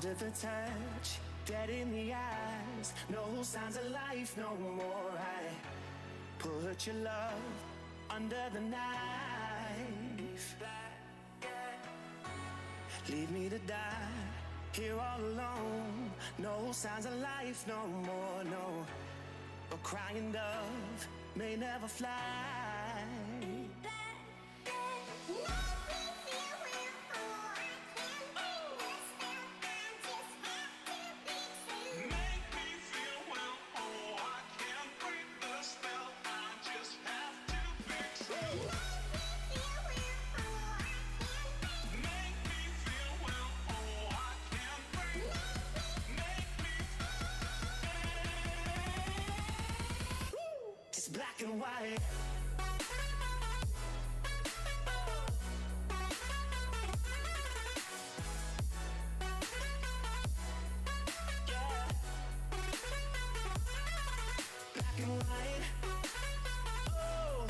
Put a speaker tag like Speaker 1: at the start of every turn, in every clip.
Speaker 1: cold at the touch, dead in the eyes, no signs of life no more. I put your love under the knife. Leave me to die here all alone. No signs of life no more, no. A crying dove may never fly. It's black and white. Black and white. Oh, oh,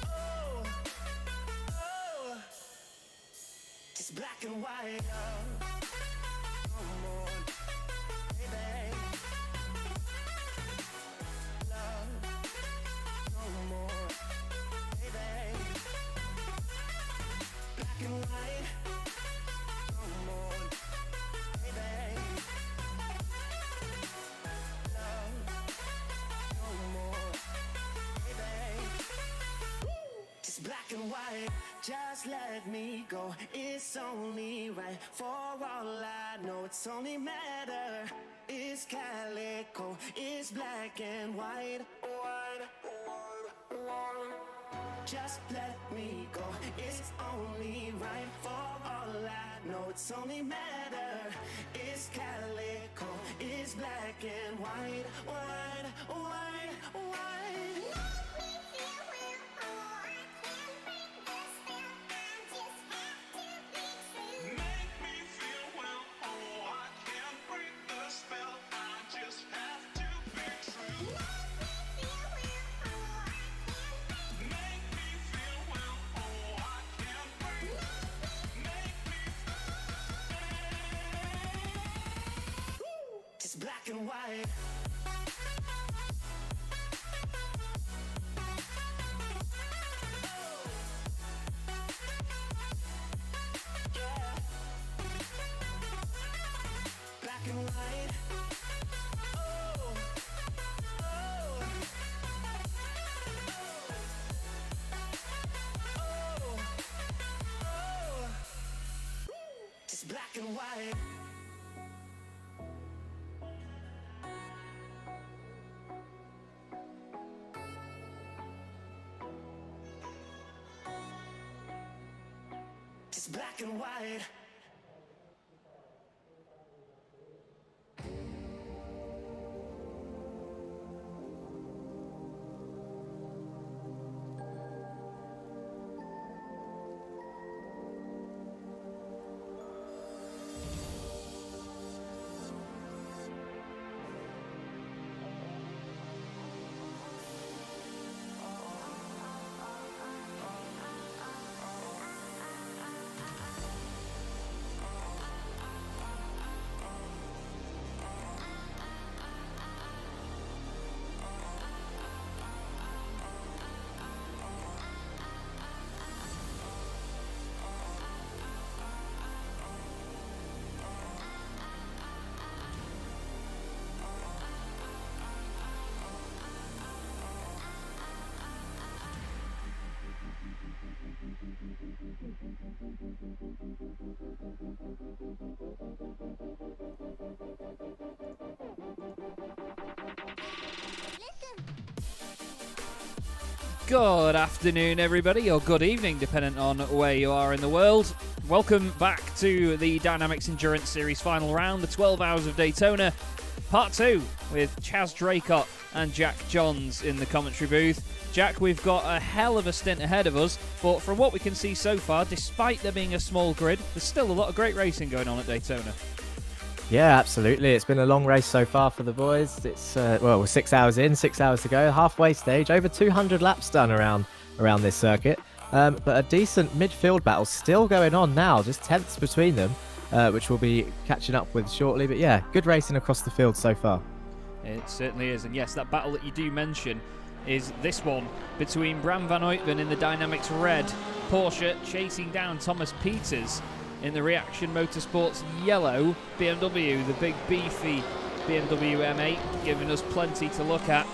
Speaker 1: oh, oh. It's black and white. No more, baby. Love, no more, baby. Black and white. No more, baby. Love, no more, baby. It's black and white. Just let me go. It's only right. For all I know, it's only matter. It's calico. It's black and white. White, white, white. Just let me go. It's only right. For all I know, it's only matter. It's calico. It's black and white. White, white, white. It's black and white. Yeah. Black and white. Oh, oh, oh, oh. It's black and white. It's black and white.
Speaker 2: Good afternoon, everybody, or good evening, depending on where you are in the world. Welcome back to the DynamiXX Endurance Series final round, the 12 Hours of Daytona, Part 2, with Chaz Draycott and Jack Johns in the commentary booth. Jack, we've got a hell of a stint ahead of us, but from what we can see so far, despite there being a small grid, there's still a lot of great racing going on at Daytona.
Speaker 3: Yeah, absolutely. It's been a long race so far for the boys. It's well, we're 6 hours in, 6 hours to go. Halfway stage, over 200 laps done around this circuit. But a decent midfield battle still going on now, just tenths between them, which we'll be catching up with shortly. But yeah, good racing across the field so far.
Speaker 2: It certainly is. And yes, that battle that you do mention is this one between Bram van Uytven in the Dynamics Red Porsche chasing down Thomas Peters in the Reaction Motorsports yellow BMW, the big beefy BMW M8, giving us plenty to look at.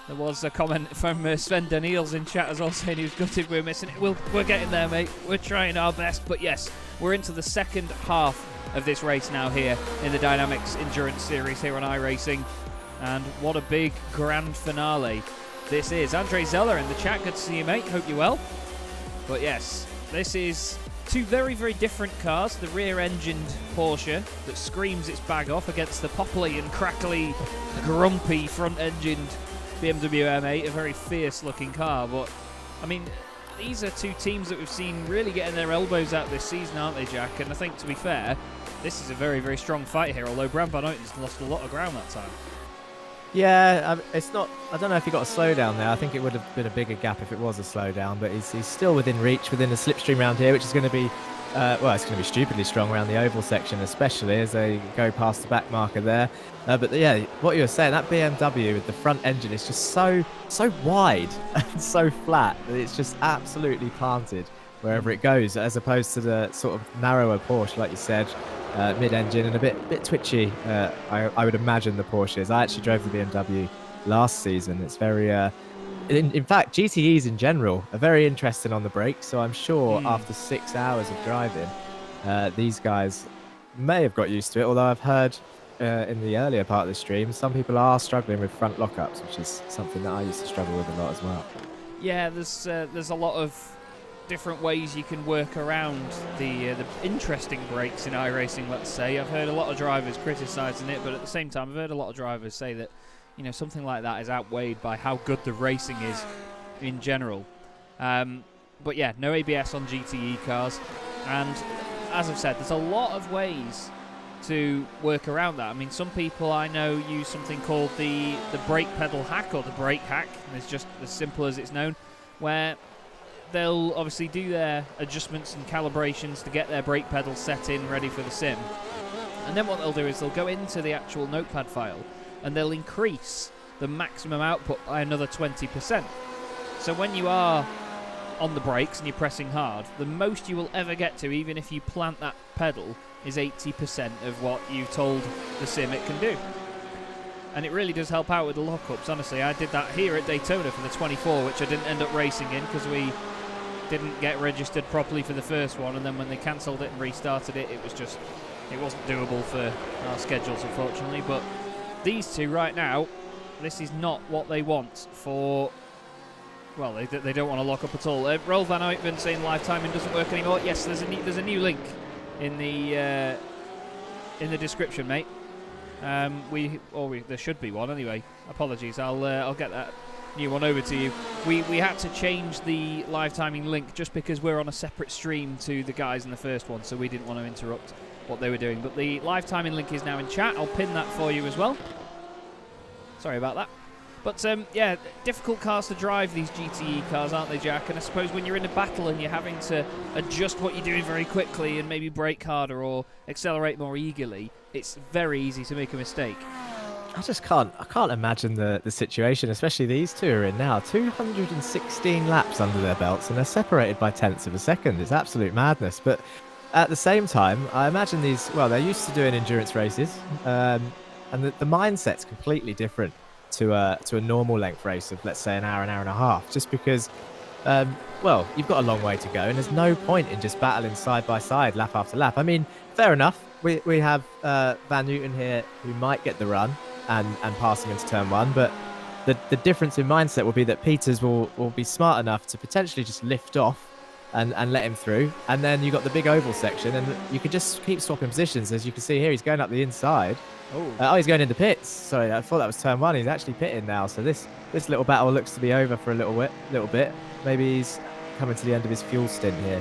Speaker 2: There was a comment from Sven Daniels in chat as well saying he was gutted we're missing it. We're getting there, mate. We're trying our best. But yes, we're into the second half of this race now here in the DynamiXX Endurance Series here on iRacing. And what a big grand finale this is. Andre Zeller in the chat. Good to see you, mate. Hope you're well. But yes, this is two very, very different cars. The rear-engined Porsche that screams its bag off against the popply and crackly, grumpy front-engined BMW M8, a very fierce-looking car. But, I mean, these are two teams that we've seen really getting their elbows out this season, aren't they, Jack? And I think, to be fair, this is a very, very strong fight here, although Bram van Uytven's lost a lot of ground that time.
Speaker 3: Yeah, it's not. I don't know if he got a slowdown there. I think it would have been a bigger gap if it was a slowdown, but he's still within reach, within the slipstream round here, which is going to be, it's going to be stupidly strong around the oval section, especially as they go past the back marker there. But yeah, what you were saying, that BMW with the front engine is just so wide and so flat that it's just absolutely planted wherever it goes, as opposed to the sort of narrower Porsche, like you said. Mid-engine and a bit twitchy, I would imagine the Porsche is. I actually drove the BMW last season. It's very, in fact, GTEs in general are very interesting on the brakes. So I'm sure after 6 hours of driving, these guys may have got used to it. Although I've heard in the earlier part of the stream, some people are struggling with front lockups, which is something that I used to struggle with a lot as well.
Speaker 2: Yeah, there's a lot of different ways you can work around the interesting brakes in iRacing, let's say. I've heard a lot of drivers criticising it, but at the same time I've heard a lot of drivers say that, you know, something like that is outweighed by how good the racing is in general. But yeah, no ABS on GTE cars, and as I've said, there's a lot of ways to work around that. I mean, some people I know use something called the brake pedal hack, or the brake hack, and it's just as simple as it's known, where they'll obviously do their adjustments and calibrations to get their brake pedal set in, ready for the sim. And then what they'll do is they'll go into the actual notepad file and they'll increase the maximum output by another 20%. So when you are on the brakes and you're pressing hard, the most you will ever get to, even if you plant that pedal, is 80% of what you've told the sim it can do. And it really does help out with the lockups, honestly. I did that here at Daytona for the 24, which I didn't end up racing in because we didn't get registered properly for the first one, and then when they cancelled it and restarted it, it wasn't doable for our schedules, unfortunately. But these two right now, this is not what they want for, well, they don't want to lock up at all. Rolf van Uytven saying live timing doesn't work anymore. Yes, there's a new link in the description, mate. There should be one anyway. Apologies, I'll get that new one over to you. We had to change the live timing link just because we're on a separate stream to the guys in the first one, so we didn't want to interrupt what they were doing. But the live timing link is now in chat. I'll pin that for you as well. Sorry about that. But yeah, difficult cars to drive, these GTE cars, aren't they, Jack? And I suppose when you're in a battle and you're having to adjust what you're doing very quickly and maybe brake harder or accelerate more eagerly, it's very easy to make a mistake.
Speaker 3: I can't imagine the situation, especially these two are in now. 216 laps under their belts, and they're separated by tenths of a second. It's absolute madness. But at the same time, I imagine they're used to doing endurance races, and the mindset's completely different to a normal length race of, let's say, an hour and a half, just because, you've got a long way to go, and there's no point in just battling side by side, lap after lap. I mean, fair enough. We have Van Uytven here who might get the run and pass him into turn one, but the difference in mindset will be that Peters will be smart enough to potentially just lift off and let him through, and then you've got the big oval section, and you can just keep swapping positions. As you can see here, he's going up the inside. He's going into pits. Sorry, I thought that was turn one. He's actually pitting now, so this little battle looks to be over for a little bit. Maybe he's coming to the end of his fuel stint here,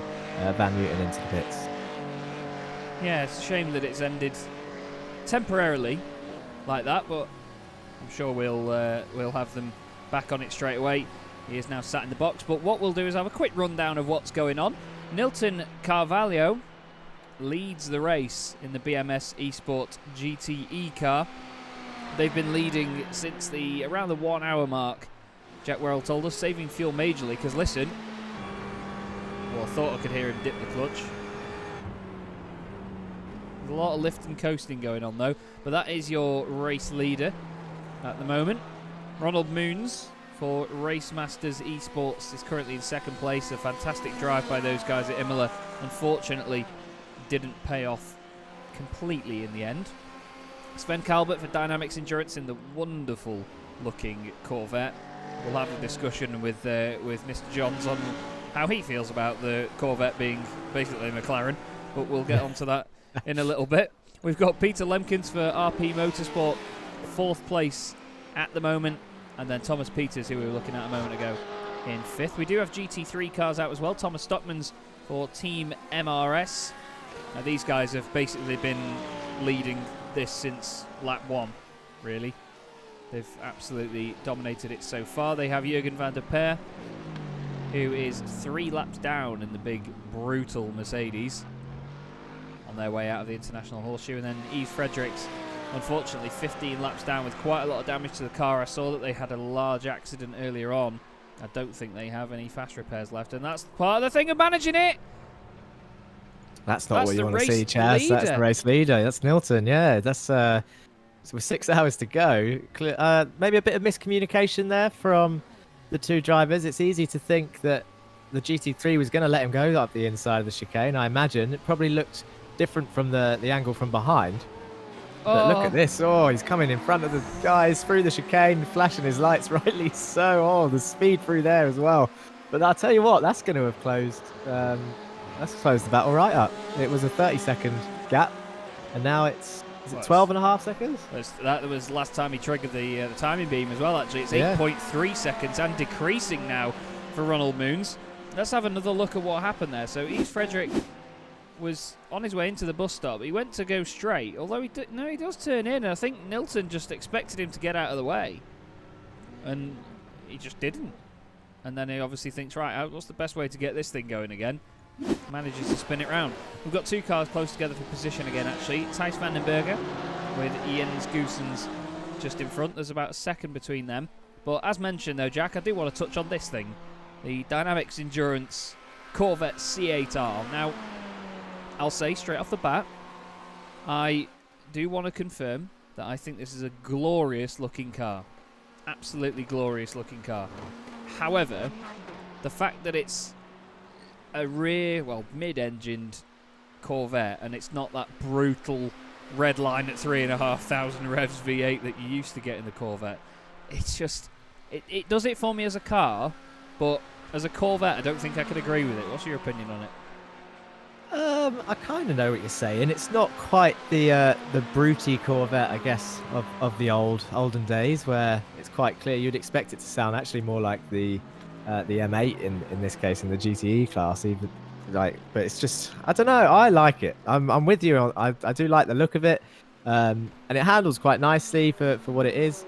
Speaker 3: Van Uytven into the pits.
Speaker 2: Yeah, it's a shame that it's ended temporarily like that, but I'm sure we'll have them back on it straight away. He is now sat in the box, but what we'll do is have a quick rundown of what's going on. Nilton Carvalho leads the race in the BMS Esports GTE car. They've been leading since around the 1 hour mark. Jack Werrell told us, saving fuel majorly, because listen, well, I thought I could hear him dip the clutch. There's a lot of lift and coasting going on though, but that is your race leader at the moment. Ronald Moons for Race Masters Esports is currently in second place. A fantastic drive by those guys at Imola. Unfortunately, didn't pay off completely in the end. Sven Calbert for DynamiXX Endurance in the wonderful looking Corvette. We'll have a discussion with Mr. Johns on how he feels about the Corvette being basically a McLaren, but we'll get onto that in a little bit. We've got Peter Lemkens for RP Motorsport, 4th place at the moment, and then Thomas Peters, who we were looking at a moment ago, in 5th. We do have GT3 cars out as well. Thomas Stockman's for Team MRS. Now these guys have basically been leading this since lap 1, really. They've absolutely dominated it so far. They have Jürgen van der Peer, who is 3 laps down in the big, brutal Mercedes on their way out of the International Horseshoe. And then Yves Fredericks, unfortunately, 15 laps down with quite a lot of damage to the car. I saw that they had a large accident earlier on. I don't think they have any fast repairs left, and that's part of the thing of managing it.
Speaker 3: That's not what you want to see, Chaz.
Speaker 2: Leader.
Speaker 3: That's the race leader. That's Nilton, yeah. That's so with 6 hours to go. Maybe a bit of miscommunication there from the two drivers. It's easy to think that the GT3 was going to let him go up the inside of the chicane. I imagine it probably looked different from the angle from behind. But look at this. Oh, he's coming in front of the guys through the chicane, flashing his lights, rightly so. Oh, the speed through there as well. But I'll tell you what, that's going to have closed. That's closed the battle right up. It was a 30-second gap, and now it's 12.5 seconds?
Speaker 2: That was last time he triggered the timing beam as well, actually. It's 8.3 seconds and decreasing now for Ronald Moons. Let's have another look at what happened there. So Yves Frederick was on his way into the bus stop. He went to go straight, although he does turn in. And I think Nilton just expected him to get out of the way, and he just didn't. And then he obviously thinks, right, what's the best way to get this thing going again? Manages to spin it round. We've got 2 cars close together for position again, actually. Thijs van den Bergen with Jens Goossens just in front. There's about a second between them. But as mentioned, though, Jack, I do want to touch on this thing. The DynamiXX Endurance Corvette C8R. Now, I'll say straight off the bat, I do want to confirm that I think this is a glorious-looking car. Absolutely glorious-looking car. However, the fact that it's a mid-engined Corvette, and it's not that brutal red line at 3,500 revs V8 that you used to get in the Corvette. It's just, it does it for me as a car, but as a Corvette, I don't think I could agree with it. What's your opinion on it?
Speaker 3: I kind of know what you're saying. It's not quite the brutey Corvette, I guess, of the olden days, where it's quite clear. You'd expect it to sound actually more like the M8 in this case, in the GTE class, even but it's just, I don't know. I like it. I'm with you. I do like the look of it, and it handles quite nicely for what it is.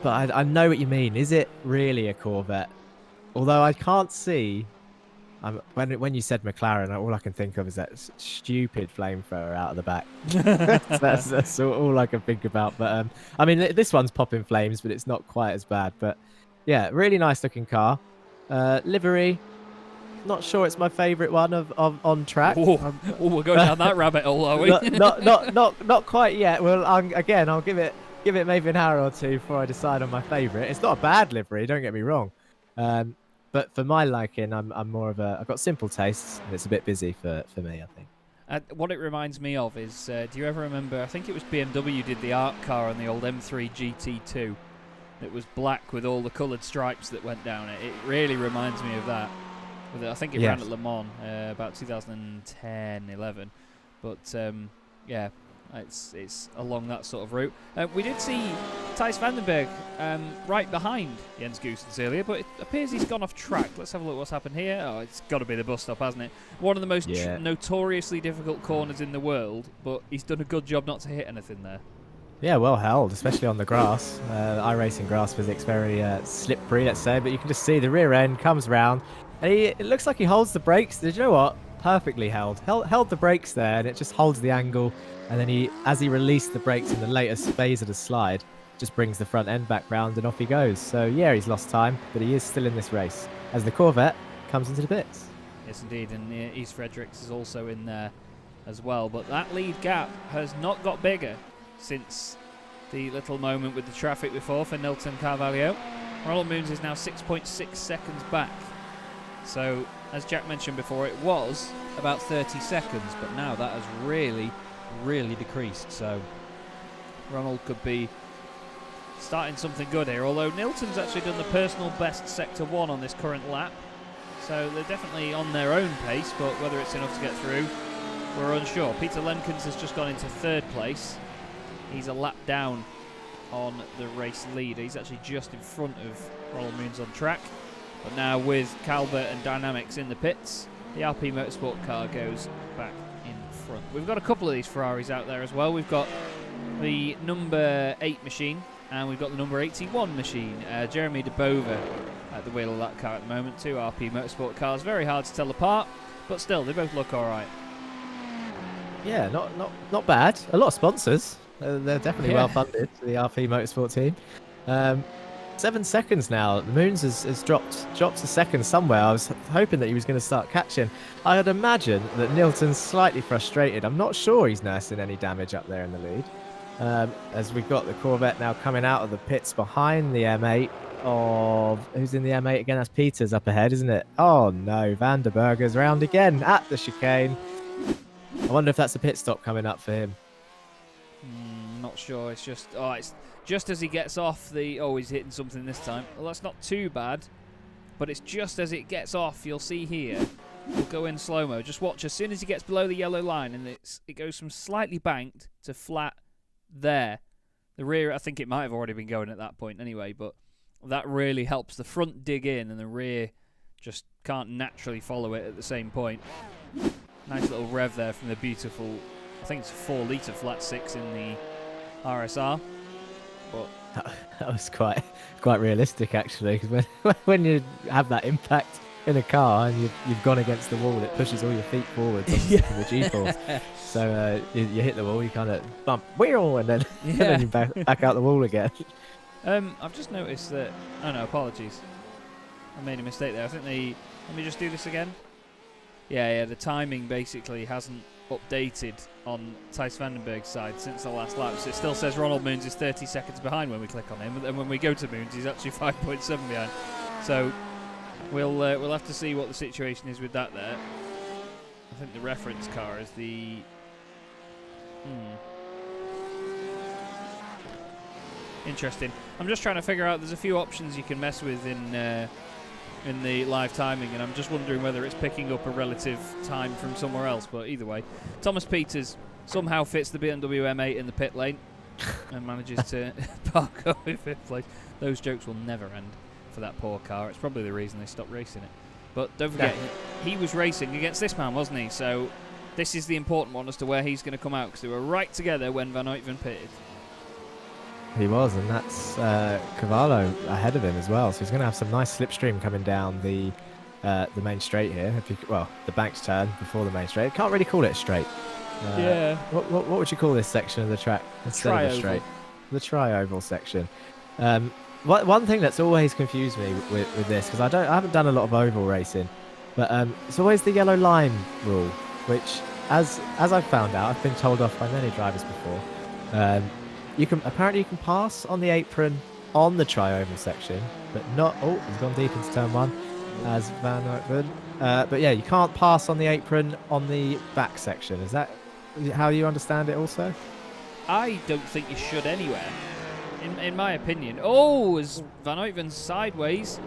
Speaker 3: But I know what you mean. Is it really a Corvette? Although I can't see. When you said McLaren, all I can think of is that stupid flamethrower out of the back. that's all I can think about. But I mean, this one's popping flames, but it's not quite as bad. But yeah, really nice looking car. Livery, not sure it's my favourite one of on track.
Speaker 2: We're going down that rabbit hole, are we?
Speaker 3: not quite yet. Well, I'll give it maybe an hour or two before I decide on my favourite. It's not a bad livery, don't get me wrong. But for my liking, I'm more of I've got simple tastes, and it's a bit busy for me, I think.
Speaker 2: What it reminds me of is, do you ever remember, I think it was BMW did the art car on the old M3 GT2. It was black with all the coloured stripes that went down it. It really reminds me of that. I think it ran at Le Mans about 2010, 11. But yeah, it's along that sort of route. We did see Thijs van den Berg right behind Jens Goossens earlier, but it appears he's gone off track. Let's have a look what's happened here. Oh, it's got to be the bus stop, hasn't it? One of the most notoriously difficult corners in the world, but he's done a good job not to hit anything there.
Speaker 3: Yeah, well held, especially on the grass. iRacing grass physics very slippery, let's say, but you can just see the rear end comes round, and it looks like he holds the brakes. Did you know what? Perfectly held the brakes there, and it just holds the angle. And then as he released the brakes in the latest phase of the slide, just brings the front end back round, and off he goes. So yeah, he's lost time, but he is still in this race as the Corvette comes into the pits.
Speaker 2: Yes, indeed, and East Fredericks is also in there as well. But that lead gap has not got bigger since the little moment with the traffic before for Nilton Carvalho. Ronald Moons is now 6.6 seconds back. So, as Jack mentioned before, it was about 30 seconds, but now that has really, really decreased. So, Ronald could be starting something good here, although Nilton's actually done the personal best Sector 1 on this current lap. So, they're definitely on their own pace, but whether it's enough to get through, we're unsure. Peter Lemkens has just gone into 3rd place. He's a lap down on the race lead. He's actually just in front of Ronald Moons on track. But now with Calvert and DynamiXX in the pits, the RP Motorsport car goes back in front. We've got a couple of these Ferraris out there as well. We've got the number 8 machine and we've got the number 81 machine. Jeremy De Bova at the wheel of that car at the moment. 2 RP Motorsport cars. Very hard to tell apart, but still, they both look all right.
Speaker 3: Yeah, not bad. A lot of sponsors. They're definitely well funded, the RP Motorsport team. 7 seconds now. Moons has dropped a second somewhere. I was hoping that he was going to start catching. I would imagine that Nilton's slightly frustrated. I'm not sure he's nursing any damage up there in the lead. As we've got the Corvette now coming out of the pits behind the M8 of... Who's in the M8 again? That's Peters up ahead, isn't it? Oh no, Van der Berger's round again at the chicane. I wonder if that's a pit stop coming up for him.
Speaker 2: Not sure. It's just as he gets off the... Oh, he's hitting something this time. Well, that's not too bad, but it's just as it gets off. You'll see here. We'll go in slow-mo. Just watch. As soon as he gets below the yellow line, and it goes from slightly banked to flat there. The rear, I think it might have already been going at that point anyway, but that really helps the front dig in, and the rear just can't naturally follow it at the same point. Nice little rev there from the beautiful... I think it's a 4-litre flat 6 in the RSR. But
Speaker 3: that was quite realistic actually, because when you have that impact in a car and you've gone against the wall, it pushes all your feet forwards on the G-force. So you hit the wall, you kind of bump wheel, and then and then you back out the wall again.
Speaker 2: I've just noticed that. Oh no, apologies. I made a mistake there. I think let me just do this again. Yeah. The timing basically hasn't updated on Thijs Vandenberg's side since the last lap. So it still says Ronald Moons is 30 seconds behind when we click on him, and when we go to Moons, he's actually 5.7 behind. So we'll have to see what the situation is with that there. I think the reference car is the... Interesting. I'm just trying to figure out, there's a few options you can mess with in the live timing, and I'm just wondering whether it's picking up a relative time from somewhere else. But either way, Thomas Peters somehow fits the BMW M8 in the pit lane and manages to park up in 5th place. Those jokes will never end for that poor car. It's probably the reason they stopped racing it. But don't forget, he was racing against this man, wasn't he? So this is the important one as to where he's going to come out, because they were right together when Van Uytven pitted.
Speaker 3: He was, and that's Cavallo ahead of him as well. So he's going to have some nice slipstream coming down the main straight here. The bank's turn before the main straight. Can't really call it a straight. What would you call this section of the track instead of a straight? The tri-oval section. One thing that's always confused me with this, because I haven't done a lot of oval racing, but it's always the yellow line rule, which as I've found out, I've been told off by many drivers before. You can pass on the apron on the tri-oval section, but not... Oh, he's gone deep into turn 1 as Van Uytven. But yeah, you can't pass on the apron on the back section. Is that how you understand it also?
Speaker 2: I don't think you should anywhere, in my opinion. Oh, as Van Uytven's sideways,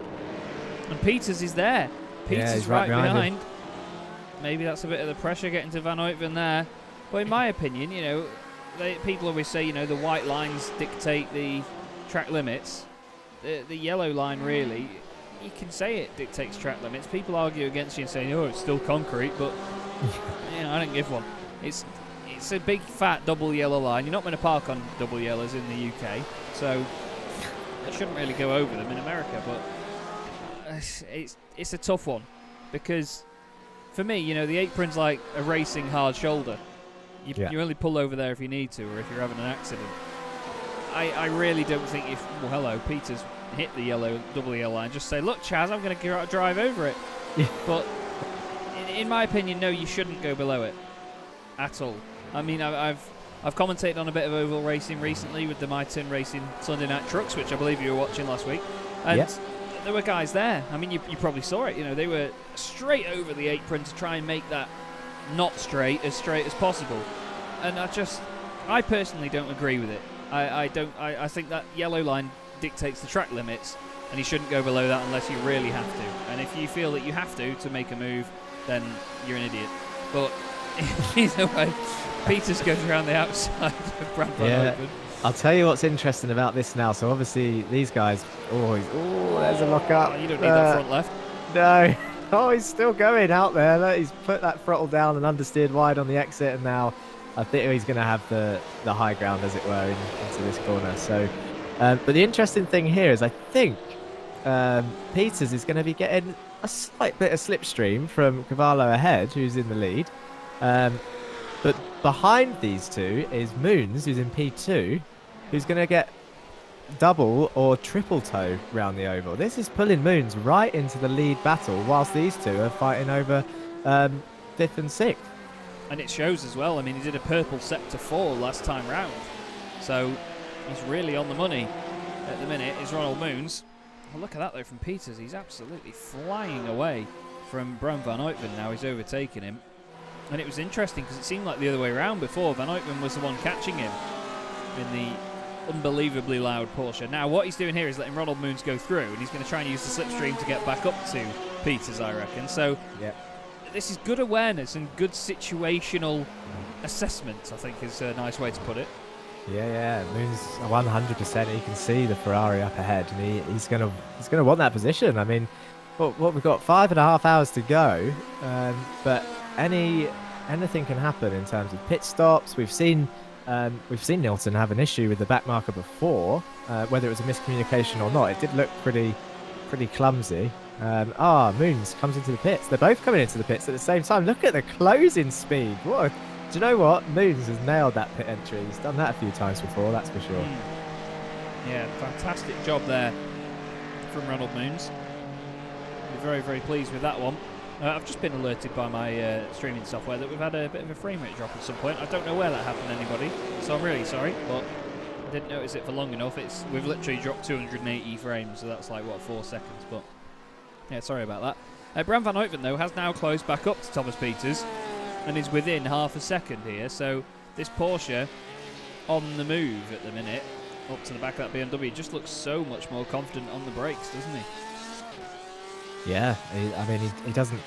Speaker 2: and Peters is there. Peters is right behind. Maybe that's a bit of the pressure getting to Van Uytven there. But in my opinion, you know, people always say, you know, the white lines dictate the track limits. The yellow line, really, you can say it dictates track limits. People argue against you and say, oh, it's still concrete, but you know, I don't give one. it's a big fat double yellow line. You're not going to park on double yellows in the UK, so you shouldn't really go over them in America. But it's a tough one, because for me, you know, the apron's like a racing hard shoulder. You only pull over there if you need to, or if you're having an accident. I really don't think well, hello, Peter's hit the double yellow line, just say, look, Chaz, I'm going to drive over it. But in my opinion, no, you shouldn't go below it at all. I mean, I've commentated on a bit of oval racing recently with the My Tin Racing Sunday Night Trucks, which I believe you were watching last week, and there were guys there. I mean, you probably saw it. You know, they were straight over the apron to try and make that not straight as possible. And I personally don't agree with it. I think that yellow line dictates the track limits, and you shouldn't go below that unless you really have to. And if you feel that you have to make a move, then you're an idiot. But either way, Peters goes around the outside of Brad Van Open.
Speaker 3: I'll tell you what's interesting about this now. So obviously these guys, there's a lock up.
Speaker 2: You don't need that front left.
Speaker 3: No. Oh, he's still going out there. Look, he's put that throttle down and understeered wide on the exit, and now I think he's going to have the high ground, as it were, into this corner. So, but the interesting thing here is I think Peters is going to be getting a slight bit of slipstream from Cavallo ahead, who's in the lead. But behind these two is Moons, who's in P2, who's going to get double or triple toe round the oval. This is pulling Moons right into the lead battle, whilst these two are fighting over 5th and 6th.
Speaker 2: And it shows as well. I mean, he did a purple sector 4 last time round, so he's really on the money at the minute. Is Ronald Moons. Well, look at that though from Peters. He's absolutely flying away from Bram Van Uytven now. He's overtaken him. And it was interesting because it seemed like the other way around before. Van Uytven was the one catching him in the unbelievably loud Porsche. Now what he's doing here is letting Ronald Moons go through, and he's going to try and use the slipstream to get back up to Peters, I reckon. So this is good awareness and good situational assessment, I think is a nice way to put it.
Speaker 3: Yeah, Moons 100%. He can see the Ferrari up ahead, and he's gonna want that position. I mean, what we've got 5.5 hours to go, but anything can happen in terms of pit stops. We've seen Nilton have an issue with the back marker before, whether it was a miscommunication or not. It did look pretty clumsy. Moons comes into the pits. They're both coming into the pits at the same time. Look at the closing speed. Do you know what? Moons has nailed that pit entry. He's done that a few times before, that's for sure.
Speaker 2: Yeah, fantastic job there from Ronald Moons. We're very, very pleased with that one. I've just been alerted by my streaming software that we've had a bit of a frame rate drop at some point. I don't know where that happened, anybody, so I'm really sorry, but I didn't notice it for long enough. We've literally dropped 280 frames, so that's like, 4 seconds, but yeah, sorry about that. Bram Van Uytven, though, has now closed back up to Thomas Peters and is within half a second here, so this Porsche on the move at the minute, up to the back of that BMW, just looks so much more confident on the brakes, doesn't he?
Speaker 3: Yeah, he doesn't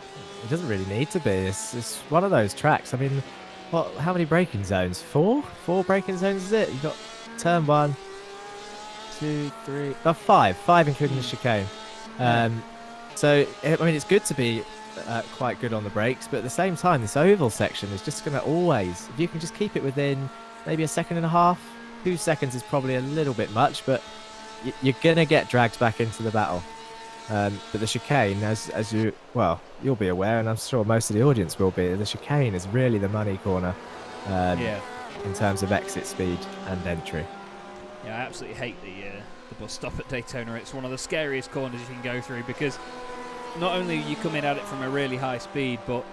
Speaker 3: really need to be. It's one of those tracks. I mean, how many braking zones? 4 braking zones is it? You've got turn 1, 2, 3, 5 including the chicane. So I mean, it's good to be quite good on the brakes, but at the same time, this oval section is just going to always, if you can just keep it within maybe 1.5 seconds, 2 seconds is probably a little bit much, but you're going to get dragged back into the battle. But the chicane, as you'll be aware, and I'm sure most of the audience will be, the chicane is really the money corner in terms of exit speed and entry.
Speaker 2: Yeah, I absolutely hate the bus stop at Daytona. It's one of the scariest corners you can go through, because not only are you coming at it from a really high speed, but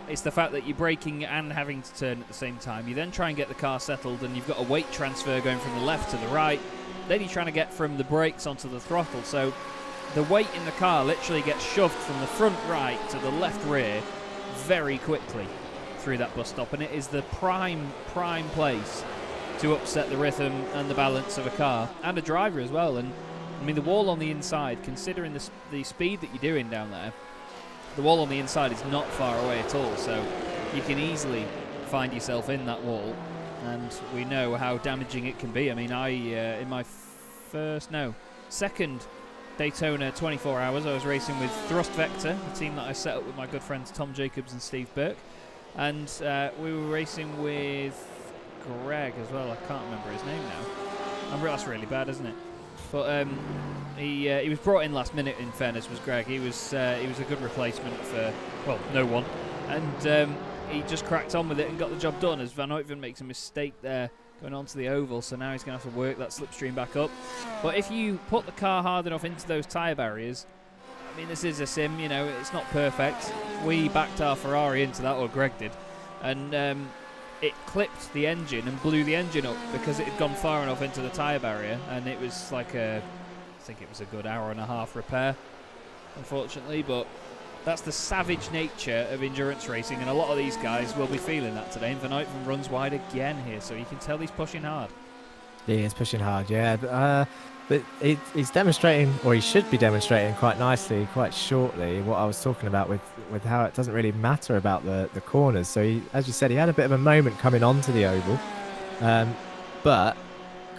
Speaker 2: it's the fact that you're braking and having to turn at the same time. You then try and get the car settled, and you've got a weight transfer going from the left to the right. Then you're trying to get from the brakes onto the throttle. So the weight in the car literally gets shoved from the front right to the left rear very quickly through that bus stop, and it is the prime place to upset the rhythm and the balance of a car and a driver as well. And I mean, the wall on the inside, considering the speed that you're doing down there, the wall on the inside is not far away at all, so you can easily find yourself in that wall, and we know how damaging it can be. I mean, in my second Daytona 24 hours, I was racing with Thrust Vector, the team that I set up with my good friends Tom Jacobs and Steve Burke, And we were racing with Greg as well. I can't remember his name now. That's really bad, isn't it? But he was brought in last minute. In fairness, was Greg. He was a good replacement for no one, and he just cracked on with it and got the job done. As Van Uytven makes a mistake there going onto the oval, so now he's going to have to work that slipstream back up. But if you put the car hard enough into those tyre barriers, I mean, this is a sim, you know, it's not perfect. We backed our Ferrari into that, or Greg did, and it clipped the engine and blew the engine up because it had gone far enough into the tyre barrier, and it was like I think it was a good hour and a half repair, unfortunately. But that's the savage nature of endurance racing, and a lot of these guys will be feeling that today. And Van Uytven runs wide again here, so you can tell he's pushing hard.
Speaker 3: Yeah, he's pushing hard, yeah. But he's demonstrating, or he should be demonstrating quite nicely, quite shortly, what I was talking about with how it doesn't really matter about the corners. So, he, as you said, he had a bit of a moment coming onto the oval, but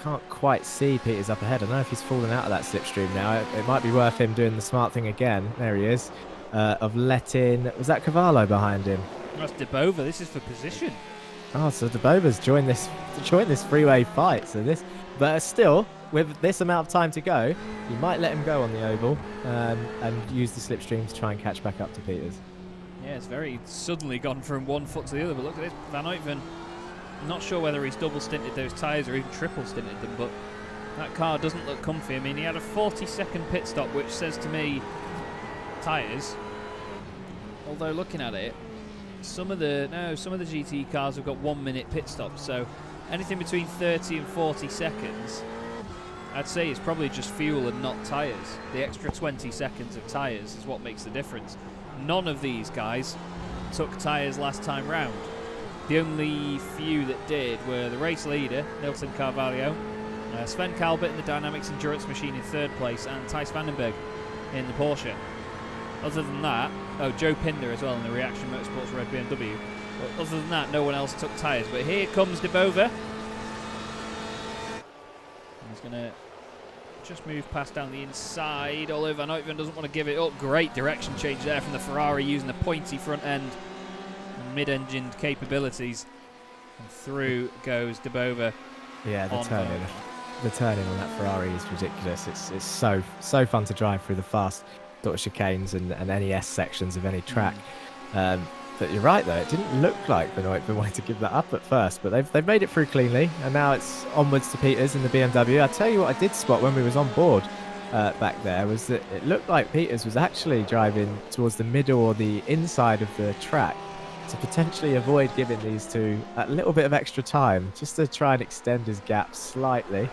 Speaker 3: can't quite see Peters up ahead. I don't know if he's fallen out of that slipstream now. It might be worth him doing the smart thing again. There he is. Of letting, was that Cavallo behind him?
Speaker 2: That's Debova. This is for position.
Speaker 3: Oh, so Debova's joined this freeway fight. So but still, with this amount of time to go, you might let him go on the oval and use the slipstream to try and catch back up to Peters.
Speaker 2: Yeah, it's very suddenly gone from one foot to the other. But look at this, Van Uytven. Not sure whether he's double stinted those tyres or even triple stinted them, but that car doesn't look comfy. I mean, he had a 40-second pit stop, which says to me tyres. Although looking at it, some of the GT cars have got 1 minute pit stops, so anything between 30 and 40 seconds, I'd say it's probably just fuel and not tyres. The extra 20 seconds of tyres is what makes the difference. None of these guys took tyres last time round. The only few that did were the race leader, Nilton Carvalho, Sven Kalbert in the Dynamics Endurance Machine in 3rd place, and Thijs Vandenberg in the Porsche. Other than that, Joe Pinder as well in the Reaction Motorsports Red BMW. But other than that, no one else took tyres. But here comes Debova. He's going to just move past down the inside, although Van Uytven doesn't want to give it up. Great direction change there from the Ferrari, using the pointy front end and mid-engined capabilities. And through goes Debova.
Speaker 3: Yeah, the turning on that Ferrari is ridiculous. It's so fun to drive through the fast sort of chicanes and NES sections of any track. But you're right, though, it didn't look like Van Uytven wanted to give that up at first, but they've made it through cleanly, and now it's onwards to Peters in the BMW. I tell you what I did spot when we was on board back there was that it looked like Peters was actually driving towards the middle or the inside of the track to potentially avoid giving these two a little bit of extra time, just to try and extend his gap slightly.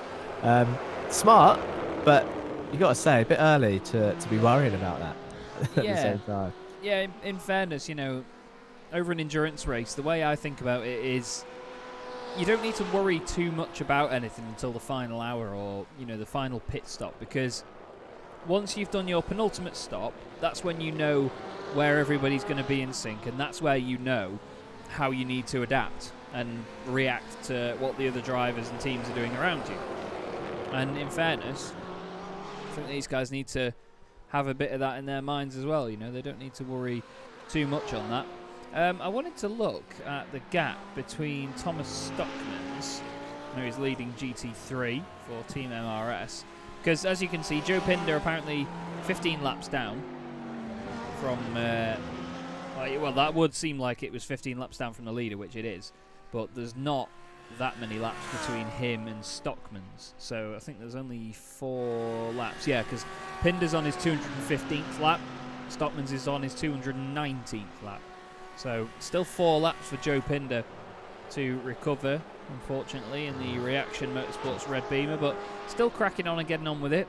Speaker 3: Smart, but you got to say, a bit early to be worrying about that at the same time.
Speaker 2: Yeah, in fairness, you know, over an endurance race, the way I think about it is you don't need to worry too much about anything until the final hour or, you know, the final pit stop, because once you've done your penultimate stop, that's when you know where everybody's going to be in sync, and that's where you know how you need to adapt and react to what the other drivers and teams are doing around you. And in fairness, I think these guys need to have a bit of that in their minds as well. You know, they don't need to worry too much on that. I wanted to look at the gap between Thomas Stockmans, who is leading GT3 for Team MRS, because as you can see, Joe Pinder apparently 15 laps down from, well, that would seem like it was 15 laps down from the leader, which it is, but there's not that many laps between him and Stockmans, so I think there's only 4 laps. Yeah, because Pinder's on his 215th lap, Stockmans is on his 219th lap, so still 4 laps for Joe Pinder to recover, unfortunately, in the Reaction Motorsports Red Beamer, but still cracking on and getting on with it.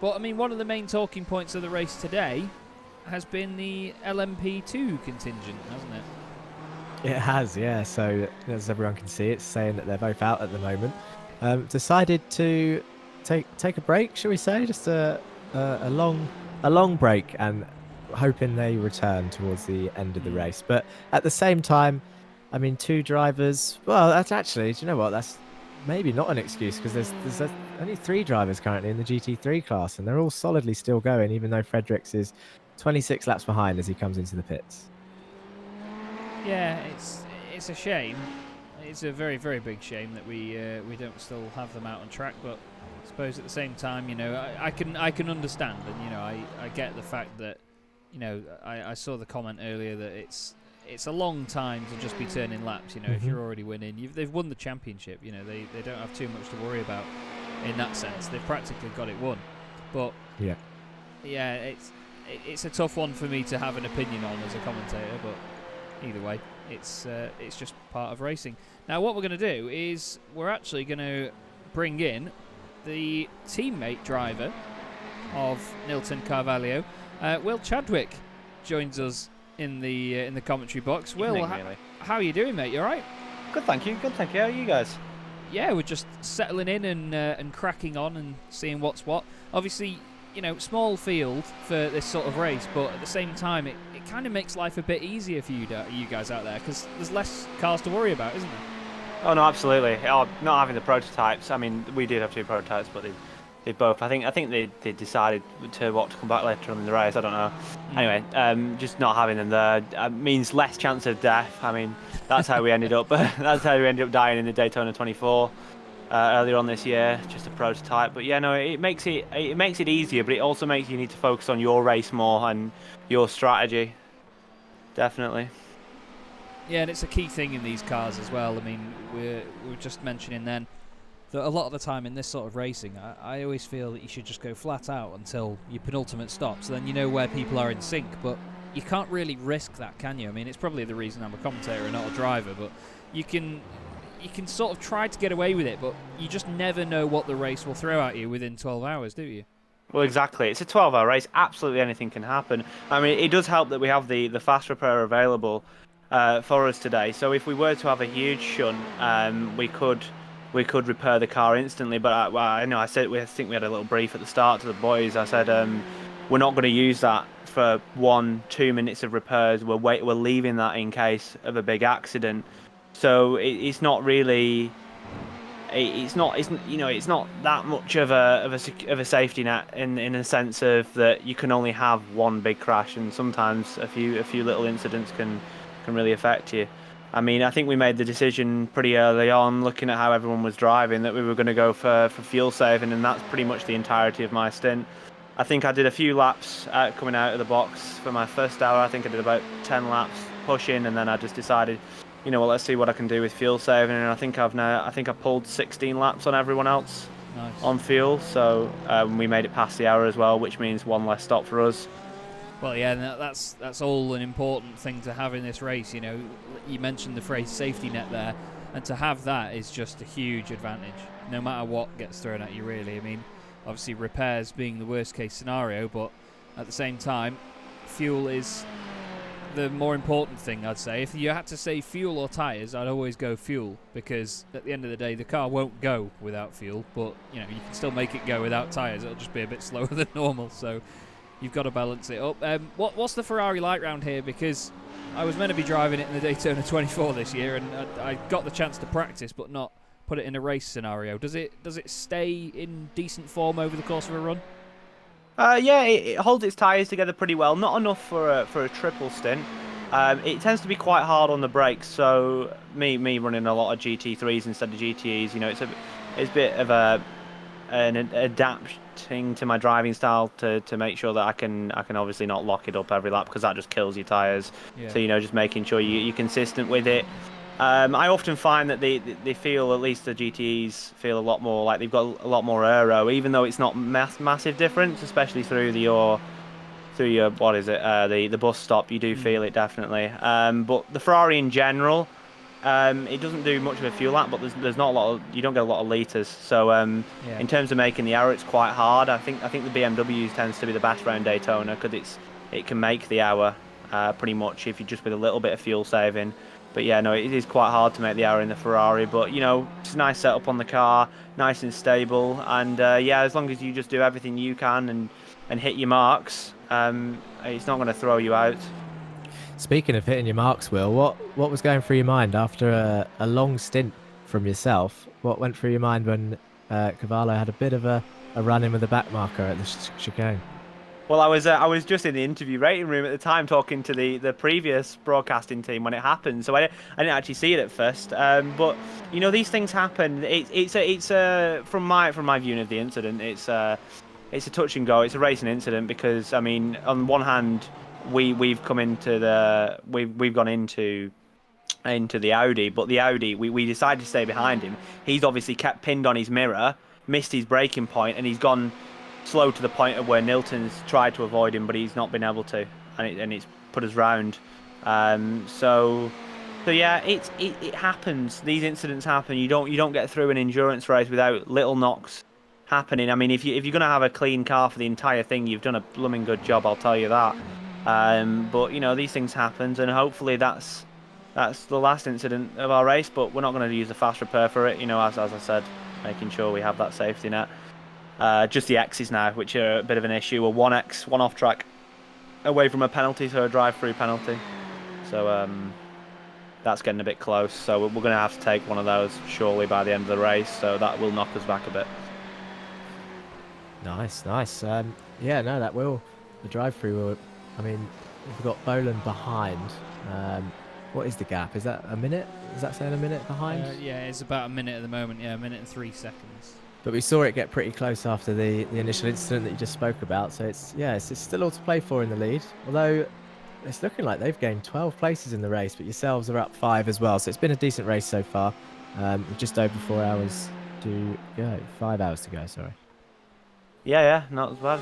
Speaker 2: But I mean, one of the main talking points of the race today has been the LMP2 contingent, hasn't it?
Speaker 3: It has, yeah. So as everyone can see, it's saying that they're both out at the moment. Decided to take a break, shall we say? Just a long break, and hoping they return towards the end of the race. But at the same time, I mean, 2 drivers. Well, that's actually, do you know what? That's maybe not an excuse, because there's only 3 drivers currently in the GT3 class, and they're all solidly still going, even though Fredericks is 26 laps behind as he comes into the pits.
Speaker 2: Yeah, it's a shame. It's a very, very big shame that we don't still have them out on track. But I suppose at the same time, I can understand, and I get the fact that I saw the comment earlier that it's a long time to just be turning laps. If you're already winning, they've won the championship. They don't have too much to worry about in that sense. They've practically got it won. But yeah, it's a tough one for me to have an opinion on as a commentator. But either way, it's just part of racing. Now, what we're going to do is we're actually going to bring in the teammate driver of Nilton Carvalho, Will Chadwick, joins us in the commentary box. Will, how are you doing, mate? You all right?
Speaker 4: Good, thank you. Good, thank you. How are you guys?
Speaker 2: Yeah, we're just settling in and cracking on and seeing what's what. Obviously, small field for this sort of race, but at the same time, it kind of makes life a bit easier for you guys out there because there's less cars to worry about, isn't there?
Speaker 4: Oh no, absolutely. Oh, not having the prototypes. I mean, we did have two prototypes, but they both. I think they decided to come back later on in the race. I don't know. Anyway, just not having them there means less chance of death. I mean, that's how we ended up. That's how we ended up dying in the Daytona 24 earlier on this year. Just a prototype. But yeah, no, it makes it easier, but it also makes you need to focus on your race more and your strategy. Definitely.
Speaker 2: Yeah, and it's a key thing in these cars as well. I mean, we're just mentioning then that a lot of the time in this sort of racing, I always feel that you should just go flat out until your penultimate stop, so then you know where people are in sync. But you can't really risk that, can you? I mean, it's probably the reason I'm a commentator and not a driver, but you can sort of try to get away with it, but you just never know what the race will throw at you within 12 hours, do you?
Speaker 4: Well, exactly. It's a 12-hour race. Absolutely anything can happen. I mean, it does help that we have the fast repair available for us today. So if we were to have a huge shunt, we could repair the car instantly. But I think we had a little brief at the start to the boys. I said we're not going to use that for 1-2 minutes of repairs. We're leaving that in case of a big accident. So it's not really. It's not that much of a safety net in a sense of that you can only have one big crash, and sometimes a few little incidents can really affect you. I mean, I think we made the decision pretty early on, looking at how everyone was driving, that we were going to go for fuel saving, and that's pretty much the entirety of my stint. I think I did a few laps coming out of the box for my first hour. I think I did about 10 laps pushing, and then I just decided, let's see what I can do with fuel saving, and I think I've pulled 16 laps on everyone else.
Speaker 2: Nice.
Speaker 4: On fuel, so we made it past the hour as well, which means one less stop for us.
Speaker 2: Well, yeah, that's all an important thing to have in this race. You mentioned the phrase safety net there, and to have that is just a huge advantage, no matter what gets thrown at you, really. I mean, obviously repairs being the worst case scenario, but at the same time, fuel is the more important thing, I'd say. If you had to say fuel or tyres, I'd always go fuel, because at the end of the day, the car won't go without fuel, but you can still make it go without tyres. It'll just be a bit slower than normal, so you've got to balance it up. What's the Ferrari like round here? Because I was meant to be driving it in the Daytona 24 this year, and I got the chance to practice, but not put it in a race scenario. Does it stay in decent form over the course of a run?
Speaker 4: Yeah, it holds its tyres together pretty well. Not enough for a triple stint. It tends to be quite hard on the brakes. So me running a lot of GT3s instead of GTEs, it's a bit of an adapting to my driving style to make sure that I can obviously not lock it up every lap, because that just kills your tyres.
Speaker 2: Yeah.
Speaker 4: So just making sure you're consistent with it. I often find that they feel, at least the GTEs feel a lot more like they've got a lot more aero, even though it's not massive difference, especially through your what is it, the bus stop. You do feel it definitely. But the Ferrari in general, it doesn't do much of a fuel lap, but there's not a lot of, you don't get a lot of litres. So in terms of making the hour, it's quite hard. I think the BMW tends to be the best round Daytona, because it can make the hour pretty much if you just with a little bit of fuel saving. But yeah, no, it is quite hard to make the hour in the Ferrari. But it's a nice setup on the car, nice and stable, and yeah, as long as you just do everything you can and hit your marks, it's not going to throw you out.
Speaker 3: Speaking of hitting your marks, Will, what was going through your mind after a long stint from yourself? What went through your mind when Cavallo had a bit of a run in with the back marker at the chicane?
Speaker 4: Well, I was just in the interview rating room at the time talking to the previous broadcasting team when it happened, so I didn't actually see it at first. But you know, these things happen. It's from my viewing of the incident, it's a touch and go. It's a racing incident because I mean, on one hand, we've gone into the Audi, but the Audi we decided to stay behind him. He's obviously kept pinned on his mirror, missed his braking point, and he's gone slow to the point of where Nilton's tried to avoid him, but he's not been able to, and it's put us round. So yeah, it happens. These incidents happen. You don't get through an endurance race without little knocks happening. I mean, if you're gonna have a clean car for the entire thing, you've done a blooming good job, I'll tell you that. But you know, these things happen, and hopefully that's the last incident of our race. But we're not going to use the fast repair for it. You know, as I said, making sure we have that safety net. Just the X's now, which are a bit of an issue. A 1X, one off track, away from a penalty, so a drive-through penalty. So that's getting a bit close. So we're going to have to take one of those surely by the end of the race. So that will knock us back a bit.
Speaker 3: Nice. Yeah, no, that will. The drive-through will. I mean, we've got Boland behind. What is the gap? Is that a minute? Is that saying a minute behind?
Speaker 2: Yeah, it's about a minute at the moment. Yeah, a minute and 3 seconds.
Speaker 3: But we saw it get pretty close after the initial incident that you just spoke about. So it's still all to play for in the lead. Although it's looking like they've gained 12 places in the race, but yourselves are up 5 as well. So it's been a decent race so far. Just over 4 hours to go. 5 hours to go, sorry.
Speaker 4: Yeah, not as bad.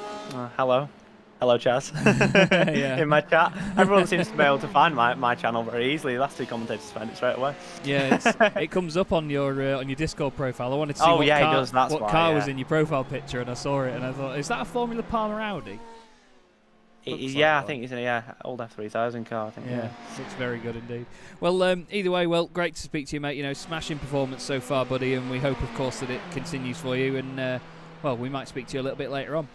Speaker 4: Hello, Chaz.
Speaker 2: Yeah.
Speaker 4: In my chat, everyone seems to be able to find my channel very easily. The last 2 commentators found it straight away.
Speaker 2: Yeah, it comes up on your Discord profile. I wanted to see
Speaker 4: it does. That's
Speaker 2: what
Speaker 4: why,
Speaker 2: car
Speaker 4: yeah.
Speaker 2: was in your profile picture, and I saw it, and I thought, is that a Formula Palmer Audi?
Speaker 4: I think it's an old F3000 car. I think.
Speaker 2: Yeah, looks very good indeed. Well, either way, great to speak to you, mate. You know, smashing performance so far, buddy, and we hope, of course, that it continues for you. And we might speak to you a little bit later on.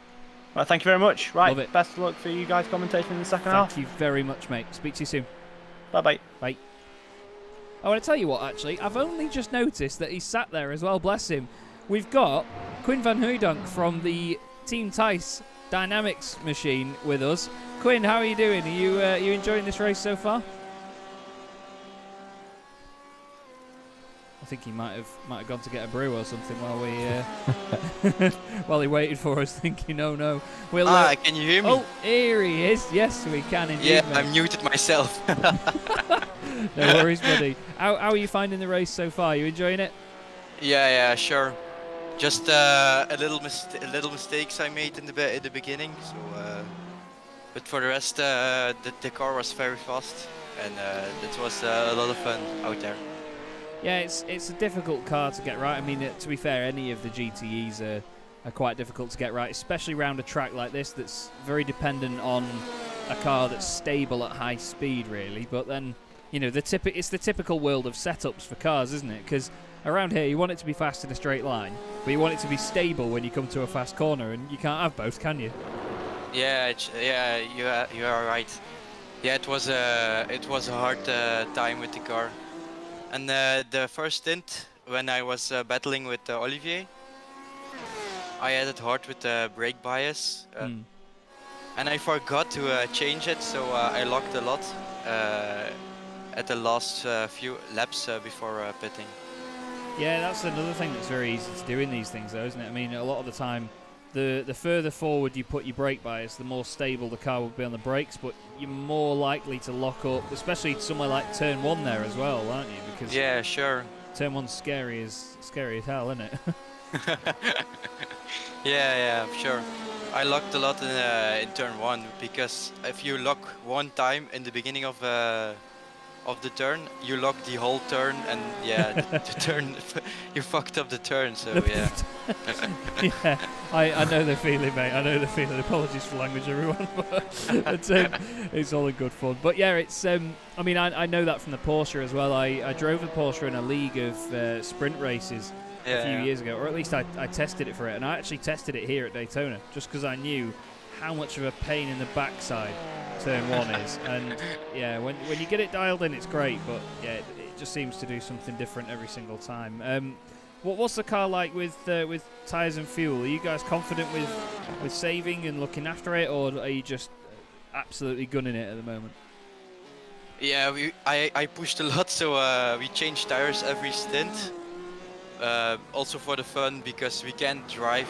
Speaker 4: Right, thank you very much. Right,
Speaker 2: Love it.
Speaker 4: Best of luck for you guys commentating in the second half.
Speaker 2: Thank you very much, mate. Speak to you soon.
Speaker 4: Bye.
Speaker 2: Bye. I want to tell you what, actually, I've only just noticed that he's sat there as well, bless him. We've got Quinn van Hooydonk from the Team Tice Dynamics machine with us. Quinn, how are you doing? Are you enjoying this race so far? I think he might have gone to get a brew or something while he waited for us, thinking, no. We'll,
Speaker 5: can you hear me?
Speaker 2: Oh, here he is. Yes, we can indeed.
Speaker 5: Yeah,
Speaker 2: mate.
Speaker 5: I muted myself.
Speaker 2: No worries, buddy. How are you finding the race so far? You enjoying it?
Speaker 5: Yeah, sure. Just a little mistakes I made in the beginning. So, but for the rest, the car was very fast, and it was a lot of fun out there.
Speaker 2: Yeah, it's a difficult car to get right. I mean, to be fair, any of the GTEs are quite difficult to get right, especially around a track like this that's very dependent on a car that's stable at high speed, really. But then, you know, it's the typical world of setups for cars, isn't it? Because around here, you want it to be fast in a straight line, but you want it to be stable when you come to a fast corner, and you can't have both, can you?
Speaker 5: Yeah, you are right. Yeah, it was a hard time with the car. And the first stint, when I was battling with Olivier, I had it hard with the brake bias. And I forgot to change it, so I locked a lot at the last few laps before pitting.
Speaker 2: Yeah, that's another thing that's very easy to do in these things, though, isn't it? I mean, a lot of the time, the further forward you put your brake bias, the more stable the car will be on the brakes, but you're more likely to lock up, especially somewhere like Turn 1 there as well, aren't you? Because
Speaker 5: yeah, sure.
Speaker 2: Turn 1's scary as hell, isn't it?
Speaker 5: Yeah, sure. I locked a lot in Turn 1, because if you lock one time in the beginning of the turn, you lock the whole turn, and yeah, the turn, you fucked up the turn, so yeah.
Speaker 2: Yeah, I know the feeling, mate. I know the feeling. Apologies for language, everyone, but it's all in good fun. But yeah, it's I mean, I know that from the Porsche as well. I drove the Porsche in a league of sprint races a few years ago, or at least I tested it for it, and I actually tested it here at Daytona just because I knew how much of a pain in the backside Turn 1 is. And yeah, when you get it dialed in, it's great, but yeah, it just seems to do something different every single time. What's the car like with tyres and fuel? Are you guys confident with saving and looking after it, or are you just absolutely gunning it at the moment?
Speaker 5: Yeah, I pushed a lot, so we changed tires every stint. Also for the fun, because we can't drive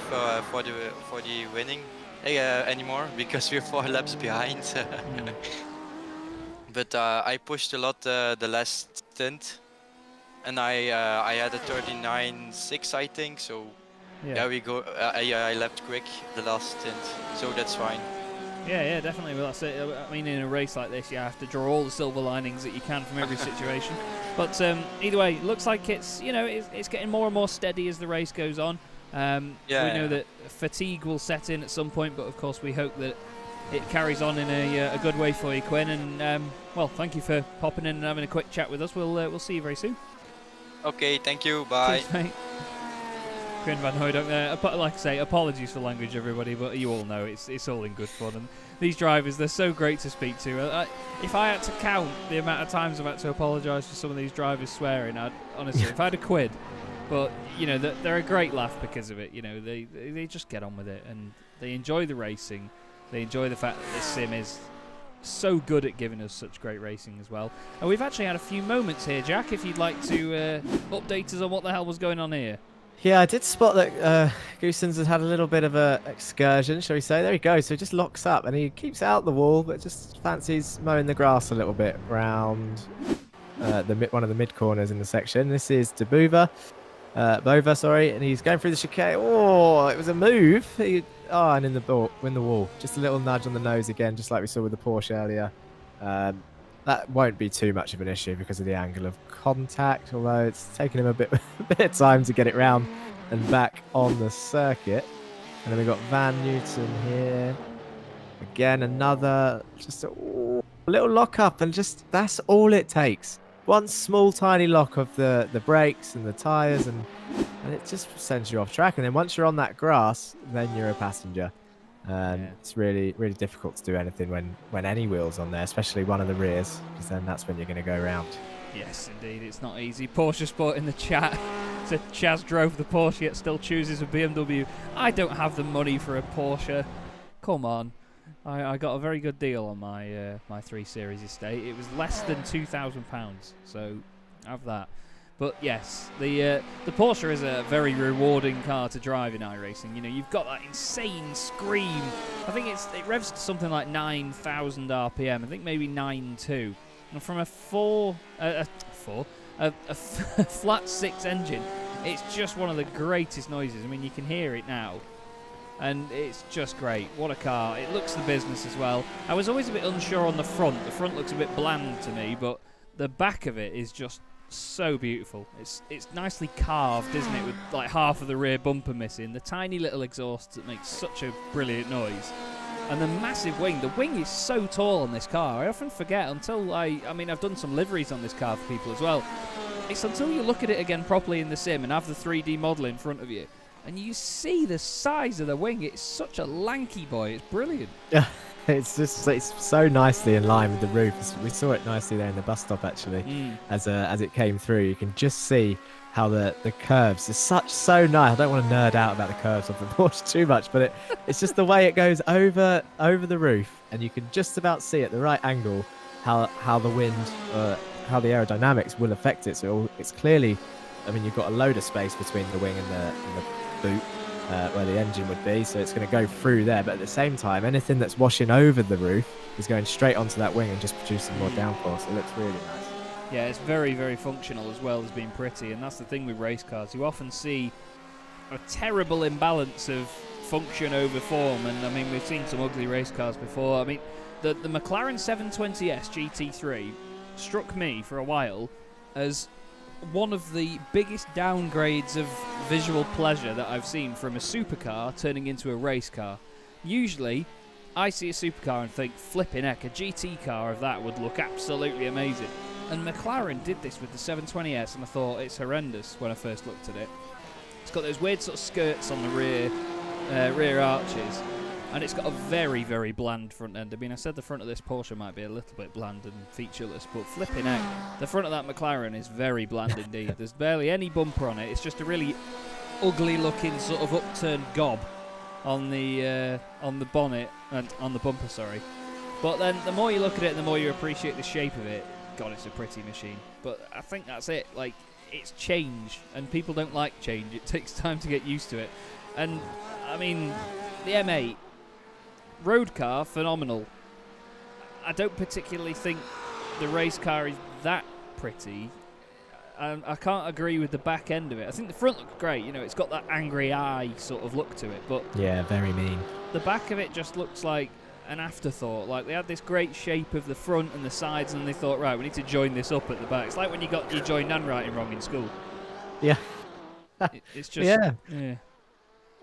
Speaker 5: for the winning anymore because we're 4 laps behind. But I pushed a lot the last stint, and I had a 39.6 I think. So yeah, we go. I left quick the last stint, so that's fine.
Speaker 2: Yeah, definitely. Well, that's it. I mean, in a race like this, you have to draw all the silver linings that you can from every situation. But either way, looks like it's it's getting more and more steady as the race goes on. We know that fatigue will set in at some point, but of course we hope that it carries on in a good way for you, Quinn. And well, thank you for popping in and having a quick chat with us. We'll see you very soon.
Speaker 5: Okay, thank you. Bye.
Speaker 2: Cheers, mate. Quinn Van Hooydonk, like I say, apologies for language, everybody, but you all know it's all in good fun. And these drivers, they're so great to speak to. If I had to count the amount of times I've had to apologise for some of these drivers swearing, honestly, if I had a quid, but they're a great laugh because of it. They just get on with it and they enjoy the racing. They enjoy the fact that this sim is so good at giving us such great racing as well. And we've actually had a few moments here, Jack. If you'd like to update us on what the hell was going on here.
Speaker 3: Yeah, I did spot that Goossens had a little bit of a excursion, shall we say. There he goes. So he just locks up and he keeps out the wall, but just fancies mowing the grass a little bit round one of the mid corners in the section. This is Bova, and he's going through the chicane. Oh, it was a move. And in the wall. Just a little nudge on the nose again, just like we saw with the Porsche earlier. That won't be too much of an issue because of the angle of contact, although it's taken him a bit of time to get it round and back on the circuit. And then we've got Van Newton here. Again, another just a little lock up, and just that's all it takes. One small tiny lock of the brakes and the tyres, and it just sends you off track. And then once you're on that grass, then you're a passenger. It's really, really difficult to do anything when any wheel's on there, especially one of the rears, because then that's when you're going to go around.
Speaker 2: Yes, indeed, it's not easy. Porsche Sport in the chat said Chaz drove the Porsche yet still chooses a BMW. I don't have the money for a Porsche. Come on. I got a very good deal on my 3 Series estate. It was less than £2,000, so have that. But yes, the Porsche is a very rewarding car to drive in iRacing. You've got that insane scream. I think it revs to something like 9,000 RPM. I think maybe 9.2. And from a flat 6 engine, it's just one of the greatest noises. I mean, you can hear it now. And it's just great. What a car. It looks the business as well. I was always a bit unsure on the front. The front looks a bit bland to me, but the back of it is just so beautiful. It's nicely carved, isn't it, with like half of the rear bumper missing, the tiny little exhaust that makes such a brilliant noise, and the massive wing. The wing is so tall on this car. I often forget until I've done some liveries on this car for people as well. It's until you look at it again properly in the sim and have the 3D model in front of you and you see the size of the wing. It's such a lanky boy. It's brilliant. Yeah.
Speaker 3: It's so nicely in line with the roof. We saw it nicely there in the bus stop actually, as it came through. You can just see how the curves are so nice. I don't want to nerd out about the curves of the Porsche too much, but it's just the way it goes over the roof, and you can just about see at the right angle how the wind, how the aerodynamics will affect it. So it's clearly, I mean, you've got a load of space between the wing and the boot. Where the engine would be, so it's going to go through there, but at the same time anything that's washing over the roof is going straight onto that wing and just producing more downforce. It looks really nice.
Speaker 2: Yeah, it's very, very functional as well as being pretty, and that's the thing with race cars. You often see a terrible imbalance of function over form, and I mean, we've seen some ugly race cars before. I mean, the McLaren 720S GT3 struck me for a while as one of the biggest downgrades of visual pleasure that I've seen from a supercar turning into a race car. Usually, I see a supercar and think, flipping heck, a GT car of that would look absolutely amazing. And McLaren did this with the 720S, and I thought it's horrendous when I first looked at it. It's got those weird sort of skirts on the rear arches, And it's got a very, very bland front end. I mean, I said the front of this Porsche might be a little bit bland and featureless, but flipping heck, the front of that McLaren is very bland indeed. There's barely any bumper on it. It's just a really ugly-looking sort of upturned gob on the bonnet and on the bumper, sorry. But then the more you look at it, the more you appreciate the shape of it. God, it's a pretty machine. But I think that's it. Like, it's change, and people don't like change. It takes time to get used to it. And I mean, the M8. Road car, phenomenal. I don't particularly think the race car is that pretty. I can't agree with the back end of it. I think the front looks great. You know, it's got that angry eye sort of look to it. But
Speaker 3: yeah, very mean.
Speaker 2: The back of it just looks like an afterthought. Like, they had this great shape of the front and the sides, and they thought, right, we need to join this up at the back. It's like when you got your join handwriting wrong in school.
Speaker 3: Yeah.
Speaker 2: It's just...
Speaker 3: Yeah.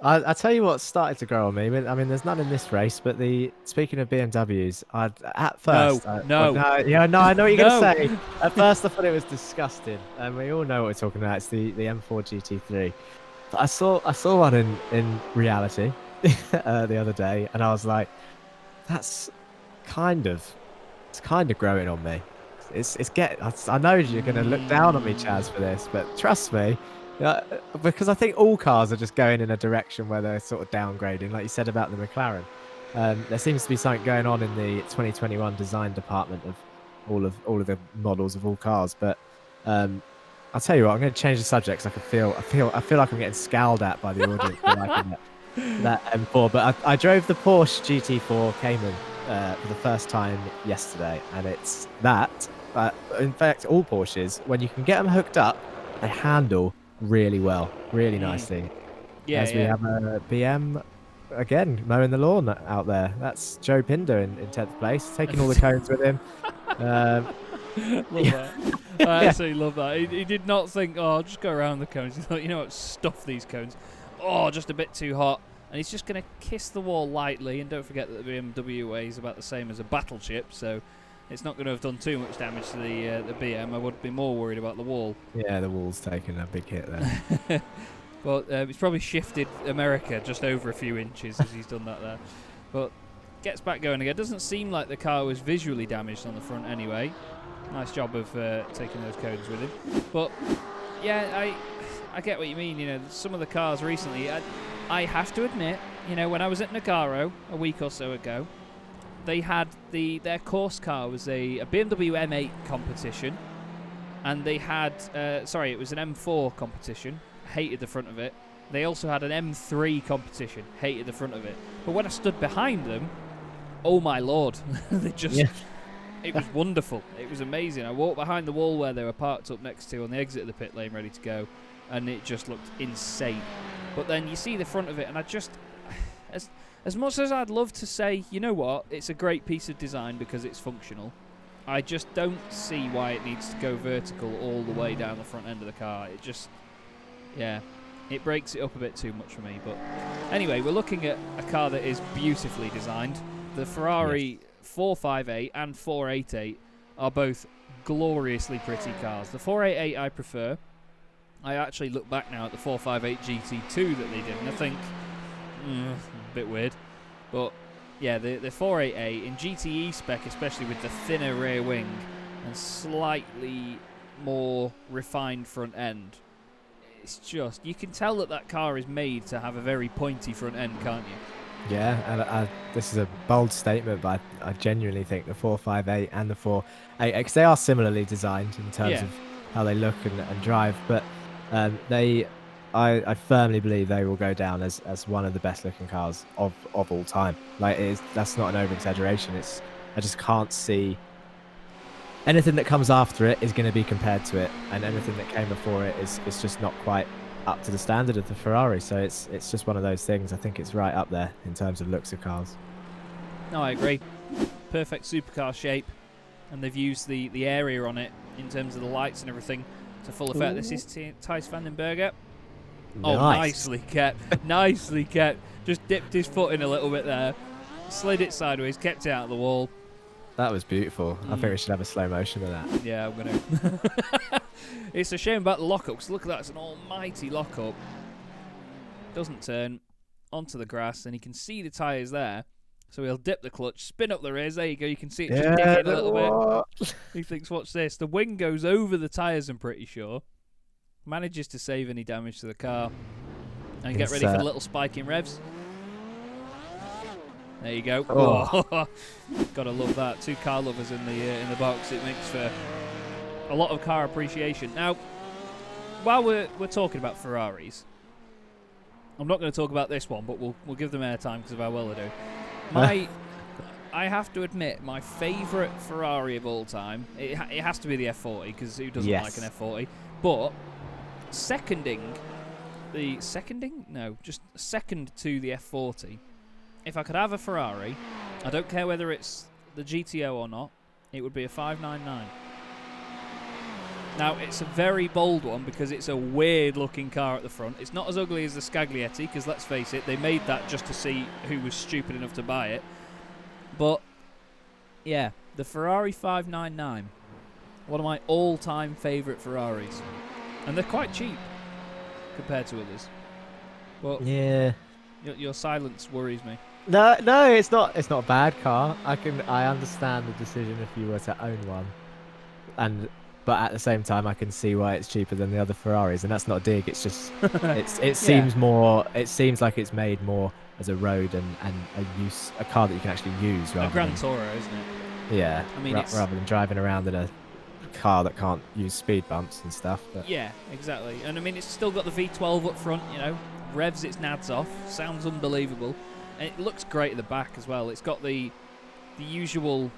Speaker 3: I tell you what started to grow on me. I mean, there's none in this race, but speaking of BMWs, at first... I know what you're going to say. At first, I thought it was disgusting, and we all know what we're talking about. It's the M4 GT3. But I saw one in reality the other day, and I was like, it's kind of growing on me. I know you're going to look down on me, Chaz, for this, but trust me. Because I think all cars are just going in a direction where they're sort of downgrading, like you said about the McLaren. There seems to be something going on in the 2021 design department of all of the models of all cars. But I'll tell you what, I'm going to change the subject because I feel like I'm getting scowled at by the audience for liking that M4. But I drove the Porsche GT4 Cayman for the first time yesterday, and it's that. In fact, all Porsches, when you can get them hooked up, they handle really well, really nicely. We have a BM again mowing the lawn out there. That's Joe Pinder in 10th place, taking all the cones with him.
Speaker 2: Love that. I absolutely love that. He did not think, oh, I'll just go around the cones. He thought, you know what, stuff these cones. Oh, just a bit too hot. And he's just going to kiss the wall lightly. And don't forget that the BMW weighs about the same as a battleship, so it's not going to have done too much damage to the BM. I would be more worried about the wall.
Speaker 3: Yeah, the wall's taken a big hit there.
Speaker 2: But he's probably shifted America just over a few inches as he's done that there. But gets back going again. Doesn't seem like the car was visually damaged on the front anyway. Nice job of taking those cones with him. But yeah, I get what you mean. You know, some of the cars recently, I have to admit, you know, when I was at Nagaro a week or so ago, they had their course car was a BMW M8 competition, and they had it was an M4 competition. Hated the front of it. They also had an M3 competition. Hated the front of it. But when I stood behind them, oh my lord, it was wonderful. It was amazing. I walked behind the wall where they were parked up next to on the exit of the pit lane, ready to go, and it just looked insane. But then you see the front of it, and I just, as much as I'd love to say, you know what, it's a great piece of design because it's functional, I just don't see why it needs to go vertical all the way down the front end of the car. It just, yeah, it breaks it up a bit too much for me. But anyway, we're looking at a car that is beautifully designed. The Ferrari 458 and 488 are both gloriously pretty cars. The 488 I prefer. I actually look back now at the 458 GT2 that they did, and I think, a bit weird. But yeah, the 488 in GTE spec, especially with the thinner rear wing and slightly more refined front end, it's just, you can tell that car is made to have a very pointy front end, can't you?
Speaker 3: Yeah, and this is a bold statement, but I genuinely think the 458 and the 488, they are similarly designed in terms of how they look and drive, but I firmly believe they will go down as one of the best looking cars of all time. Like, that's not an over exaggeration. I just can't see anything that comes after it is going to be compared to it, and anything that came before it is just not quite up to the standard of the Ferrari. So it's just one of those things. I think it's right up there in terms of looks of cars.
Speaker 2: No, I agree. Perfect supercar shape, and they've used the area on it in terms of the lights and everything to full effect. Ooh. This is Thijs van den Berge. Oh, nicely kept. Nicely kept. Just dipped his foot in a little bit there, slid it sideways, kept it out of the wall.
Speaker 3: That was beautiful. I think we should have a slow motion of that.
Speaker 2: Yeah, I'm going to. It's a shame about the lockup, because look at that. It's an almighty lockup. Doesn't turn. onto the grass, and he can see the tyres there. So he'll dip the clutch, spin up the rears. There you go. You can see it just digging a little bit. He thinks, watch this. The wing goes over the tyres, I'm pretty sure. Manages to save any damage to the car. And get ready for the little spike in revs. There you go.
Speaker 3: Oh.
Speaker 2: Gotta love that. 2 car lovers in the box. It makes for a lot of car appreciation. Now, while we're talking about Ferraris, I'm not going to talk about this one, but we'll give them airtime because of how well they do. I have to admit, my favourite Ferrari of all time, it has to be the F40, because who doesn't like an F40? But second to the F40, if I could have a Ferrari, I don't care whether it's the GTO or not, it would be a 599. Now, it's a very bold one because it's a weird-looking car at the front. It's not as ugly as the Scaglietti, because let's face it, they made that just to see who was stupid enough to buy it. But, yeah, the Ferrari 599, one of my all-time favourite Ferraris. And they're quite cheap compared to others. But
Speaker 3: yeah,
Speaker 2: your silence worries me.
Speaker 3: No, it's not a bad car. I understand the decision if you were to own one, but at the same time, I can see why it's cheaper than the other Ferraris, and that's not a dig. It's just it seems more. It seems like it's made more as a road and a car that you can actually use. Rather
Speaker 2: a Gran
Speaker 3: than,
Speaker 2: Tourer, isn't it?
Speaker 3: Yeah,
Speaker 2: I mean,
Speaker 3: rather than driving around in a car that can't use speed bumps and stuff. But.
Speaker 2: Yeah, exactly. And I mean, it's still got the V12 up front. You know, revs its nads off. Sounds unbelievable, and it looks great at the back as well. It's got the usual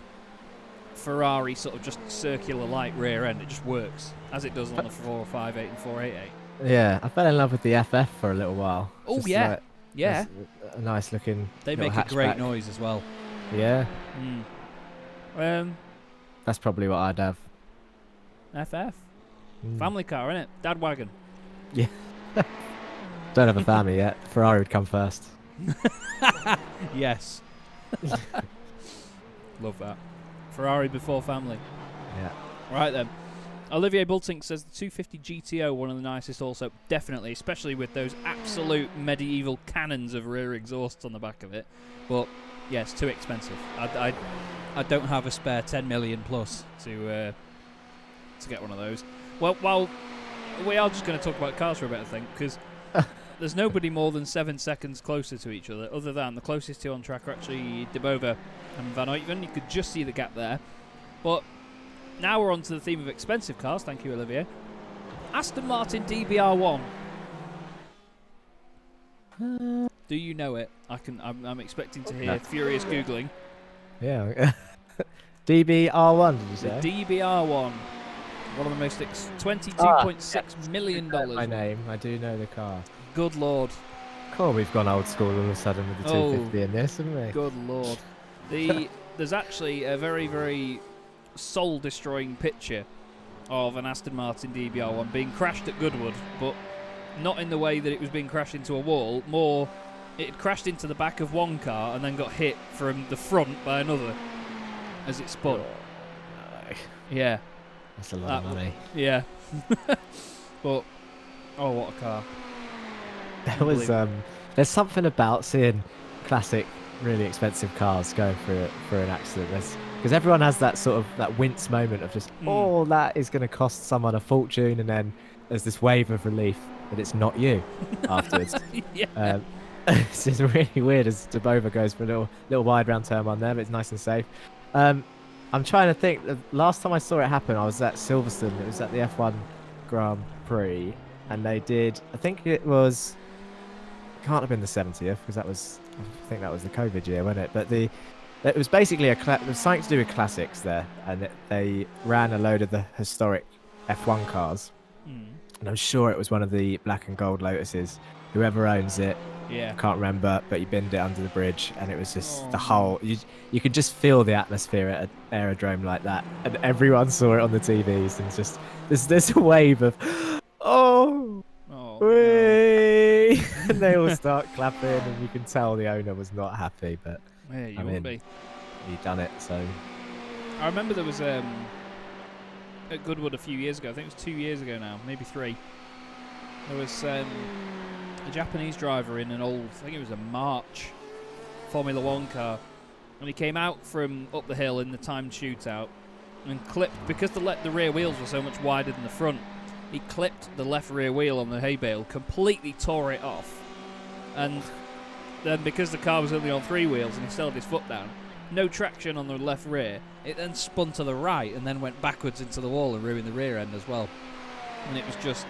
Speaker 2: Ferrari sort of just circular light rear end. It just works as it does on the 458 and 488.
Speaker 3: Yeah, I fell in love with the FF for a little while.
Speaker 2: Oh
Speaker 3: Just
Speaker 2: yeah,
Speaker 3: like,
Speaker 2: yeah.
Speaker 3: A nice looking.
Speaker 2: They
Speaker 3: little
Speaker 2: make a great
Speaker 3: hatchback.
Speaker 2: noise as well.
Speaker 3: Yeah.
Speaker 2: That's
Speaker 3: probably what I'd have.
Speaker 2: FF. Family car, innit? Dad wagon.
Speaker 3: Yeah. Don't have a family yet. Ferrari would come first.
Speaker 2: Yes. Love that. Ferrari before family.
Speaker 3: Yeah.
Speaker 2: Right then. Olivier Bultink says the 250 GTO, one of the nicest also. Definitely, especially with those absolute medieval cannons of rear exhausts on the back of it. But, yeah, it's too expensive. I don't have a spare 10 million plus to get one of those. Well, we are just going to talk about cars for a bit, I think, because there's nobody more than 7 seconds closer to each other than the closest two on track are actually Debova and Van Uytven. You could just see the gap there. But now we're on to the theme of expensive cars. Thank you, Olivier. Aston Martin DBR1. Do you know it? I'm expecting to hear furious Googling.
Speaker 3: Yeah. DBR1, did you say?
Speaker 2: The DBR1. One of the most $22.6 million.
Speaker 3: My name. I do know the car.
Speaker 2: Good lord.
Speaker 3: Cool, we've gone old school all of a sudden with the 250 in this, haven't we?
Speaker 2: Good lord. There's actually a very, very soul-destroying picture of an Aston Martin DBR1 being crashed at Goodwood, but not in the way that it was being crashed into a wall. More, it had crashed into the back of one car and then got hit from the front by another as it spun. Yeah.
Speaker 3: That's a lot of money.
Speaker 2: Yeah. But, oh, what a car.
Speaker 3: There was there's something about seeing classic, really expensive cars going for an accident. Because everyone has that sort of that wince moment of just, oh, that is going to cost someone a fortune, and then there's this wave of relief that it's not you afterwards.
Speaker 2: Yeah.
Speaker 3: It's just really weird as Debova goes for a little wide round turn one there, but it's nice and safe. I'm trying to think. The last time I saw it happen, I was at Silverstone. It was at the F1 Grand Prix, and they did. I think it was. Can't have been the 70th because that was. I think that was the COVID year, wasn't it? But it was basically it was something to do with classics there, and they ran a load of the historic F1 cars, and I'm sure it was one of the black and gold Lotuses. Whoever owns it.
Speaker 2: Yeah.
Speaker 3: I can't remember, but you binned it under the bridge, and it was just the whole. You could just feel the atmosphere at an aerodrome like that, and everyone saw it on the TVs, and just there's a wave of, whee! And they all start clapping, and you can tell the owner was not happy, but
Speaker 2: yeah, you wouldn't be.
Speaker 3: He done it, so.
Speaker 2: I remember there was at Goodwood a few years ago. I think it was 2 years ago now, maybe 3. There was a Japanese driver in an old, I think it was a March Formula One car, and he came out from up the hill in the timed shootout and clipped, because the rear wheels were so much wider than the front, he clipped the left rear wheel on the hay bale, completely tore it off, and then because the car was only on 3 wheels and he still had his foot down, no traction on the left rear, it then spun to the right and then went backwards into the wall and ruined the rear end as well. And it was just,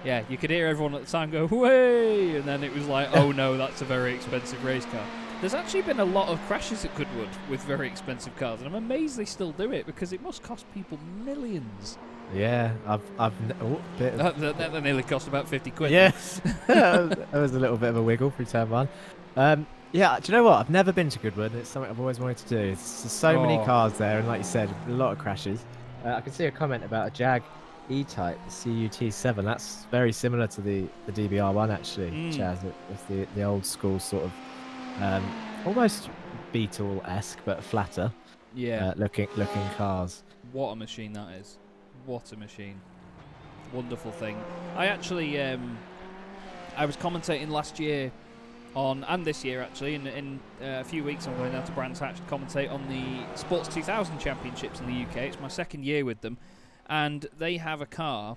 Speaker 2: yeah, you could hear everyone at the time go, "Way!" And then it was like, oh no, that's a very expensive race car. There's actually been a lot of crashes at Goodwood with very expensive cars, and I'm amazed they still do it, because it must cost people millions.
Speaker 3: Yeah,
Speaker 2: That nearly cost about 50 quid.
Speaker 3: Yes, that was a little bit of a wiggle through turn 1. Yeah, do you know what? I've never been to Goodwood, and it's something I've always wanted to do. There's so many cars there, and like you said, a lot of crashes. I can see a comment about a Jag E-Type, the CUT7. That's very similar to the DBR1, actually, Chaz. It's the old school sort of, almost Beetle-esque, but flatter looking cars.
Speaker 2: What a machine that is. What a machine. Wonderful thing. I actually, I was commentating last year on, and this year actually, in a few weeks I'm going down to Brands Hatch to commentate on the Sports 2000 Championships in the UK. It's my second year with them, and they have a car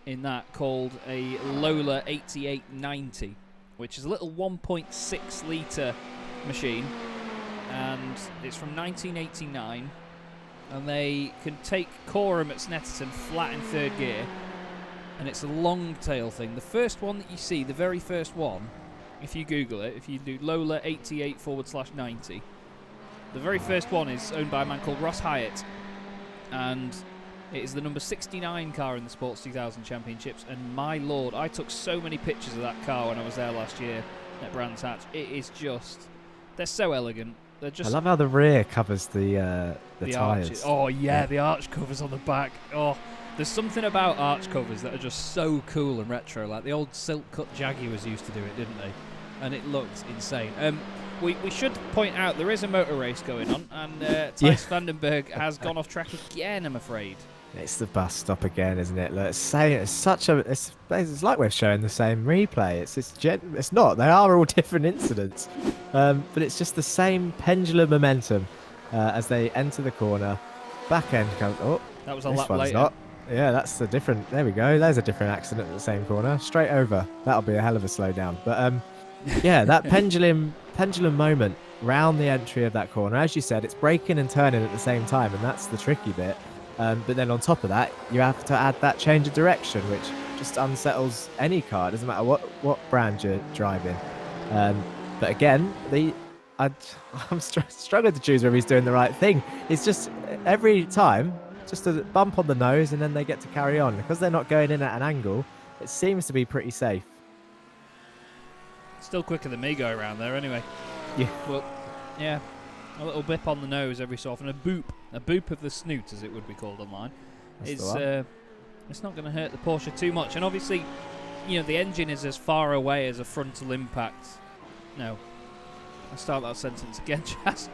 Speaker 2: in that called a Lola 8890, which is a little 1.6 litre machine, and it's from 1989, and they can take Coram at Snetterton flat in 3rd gear, and it's a long tail thing. The first one that you see, the very first one, if you Google it, if you do Lola 88/90, the very first one is owned by a man called Ross Hyatt, and it is the number 69 car in the Sports 2000 Championships, and my lord, I took so many pictures of that car when I was there last year at Brands Hatch. It is just, they're so elegant. They're just,
Speaker 3: I love how the rear covers the tyres.
Speaker 2: arches. Oh yeah, the arch covers on the back. Oh, there's something about arch covers that are just so cool and retro. Like the old silk cut Jaguars used to do it, didn't they? And it looked insane. We should point out there is a motor race going on, and Thijs Vandenberg has gone off track again, I'm afraid.
Speaker 3: It's the bus stop again, isn't it? Look, it's like we're showing the same replay. It's not. They are all different incidents, but it's just the same pendulum momentum as they enter the corner. Back end comes. Oh,
Speaker 2: that was a
Speaker 3: this
Speaker 2: lap
Speaker 3: one's
Speaker 2: later.
Speaker 3: not. Yeah, that's a different. There we go. There's a different accident at the same corner. Straight over. That'll be a hell of a slowdown. But yeah, that pendulum moment round the entry of that corner. As you said, it's braking and turning at the same time, and that's the tricky bit. But then on top of that, you have to add that change of direction, which just unsettles any car. It doesn't matter what brand you're driving. But again, I'm struggling to choose whether he's doing the right thing. It's just every time, just a bump on the nose, and then they get to carry on. Because they're not going in at an angle, it seems to be pretty safe.
Speaker 2: Still quicker than me going around there, anyway.
Speaker 3: Yeah.
Speaker 2: Well, yeah. A little bip on the nose every so often, a boop of the snoot, as it would be called online. It's not going to hurt the Porsche too much, and obviously, you know, the engine is as far away as a frontal impact. No, I'll start that sentence again, Chaz.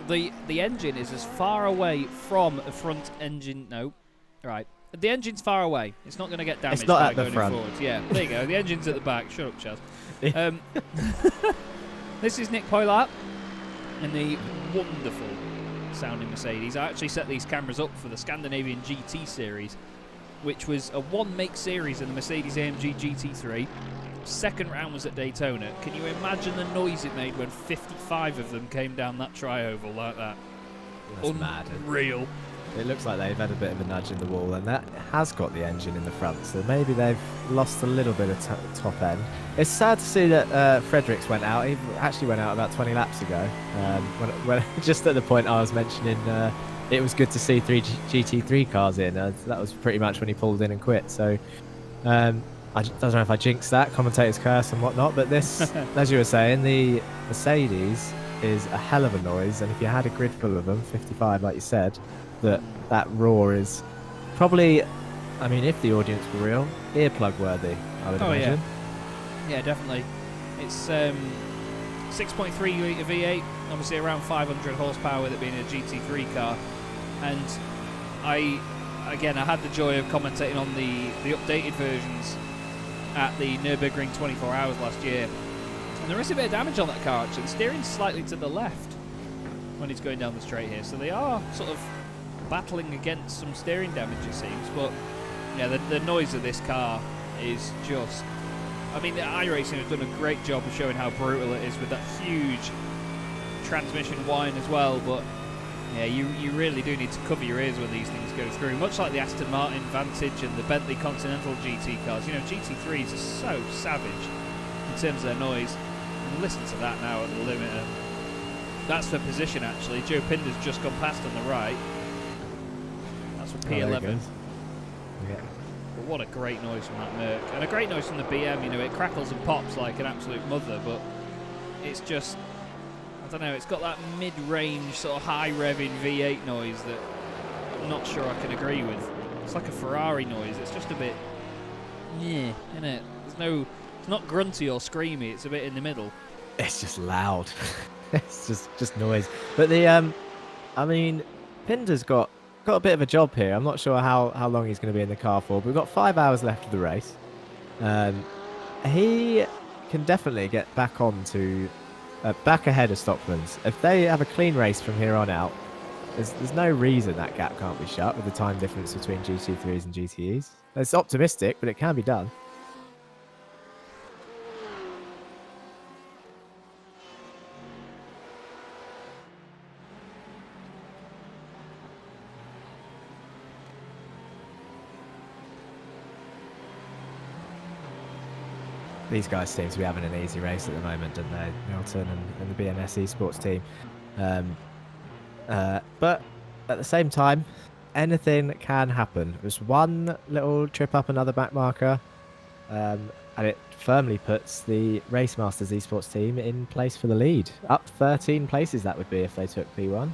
Speaker 2: the engine is as far away from a front engine. No, right. The engine's far away. It's not going to get damaged.
Speaker 3: It's not
Speaker 2: by
Speaker 3: at the
Speaker 2: going
Speaker 3: front.
Speaker 2: Forwards. Yeah, there you go. The engine's at the back. Shut up, Chaz. This is Nick Poylat in the wonderful sounding Mercedes. I actually set these cameras up for the Scandinavian GT series, which was a one-make series in the Mercedes-AMG GT3. Second round was at Daytona. Can you imagine the noise it made when 55 of them came down that tri-oval like that?
Speaker 3: That's mad.
Speaker 2: Real.
Speaker 3: It looks like they've had a bit of a nudge in the wall, and that has got the engine in the front, so maybe they've lost a little bit of top end. It's sad to see that Fredericks went out. He actually went out about 20 laps ago. When just at the point I was mentioning, it was good to see 3 GT3 cars in. That was pretty much when he pulled in and quit. So I don't know if I jinxed that, commentator's curse and whatnot, but this, as you were saying, the Mercedes is a hell of a noise, and if you had a grid full of them, 55 like you said, that roar is probably, I mean, if the audience were real, earplug worthy, I would imagine.
Speaker 2: Yeah, definitely. It's 6.3 litre V8, obviously around 500 horsepower with it being a GT3 car, and I had the joy of commentating on the updated versions at the Nürburgring 24 Hours last year. And there is a bit of damage on that car, actually. The steering's slightly to the left when he's going down the straight here. So they are sort of battling against some steering damage, it seems. But, yeah, the noise of this car is just... I mean, the iRacing have done a great job of showing how brutal it is with that huge transmission whine as well. But, yeah, you really do need to cover your ears when these things go through. Much like the Aston Martin Vantage and the Bentley Continental GT cars. You know, GT3s are so savage in terms of their noise. And listen to that now at the limiter. That's for position, actually. Joe Pinder's just gone past on the right. That's for P11.
Speaker 3: Yeah.
Speaker 2: But what a great noise from that Merc. And a great noise from the BM. You know, it crackles and pops like an absolute mother, but it's just... I don't know, it's got that mid-range, sort of high-revving V8 noise that I'm not sure I can agree with. It's like a Ferrari noise. It's just a bit... yeah, isn't it? There's no... It's not grunty or screamy. It's a bit in the middle.
Speaker 3: It's just loud. It's just noise. But the I mean, Pinder's got a bit of a job here. I'm not sure how long he's going to be in the car for. But we've got 5 hours left of the race. He can definitely get back on to back ahead of Stockman's. If they have a clean race from here on out, there's no reason that gap can't be shut with the time difference between GT3s and GTEs. It's optimistic, but it can be done. These guys seem to be having an easy race at the moment, don't they? Milton and the BMS Esports team. But at the same time, anything can happen. There's one little trip up another back marker, and it firmly puts the Race Masters Esports team in place for the lead. Up 13 places that would be if they took P1.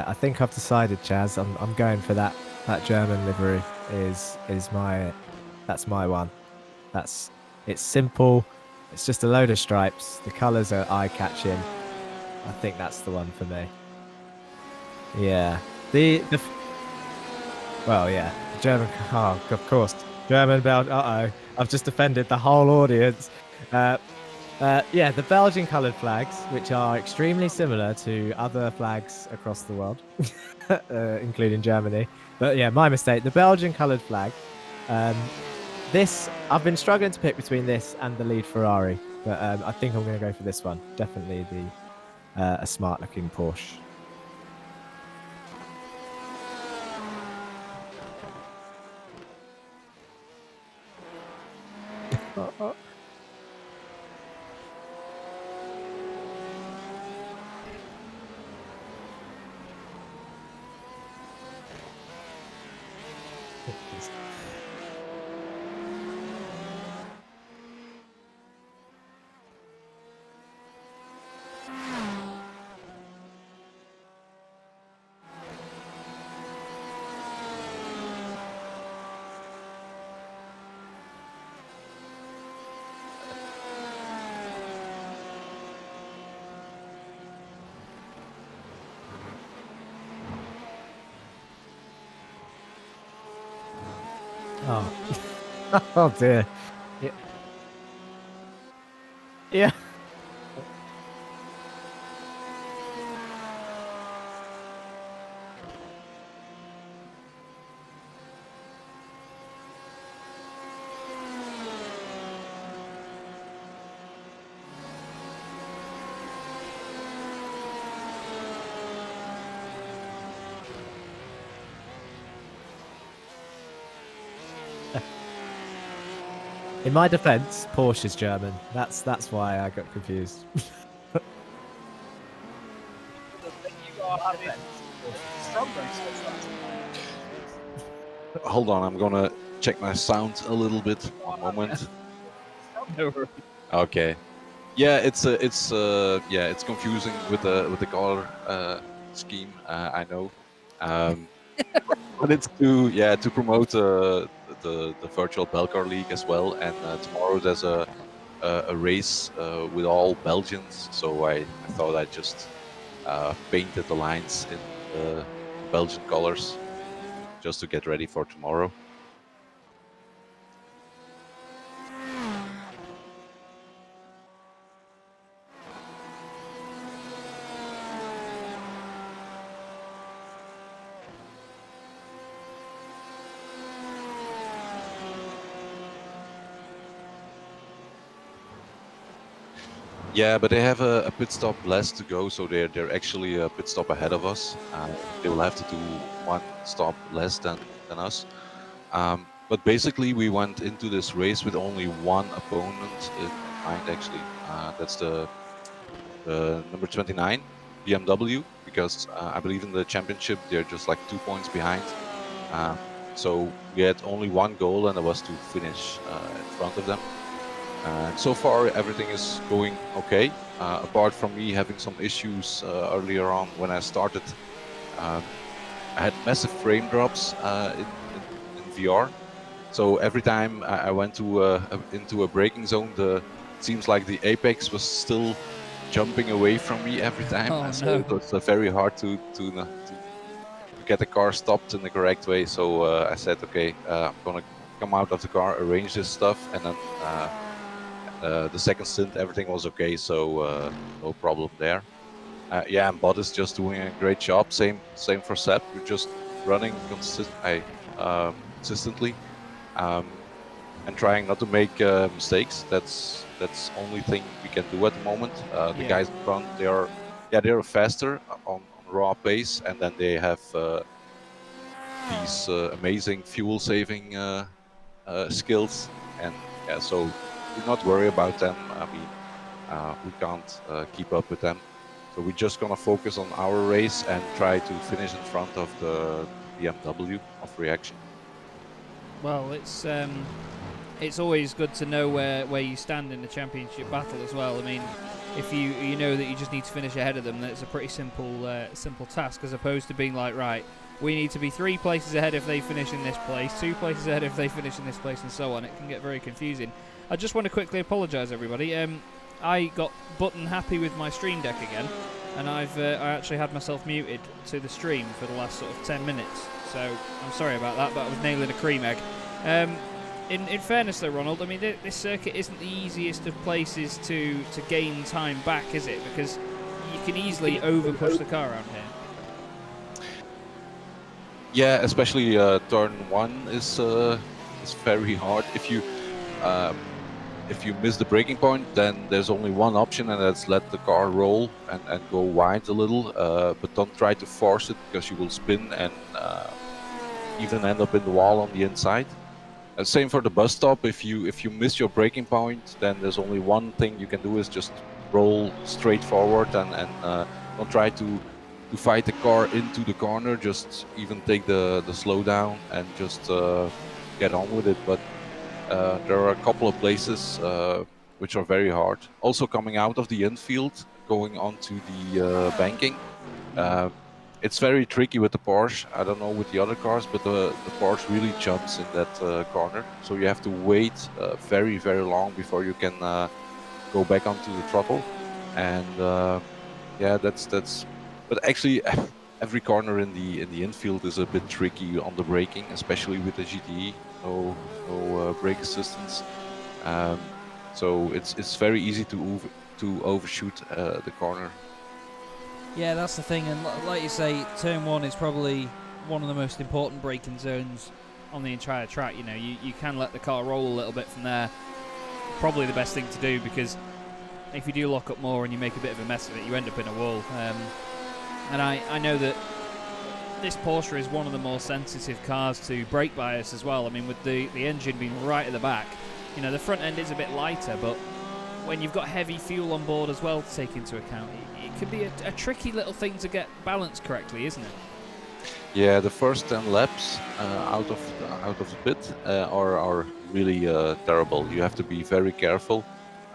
Speaker 3: I think I've decided, Chaz. I'm going for that German livery. That's my one. It's simple. It's just a load of stripes. The colours are eye-catching. I think that's the one for me. Yeah. Well, yeah. The German. Oh, of course. German belt. I've just offended the whole audience. Yeah, the Belgian coloured flags, which are extremely similar to other flags across the world, including Germany. But yeah, my mistake. The Belgian coloured flag. I've been struggling to pick between this and the lead Ferrari, but I think I'm going to go for this one. Definitely a smart-looking Porsche. Oh. Oh dear. Yeah. Yeah. In my defence, Porsche is German. That's why I got confused.
Speaker 6: Hold on, I'm gonna check my sound a little bit. One moment. Okay. Yeah, it's confusing with the color scheme. I know. But it's to promote the the virtual Belcar League as well, and tomorrow there's a race with all Belgians. So I thought I'd just painted the lines in the Belgian colors just to get ready for tomorrow. Yeah, but they have a pit stop less to go, so they're actually a pit stop ahead of us. They will have to do one stop less than us. But basically, we went into this race with only one opponent in mind. Actually, that's the number 29 BMW, because I believe in the championship they're just like 2 points behind. So we had only one goal, and it was to finish in front of them. So far everything is going okay, apart from me having some issues earlier on when I started. I had massive frame drops in VR, so every time I went to into a braking zone, it seems like the apex was still jumping away from me every time.
Speaker 2: Oh,
Speaker 6: So
Speaker 2: no.
Speaker 6: it was very hard to get the car stopped in the correct way. So I said, okay, I'm gonna come out of the car, arrange this stuff, and then the second stint everything was okay, so no problem there. Yeah, and Bud is just doing a great job. Same for Seb. We're just running consistently and trying not to make mistakes. That's only thing we can do at the moment. The guys in front, they're faster on raw pace, and then they have these amazing fuel saving skills, and yeah, so we're not worried about them. I mean, we can't keep up with them. So we're just gonna focus on our race and try to finish in front of the BMW of Reaction.
Speaker 2: Well, it's always good to know where you stand in the championship battle as well. I mean, if you know that you just need to finish ahead of them, then it's a pretty simple task, as opposed to being like, right, we need to be 3 places ahead if they finish in this place, 2 places ahead if they finish in this place, and so on. It can get very confusing. I just want to quickly apologise, everybody. I got button happy with my stream deck again, and I actually had myself muted to the stream for the last sort of 10 minutes. So I'm sorry about that, but I was nailing a cream egg. In fairness, though, Ronald, I mean, this circuit isn't the easiest of places to gain time back, is it? Because you can easily over-push the car around here.
Speaker 6: Yeah, especially turn 1 is very hard. If you miss the braking point, then there's only one option, and that's let the car roll and go wide a little, but don't try to force it, because you will spin and even end up in the wall on the inside. And same for the bus stop. If you miss your braking point, then there's only one thing you can do, is just roll straight forward and don't try to fight the car into the corner. Just even take the slowdown and just get on with it. But there are a couple of places which are very hard. Also coming out of the infield, going onto the banking. It's very tricky with the Porsche. I don't know with the other cars, but the Porsche really jumps in that corner. So you have to wait very, very long before you can go back onto the throttle. And yeah, that's. But actually, every corner in the infield is a bit tricky on the braking, especially with the GTE. No brake assistance. So it's very easy to overshoot the corner.
Speaker 2: Yeah, that's the thing, and like you say, turn 1 is probably one of the most important braking zones on the entire track. You know, you can let the car roll a little bit from there. Probably the best thing to do, because if you do lock up more and you make a bit of a mess of it, you end up in a wall. And I know that this Porsche is one of the more sensitive cars to brake bias as well. I mean, with the engine being right at the back, you know, the front end is a bit lighter, but when you've got heavy fuel on board as well to take into account, it can be a tricky little thing to get balanced correctly, isn't it?
Speaker 6: Yeah, the first 10 laps out of the pit are really terrible. You have to be very careful.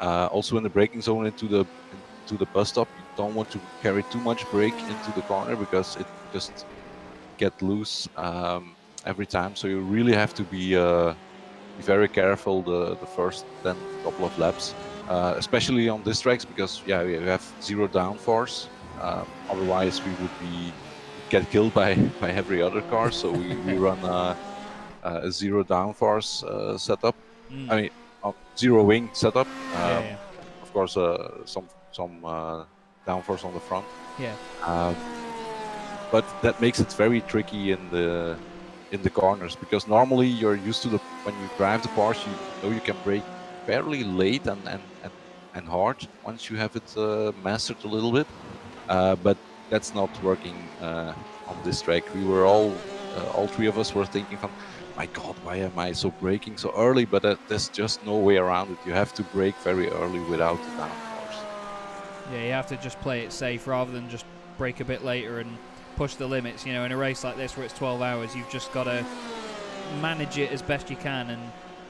Speaker 6: Also in the braking zone into the bus stop, you don't want to carry too much brake into the corner, because it just get loose. every time. So you really have to be very careful the first then couple of laps, especially on this tracks, because yeah, we have zero downforce. Otherwise, we would get killed by every other car. So we run a zero downforce setup. I mean, zero wing setup. Of course, some downforce on the front.
Speaker 2: Yeah.
Speaker 6: But that makes it very tricky in the corners, because normally you're used to when you drive the Porsche, you know you can brake fairly late and hard once you have it mastered a little bit. But that's not working on this track. We were all three of us were thinking from, my God, why am I so braking so early? But there's just no way around it. You have to brake very early without the downforce.
Speaker 2: Yeah, you have to just play it safe rather than just brake a bit later and push the limits. You know, in a race like this where it's 12 hours, you've just got to manage it as best you can and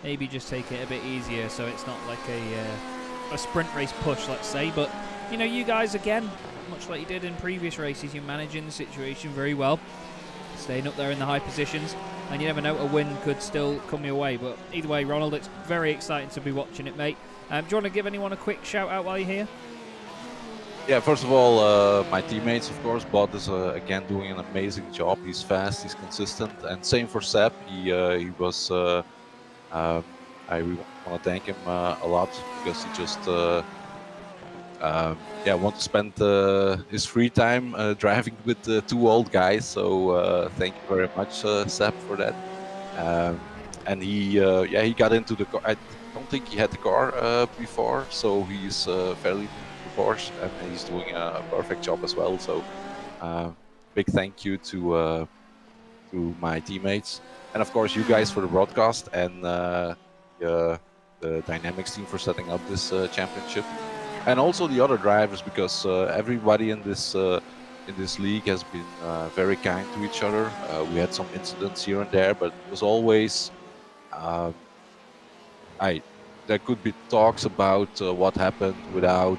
Speaker 2: maybe just take it a bit easier so it's not like a sprint race push, let's say. But, you know, you guys, again, much like you did in previous races, you're managing the situation very well, staying up there in the high positions, and you never know, a win could still come your way. But either way, Ronald, it's very exciting to be watching it, mate. Do you want to give anyone a quick shout out while you're here?
Speaker 6: Yeah, first of all, my teammates, of course. Bot is again doing an amazing job. He's fast, he's consistent, and same for Seb. He was. I really want to thank him a lot, because he just want to spend his free time driving with two old guys. So thank you very much, Seb, for that. And he got into the car. I don't think he had the car before, so he's fairly Porsche, and he's doing a perfect job as well. So big thank you to my teammates, and of course you guys for the broadcast, and the Dynamics team for setting up this championship, and also the other drivers, because everybody in this league has been very kind to each other. We had some incidents here and there, but it was always there could be talks about what happened without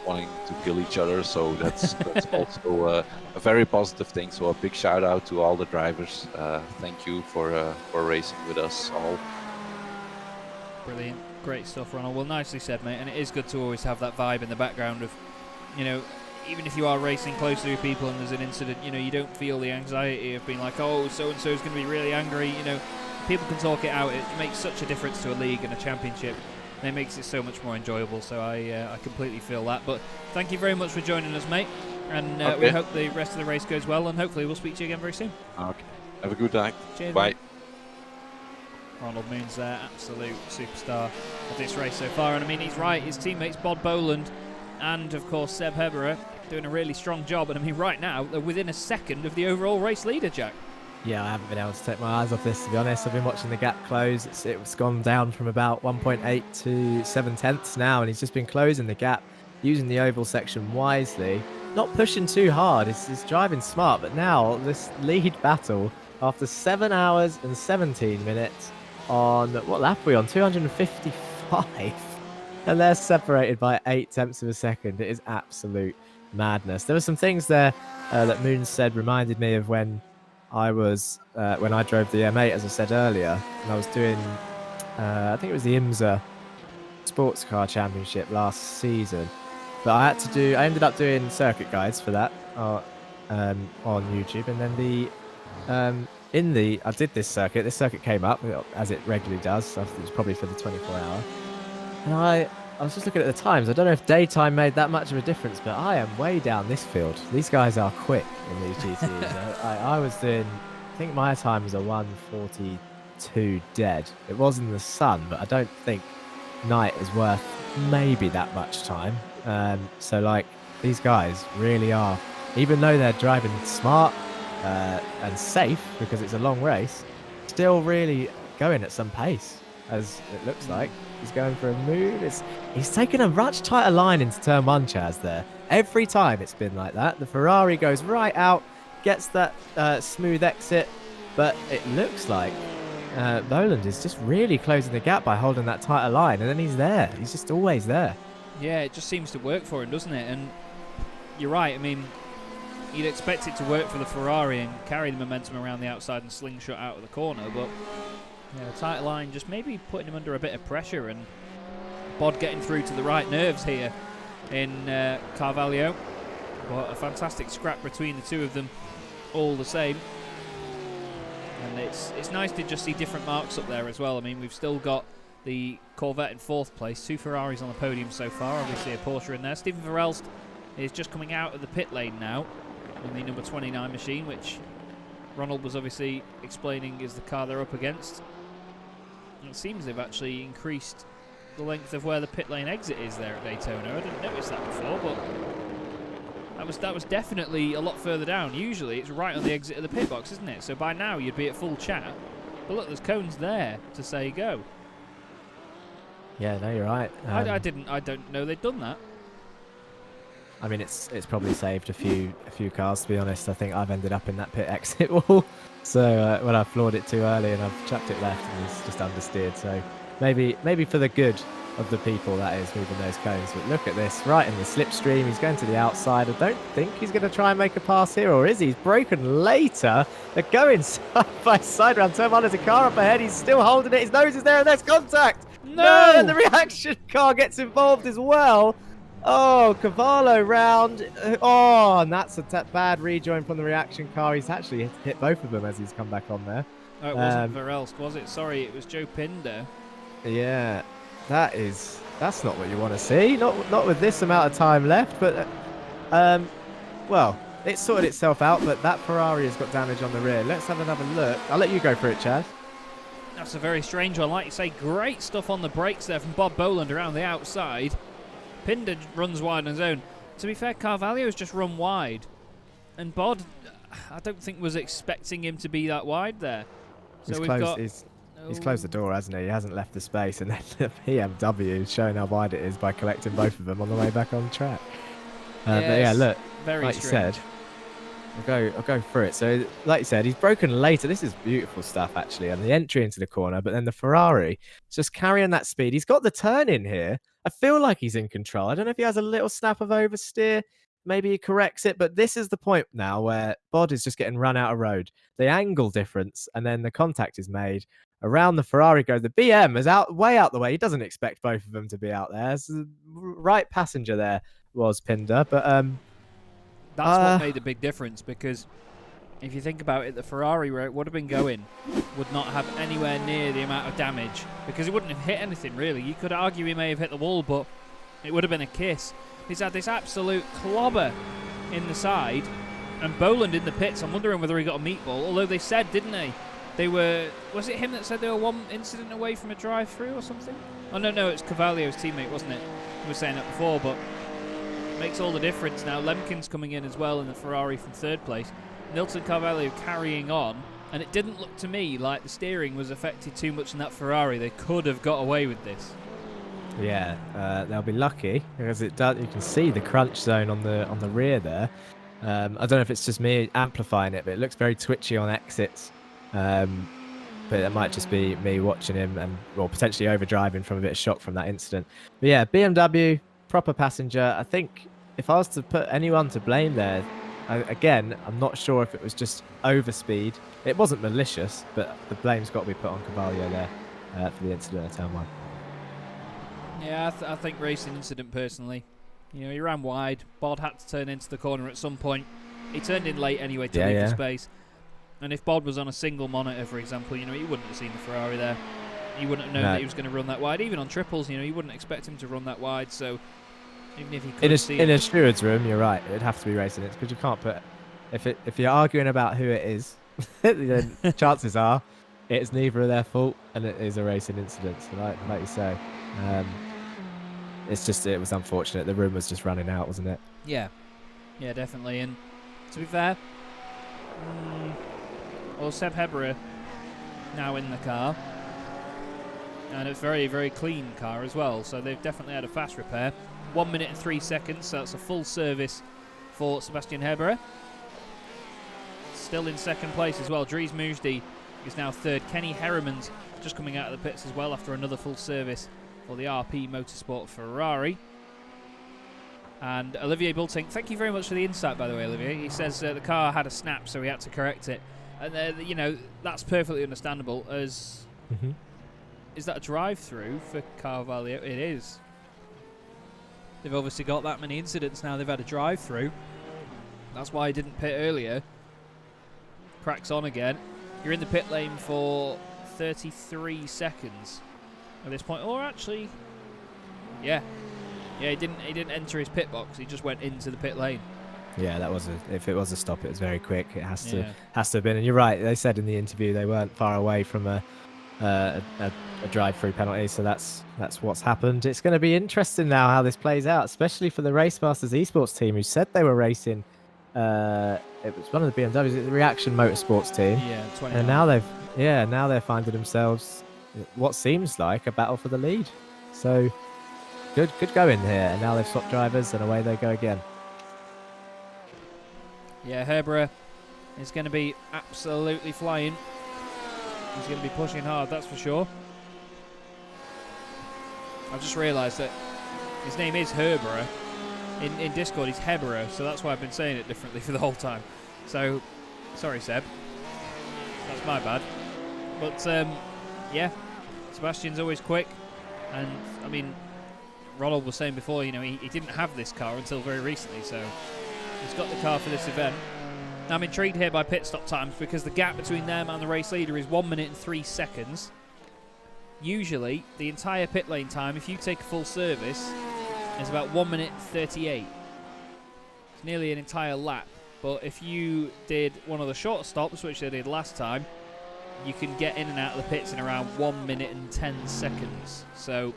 Speaker 6: wanting to kill each other. So that's also a very positive thing. So a big shout out to all the drivers. Thank you for racing with us all.
Speaker 2: Brilliant. Great stuff, Ronald. Well, nicely said, mate. And it is good to always have that vibe in the background of, you know, even if you are racing closely with people and there's an incident, you know, you don't feel the anxiety of being like, oh, so-and-so is going to be really angry, you know. People can talk it out. It makes such a difference to a league and a championship, and it makes it so much more enjoyable. So I completely feel that. But thank you very much for joining us, mate, and we hope the rest of the race goes well, and hopefully we'll speak to you again very soon.
Speaker 6: Okay, have a good night.
Speaker 2: Cheers,
Speaker 6: bye.
Speaker 2: Mate. Ronald Moon's there, absolute superstar of this race so far, and I mean, he's right. His teammates Bod Boland and of course Seb Heberer doing a really strong job, and I mean, right now they're within a second of the overall race leader, Jack.
Speaker 3: Yeah, I haven't been able to take my eyes off this, to be honest. I've been watching the gap close. It's gone down from about 1.8 to 7 tenths now, and he's just been closing the gap, using the oval section wisely, not pushing too hard. He's driving smart, but now this lead battle, after 7 hours and 17 minutes on, what lap are we on? 255. And they're separated by 8 tenths of a second. It is absolute madness. There were some things there that Moon said reminded me of when I drove the M8, as I said earlier, and I was doing, I think it was the IMSA Sports Car Championship last season. But I ended up doing circuit guides for that on YouTube, and then I did this circuit. This circuit came up, as it regularly does. I think it was probably for the 24-hour. And I was just looking at the times. I don't know if daytime made that much of a difference, but I am way down this field. These guys are quick in these GTs. I was doing, I think my time was a 1:42 dead. It was in the sun, but I don't think night is worth maybe that much time. So like, these guys really are, even though they're driving smart and safe because it's a long race, still really going at some pace, as it looks like. He's going for a move. He's taken a much tighter line into turn 1, Chaz, there. Every time it's been like that. The Ferrari goes right out, gets that smooth exit, but it looks like Boland is just really closing the gap by holding that tighter line, and then he's there. He's just always there.
Speaker 2: Yeah, it just seems to work for him, doesn't it? And you're right. I mean, you'd expect it to work for the Ferrari and carry the momentum around the outside and slingshot out of the corner, but yeah, the tight line just maybe putting him under a bit of pressure, and Bod getting through to the right nerves here in Carvalho. But a fantastic scrap between the two of them all the same. And it's nice to just see different marks up there as well. I mean, we've still got the Corvette in 4th place, 2 Ferraris on the podium so far, obviously a Porsche in there. Steven Verelst is just coming out of the pit lane now in the number 29 machine, which Ronald was obviously explaining is the car they're up against. And it seems they've actually increased the length of where the pit lane exit is there at Daytona. I didn't notice that before, but that was definitely a lot further down. Usually it's right on the exit of the pit box, isn't it? So by now you'd be at full chat. But look, there's cones there to say go.
Speaker 3: Yeah, no, you're right.
Speaker 2: I don't know they'd done that.
Speaker 3: I mean, it's probably saved a few cars, to be honest. I think I've ended up in that pit exit wall. So when I floored it too early and I've chucked it left and it's just understeered. So maybe for the good of the people, that is, moving those cones. But look at this, right in the slipstream. He's going to the outside. I don't think he's going to try and make a pass here, or is he? He's broken later. They're going side by side around turn 1. There's a car up ahead. He's still holding it. His nose is there, and there's contact. No! And the reaction car gets involved as well. Oh, Cavallo round. Oh, and that's a bad rejoin from the reaction car. He's actually hit both of them as he's come back on there.
Speaker 2: Oh, it wasn't Verelst, was it? Sorry, it was Joe Pinder.
Speaker 3: Yeah, that's not what you want to see. Not with this amount of time left. But well, it sorted itself out. But that Ferrari has got damage on the rear. Let's have another look. I'll let you go for it, Chaz.
Speaker 2: That's a very strange one. Like you say, great stuff on the brakes there from Bob Boland around the outside. Pinder runs wide on his own. To be fair, Carvalho's just run wide. And Bod, I don't think was expecting him to be that wide there. So
Speaker 3: he's closed the door, hasn't he? He hasn't left the space. And then the BMW is showing how wide it is by collecting both of them on the way back on track. But yeah, look,
Speaker 2: very
Speaker 3: like
Speaker 2: strange.
Speaker 3: you said, I'll go through it. So, like you said, he's broken later. This is beautiful stuff, actually, on the entry into the corner. But then the Ferrari is just carrying that speed. He's got the turn in here. I feel like he's in control. I don't know if he has a little snap of oversteer. Maybe he corrects it. But this is the point now where Bod is just getting run out of road. The angle difference, and then the contact is made. Around the Ferrari goes. The BM is way out the way. He doesn't expect both of them to be out there. So the right passenger there was Pinder. But
Speaker 2: that's what made the big difference, because if you think about it, the Ferrari where it would have been going would not have anywhere near the amount of damage, because it wouldn't have hit anything really. You could argue he may have hit the wall, but it would have been a kiss. He's had this absolute clobber in the side, and Boland in the pits. I'm wondering whether he got a meatball, although they said, didn't they? They were, was it him that said they were one incident away from a drive-through or something? Oh no, it's Cavallo's teammate, wasn't it? He was saying that before, but makes all the difference now. Lemkin's coming in as well in the Ferrari from 3rd place. Nilton Carvalho carrying on, and it didn't look to me like the steering was affected too much in that Ferrari. They could have got away with this.
Speaker 3: Yeah, they'll be lucky, because it does. You can see the crunch zone on the rear there. I don't know if it's just me amplifying it, but it looks very twitchy on exits. But it might just be me watching him or potentially overdriving from a bit of shock from that incident. But yeah, BMW, proper passenger. I think if I was to put anyone to blame there, again, I'm not sure if it was just overspeed. It wasn't malicious, but the blame's got to be put on Cavallo there for the incident at turn 1.
Speaker 2: Yeah, I think racing incident personally. You know, he ran wide. Bod had to turn into the corner at some point. He turned in late anyway to leave the space. And if Bod was on a single monitor, for example, you know, he wouldn't have seen the Ferrari there. He wouldn't have known that he was going to run that wide. Even on triples, you know, you wouldn't expect him to run that wide. So even if he could
Speaker 3: in a steward's room, you're right. It'd have to be racing it, because you can't put. If you're arguing about who it is, then chances are it's neither of their fault, and it is a racing incident. So like you say, it was unfortunate. The room was just running out, wasn't it?
Speaker 2: Yeah, definitely. And to be fair, Seb Hebera now in the car, and it's very, very clean car as well. So they've definitely had a fast repair. 1 minute and 3 seconds, so that's a full service for Sebastian Hebera. Still in 2nd place as well. Dries Mujdi is now 3rd. Kenny Herriman's just coming out of the pits as well after another full service for the RP Motorsport Ferrari. And Olivier Bulting, thank you very much for the insight, by the way, Olivier. He says the car had a snap, so he had to correct it. And, you know, that's perfectly understandable. As Is that a drive-through for Carvalho? It is. They've obviously got that many incidents now. They've had a drive-through. That's why I didn't pit earlier. Cracks on again. You're in the pit lane for 33 seconds at this point. Or actually, yeah, he didn't enter his pit box. He just went into the pit lane.
Speaker 3: Yeah, that was if it was a stop, it was very quick. It has to have been. And you're right. They said in the interview they weren't far away from a drive-through penalty. So that's what's happened. It's going to be interesting now how this plays out, especially for the Racemasters esports team, who said they were racing. It was one of the BMWs, the Reaction Motorsports team.
Speaker 2: Yeah, 29.
Speaker 3: And now they're finding themselves what seems like a battle for the lead. So good going here. And now they've swapped drivers and away they go again.
Speaker 2: Yeah, Herbera is going to be absolutely flying. He's going to be pushing hard, that's for sure. I've just realised that his name is Herbera. In Discord, he's Hebera, so that's why I've been saying it differently for the whole time. So, sorry, Seb. That's my bad. But, yeah, Sebastian's always quick. And, I mean, Ronald was saying before, you know, he didn't have this car until very recently, so he's got the car for this event. Now, I'm intrigued here by pit stop times because the gap between them and the race leader is 1 minute and 3 seconds. Usually, the entire pit lane time, if you take a full service, is about 1 minute 38. It's nearly an entire lap. But if you did one of the shorter stops, which they did last time, you can get in and out of the pits in around 1 minute and 10 seconds. So,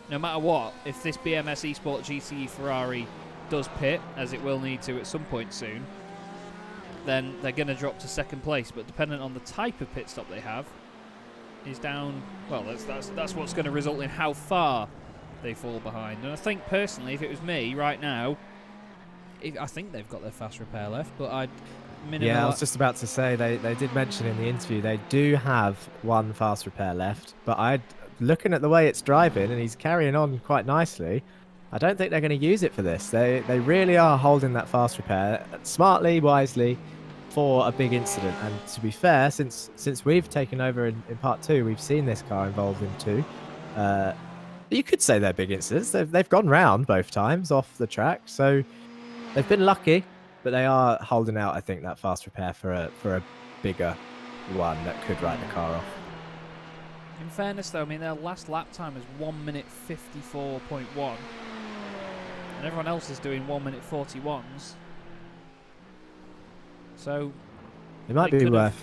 Speaker 2: no matter what, if this BMS Esport GTE Ferrari does pit, as it will need to at some point soon, then they're going to drop to second place. But dependent on the type of pit stop they have, is down. Well, that's what's going to result in how far they fall behind. And I think personally, if it was me right now, I think they've got their fast repair left, but I'd
Speaker 3: Yeah, I was just about to say they did mention in the interview they do have one fast repair left, but looking at the way it's driving and he's carrying on quite nicely, I don't think they're going to use it for this. They really are holding that fast repair smartly, wisely, for a big incident. And to be fair, since we've taken over in part 2, we've seen this car involved in 2. You could say they're big incidents. They've gone round both times off the track, so they've been lucky, but they are holding out, I think, that fast repair for a bigger one that could write the car off.
Speaker 2: In fairness, though, I mean, their last lap time is 1 minute 54.1, and everyone else is doing 1 minute 41s. So
Speaker 3: it might be worth.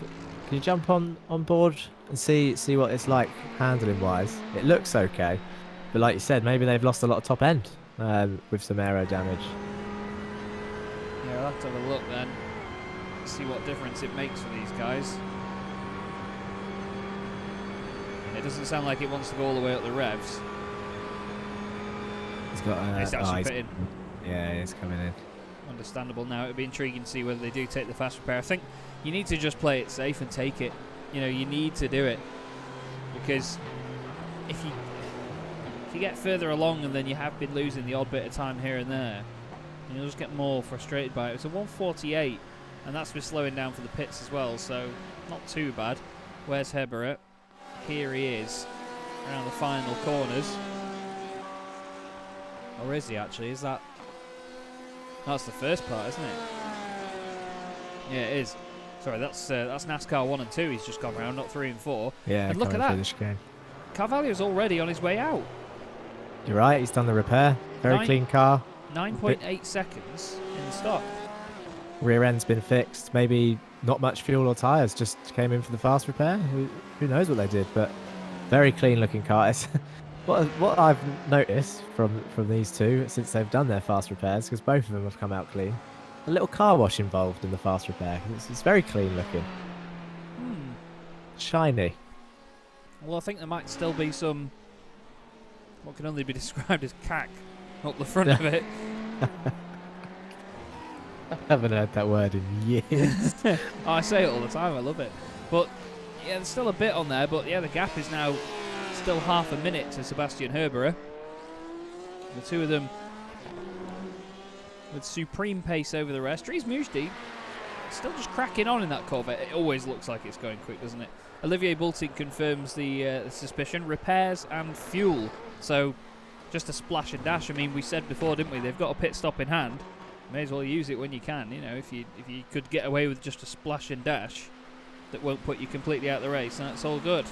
Speaker 3: Can you jump on board and see what it's like handling wise? It looks okay, but like you said, maybe they've lost a lot of top end with some aero damage.
Speaker 2: Yeah, I'll have to have a look then, see what difference it makes for these guys. It doesn't sound like it wants to go all the way up the revs.
Speaker 3: He's got
Speaker 2: it's actually fitting.
Speaker 3: Yeah, he's coming in.
Speaker 2: Understandable. Now it'd be intriguing to see whether they do take the fast repair. I think you need to just play it safe and take it. You know, you need to do it, because if you get further along and then you have been losing the odd bit of time here and there, you'll just get more frustrated by it. It's a 148, and that's with slowing down for the pits as well, so not too bad. Where's Herbera? Here he is, around the final corners. Or is he actually? Is that... That's the first part, isn't it? Yeah, it is. Sorry, that's NASCAR 1 and 2 he's just gone round, not 3 and 4.
Speaker 3: Yeah,
Speaker 2: and look at that. Carvalho's already on his way out.
Speaker 3: You're right, he's done the repair. Very clean car.
Speaker 2: 9.8 seconds in the stop.
Speaker 3: Rear end's been fixed. Maybe not much fuel or tyres, just came in for the fast repair. Who knows what they did, but very clean looking car. What I've noticed from these two since they've done their fast repairs, because both of them have come out clean, a little car wash involved in the fast repair. It's very clean looking. Shiny.
Speaker 2: Well, I think there might still be some, what can only be described as cack up the front of it.
Speaker 3: I haven't heard that word in years.
Speaker 2: Oh, I say it all the time, I love it. But yeah, there's still a bit on there, but yeah, the gap is now still half a minute to Sebastian Herbera. The two of them with supreme pace over the rest. Dries Mujdi still just cracking on in that Corvette. It always looks like it's going quick, doesn't it? Olivier Bulting confirms the suspicion. Repairs and fuel. So just a splash and dash. I mean, we said before, didn't we? They've got a pit stop in hand. May as well use it when you can. You know, if you could get away with just a splash and dash that won't put you completely out of the race, that's all good.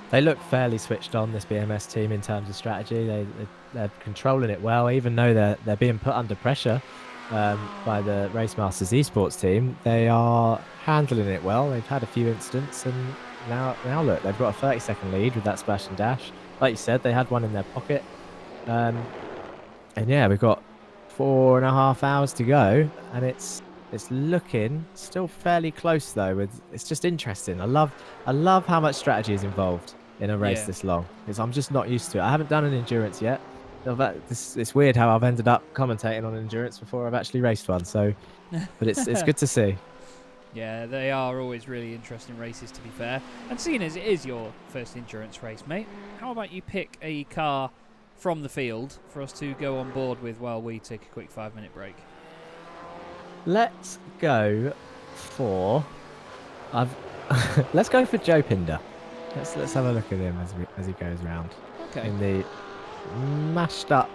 Speaker 3: They look fairly switched on, this BMS team, in terms of strategy. They're controlling it well, even though they're being put under pressure by the Racemasters esports team. They are handling it well. They've had a few incidents, and now look, they've got a 30-second lead with that splash and dash. Like you said, they had one in their pocket. And yeah, we've got 4.5 hours to go, and it's looking still fairly close though. It's just interesting. I love how much strategy is involved in a race this long, because I'm just not used to it. I haven't done an endurance yet. It's weird how I've ended up commentating on endurance before I've actually raced one. So, but it's good to see.
Speaker 2: Yeah, they are always really interesting races, to be fair. And seeing as it is your first endurance race, mate, how about you pick a car from the field for us to go on board with while we take a quick 5-minute break?
Speaker 3: Let's go for let's go for Joe Pinder. Let's have a look at him as he goes round.
Speaker 2: Okay.
Speaker 3: In the mashed up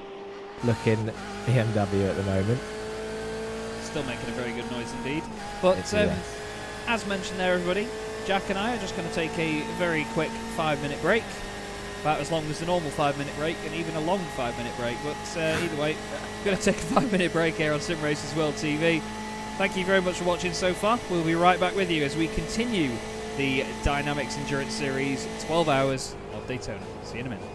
Speaker 3: looking BMW at the moment.
Speaker 2: Still making a very good noise indeed. But as mentioned there, everybody, Jack and I are just going to take a very quick 5-minute break. About as long as the normal 5-minute break, and even a long 5-minute break. But either way, we're going to take a 5-minute break here on Sim Racers World TV. Thank you very much for watching so far. We'll be right back with you as we continue the DynamiXX Endurance Series 12 Hours of Daytona. See you in a minute.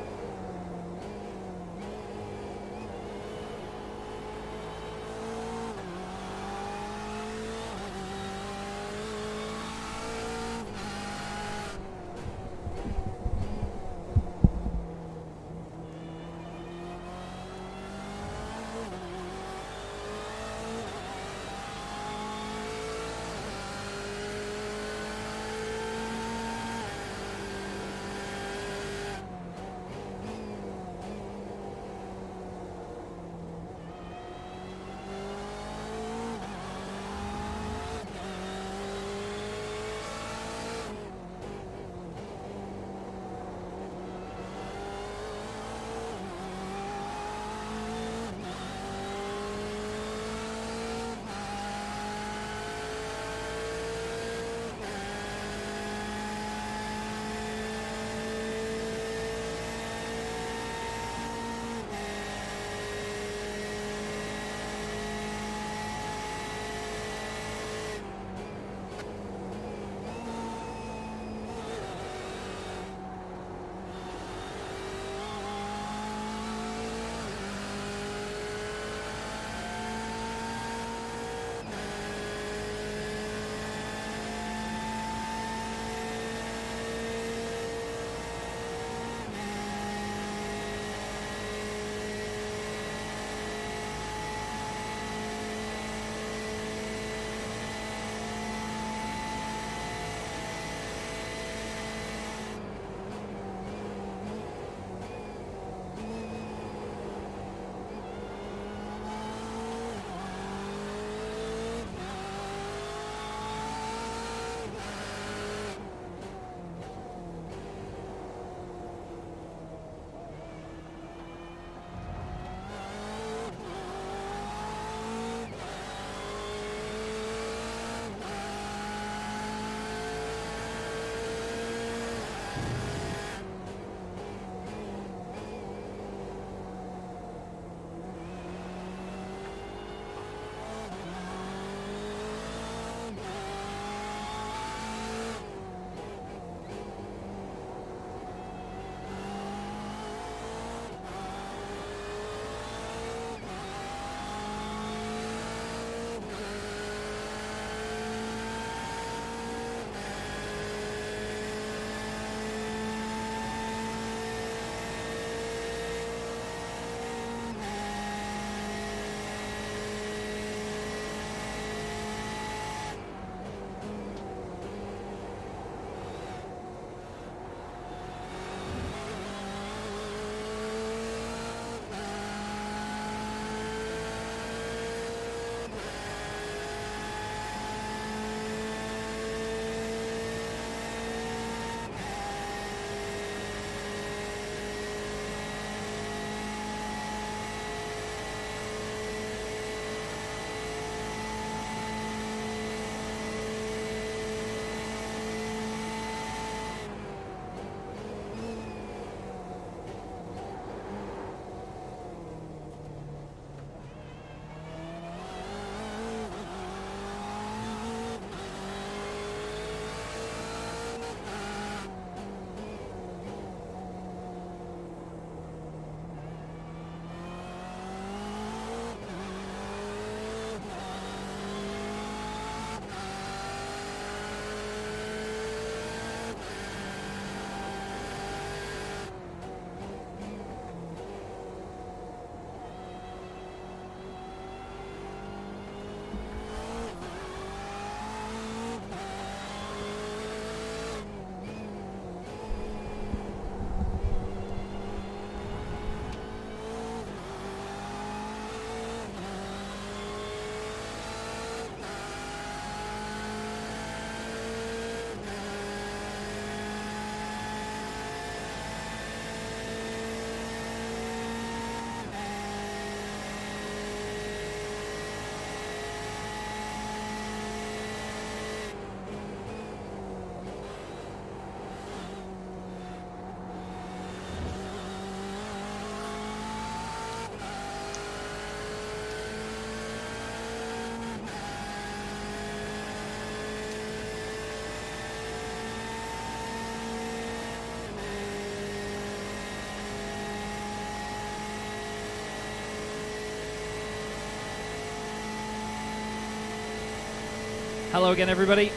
Speaker 2: Hello again, everybody.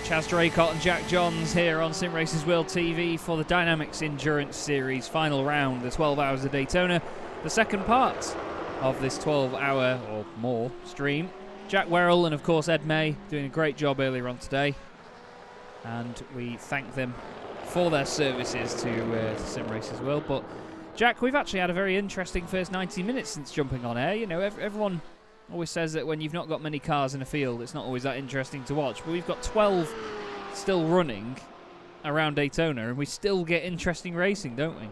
Speaker 2: Chaz Draycott and Jack Johns here on Sim Racers World TV for the DynamiXX Endurance Series final round, the 12 hours of Daytona, the second part of this 12-hour or more stream. Jack Werrell and, of course, Ed May doing a great job earlier on today, and we thank them for their services to Sim Racers World. But, Jack, we've actually had a very interesting first 90 minutes since jumping on air. You know, everyone always says that when you've not got many cars in a field, it's not always that interesting to watch. But we've got 12 still running around Daytona, and we still get interesting racing, don't we?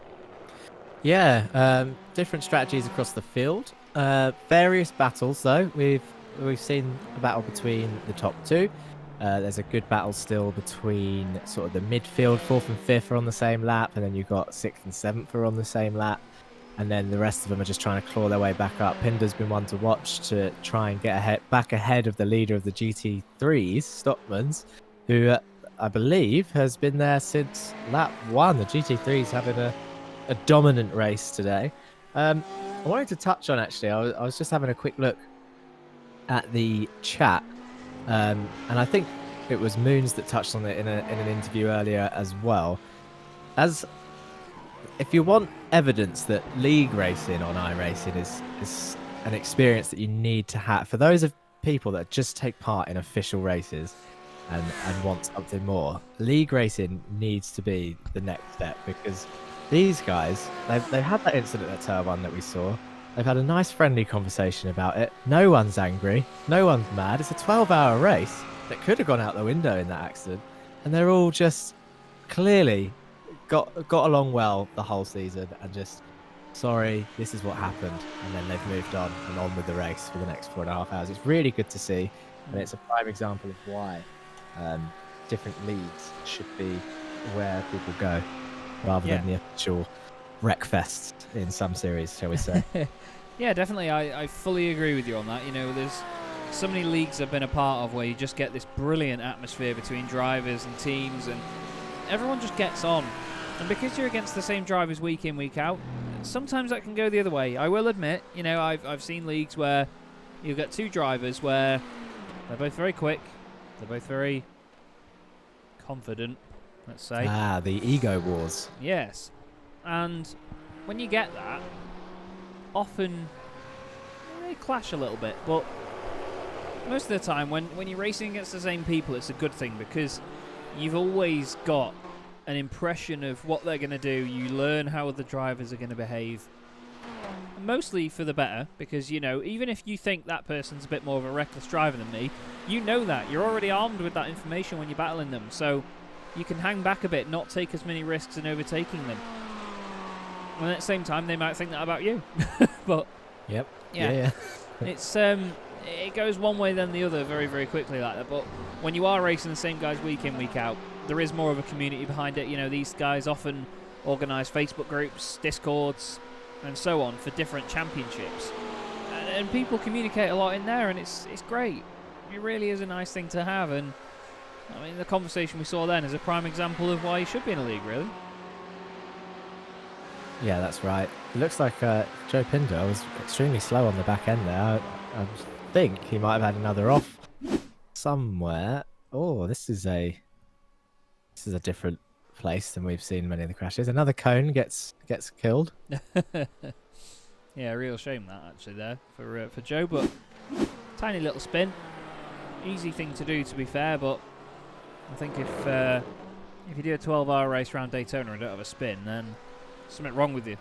Speaker 3: Yeah, different strategies across the field. Various battles, though. We've seen a battle between the top two. There's a good battle still between sort of the midfield. 4th and 5th are on the same lap, and then you've got 6th and 7th are on the same lap. And then the rest of them are just trying to claw their way back up. Pinder's been one to watch to try and get back ahead of the leader of the GT3s, Stockman's, who I believe has been there since lap 1. The GT3's having a dominant race today. I wanted to touch on, actually, I was just having a quick look at the chat, and I think it was Moons that touched on it in an interview earlier as well. As if you want evidence that league racing on iRacing is an experience that you need to have, for those of people that just take part in official races and want something more, league racing needs to be the next step, because these guys, they've had that incident at Turn 1 that we saw. They've had a nice friendly conversation about it. No one's angry. No one's mad. It's a 12-hour race that could have gone out the window in that accident. And they're all just clearly got along well the whole season and just, sorry, this is what happened. And then they've moved on and on with the race for the next 4.5 hours. It's really good to see. And it's a prime example of why different leagues should be where people go, rather than the official wreckfest in some series, shall we say.
Speaker 2: Yeah, definitely. I fully agree with you on that. You know, there's so many leagues I've been a part of where you just get this brilliant atmosphere between drivers and teams, and everyone just gets on. And because you're against the same drivers week in, week out, sometimes that can go the other way. I will admit, you know, I've seen leagues where you'll get two drivers where they're both very quick, they're both very confident, let's say.
Speaker 3: The ego wars.
Speaker 2: Yes. And when you get that, often they clash a little bit, but most of the time when you're racing against the same people, it's a good thing, because you've always got an impression of what they're going to do. You learn how the drivers are going to behave, mostly for the better, because, you know, even if you think that person's a bit more of a reckless driver than me, you know that. You're already armed with that information when you're battling them, so you can hang back a bit, not take as many risks in overtaking them. And at the same time, they might think that about you. But
Speaker 3: Yep.
Speaker 2: yeah. It's it goes one way then the other very, very quickly like that. But when you are racing the same guys week in, week out, there is more of a community behind it. You know, these guys often organise Facebook groups, Discords, and so on for different championships. And people communicate a lot in there, and it's great. It really is a nice thing to have. And I mean, the conversation we saw then is a prime example of why you should be in a league, really.
Speaker 3: Yeah, that's right. It looks like Joe Pinder was extremely slow on the back end there. I think he might have had another off somewhere. Oh, this is a different place than we've seen many of the crashes. Another cone gets killed.
Speaker 2: Yeah, real shame that actually there for Joe, but tiny little spin, easy thing to do, to be fair. But I think if you do a 12-hour race around Daytona and don't have a spin, then something wrong with you.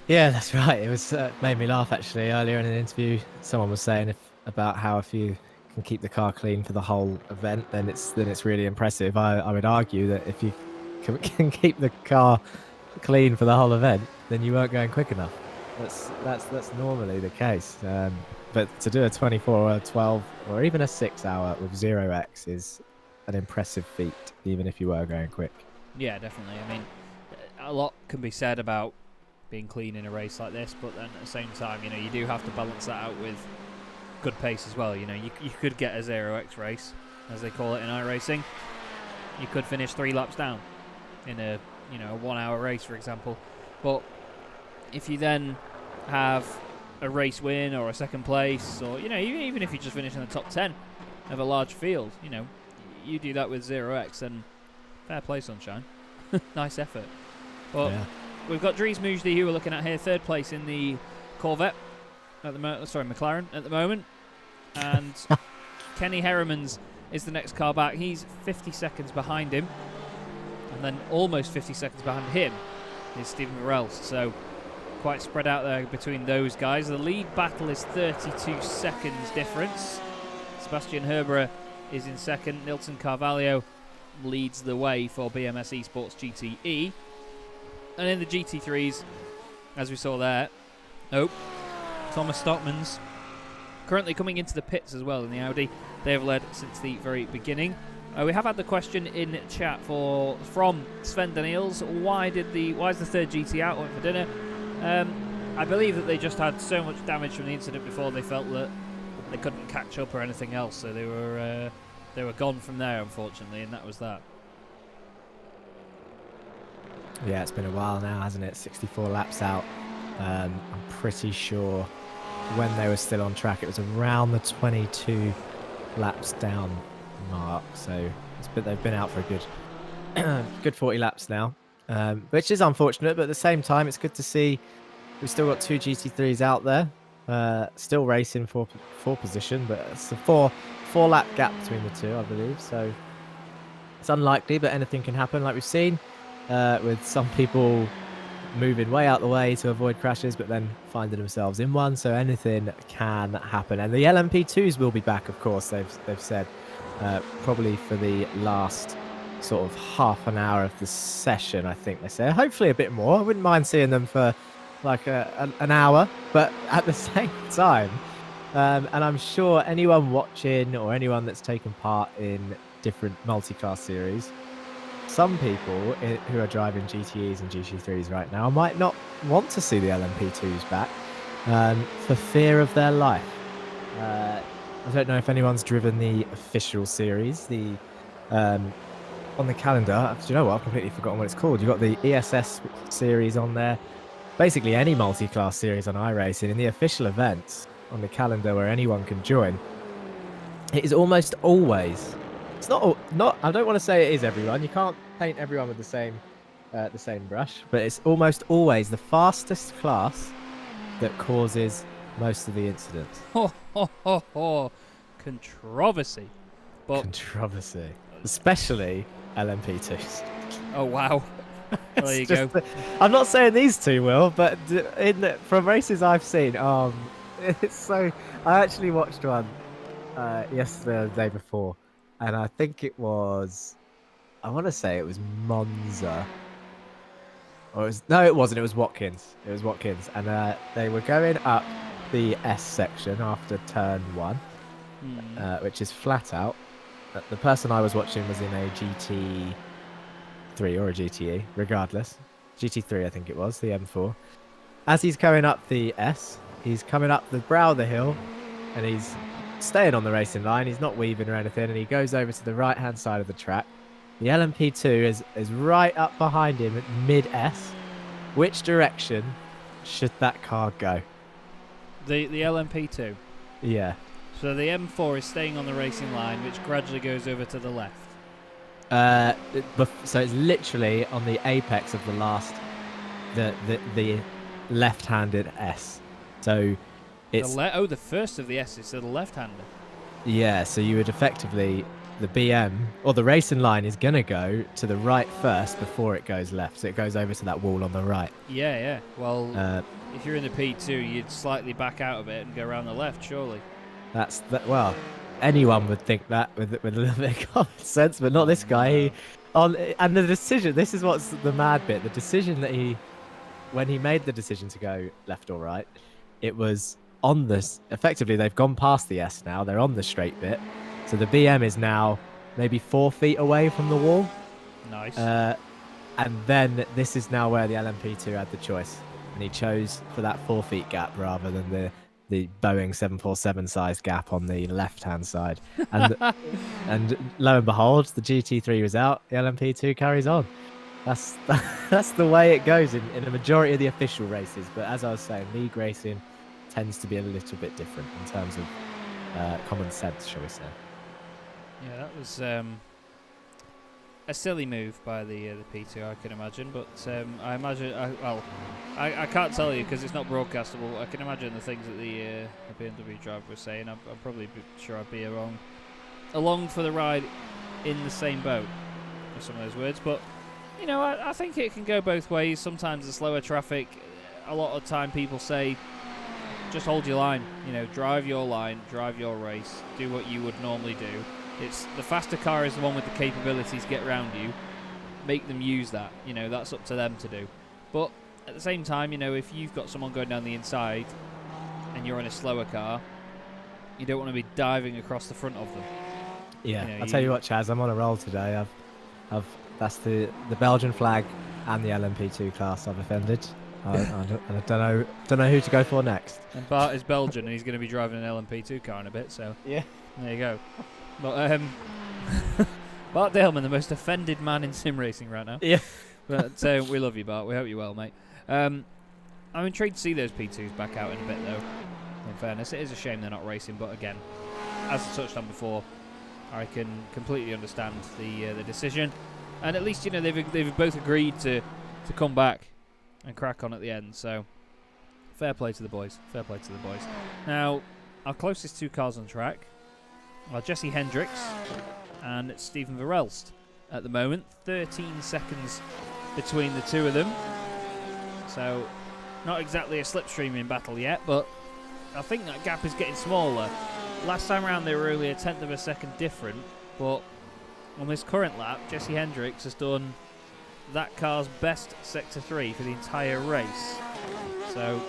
Speaker 3: Yeah, that's right. It was made me laugh actually. Earlier in an interview, someone was saying about how if you can keep the car clean for the whole event, then it's really impressive. I would argue that if you can keep the car clean for the whole event, then you weren't going quick enough. That's normally the case. But to do a 24 or 12 or even a 6 hour with 0x is an impressive feat, even if you were going quick.
Speaker 2: Yeah, definitely. I mean, a lot can be said about being clean in a race like this, but then at the same time, you know, you do have to balance that out with good pace as well. You know, you could get a 0x race, as they call it in iRacing. You could finish 3 laps down in a 1 hour race, for example. But if you then have a race win or a second place, or, you know, even if you just finish in the top 10, of a large field. You know, you do that with 0x, and fair play, sunshine. Nice effort. But we've got Dries Mujdi, who we're looking at here, third place in the Corvette at the McLaren at the moment, and Kenny Herrimans is the next car back. He's 50 seconds behind him, and then almost 50 seconds behind him is Stephen Varels. So quite spread out there between those guys. The lead battle is 32 seconds difference. Sebastian Herbera is in second. Nilton Carvalho leads the way for BMS Esports GTE. And in the GT3s, as we saw there, Thomas Stockmans currently coming into the pits as well in the Audi. They have led since the very beginning. We have had the question in chat from Sven Daniels. Why is the third GT out? Went for dinner. I believe that they just had so much damage from the incident before they felt that they couldn't catch up or anything else, so they were gone from there, unfortunately, and that was that.
Speaker 3: Yeah, it's been a while now, hasn't it? 64 laps out. I'm pretty sure when they were still on track, it was around the 22 laps down mark. So they've been out for a good 40 laps now, which is unfortunate. But at the same time, it's good to see we've still got 2 GT3s out there, still racing for position. But it's a four lap gap between the two, I believe. So it's unlikely, but anything can happen, like we've seen. With some people moving way out the way to avoid crashes, but then finding themselves in one. So anything can happen. And the LMP2s will be back, of course, they've said, probably for the last sort of half an hour of the session, I think they said. Hopefully a bit more. I wouldn't mind seeing them for like an hour, but at the same time, and I'm sure anyone watching or anyone that's taken part in different multi-class series, some people who are driving GTEs and GT3s right now might not want to see the LMP2s back for fear of their life. I don't know if anyone's driven the official series, on the calendar. Do you know what? I've completely forgotten what it's called. You've got the ESS series on there. Basically any multi-class series on iRacing in the official events on the calendar where anyone can join. It is almost always... It's not. I don't want to say it is everyone. You can't paint everyone with the same brush. But it's almost always the fastest class that causes most of the incidents.
Speaker 2: Controversy. But
Speaker 3: controversy, especially LMP2s.
Speaker 2: Oh wow. There you go.
Speaker 3: I'm not saying these two will, but from races I've seen, it's so. I actually watched one yesterday or the day before. And I think it was, I want to say it was Monza. No, it wasn't. It was Watkins. And they were going up the S section after turn 1, which is flat out. The person I was watching was in a GT3 or a GTE, regardless. GT3, I think it was, the M4. As he's going up the S, he's coming up the brow of the hill, and he's staying on the racing line. He's not weaving or anything, and he goes over to the right hand side of the track. The LMP2 is right up behind him at mid S. Which direction should that car go?
Speaker 2: The LMP2.
Speaker 3: Yeah.
Speaker 2: So the M4 is staying on the racing line, which gradually goes over to the left.
Speaker 3: So it's literally on the apex of the last, the left-handed S. So it's
Speaker 2: the first of the S's, so the left-hander.
Speaker 3: Yeah, so you would effectively, the BM or the racing line is gonna go to the right first before it goes left. So it goes over to that wall on the right.
Speaker 2: Yeah. Well, if you're in the P2, you'd slightly back out of it and go around the left, surely.
Speaker 3: Well, anyone would think that with a little bit of common sense, but not this guy. And the decision. This is what's the mad bit. The decision that when he made the decision to go left or right, it was on this. Effectively, they've gone past the S now. They're on the straight bit. So the BM is now maybe 4 feet away from the wall.
Speaker 2: Nice.
Speaker 3: And then this is now where the LMP2 had the choice, and he chose for that 4 feet gap rather than the Boeing 747 sized gap on the left hand side. And and lo and behold, the GT3 was out. The LMP2 carries on. That's the way it goes in a majority of the official races. But as I was saying, league racing tends to be a little bit different in terms of common sense, shall we say.
Speaker 2: Yeah, that was a silly move by the P2, I can imagine. But I imagine, I can't tell you because it's not broadcastable. I can imagine the things that the BMW driver was saying. I'm probably sure I'd be along for the ride in the same boat with some of those words. But you know, I think it can go both ways. Sometimes the slower traffic, a lot of time people say, just hold your line. You know, drive your line, drive your race, do what you would normally do. It's the faster car is the one with the capabilities to get around you. Make them use that. You know, that's up to them to do. But at the same time, you know, if you've got someone going down the inside and you're in a slower car, you don't want to be diving across the front of them.
Speaker 3: Yeah,
Speaker 2: You know,
Speaker 3: I'll tell you what, Chaz, I'm on a roll today. That's the Belgian flag and the LMP2 class I've offended. I don't know who to go for next.
Speaker 2: And Bart is Belgian and he's going to be driving an LMP2 car in a bit, so
Speaker 3: Yeah.
Speaker 2: there you go. But Bart Daleman, the most offended man in sim racing right now.
Speaker 3: Yeah.
Speaker 2: But we love you, Bart. We hope you're well, mate. I'm intrigued to see those P2s back out in a bit, though. In fairness, it is a shame they're not racing, but again, as I touched on before, I can completely understand the decision, and at least you know they've both agreed to come back and crack on at the end. So fair play to the boys. Fair play to the boys. Now, our closest two cars on track are Jesse Hendricks and Stephen Verelst at the moment. 13 seconds between the two of them. So not exactly a slipstreaming battle yet, but I think that gap is getting smaller. Last time around they were only a tenth of a second different, but on this current lap, Jesse Hendricks has done that car's best Sector 3 for the entire race. So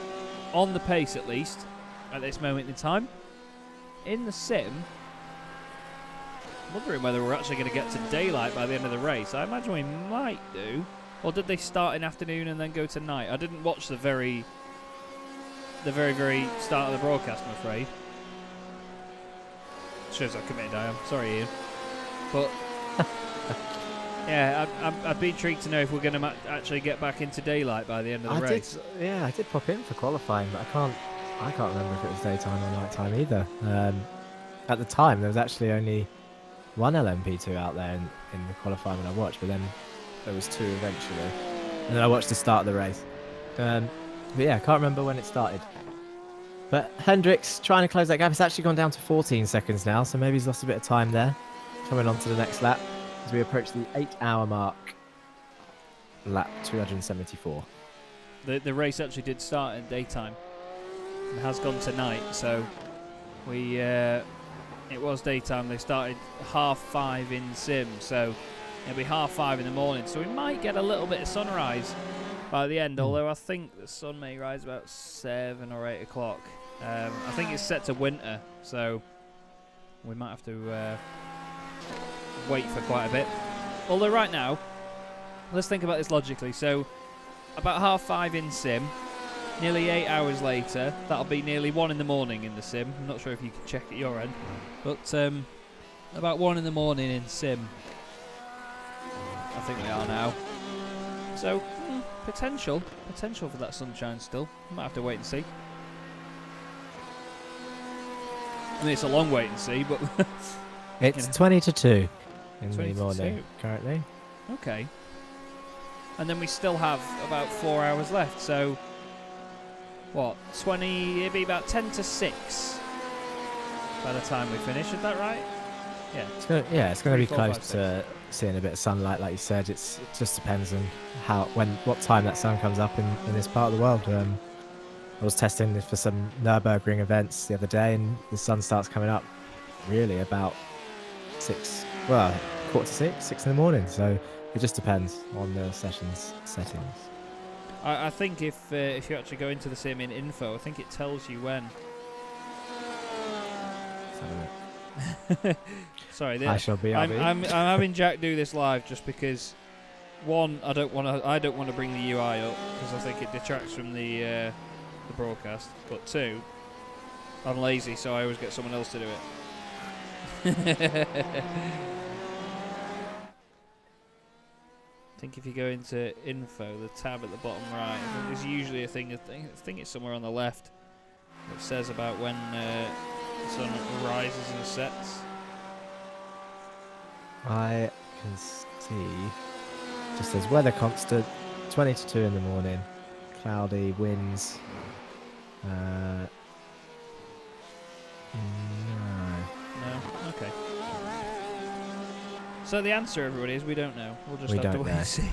Speaker 2: on the pace at least, at this moment in time. In the sim, wondering whether we're actually going to get to daylight by the end of the race. I imagine we might do. Or did they start in afternoon and then go to night? I didn't watch the very start of the broadcast, I'm afraid. Shows how committed I am. Sorry, Ian. But yeah, I'd be intrigued to know if we're going to actually get back into daylight by the end of the race.
Speaker 3: I did pop in for qualifying, but I can't remember if it was daytime or nighttime either. At the time, there was actually only one LMP2 out there in the qualifying when I watched, but then there was two eventually. And then I watched the start of the race. But yeah, I can't remember when it started. But Hendricks trying to close that gap. It's actually gone down to 14 seconds now, so maybe he's lost a bit of time there. Coming on to the next lap as we approach the 8-hour mark. Lap 274.
Speaker 2: The race actually did start in daytime. It has gone to night, so it was daytime. They started 5:30 in sim, so it'll be 5:30 in the morning. So we might get a little bit of sunrise by the end, although I think the sun may rise about 7 or 8 o'clock. I think it's set to winter, so we might have to wait for quite a bit. Although right now, let's think about this logically. So about 5:30 in sim, nearly 8 hours later, that'll be nearly 1 in the morning in the sim. I'm not sure if you can check at your end, but about 1 in the morning in sim, I think we are now. So potential for that sunshine still. Might have to wait and see. I mean, it's a long wait and see, but
Speaker 3: It's 20 to 2 in
Speaker 2: 20
Speaker 3: the
Speaker 2: to
Speaker 3: morning
Speaker 2: 2.
Speaker 3: currently.
Speaker 2: Okay. And then we still have about 4 hours left, so what, 20, it'd be about 10 to 6 by the time we finish, is that right? Yeah.
Speaker 3: It's going to be
Speaker 2: 3, 4, 5,
Speaker 3: close to seeing a bit of sunlight, like you said. It just depends on what time that sun comes up in this part of the world. I was testing this for some Nürburgring events the other day, and the sun starts coming up really about 6 in the morning. So it just depends on the session's settings.
Speaker 2: I think if you actually go into the sim in info, I think it tells you when.
Speaker 3: Let's have a look.
Speaker 2: Sorry,
Speaker 3: I shall be.
Speaker 2: I'm having Jack do this live just because, one, I don't want to bring the UI up because I think it detracts from the broadcast. But two, I'm lazy, so I always get someone else to do it. I think if you go into info, the tab at the bottom right, there's usually a thing. I think it's somewhere on the left. It says about when the sun rises and sets.
Speaker 3: I can see, just says weather constant, 20 to 2 in the morning, cloudy, winds. No.
Speaker 2: No? Okay. So the answer, everybody, is we don't know. We'll just
Speaker 3: We
Speaker 2: have to
Speaker 3: don't
Speaker 2: wait
Speaker 3: know.
Speaker 2: and see.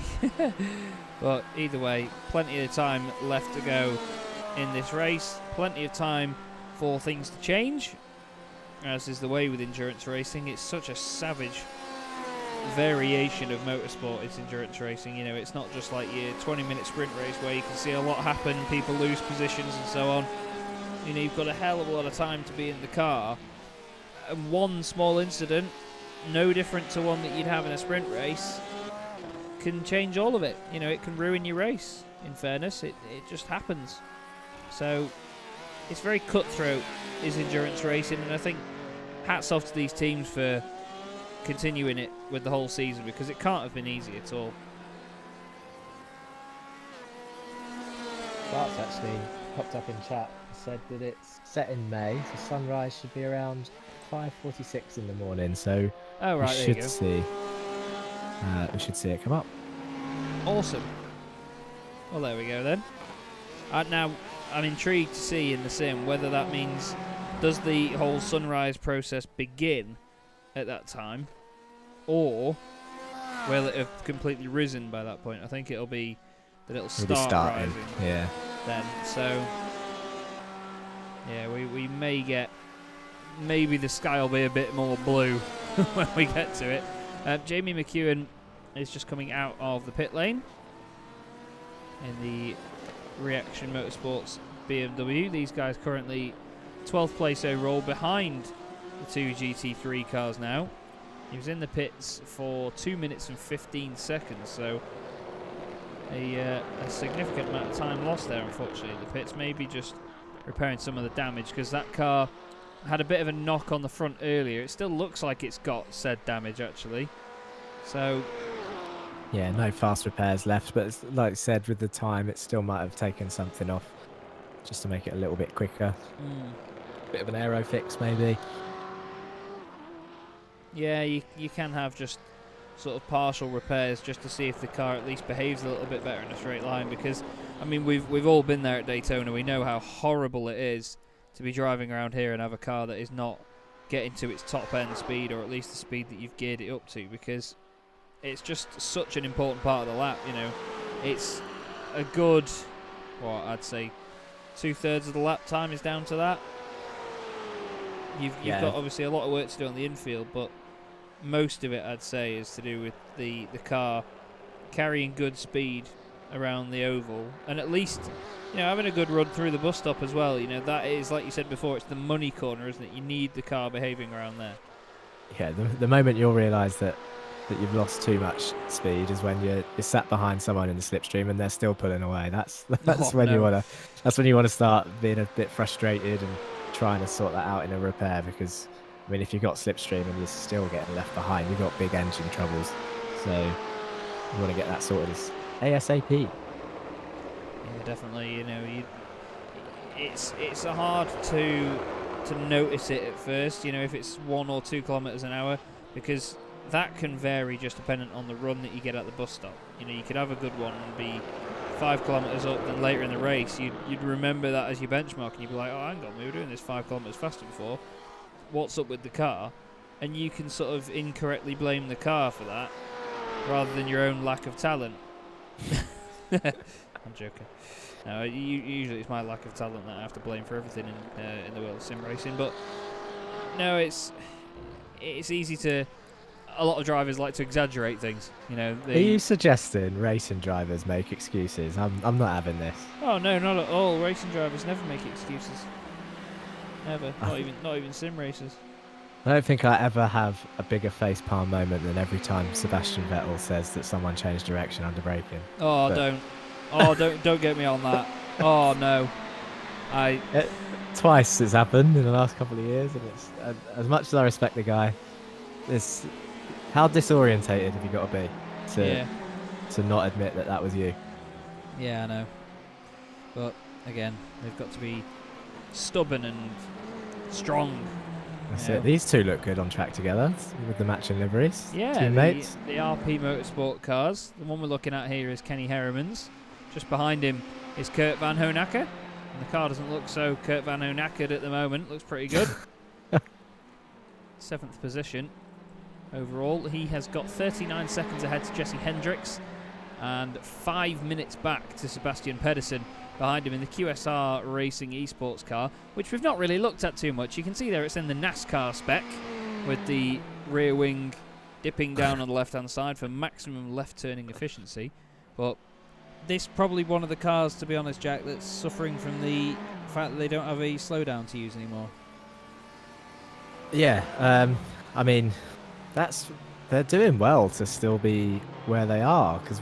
Speaker 2: But either way, plenty of time left to go in this race. Plenty of time for things to change, as is the way with endurance racing. It's such a savage variation of motorsport. It's endurance racing. You know, it's not just like your 20-minute sprint race where you can see a lot happen, people lose positions and so on. You know, you've got a hell of a lot of time to be in the car. And one small incident, no different to one that you'd have in a sprint race, can change all of it. You know, it can ruin your race. In fairness, it just happens. So it's very cutthroat, is endurance racing, and I think hats off to these teams for continuing it with the whole season, because it can't have been easy at all.
Speaker 3: Bart's actually popped up in chat, said that it's set in May, so sunrise should be around 5:46 in the morning, so
Speaker 2: Oh, right,
Speaker 3: we
Speaker 2: there you
Speaker 3: should
Speaker 2: go.
Speaker 3: see it come up.
Speaker 2: Awesome. Well, there we go then. Now, I'm intrigued to see in the sim whether that means, does the whole sunrise process begin at that time, or will it have completely risen by that point? I think it'll be that it'll
Speaker 3: It'll be
Speaker 2: start
Speaker 3: starting,
Speaker 2: rising
Speaker 3: yeah.
Speaker 2: then. So, yeah, we may get, maybe the sky will be a bit more blue when we get to it. Jamie McEwen is just coming out of the pit lane in the Reaction Motorsports BMW. These guys currently 12th place overall, behind the two GT3 cars now. He was in the pits for 2 minutes and 15 seconds, so a significant amount of time lost there, unfortunately, in the pits. Maybe just repairing some of the damage, because that car had a bit of a knock on the front earlier. It still looks like it's got said damage, actually. So
Speaker 3: Yeah, no fast repairs left, but it's, like I said, with the time, it still might have taken something off just to make it a little bit quicker. Bit of an aero fix, maybe.
Speaker 2: yeah, you can have just sort of partial repairs just to see if the car at least behaves a little bit better in a straight line, because I mean we've all been there at Daytona. We know how horrible it is to be driving around here and have a car that is not getting to its top end speed, or at least the speed that you've geared it up to, because it's just such an important part of the lap. You know, it's a good, what I'd say, 2/3 of the lap time is down to that. You've got obviously a lot of work to do on the infield, but most of it, I'd say, is to do with the car carrying good speed around the oval, and at least, you know, having a good run through the bus stop as well. You know, that is, like you said before, it's the money corner, isn't it? You need the car behaving around there.
Speaker 3: Yeah, the moment you'll realise that you've lost too much speed is when you're sat behind someone in the slipstream and they're still pulling away. That's when you wanna start being a bit frustrated and trying to sort that out in a repair, because I mean, if you've got slipstream and you're still getting left behind, you've got big engine troubles. So you want to get that sorted as ASAP.
Speaker 2: Yeah, definitely. You know, it's hard to notice it at first. You know, if it's 1 or 2 kilometers an hour, because that can vary just dependent on the run that you get at the bus stop. You know, you could have a good one and be 5 kilometers up, then later in the race you'd remember that as your benchmark, and you'd be like, oh, hang on, we were doing this 5 kilometers faster before. What's up with the car? And you can sort of incorrectly blame the car for that, rather than your own lack of talent. I'm joking. No, usually it's my lack of talent that I have to blame for everything in the world of sim racing. But no, it's easy to. A lot of drivers like to exaggerate things. You know.
Speaker 3: Are you suggesting racing drivers make excuses? I'm not having this.
Speaker 2: Oh no, not at all. Racing drivers never make excuses. Never. Not even sim racers.
Speaker 3: I don't think I ever have a bigger facepalm moment than every time Sebastian Vettel says that someone changed direction under braking.
Speaker 2: Oh, don't. Oh, don't get me on that. Oh no.
Speaker 3: Twice it's happened in the last couple of years, and it's as much as I respect the guy, it's how disorientated have you got to be to not admit that was you?
Speaker 2: Yeah, I know. But again, they've got to be stubborn and strong
Speaker 3: That's
Speaker 2: Yeah.
Speaker 3: it. These two look good on track together with the matching liveries.
Speaker 2: Yeah,
Speaker 3: Teammates.
Speaker 2: the RP Motorsport cars. The one we're looking at here is Kenny Herriman's. Just behind him is Kurt Van Hoenacker. And the car doesn't look so Kurt Van Hoenackered at the moment. Looks pretty good. 7th position overall. He has got 39 seconds ahead to Jesse Hendricks and 5 minutes back to Sebastian Pedersen behind him in the QSR Racing Esports car, which we've not really looked at too much. You can see there it's in the NASCAR spec with the rear wing dipping down on the left-hand side for maximum left-turning efficiency. But this probably one of the cars, to be honest, Jack, that's suffering from the fact that they don't have a slowdown to use anymore.
Speaker 3: Yeah, I mean, they're doing well to still be where they are, because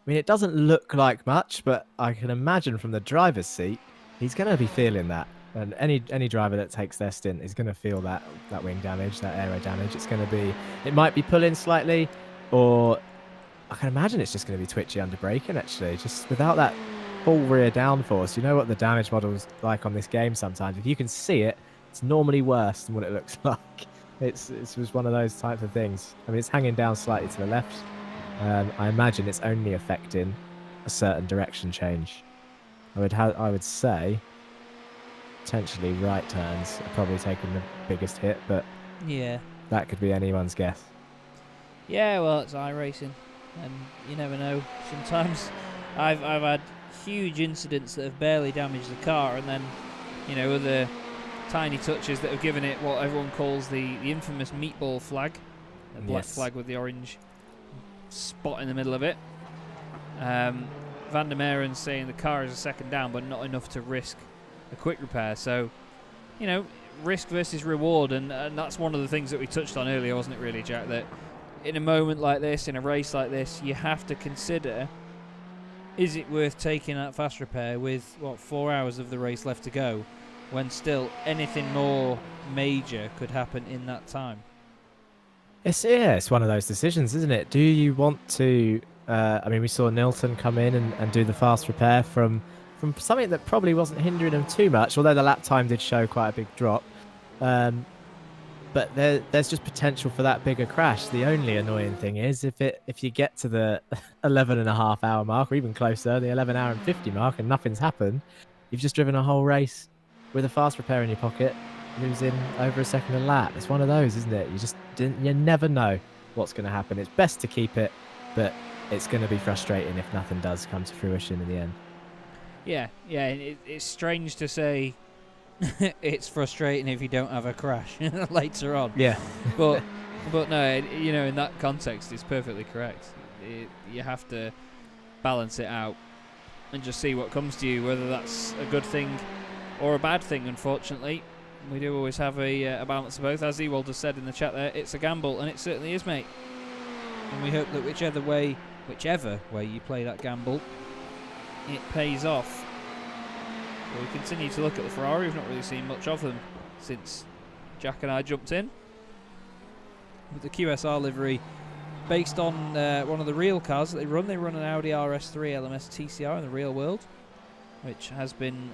Speaker 3: it doesn't look like much, but I can imagine from the driver's seat, he's going to be feeling that. And any driver that takes their stint is going to feel that wing damage, that aero damage. It might be pulling slightly, or I can imagine it's just going to be twitchy under braking, actually, just without that full rear downforce. You know what the damage model's like on this game sometimes. If you can see it, it's normally worse than what it looks like. It's just one of those types of things. I mean, it's hanging down slightly to the left. I imagine it's only affecting a certain direction change. I would say potentially right turns are probably taking the biggest hit, but
Speaker 2: Yeah.
Speaker 3: that could be anyone's guess.
Speaker 2: Yeah, well, it's iRacing, and you never know. Sometimes I've had huge incidents that have barely damaged the car, and then, other tiny touches that have given it what everyone calls the infamous meatball flag, a black flag with the orange spot in the middle of it. Van der Meeren's saying the car is a second down, but not enough to risk a quick repair. So, risk versus reward, and that's one of the things that we touched on earlier, wasn't it, really, Jack? That in a moment like this, in a race like this, you have to consider, is it worth taking that fast repair with, 4 hours of the race left to go, when still anything more major could happen in that time?
Speaker 3: It's one of those decisions, isn't it? Do you want to... we saw Nilton come in and do the fast repair from something that probably wasn't hindering him too much, although the lap time did show quite a big drop. But there's just potential for that bigger crash. The only annoying thing is if you get to the 11.5 hour mark, or even closer, the 11 hour and 50 mark, and nothing's happened, you've just driven a whole race with a fast repair in your pocket, losing over a second a lap. It's one of those, isn't it? You never know what's going to happen. It's best to keep it, but it's going to be frustrating if nothing does come to fruition in the end.
Speaker 2: Yeah, it's strange to say it's frustrating if you don't have a crash later on.
Speaker 3: Yeah.
Speaker 2: but no, in that context, it's perfectly correct. You have to balance it out and just see what comes to you, whether that's a good thing or a bad thing. Unfortunately, we do always have a balance of both. As Ewald has said in the chat there, it's a gamble, and it certainly is, mate. And we hope that whichever way you play that gamble, it pays off. Well, we continue to look at the Ferrari. We've not really seen much of them since Jack and I jumped in. With the QSR livery based on one of the real cars that they run an Audi RS3 LMS TCR in the real world, which has been...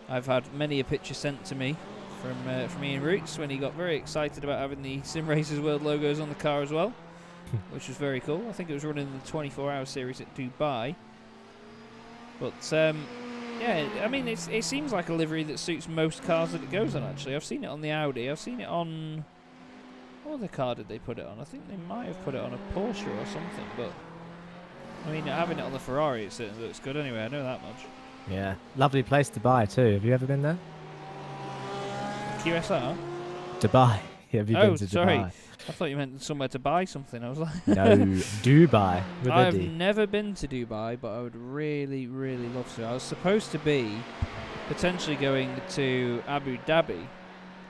Speaker 2: I've had many a picture sent to me from Ian Roots when he got very excited about having the Sim Racers World logos on the car as well, which was very cool. I think it was running in the 24-hour series at Dubai. But it seems like a livery that suits most cars that it goes on. Actually, I've seen it on the Audi. I've seen it on... What other car did they put it on? I think they might have put it on a Porsche or something. But having it on the Ferrari, it certainly looks good. Anyway, I know that much.
Speaker 3: Yeah, lovely place to buy too. Have you ever been there?
Speaker 2: QSR?
Speaker 3: Dubai. Have you been to
Speaker 2: sorry.
Speaker 3: Dubai?
Speaker 2: I thought you meant somewhere to buy something. I was like...
Speaker 3: No, Dubai. With
Speaker 2: I've
Speaker 3: a D.
Speaker 2: never been to Dubai, but I would really, really love to. I was supposed to be potentially going to Abu Dhabi,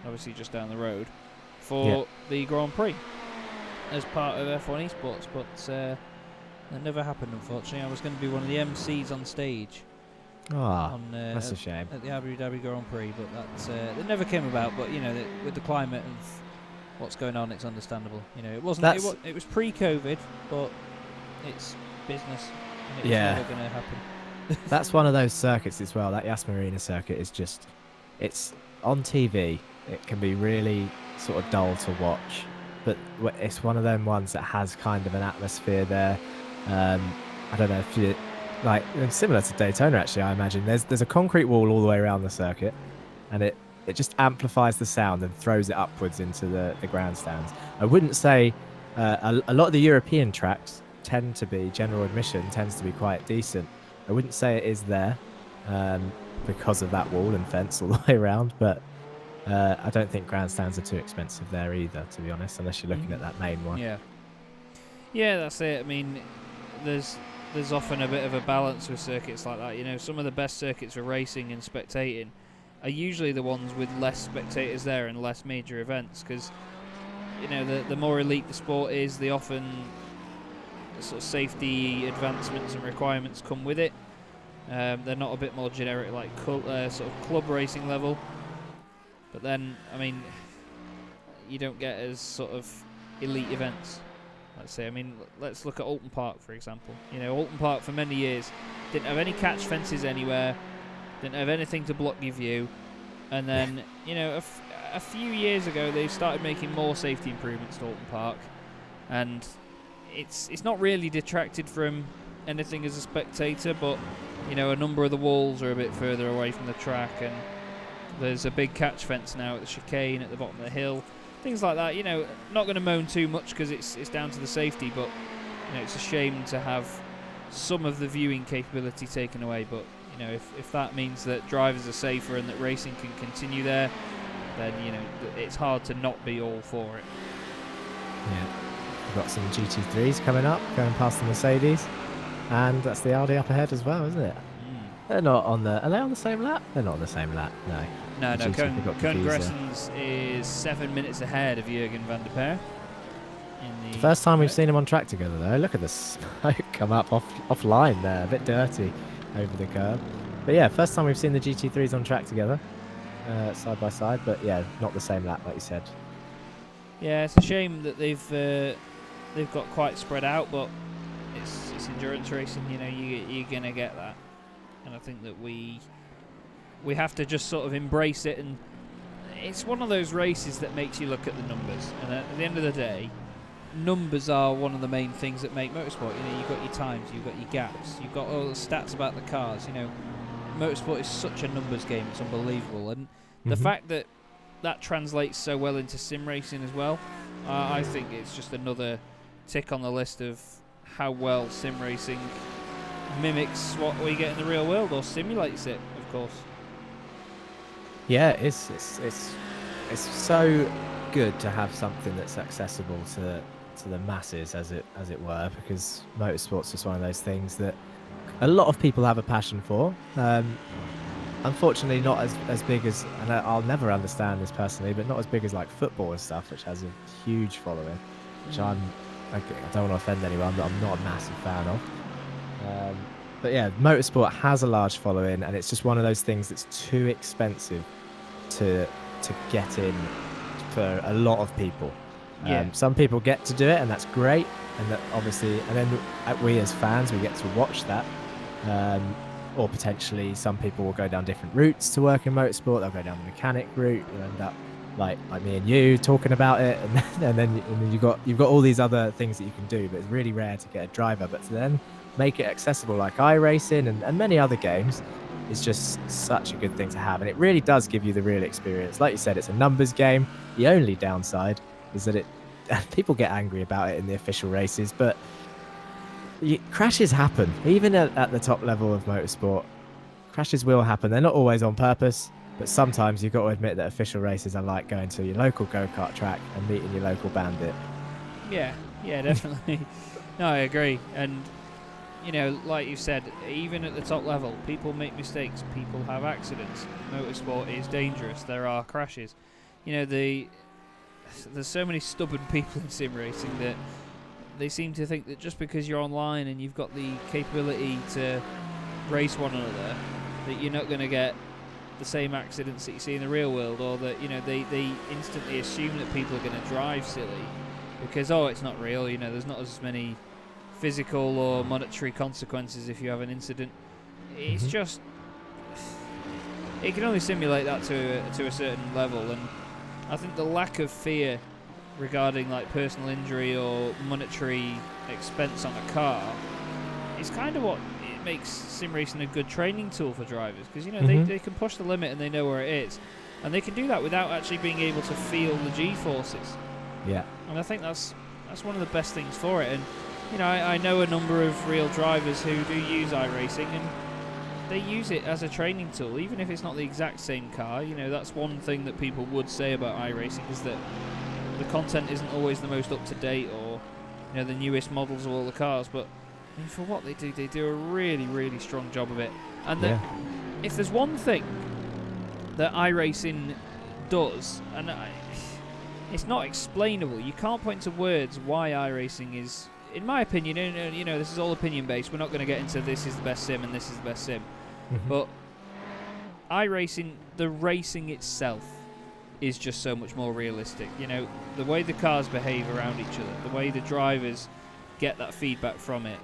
Speaker 2: obviously just down the road, for the Grand Prix as part of F1 Esports, but that never happened, unfortunately. I was going to be one of the MCs on stage.
Speaker 3: That's a shame.
Speaker 2: At the Abu Dhabi Grand Prix, but that never came about. But with the climate of what's going on, it's understandable. It wasn't. It was pre-COVID, but it's business, and it's never going to happen.
Speaker 3: That's one of those circuits as well. That Yas Marina circuit is just, it's on TV it can be really sort of dull to watch. But it's one of them ones that has kind of an atmosphere there. I don't know if you like, it's similar to Daytona actually. I imagine there's a concrete wall all the way around the circuit, and it just amplifies the sound and throws it upwards into the grandstands. I wouldn't say a lot of the European tracks tend to be, general admission tends to be quite decent. I wouldn't say it is there because of that wall and fence all the way around, but I don't think grandstands are too expensive there either, to be honest, unless you're looking at that main one.
Speaker 2: Yeah, that's it. I mean, there's often a bit of a balance with circuits like that. You know, some of the best circuits for racing and spectating are usually the ones with less spectators there and less major events, because you know the more elite the sport is, the often sort of safety advancements and requirements come with it. They're not a bit more generic like sort of club racing level. But then, I mean, you don't get as sort of elite events, let's say. I mean, let's look at Alton Park, for example. You know, Alton Park for many years didn't have any catch fences anywhere, didn't have anything to block your view. And then, you know, a few years ago, they started making more safety improvements to Alton Park. And it's not really detracted from anything as a spectator, but, you know, a number of the walls are a bit further away from the track, and there's a big catch fence now at the chicane at the bottom of the hill. Things like that, you know, not going to moan too much because it's down to the safety, but, you know, it's a shame to have some of the viewing capability taken away. But, you know, if that means that drivers are safer and that racing can continue there, then, you know, it's hard to not be all for it.
Speaker 3: Yeah, we've got some GT3s coming up, going past the Mercedes, and that's the Audi up ahead as well, isn't it? They're not on the... Are they on the same lap? They're not on the same lap, no.
Speaker 2: No,
Speaker 3: Koen
Speaker 2: Gressens is 7 minutes ahead of Jürgen van der Peer.
Speaker 3: First time we've seen them on track together, though. Look at the smoke come up offline there, a bit dirty over the curb. But yeah, first time we've seen the GT3s on track together, side by side. But yeah, not the same lap, like you said.
Speaker 2: Yeah, it's a shame that they've got quite spread out, but it's endurance racing. You know, you're gonna get that. And I think that we have to just sort of embrace it, and it's one of those races that makes you look at the numbers. And at the end of the day, numbers are one of the main things that make motorsport. You know, you've got your times, you've got your gaps, you've got all the stats about the cars. You know, motorsport is such a numbers game; it's unbelievable. And the fact that that translates so well into sim racing as well, I think it's just another tick on the list of how well sim racing mimics what we get in the real world, or simulates it, of course.
Speaker 3: Yeah, it's so good to have something that's accessible to the masses, as it were, because motorsport's just one of those things that a lot of people have a passion for. Unfortunately, not as big as, and I'll never understand this personally, but not as big as like football and stuff, which has a huge following, which I don't want to offend anyone, but I'm not a massive fan of. But yeah, motorsport has a large following, and it's just one of those things that's too expensive to get in for a lot of people. Some people get to do it, and that's great, and that obviously, and then we as fans, we get to watch that. Or potentially some people will go down different routes to work in motorsport. They'll go down the mechanic route. You'll end up like me and you talking about it, and then you've got all these other things that you can do, but it's really rare to get a driver. But to then make it accessible like iRacing and many other games is just such a good thing to have, and it really does give you the real experience. Like you said, it's a numbers game. The only downside is that people get angry about it in the official races, but crashes happen. Even at the top level of motorsport, crashes will happen. They're not always on purpose, but sometimes you've got to admit that official races are like going to your local go-kart track and meeting your local bandit.
Speaker 2: Yeah, definitely. No, I agree. And, you know, like you said, even at the top level, people make mistakes. People have accidents. Motorsport is dangerous. There are crashes. You know, there's so many stubborn people in sim racing that they seem to think that just because you're online and you've got the capability to race one another, that you're not going to get the same accidents that you see in the real world, or that, you know, they instantly assume that people are going to drive silly because, it's not real, you know, there's not as many physical or monetary consequences if you have an incident. It's just, it can only simulate that to a certain level, and I think the lack of fear regarding like personal injury or monetary expense on a car is kind of what it makes sim racing a good training tool for drivers, because you know they can push the limit and they know where it is, and they can do that without actually being able to feel the G-forces.
Speaker 3: Yeah.
Speaker 2: And I think that's one of the best things for it. And you know, I know a number of real drivers who do use iRacing, and they use it as a training tool, even if it's not the exact same car. You know, that's one thing that people would say about iRacing, is that the content isn't always the most up to date, or you know, the newest models of all the cars. But I mean, for what they do a really, really strong job of it. And that if there's one thing that iRacing does, and it's not explainable, you can't put into words why iRacing is, in my opinion, and you know, this is all opinion based. We're not going to get into this is the best sim and this is the best sim. But iRacing, the racing itself, is just so much more realistic. You know, the way the cars behave around each other, the way the drivers get that feedback from it.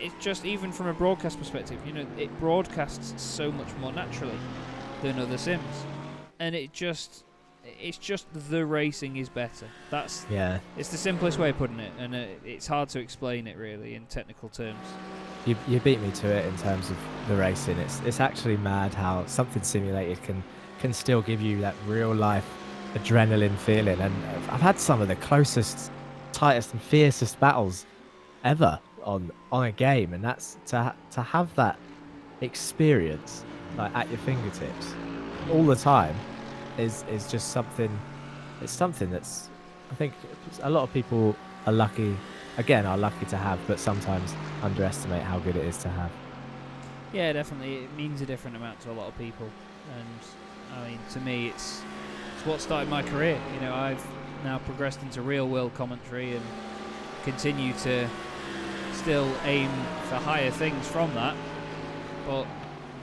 Speaker 2: It's just, even from a broadcast perspective, you know, it broadcasts so much more naturally than other sims, and it's just the racing is better. It's the simplest way of putting it, and it's hard to explain it really in technical terms.
Speaker 3: You beat me to it in terms of the racing. It's actually mad how something simulated can still give you that real life adrenaline feeling. And I've had some of the closest, tightest and fiercest battles ever on a game, and that's to have that experience like at your fingertips all the time is just something. It's something that's, I think a lot of people are lucky to have, but sometimes underestimate how good it is to have.
Speaker 2: Yeah, definitely. It means a different amount to a lot of people, and I mean, to me, it's what started my career. You know, I've now progressed into real world commentary and continue to still aim for higher things from that. But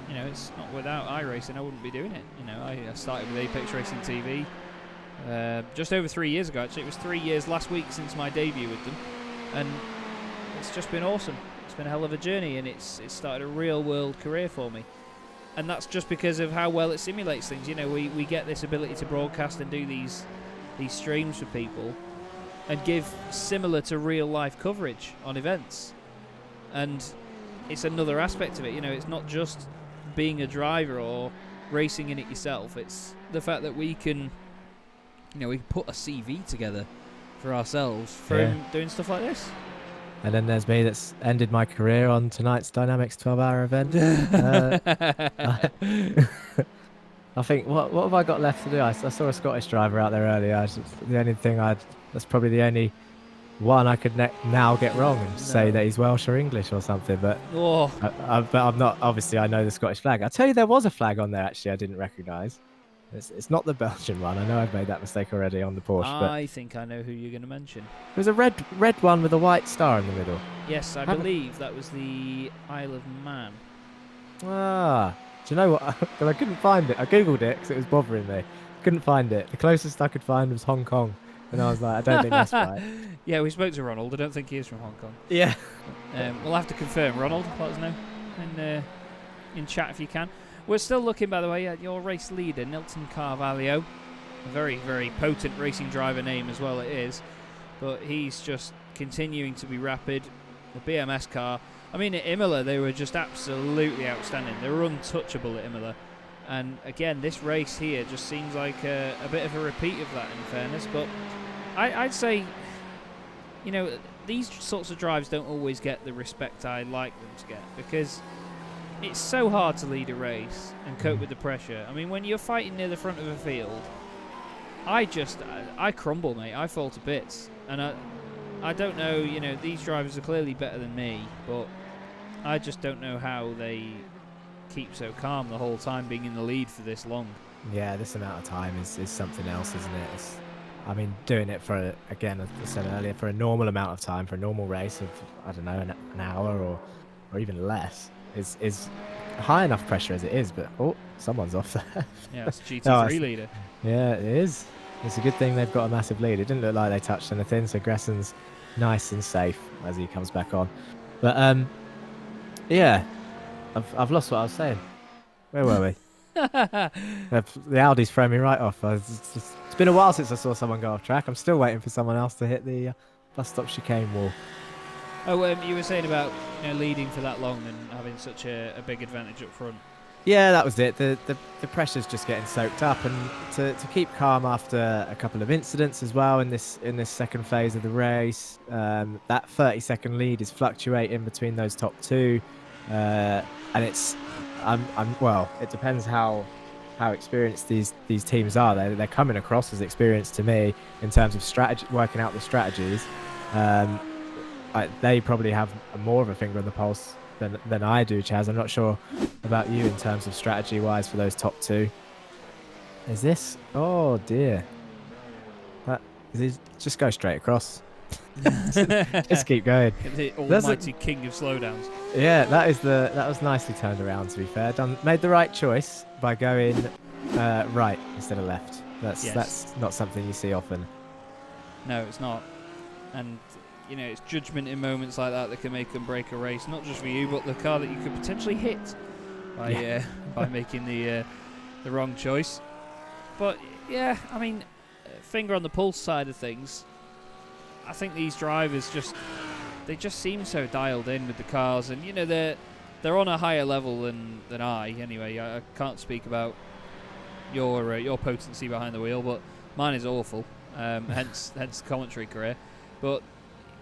Speaker 2: you know, it's not without iRacing, I wouldn't be doing it. You know, I started with Apex Racing TV just over 3 years ago. Actually, it was 3 years last week since my debut with them, and it's just been awesome. It's been a hell of a journey, and it's started a real world career for me. And that's just because of how well it simulates things. You know, we get this ability to broadcast and do these streams for people and give similar to real life coverage on events. And it's another aspect of it. You know, it's not just being a driver or racing in it yourself. It's the fact that we can, you know, we can put a CV together for ourselves from doing stuff like this.
Speaker 3: And then there's me that's ended my career on tonight's DynamiXX 12-hour event. I think, what have I got left to do? I saw a Scottish driver out there earlier. The only thing that's probably the only one I could now get wrong and say that he's Welsh or English or something. But but I'm not. Obviously, I know the Scottish flag. I'll tell you, there was a flag on there actually I didn't recognise. It's not the Belgian one. I know I've made that mistake already on the Porsche.
Speaker 2: I think I know who you're going to mention.
Speaker 3: There's a red one with a white star in the middle.
Speaker 2: Yes, I believe that was the Isle of Man.
Speaker 3: Ah, do you know what? Because I couldn't find it. I googled it because it was bothering me. Couldn't find it. The closest I could find was Hong Kong, and I was like, I don't think that's right.
Speaker 2: Yeah, we spoke to Ronald. I don't think he is from Hong Kong.
Speaker 3: Yeah.
Speaker 2: We'll have to confirm. Ronald, let us know in chat if you can. We're still looking, by the way, at your race leader, Nilton Carvalho. A very, very potent racing driver name as well it is. But he's just continuing to be rapid. The BMS car, I mean, at Imola, they were just absolutely outstanding. They were untouchable at Imola. And again, this race here just seems like a bit of a repeat of that, in fairness. But I'd say, you know, these sorts of drives don't always get the respect I'd like them to get, because it's so hard to lead a race and cope with the pressure. I mean, when you're fighting near the front of a field, I crumble, mate. I fall to bits. And I don't know, you know, these drivers are clearly better than me, but I just don't know how they keep so calm the whole time being in the lead for this long. Yeah,
Speaker 3: this amount of time is something else, isn't it? I mean, doing it for, again, as I said earlier, for a normal amount of time, for a normal race of, I don't know, an hour or even less, is high enough pressure as it is. But someone's off there.
Speaker 2: Yeah, it's GT3 leader.
Speaker 3: Yeah, it is. It's a good thing they've got a massive lead. It didn't look like they touched anything, so Gresson's nice and safe as he comes back on. But yeah, I've lost what I was saying. Where were we? The Audi's thrown me right off. It's been a while since I saw someone go off track. I'm still waiting for someone else to hit the bus stop chicane wall.
Speaker 2: Oh, you were saying about leading for that long and having such a big advantage up front.
Speaker 3: Yeah, that was it. The pressure's just getting soaked up, and to keep calm after a couple of incidents as well in this second phase of the race. That 30-second lead is fluctuating between those top two, and it's well, it depends how experienced these teams are. They're coming across as experienced to me in terms of strategy, working out the strategies. They probably have more of a finger on the pulse than I do, Chaz. I'm not sure about you in terms of strategy wise for those top two. Is this? Oh dear. Just go straight across. Just keep going.
Speaker 2: The almighty king of slowdowns.
Speaker 3: Yeah, that was nicely turned around. To be fair, made the right choice by going right instead of left. That's not something you see often.
Speaker 2: No, it's not. And it's judgment in moments like that can make and break a race, not just for you, but the car that you could potentially hit by making the wrong choice. But yeah, I mean, finger on the pulse side of things, I think these drivers just seem so dialed in with the cars, and they're on a higher level than I. Anyway, I can't speak about your potency behind the wheel, but mine is awful. Hence the commentary career. But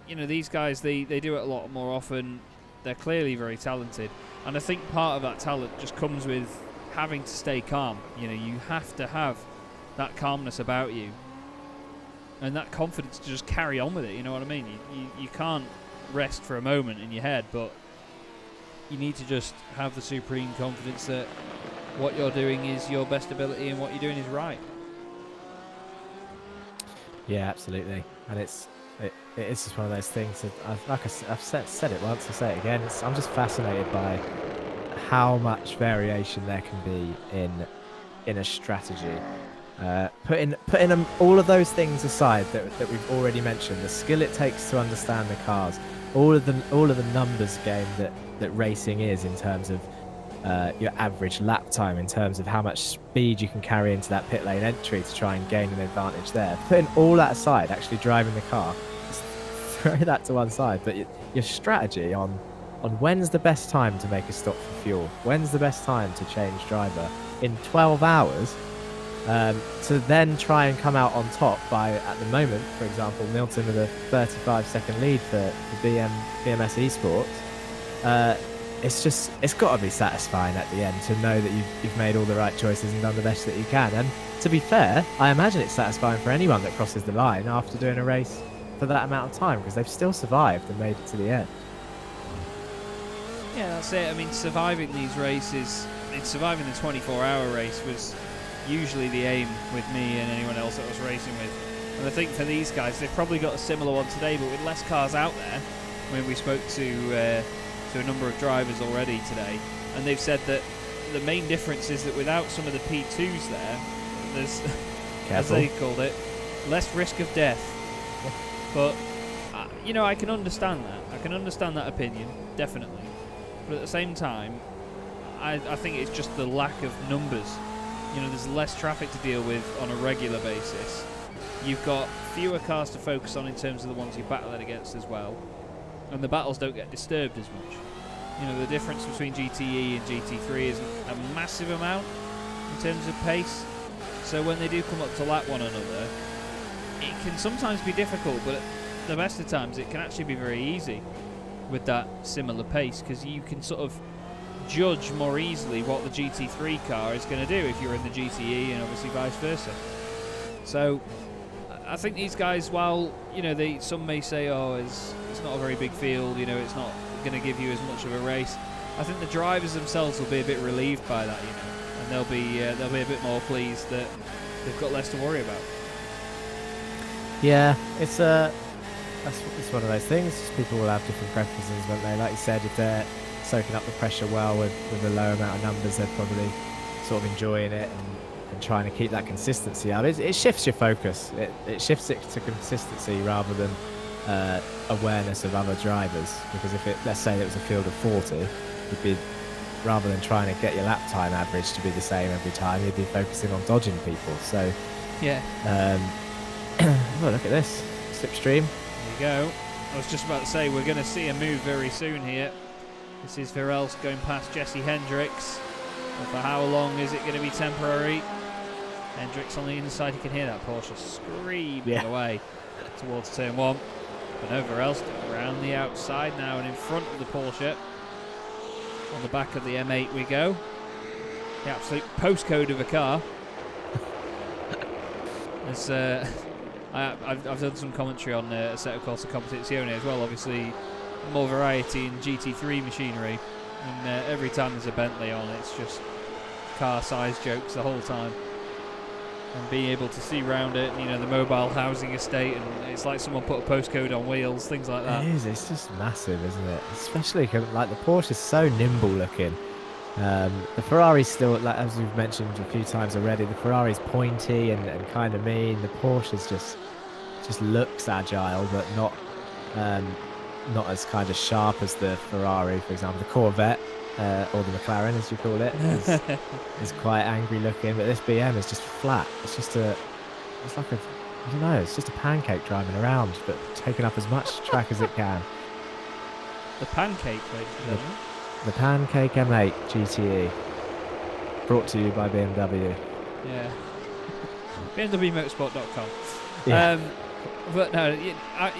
Speaker 2: these guys, they do it a lot more often. They're clearly very talented, and I think part of that talent just comes with having to stay calm. You have to have that calmness about you and that confidence to just carry on with it. You know what I mean? You can't rest for a moment in your head, but you need to just have the supreme confidence that what you're doing is your best ability and what you're doing is right.
Speaker 3: Yeah, absolutely. And it's just one of those things that, I've said it once, I'll say it again. I'm just fascinated by how much variation there can be in a strategy. Putting all of those things aside that we've already mentioned, the skill it takes to understand the cars, all of the numbers game that racing is in terms of your average lap time, in terms of how much speed you can carry into that pit lane entry to try and gain an advantage there. Putting all that aside, actually driving the car, just throw that to one side. But your strategy on when's the best time to make a stop for fuel, when's the best time to change driver in 12 hours, to then try and come out on top by, at the moment, for example, Milton with a 35-second lead for BMS Esports. It's got to be satisfying at the end to know that you've made all the right choices and done the best that you can. And to be fair, I imagine it's satisfying for anyone that crosses the line after doing a race for that amount of time, because they've still survived and made it to the end.
Speaker 2: Yeah, that's it. I mean, surviving these races, surviving the 24-hour race was usually the aim with me and anyone else that I was racing with. And I think for these guys, they've probably got a similar one today, but with less cars out there. I mean, we spoke to a number of drivers already today, and they've said that the main difference is that without some of the P2s there, there's, as they called it, less risk of death. But, I can understand that. I can understand that opinion, definitely. But at the same time, I think it's just the lack of numbers. There's less traffic to deal with on a regular basis. You've got fewer cars to focus on in terms of the ones you're battling against as well. And the battles don't get disturbed as much. The difference between GTE and GT3 isn't a massive amount in terms of pace. So when they do come up to lap one another, it can sometimes be difficult, but at the best of times it can actually be very easy with that similar pace, because you can sort of judge more easily what the GT3 car is going to do if you're in the GTE, and obviously vice versa. So I think these guys, while some may say, it's not a very big field, it's not going to give you as much of a race, I think the drivers themselves will be a bit relieved by that, and they'll be a bit more pleased that they've got less to worry about.
Speaker 3: Yeah, it's one of those things. People will have different preferences, won't they? Like you said, if they're soaking up the pressure well with a low amount of numbers, they're probably sort of enjoying it and trying to keep that consistency up. It shifts your focus. It shifts it to consistency rather than awareness of other drivers. Because if let's say it was a field of 40, you'd be rather than trying to get your lap time average to be the same every time, you'd be focusing on dodging people. So,
Speaker 2: Yeah.
Speaker 3: Oh, look at this slipstream.
Speaker 2: There you go. I was just about to say we're going to see a move very soon here. This is Virels going past Jesse Hendricks. But for how long is it going to be temporary? Hendricks on the inside, you can hear that Porsche screaming away towards turn 1. But no, Virels around the outside now and in front of the Porsche. On the back of the M8 we go. The absolute postcode of a car. As I've done some commentary on a set of Corsa Competizione as well, obviously more variety in GT3 machinery, and every time there's a Bentley on, it's just car size jokes the whole time. And being able to see round it, you know, the mobile housing estate, and it's like someone put a postcode on wheels, things like that.
Speaker 3: It is, it's just massive, isn't it? Especially like the Porsche is so nimble looking. The Ferrari's still, like, as we've mentioned a few times already, the Ferrari's pointy and kind of mean. The Porsche's just looks agile, but not as kind of sharp as the Ferrari, for example. The Corvette, or the McLaren, as you call it, is quite angry looking. But this BM is just flat. It's just it's like I don't know. It's just a pancake driving around, but taking up as much track as it can.
Speaker 2: The pancake, ladies and gentlemen.
Speaker 3: The Pancake M8 GTE, brought to you by BMW.
Speaker 2: Yeah. BMWmotorsport.com.
Speaker 3: Yeah.
Speaker 2: But no,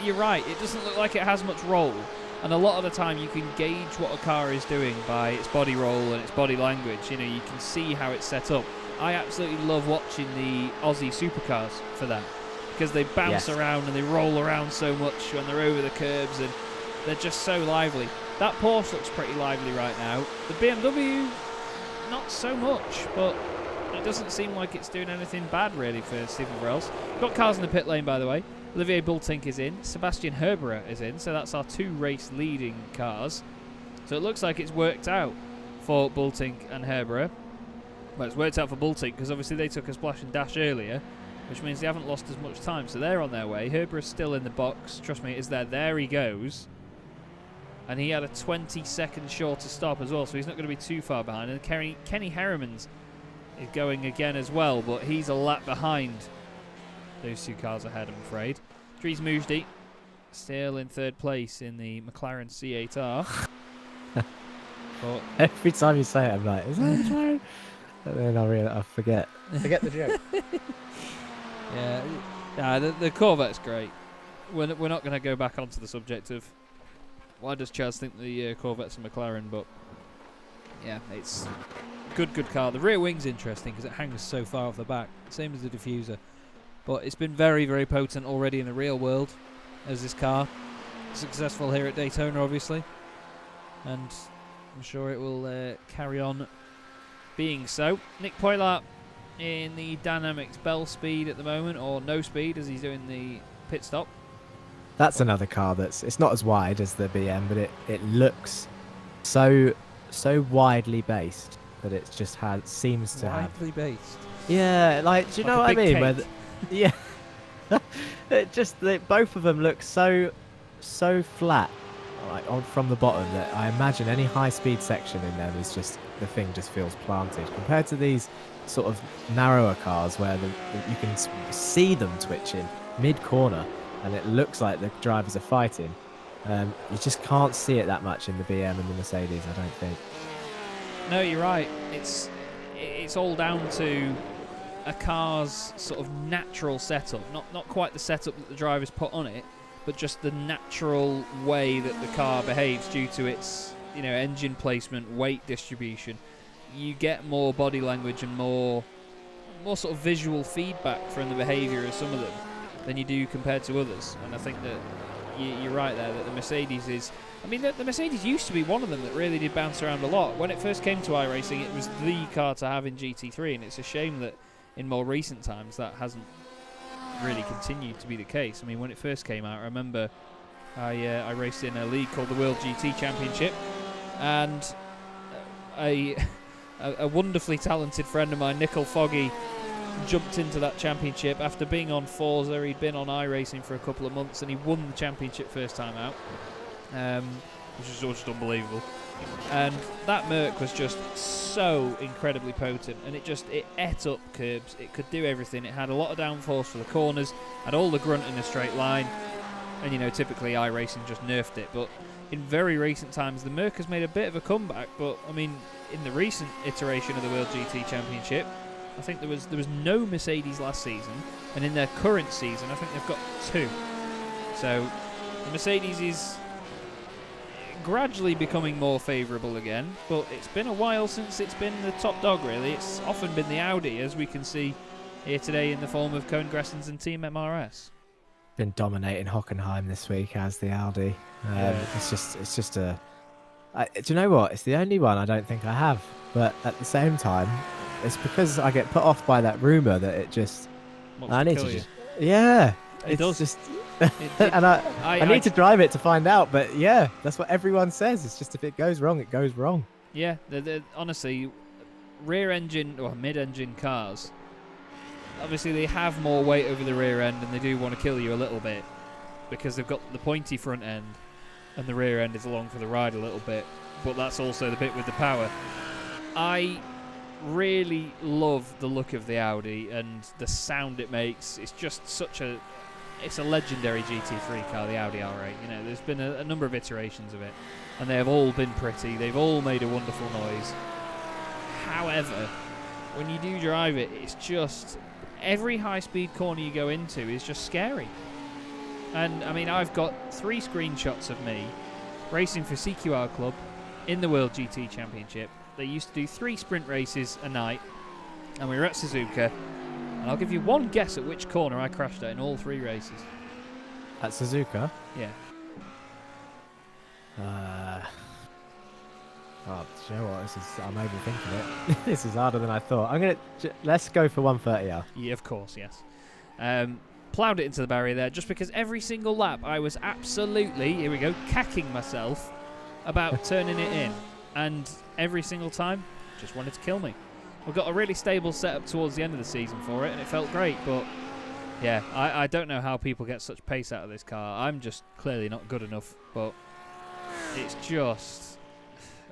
Speaker 2: you're right. It doesn't look like it has much roll. And a lot of the time you can gauge what a car is doing by its body roll and its body language. You know, you can see how it's set up. I absolutely love watching the Aussie supercars for that, because they bounce around and they roll around so much when they're over the curbs, and they're just so lively. That Porsche looks pretty lively right now. The BMW, not so much, but it doesn't seem like it's doing anything bad really for Stephen Virels. Got cars in the pit lane, by the way. Olivier Bultink is in. Sebastian Herbera is in. So that's our 2 race leading cars. So it looks like it's worked out for Bultink and Herbera. Well, it's worked out for Bultink because obviously they took a splash and dash earlier, which means they haven't lost as much time. So they're on their way. Herbera's still in the box. Trust me, it is there. There he goes. And he had a 20-second shorter stop as well, so he's not going to be too far behind. And Kenny Harrimans is going again as well, but he's a lap behind those 2 cars ahead, I'm afraid. Dries Mujdi still in 3rd place in the McLaren C8R. But
Speaker 3: every time you say it, I'm like, is that a McLaren? And then I forget the joke.
Speaker 2: Yeah, the Corvette's great. We're not going to go back onto the subject of why does Chaz think the Corvette's a McLaren, but yeah, it's good car. The rear wing's interesting because it hangs so far off the back, same as the diffuser. But it's been very, very potent already in the real world as this car. Successful here at Daytona, obviously. And I'm sure it will carry on being so. Nick Poilart in the Dynamics Bell speed at the moment, or no speed as he's doing the pit stop.
Speaker 3: That's another car it's not as wide as the BM, but it looks so widely based that it just seems to have
Speaker 2: widely based.
Speaker 3: Yeah, like, do you know what I mean? Yeah, both of them look so flat, like from the bottom, that I imagine any high-speed section in them is just, the thing just feels planted compared to these sort of narrower cars where you can see them twitching mid-corner. And it looks like the drivers are fighting. You just can't see it that much in the BM and the Mercedes, I don't think.
Speaker 2: No, you're right. It's all down to a car's sort of natural setup. Not quite the setup that the drivers put on it, but just the natural way that the car behaves due to its, you know, engine placement, weight distribution. You get more body language and more sort of visual feedback from the behaviour of some of them than you do compared to others. And I think that you're right there, that the Mercedes is... I mean, the Mercedes used to be one of them that really did bounce around a lot. When it first came to iRacing, it was the car to have in GT3, and it's a shame that in more recent times that hasn't really continued to be the case. I mean, when it first came out, I remember I raced in a league called the World GT Championship, and a wonderfully talented friend of mine, Nickel Foggy, jumped into that championship after being on Forza. He'd been on iRacing for a couple of months and he won the championship first time out. which is just unbelievable. And that Merc was just so incredibly potent, and it ate up curbs. It could do everything. It had a lot of downforce for the corners, had all the grunt in a straight line, and typically iRacing just nerfed it. But in very recent times, the Merc has made a bit of a comeback. But I mean, in the recent iteration of the World GT Championship, I think there was no Mercedes last season, and in their current season, I think they've got 2. So the Mercedes is gradually becoming more favourable again, but it's been a while since it's been the top dog, really. It's often been the Audi, as we can see here today in the form of Koen Gressens and Team MRS.
Speaker 3: Been dominating Hockenheim this week as the Audi. It's just do you know what? It's the only one I don't think I have, but at the same time, it's because I get put off by that rumour that it just. I need to just. Yeah,
Speaker 2: it does.
Speaker 3: Just. And I need to drive it to find out, but yeah, that's what everyone says. It's just if it goes wrong, it goes wrong.
Speaker 2: Yeah, honestly, rear engine or mid engine cars, obviously they have more weight over the rear end, and they do want to kill you a little bit because they've got the pointy front end and the rear end is along for the ride a little bit, but that's also the bit with the power. I really love the look of the Audi and the sound it makes. It's just it's a legendary GT3 car, the Audi R8. There's been a number of iterations of it, and they have all been pretty. They've all made a wonderful noise. However, when you do drive it, it's just every high-speed corner you go into is just scary. And I mean, I've got 3 screenshots of me racing for CQR Club in the World GT Championship. They used to do 3 sprint races a night, and we were at Suzuka. And I'll give you one guess at which corner I crashed at in all 3 races.
Speaker 3: At Suzuka?
Speaker 2: Yeah.
Speaker 3: Oh, do you know what? I'm overthinking it. This is harder than I thought. Let's go for 130R.
Speaker 2: Yeah, of course, yes. Ploughed it into the barrier there, just because every single lap I was absolutely, here we go, cacking myself about turning it in. And every single time, just wanted to kill me. We've got a really stable setup towards the end of the season for it, and it felt great, but yeah, I don't know how people get such pace out of this car. I'm just clearly not good enough, but it's just...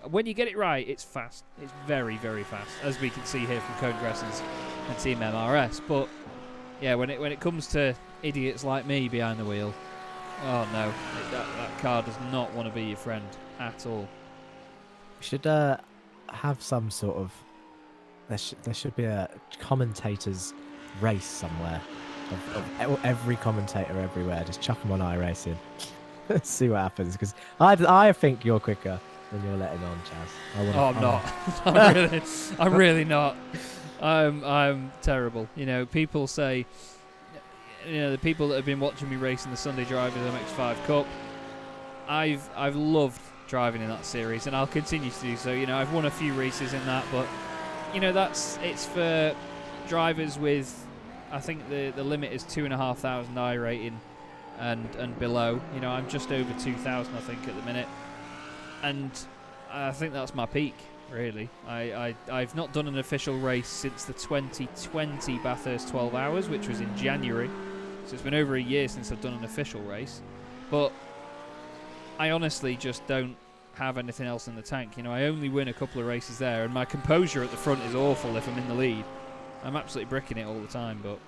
Speaker 2: When you get it right, it's fast. It's very, very fast, as we can see here from Koen Gressens and Team MRS. But yeah, when it comes to idiots like me behind the wheel, oh no, that car does not want to be your friend at all.
Speaker 3: We should have some sort of... There should be a commentators race somewhere of every commentator everywhere. Just chuck them on iRacing. See what happens, because I think you're quicker than you're letting on, Chaz.
Speaker 2: I'm not. I'm really not. I'm terrible. People say, the people that have been watching me racing the Sunday Drivers MX5 Cup, I've loved driving in that series, and I'll continue to do so. I've won a few races in that, but it's for drivers with, I think the limit is 2,500 I rating and below. I'm just over 2,000, I think, at the minute, and I think that's my peak, really. I've not done an official race since the 2020 Bathurst 12 Hours, which was in January, so it's been over a year since I've done an official race, but I honestly just don't have anything else in the tank. I only win a couple of races there, and my composure at the front is awful if I'm in the lead. I'm absolutely bricking it all the time, but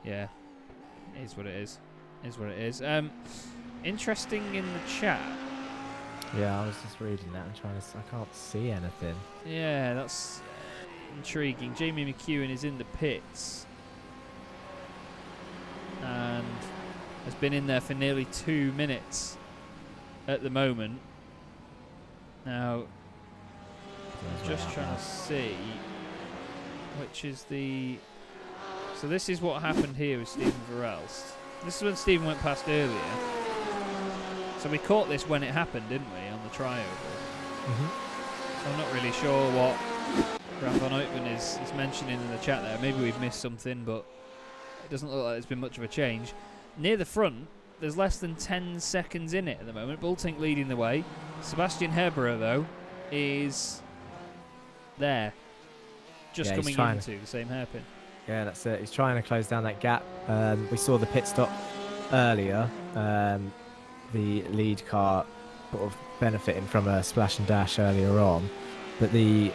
Speaker 2: yeah, it is what it is. It is what it is. Interesting in the chat.
Speaker 3: Yeah, I was just reading that and I can't see anything.
Speaker 2: Yeah, that's intriguing. Jamie McEwen is in the pits and has been in there for nearly 2 minutes at the moment. Now, just trying to see which is the... So this is what happened here with Stephen Varelse. This is when Stephen went past earlier. So we caught this when it happened, didn't we, on the trioval? So I'm not really sure what Graf van Oitman is mentioning in the chat there. Maybe we've missed something, but it doesn't look like there's been much of a change. Near the front, there's less than 10 seconds in it at the moment. Bulltink leading the way. Sebastian Herbera, though, is there. Just coming into the same hairpin.
Speaker 3: Yeah, that's it. He's trying to close down that gap. We saw the pit stop earlier. The lead car sort of benefiting from a splash and dash earlier on, but the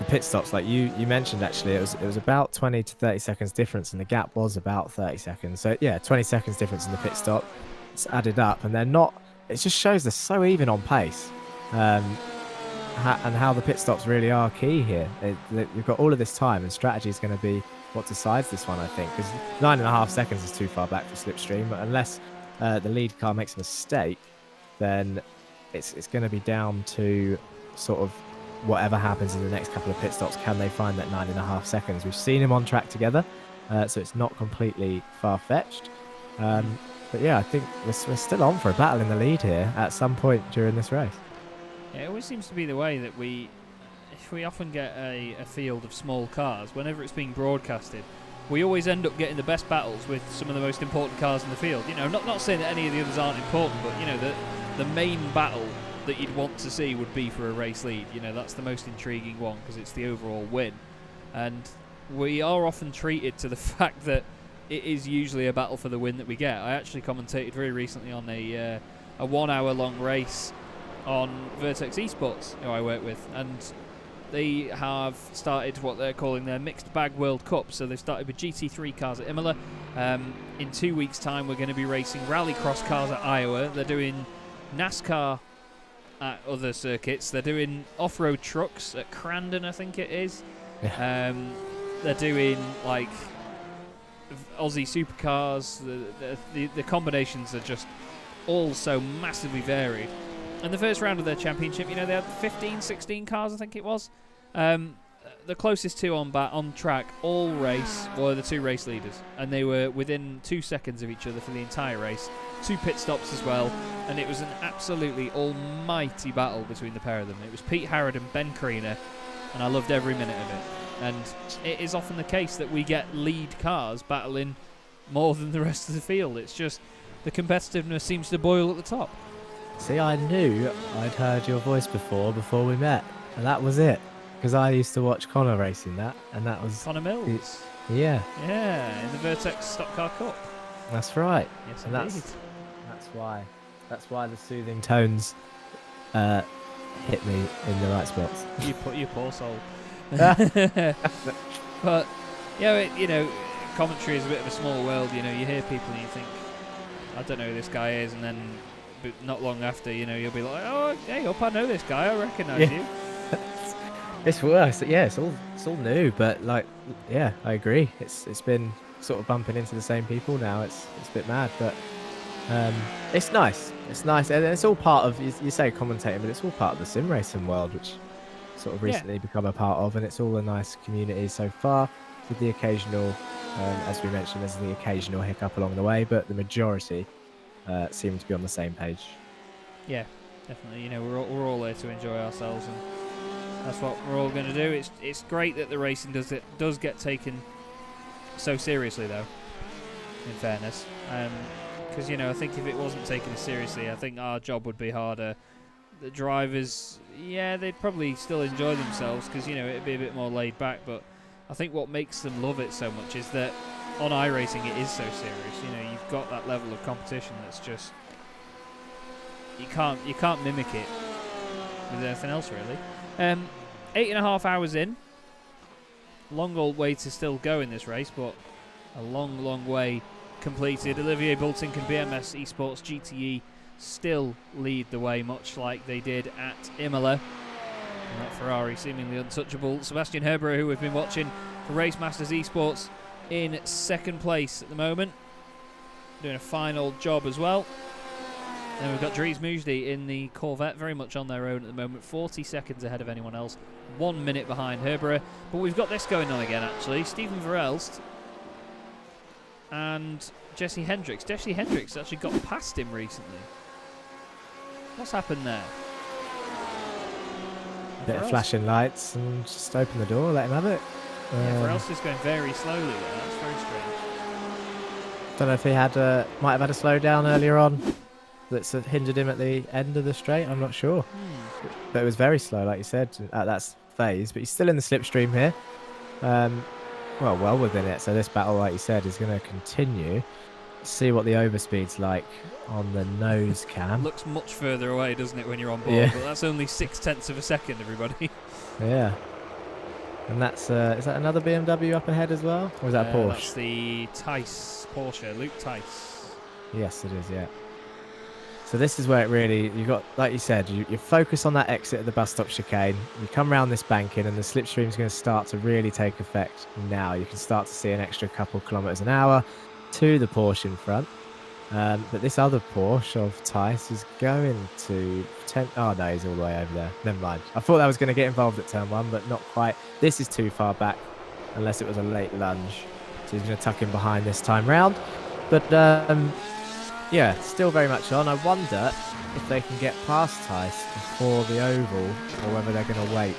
Speaker 3: pit stops, like you mentioned, actually, it was about 20 to 30 seconds difference, and the gap was about 30 seconds. So yeah, 20 seconds difference in the pit stop. It's added up, and they're not. It just shows they're so even on pace, and how the pit stops really are key here. You've got all of this time, and strategy is going to be what decides this one, I think, because 9.5 seconds is too far back for slipstream. But unless the lead car makes a mistake, then it's going to be down to sort of whatever happens in the next couple of pit stops. Can they find that 9.5 seconds? We've seen him on track together, so it's not completely far-fetched. But yeah, I think we're still on for a battle in the lead here at some point during this race.
Speaker 2: Yeah, it always seems to be the way that we often get a field of small cars, whenever it's being broadcasted, we always end up getting the best battles with some of the most important cars in the field. You know, not saying that any of the others aren't important, but you know, the main battle that you'd want to see would be for a race lead. You know, that's the most intriguing one because it's the overall win. And we are often treated to the fact that it is usually a battle for the win that we get. I actually commentated very recently on a 1 hour long race on Vertex Esports, who I work with, and they have started what they're calling their Mixed Bag World Cup. So they've started with GT3 cars at Imola. In 2 weeks' time, we're going to be racing rallycross cars at Iowa. They're doing NASCAR at other circuits. They're doing off-road trucks at Crandon, I think it is. Yeah. They're doing like Aussie supercars. The combinations are just all so massively varied. And the first round of their championship, you know, they had 15, 16 cars, I think it was. The closest two on track all race were the two race leaders, and they were within 2 seconds of each other for the entire race. 2 pit stops as well, and it was an absolutely almighty battle between the pair of them. It was Pete Harrod and Ben Creaner, and I loved every minute of it. And it is often the case that we get lead cars battling more than the rest of the field. It's just the competitiveness seems to boil at the top.
Speaker 3: See, I knew I'd heard your voice before we met, and that was it. Because I used to watch Connor racing that, and that was
Speaker 2: Connor Mills.
Speaker 3: Yeah,
Speaker 2: in the Vertex Stock Car Cup.
Speaker 3: That's right.
Speaker 2: Yes,
Speaker 3: and
Speaker 2: indeed.
Speaker 3: that's why the soothing tones hit me in the right spots.
Speaker 2: You poor soul. But yeah, you know, commentary is a bit of a small world. You know, you hear people and you think, I don't know who this guy is, and then not long after, you know, you'll be like, oh, hey, I know this guy, I recognise you.
Speaker 3: It's worse. Yeah, it's all new, but like, yeah, I agree. It's been sort of bumping into the same people now. It's a bit mad, but it's nice. It's nice, and it's all part of you say commentating, but it's all part of the sim racing world, which sort of recently become a part of, and it's all a nice community so far. With the occasional, as we mentioned, there's the occasional hiccup along the way, but the majority seem to be on the same page.
Speaker 2: Yeah, definitely. You know, we're all there to enjoy ourselves, and that's what we're all going to do. It's great that the racing does get taken so seriously, though. In fairness, because you know, I think if it wasn't taken as seriously, I think our job would be harder. The drivers, yeah, they'd probably still enjoy themselves because you know it'd be a bit more laid back. But I think what makes them love it so much is that on iRacing it is so serious. You know, you've got that level of competition that's just you can't mimic it with anything else really. 8.5 hours in. Long old way to still go in this race, but a long way completed. Olivier Bultink and BMS Esports GTE still lead the way, much like they did at Imola. And that Ferrari seemingly untouchable. Sebastian Herbert, who we've been watching for Race Masters Esports, in second place at the moment, doing a fine old job as well. Then we've got Dries Mujdi in the Corvette, very much on their own at the moment, 40 seconds ahead of anyone else, 1 minute behind Herbert. But we've got this going on again, actually. Steven Verelst and Jesse Hendricks. Jesse Hendricks actually got past him recently. What's happened there?
Speaker 3: Bit of flashing lights and just open the door, let him have it.
Speaker 2: Yeah, Verelst is going very slowly there. That's very strange.
Speaker 3: Don't know if he might have had a slowdown earlier on that's hindered him at the end of the straight. I'm not sure. But it was very slow, like you said, at that phase. But he's still in the slipstream here. Well within it. So this battle, like you said, is going to continue. see what the overspeed's like on the nose cam.
Speaker 2: Looks much further away, doesn't it, when you're on board?
Speaker 3: Yeah.
Speaker 2: But that's only 0.6 of a second, everybody.
Speaker 3: Yeah. And that's is that another BMW up ahead as well, or is that a Porsche?
Speaker 2: That's the Tice Porsche, Luke Tice.
Speaker 3: Yes, it is. Yeah. So this is where it really, you got, like you said, you focus on that exit of the bus stop chicane. You come around this banking, and the slipstream's going to start to really take effect now. You can start to see an extra couple kilometers an hour to the Porsche in front. But this other Porsche of Tice is going to oh no, he's all the way over there. Never mind. I thought that was going to get involved at turn 1, but not quite. This is too far back, unless it was a late lunge. So he's going to tuck in behind this time round. But yeah, still very much on. I wonder if they can get past Tice before the oval, or whether they're going to wait.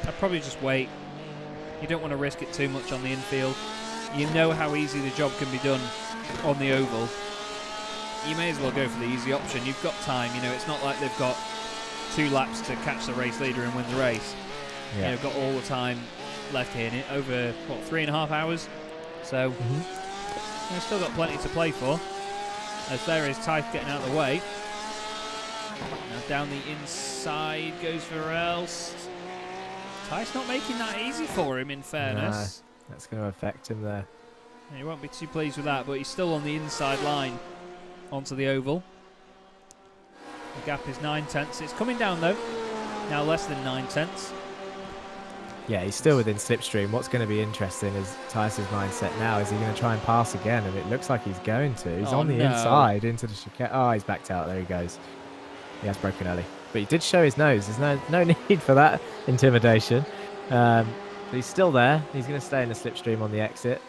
Speaker 2: I'd probably just wait. You don't want to risk it too much on the infield. You know how easy the job can be done on the oval. You may as well go for the easy option. You've got time. You know, it's not like they've got 2 laps to catch the race leader and win the race.
Speaker 3: Yeah.
Speaker 2: You've got all the time left here, and over, what, 3.5 hours? So, you've still got plenty to play for. As there is Tice getting out of the way. Now down the inside goes Varels. Tice not making that easy for him, in fairness.
Speaker 3: No, that's going to affect him there.
Speaker 2: And he won't be too pleased with that, but he's still on the inside line onto the oval. The gap is 9/10. It's coming down though. Now less than 9/10.
Speaker 3: Yeah, he's still within slipstream. What's going to be interesting is Tice's mindset now. Is he going to try and pass again? And it looks like he's going to. He's on the inside into the chicane. Oh, he's backed out. There he goes. He has broken early. But he did show his nose. There's no need for that intimidation. But he's still there. He's going to stay in the slipstream on the exit.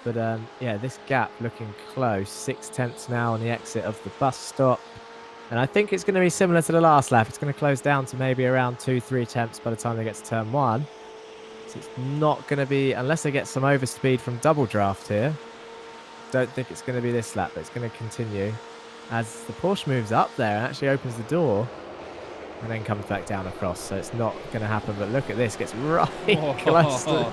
Speaker 3: But yeah, this gap looking close. 6/10 now on the exit of the bus stop. And I think it's going to be similar to the last lap. It's going to close down to maybe around 2-3 tenths by the time they get to turn 1. So it's not going to be, unless they get some overspeed from double draft here. Don't think it's going to be this lap, but it's going to continue as the Porsche moves up there and actually opens the door and then comes back down across. So it's not going to happen. But look at this, gets right close to,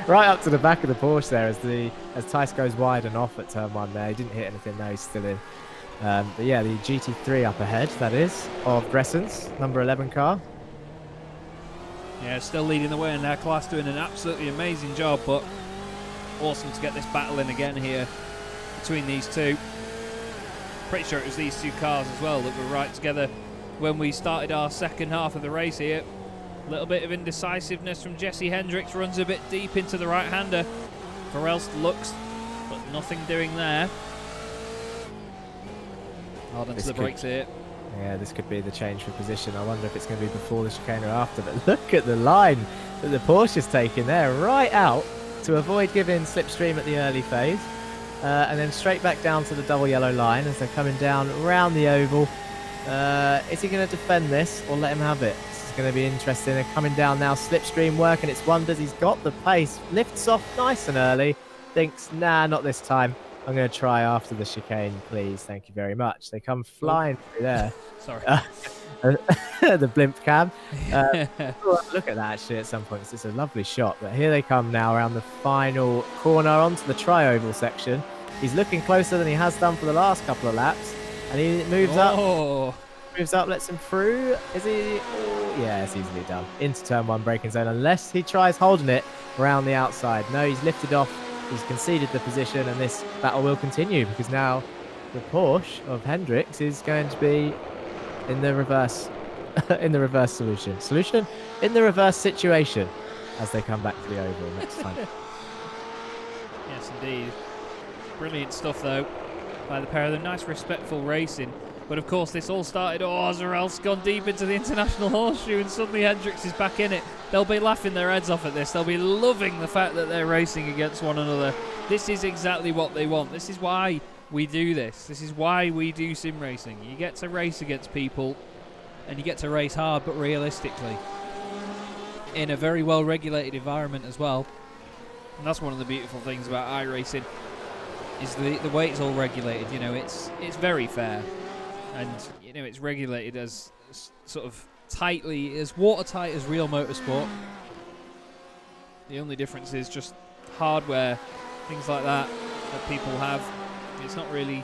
Speaker 3: right up to the back of the Porsche there as Tice goes wide and off at turn 1 there. He didn't hit anything, no, he's still in. But yeah, the GT3 up ahead, that is, of Bresson's number 11 car.
Speaker 2: Yeah, still leading the way in their class, doing an absolutely amazing job, but awesome to get this battle in again here between these two. Pretty sure it was these 2 cars as well that were right together when we started our second half of the race here. A little bit of indecisiveness from Jesse Hendricks, runs a bit deep into the right-hander. Varels looks, but nothing doing there. Hard onto the brakes here.
Speaker 3: Yeah, this could be the change for position. I wonder if it's going to be before the chicane or after. But look at the line that the Porsche's taking there, right out to avoid giving slipstream at the early phase. And then straight back down to the double yellow line as they're coming down around the oval. Is he going to defend this or let him have it? This is going to be interesting. They're coming down now, slipstream working its wonders. He's got the pace, lifts off nice and early. Thinks, nah, not this time. I'm going to try after the chicane, please. Thank you very much. They come flying through there.
Speaker 2: Sorry.
Speaker 3: The blimp cam. Look at that, actually, at some point. It's just a lovely shot. But here they come now around the final corner onto the tri-oval section. He's looking closer than he has done for the last couple of laps. And he moves up. Moves up, lets him through. Is he? Oh, yeah, it's easily done. Into turn 1 braking zone, unless he tries holding it around the outside. No, he's lifted off. He's conceded the position, and this battle will continue because now the Porsche of Hendricks is going to be in the reverse, in the reverse solution. In the reverse situation as they come back to the oval next time.
Speaker 2: Yes, indeed. Brilliant stuff, though, by the pair of them. Nice, respectful racing. But of course, this all started. Zarel's gone deep into the international horseshoe, and suddenly Hendricks is back in it. They'll be laughing their heads off at this. They'll be loving the fact that they're racing against one another. This is exactly what they want. This is why we do this. This is why we do sim racing. You get to race against people, and you get to race hard, but realistically, in a very well-regulated environment as well. And that's one of the beautiful things about iRacing, is the way it's all regulated. You know, it's very fair. And, you know, it's regulated as sort of tightly, as watertight as real motorsport. The only difference is just hardware, things like that. that people have. It's not really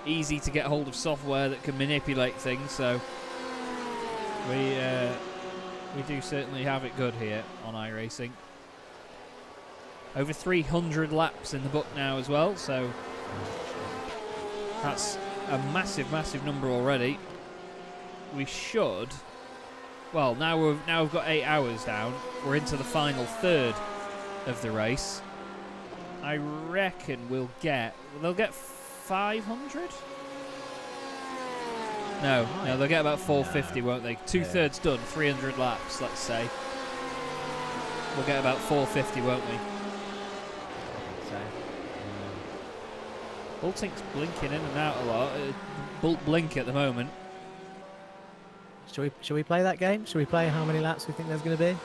Speaker 2: easy to get hold of software that can manipulate things, so we do certainly have it good here on iRacing. Over 300 laps in the book now as well, so that's a massive, massive number already. We should, well, now we've got 8 hours down. We're into the final third of the race. I reckon they'll get 500. No, they'll get about 450, won't they? Two-thirds done, 300 laps, let's say. We'll get about 450, won't we? Bulting's blinking in and out a lot. Bolt blink at the moment.
Speaker 3: Should we play that game? Should we play how many laps we think there's going to be?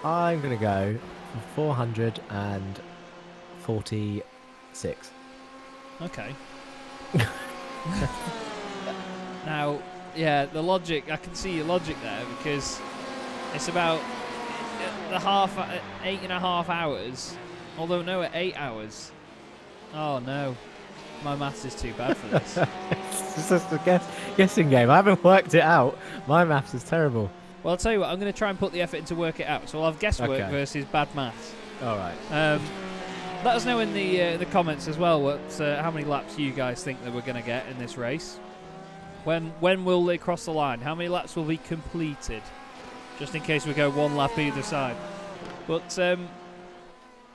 Speaker 3: I'm going to go for 446.
Speaker 2: Okay. Now, yeah, the logic, I can see your logic there, because it's about the 8.5 hours. Although, no, at 8 hours. Oh, no. My maths is too bad for this.
Speaker 3: It's just a guessing game. I haven't worked it out. My maths is terrible.
Speaker 2: Well, I'll tell you what, I'm going to try and put the effort in to work it out. So I'll have guesswork versus bad maths.
Speaker 3: All right.
Speaker 2: Let us know in the comments as well how many laps you guys think that we're going to get in this race. When will they cross the line? How many laps will be completed? Just in case we go one lap either side. But, I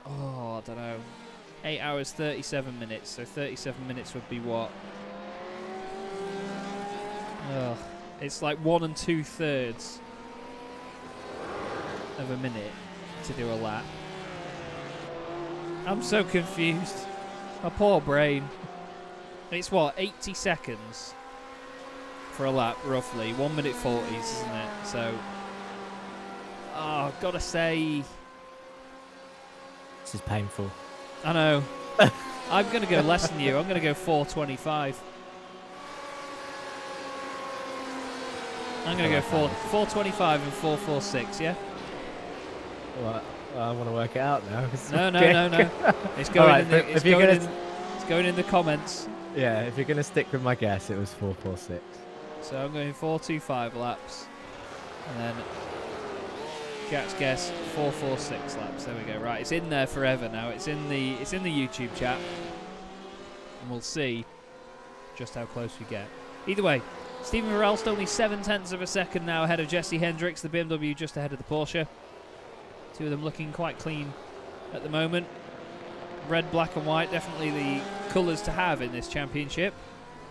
Speaker 2: don't know. 8 hours, 37 minutes. So 37 minutes would be what? It's like 1 2/3 of a minute to do a lap. I'm so confused. My poor brain. It's what, 80 seconds for a lap, roughly. 1 minute 40s, isn't it? So, I've got to say,
Speaker 3: this is painful.
Speaker 2: I know. I'm going to go less than you. I'm going to go 425. I'm going to go 425 and 446, yeah?
Speaker 3: Well, I want to work it out now.
Speaker 2: No. It's going
Speaker 3: right,
Speaker 2: it's going in the comments.
Speaker 3: Yeah, if you're going to stick with my guess, it was 446.
Speaker 2: So I'm going 425 laps. And then Jack's guess 446 laps. There we go. Right, it's in there forever now. It's in the YouTube chat. And we'll see just how close we get. Either way, Stephen Verelst only 0.7 of a second now ahead of Jesse Hendricks, the BMW just ahead of the Porsche. Two of them looking quite clean at the moment. Red, black and white, definitely the colours to have in this championship,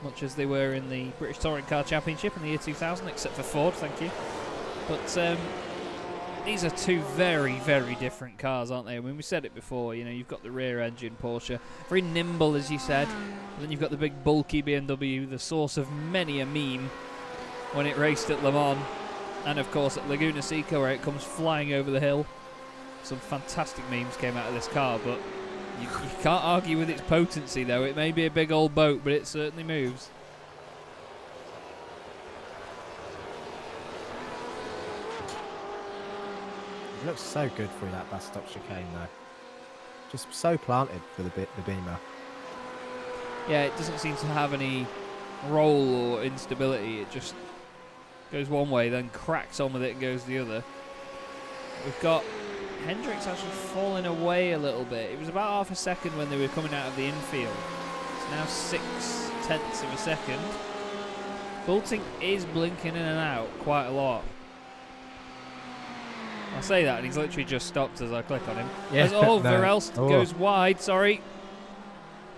Speaker 2: much as they were in the British Touring Car Championship in the year 2000, except for Ford, thank you. But these are two very, very different cars, aren't they? I mean, we said it before, you know, you've got the rear engine Porsche, very nimble, as you said, and then you've got the big bulky BMW, the source of many a meme when it raced at Le Mans, and of course at Laguna Seca, where it comes flying over the hill. Some fantastic memes came out of this car, but you can't argue with its potency, though. It may be a big old boat, but it certainly moves.
Speaker 3: It looks so good through that bus stop chicane, though. Just so planted for the Beamer.
Speaker 2: Yeah, it doesn't seem to have any roll or instability. It just goes one way, then cracks on with it and goes the other. We've got Hendricks actually falling away a little bit. It was about half a second when they were coming out of the infield. It's now 0.6 of a second. Bulting is blinking in and out quite a lot. I say that and he's literally just stopped as I click on him.
Speaker 3: Yeah,
Speaker 2: Verelst goes wide, sorry.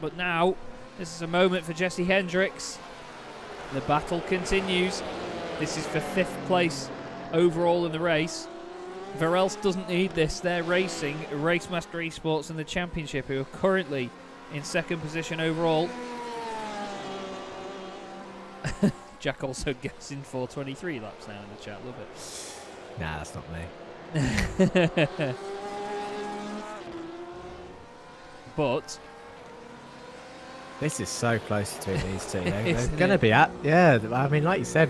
Speaker 2: But now, this is a moment for Jesse Hendricks. The battle continues. This is for 5th place overall in the race. Verelst doesn't need this. They're racing Racemaster Esports in the championship, who are currently in 2nd position overall. Jack also guessing 423 laps now in the chat. Love it.
Speaker 3: Nah, that's not me.
Speaker 2: But
Speaker 3: this is so close between these two. They're going to be at, yeah, I mean, like you said,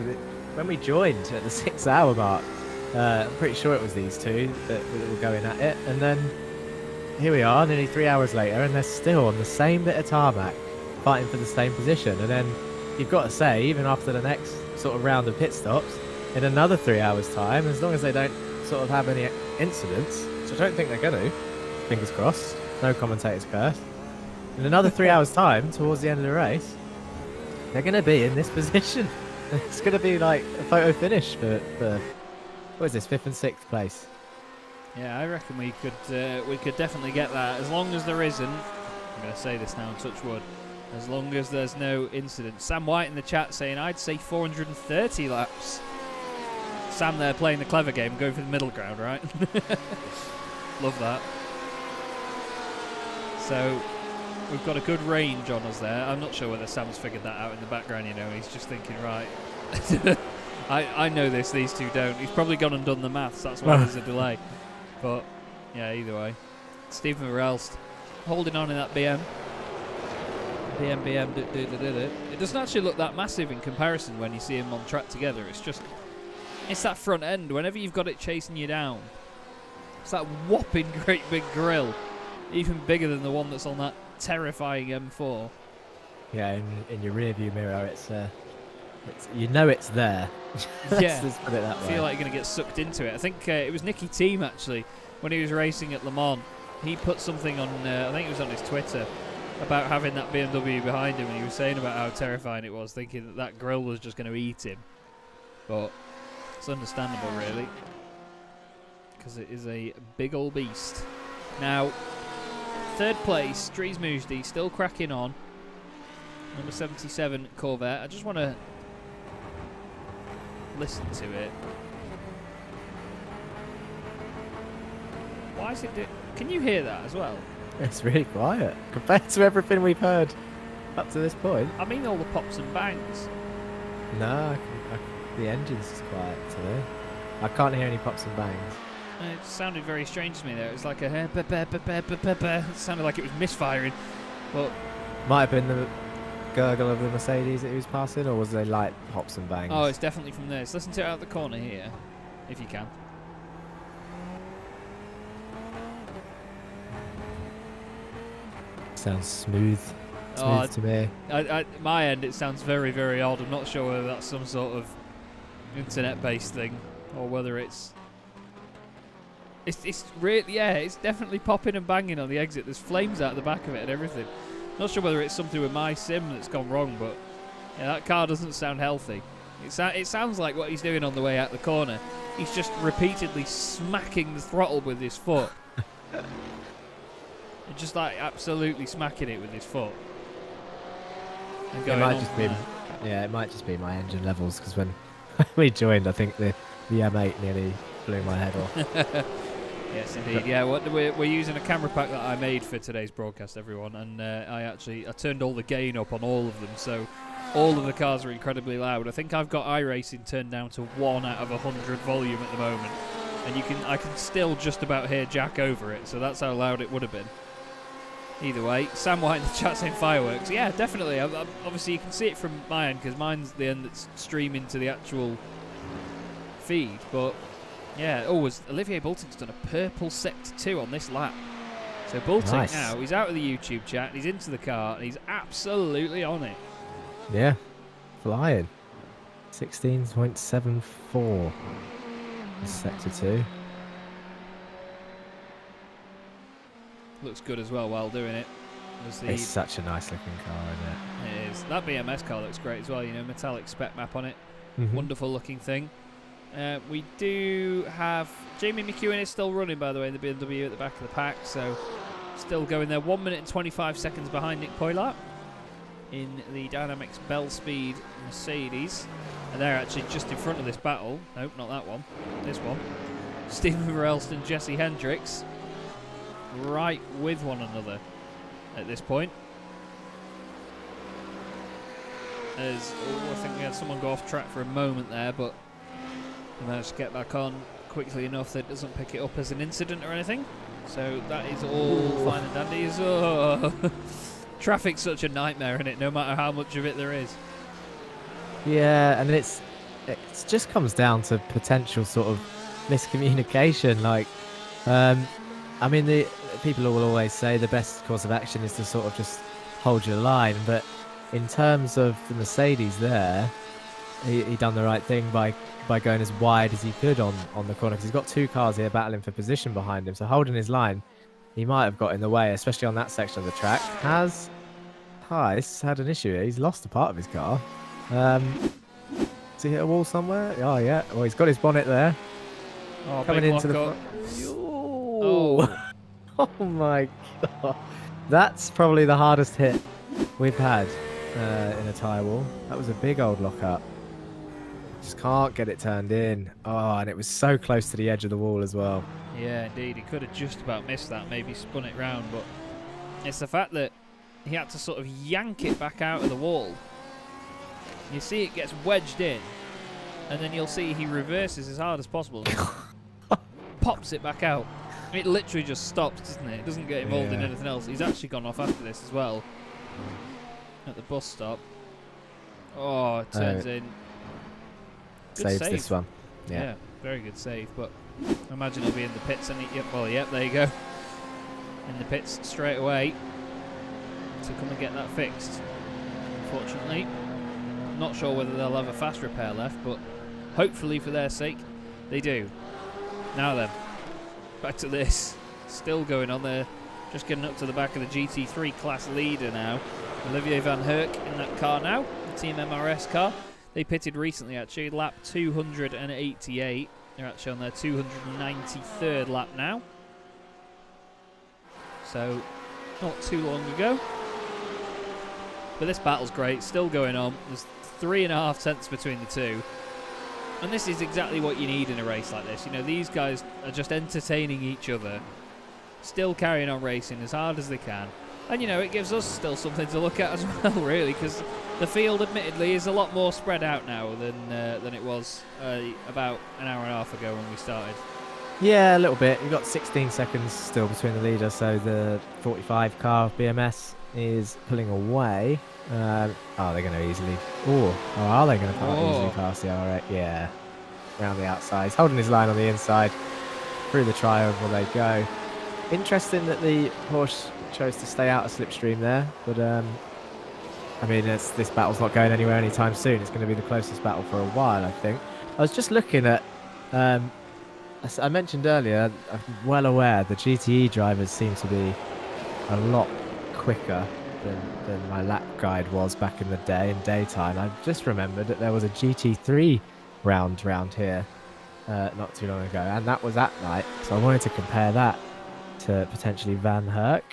Speaker 3: when we joined at the 6 hour mark, I'm pretty sure it was these two that were going at it. And then here we are, nearly 3 hours later, and they're still on the same bit of tarmac, fighting for the same position. And then you've got to say, even after the next sort of round of pit stops, in another 3 hours' time, as long as they don't sort of have any incidents, which I don't think they're going to, fingers crossed, no commentators curse, in another 3 hours' time, towards the end of the race, they're going to be in this position. It's going to be like a photo finish for what is this, 5th and 6th place?
Speaker 2: Yeah, I reckon we could definitely get that, as long as there isn't. I'm going to say this now and touch wood. As long as there's no incident. Sam White in the chat saying I'd say 430 laps. Sam there playing the clever game, going for the middle ground, right? Love that. So we've got a good range on us there. I'm not sure whether Sam's figured that out in the background. You know, he's just thinking, right. I know this. These two don't. He's probably gone and done the maths. That's why there's a delay. But yeah, either way, Stephen Verelst holding on in that BM. It doesn't actually look that massive in comparison when you see them on track together. It's that front end. Whenever you've got it chasing you down, it's that whopping great big grill, even bigger than the one that's on that terrifying M4.
Speaker 3: Yeah, in your rear view mirror, it's you know it's there.
Speaker 2: Yeah,
Speaker 3: Let's put it that way.
Speaker 2: I feel like you're going to get sucked into it. I think it was Nicky Team actually, when he was racing at Le Mans, he put something on, I think it was on his Twitter, about having that BMW behind him, and he was saying about how terrifying it was, thinking that that grill was just going to eat him. But it's understandable, really, because it is a big old beast. Now, 3rd place, Dries Moosdy, still cracking on. Number 77 Corvette. I just want to listen to it. Why is it can you hear that as well?
Speaker 3: It's really quiet compared to everything we've heard up to this point.
Speaker 2: I mean all the pops and bangs.
Speaker 3: No, the engine's just quiet today. I can't hear any pops and bangs.
Speaker 2: It sounded very strange to me there. It was like a it sounded like it was misfiring. But
Speaker 3: Might have been the gurgle of the Mercedes that he was passing, or was they light hops and bangs?
Speaker 2: oh, it's definitely from this. Listen to it out the corner here, if you can.
Speaker 3: Sounds smooth
Speaker 2: Oh,
Speaker 3: to me.
Speaker 2: My end, it sounds very, very odd. I'm not sure whether that's some sort of internet-based thing, or whether it's really, yeah, it's definitely popping and banging on the exit. There's flames out the back of it and everything. Not sure whether it's something with my sim that's gone wrong, but yeah, that car doesn't sound healthy. It sounds like what he's doing on the way out the corner. He's just repeatedly smacking the throttle with his foot. And just like absolutely smacking it with his foot. And
Speaker 3: It might just be, yeah, it might just be my engine levels, because when we joined, I think the M8 nearly blew my head off.
Speaker 2: Yes, indeed. Yeah, we're using a camera pack that I made for today's broadcast, everyone, and I turned all the gain up on all of them, so all of the cars are incredibly loud. I think I've got iRacing turned down to 1 out of 100 volume at the moment, and I can still just about hear Jack over it, so that's how loud it would have been. Either way, Sam White in the chat saying fireworks. Yeah, definitely. Obviously, you can see it from my end, because mine's the end that's streaming to the actual feed, but yeah. Oh, Olivier Bolton's done a purple sector 2 on this lap. So Bolton
Speaker 3: Nice.
Speaker 2: now, he's out of the YouTube chat, he's into the car, and he's absolutely on it.
Speaker 3: Yeah, flying. 16.74 sector 2.
Speaker 2: Looks good as well while doing it.
Speaker 3: It's such a nice looking car, isn't
Speaker 2: It is. That BMS car looks great as well, you know, metallic spec map on it.
Speaker 3: it?
Speaker 2: Wonderful looking thing. We do have Jamie McEwen is still running, by the way, in the BMW at the back of the pack, so still going there. 1 minute and 25 seconds behind Nick Poylat in the Dynamics Bell Speed Mercedes, and they're actually just in front of this battle. Nope, not that one. This one. Stephen Verelst and Jesse Hendricks right with one another at this point. I think we had someone go off track for a moment there, but they managed to get back on quickly enough that it doesn't pick it up as an incident or anything. So that is all fine and dandy. Oh. Traffic's such a nightmare, isn't it? No matter how much of it there is.
Speaker 3: Yeah, and it just comes down to potential sort of miscommunication. Like, I mean, people will always say the best course of action is to sort of just hold your line, but in terms of the Mercedes there, he done the right thing by going as wide as he could on the corner, because he's got 2 cars here battling for position behind him, so holding his line, he might have got in the way, especially on that section of the track. Has had an issue here. He's lost a part of his car. Has he hit a wall somewhere? Oh yeah, well he's got his bonnet there.
Speaker 2: Oh,
Speaker 3: Coming
Speaker 2: big
Speaker 3: into the
Speaker 2: lockup.
Speaker 3: Oh. Oh my god. That's probably the hardest hit we've had in a tyre wall. That was a big old lockup. Just can't get it turned in. Oh, and it was so close to the edge of the wall as well.
Speaker 2: Yeah, indeed. He could have just about missed that, maybe spun it round, but it's the fact that he had to sort of yank it back out of the wall. You see it gets wedged in, and then you'll see he reverses as hard as possible. Pops it back out. It literally just stops, doesn't it? It doesn't get involved in anything else. He's actually gone off after this as well. At the bus stop. Oh, it turns in. Good
Speaker 3: Saves
Speaker 2: save.
Speaker 3: this one.
Speaker 2: Yeah, very good save. But I imagine he'll be in the pits. And yep, there you go. In the pits straight away to come and get that fixed. Unfortunately, not sure whether they'll have a fast repair left, but hopefully for their sake, they do. Now then, back to this. Still going on there. Just getting up to the back of the GT3 class leader now. Olivier Van Herk in that car now, the Team MRS car. They pitted recently, actually, lap 288. They're actually on their 293rd lap now. So, not too long ago. But this battle's great, still going on. There's 3.5 tenths between the two. And this is exactly what you need in a race like this. You know, these guys are just entertaining each other. Still carrying on racing as hard as they can. And, you know, it gives us still something to look at as well, really, because the field, admittedly, is a lot more spread out now than it was about an hour and a half ago when we started.
Speaker 3: Yeah, a little bit. You've got 16 seconds still between the leader, so the 45 car of BMS is pulling away. They're going to easily... are they going to easily pass the R8? Yeah, around the outside. He's holding his line on the inside. Through the tri-oval they go. Interesting that the Porsche chose to stay out of slipstream there, but I mean, this battle's not going anywhere anytime soon. It's going to be the closest battle for a while, I think. I was just looking at, as I mentioned earlier, I'm well aware the GTE drivers seem to be a lot quicker than my lap guide was back in the day, in daytime. I just remembered that there was a GT3 round here not too long ago, and that was at night, so I wanted to compare that to potentially Van Herk.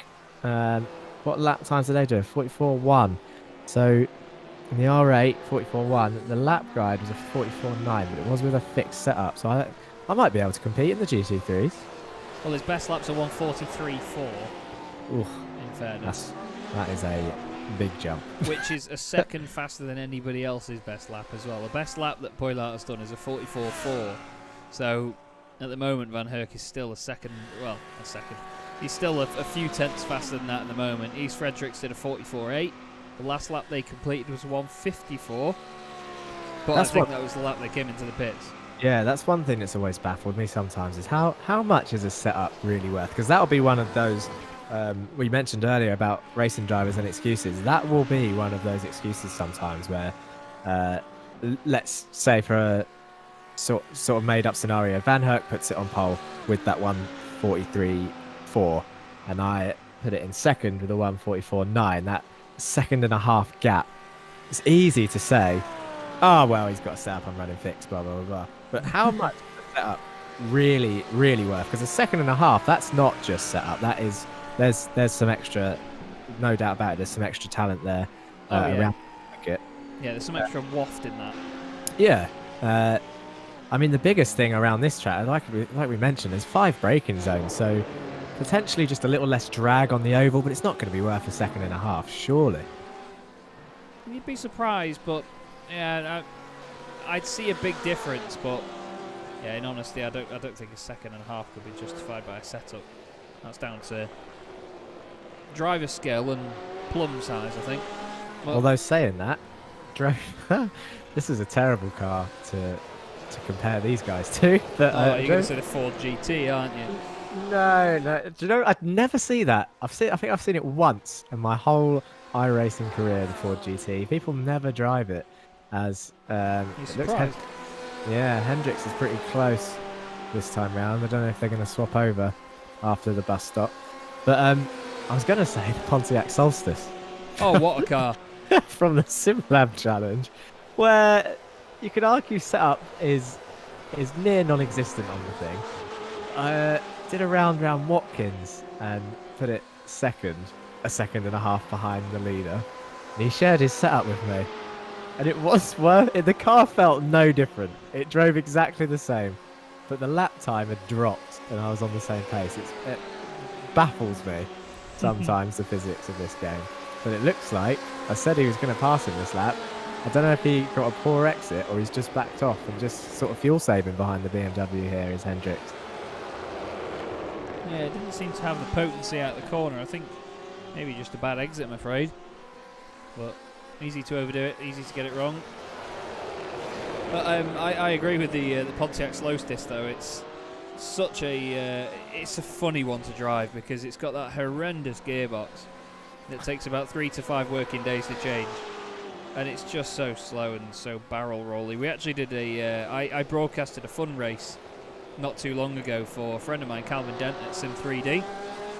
Speaker 3: What lap times did they do? 44.1. So in the R8, 44.1, the lap guide was a 44.9, but it was with a fixed setup. So I might be able to compete in the GT3s.
Speaker 2: Well, his best laps are 143.4.
Speaker 3: Ooh,
Speaker 2: in fairness.
Speaker 3: That is a big jump.
Speaker 2: Which is a second faster than anybody else's best lap as well. The best lap that Poylat has done is a 44.4. So at the moment, Van Herk is still a second. He's still a few tenths faster than that at the moment. East Fredericks did a 44.8. The last lap they completed was 154. But I think that was the lap they came into the pits.
Speaker 3: Yeah, that's one thing that's always baffled me sometimes is how much is a setup really worth? Because that'll be one of those we mentioned earlier about racing drivers and excuses. That will be one of those excuses sometimes where, let's say for a sort of made up scenario, Van Herk puts it on pole with that 143.4, and I put it in second with a 144.9. That 1.5 second gap. It's easy to say, oh well, he's got a setup I'm running fixed, blah blah blah. But how much is the setup really worth? Because 1.5 seconds, that's not just setup. That is, there's some extra, no doubt about it. There's some extra talent there around the circuit.
Speaker 2: Yeah, there's some extra waft in that.
Speaker 3: Yeah. I mean, the biggest thing around this track, like we mentioned, is 5 braking zones. So potentially just a little less drag on the oval, but it's not going to be worth 1.5 seconds, surely.
Speaker 2: You'd be surprised, but yeah, I'd see a big difference. But yeah, in honesty, I don't think 1.5 seconds could be justified by a setup. That's down to driver skill and plum size, I think. Well,
Speaker 3: although saying that, this is a terrible car to compare these guys to. But,
Speaker 2: you're going to say the Ford GT, aren't you?
Speaker 3: No. Do you know? I'd never see that. I think I've seen it once in my whole iRacing career, the Ford GT. People never drive it, as
Speaker 2: You're
Speaker 3: it looks.
Speaker 2: surprised?
Speaker 3: Yeah, Hendricks is pretty close this time round. I don't know if they're going to swap over after the bus stop. But I was going to say the Pontiac Solstice
Speaker 2: Oh, what a car!
Speaker 3: from the SimLab challenge, where you could argue setup is near non-existent on the thing. Did a round round Watkins and put it second, a second and a half behind the leader. And he shared his setup with me. And it was worth it. The car felt no different. It drove exactly the same. But the lap time had dropped and I was on the same pace. It baffles me sometimes, the physics of this game. But it looks like I said he was going to pass him this lap. I don't know if he got a poor exit or he's just backed off and just sort of fuel saving behind the BMW here is Hendricks.
Speaker 2: Yeah, it didn't seem to have the potency out the corner. I think maybe just a bad exit, I'm afraid. But easy to overdo it, easy to get it wrong. But I agree with the Pontiac Solstice though. It's such it's a funny one to drive because it's got that horrendous gearbox that takes about 3 to 5 working days to change, and it's just so slow and so barrel rolly. We actually did I broadcasted a fun race not too long ago for a friend of mine, Calvin Dent at Sim3D.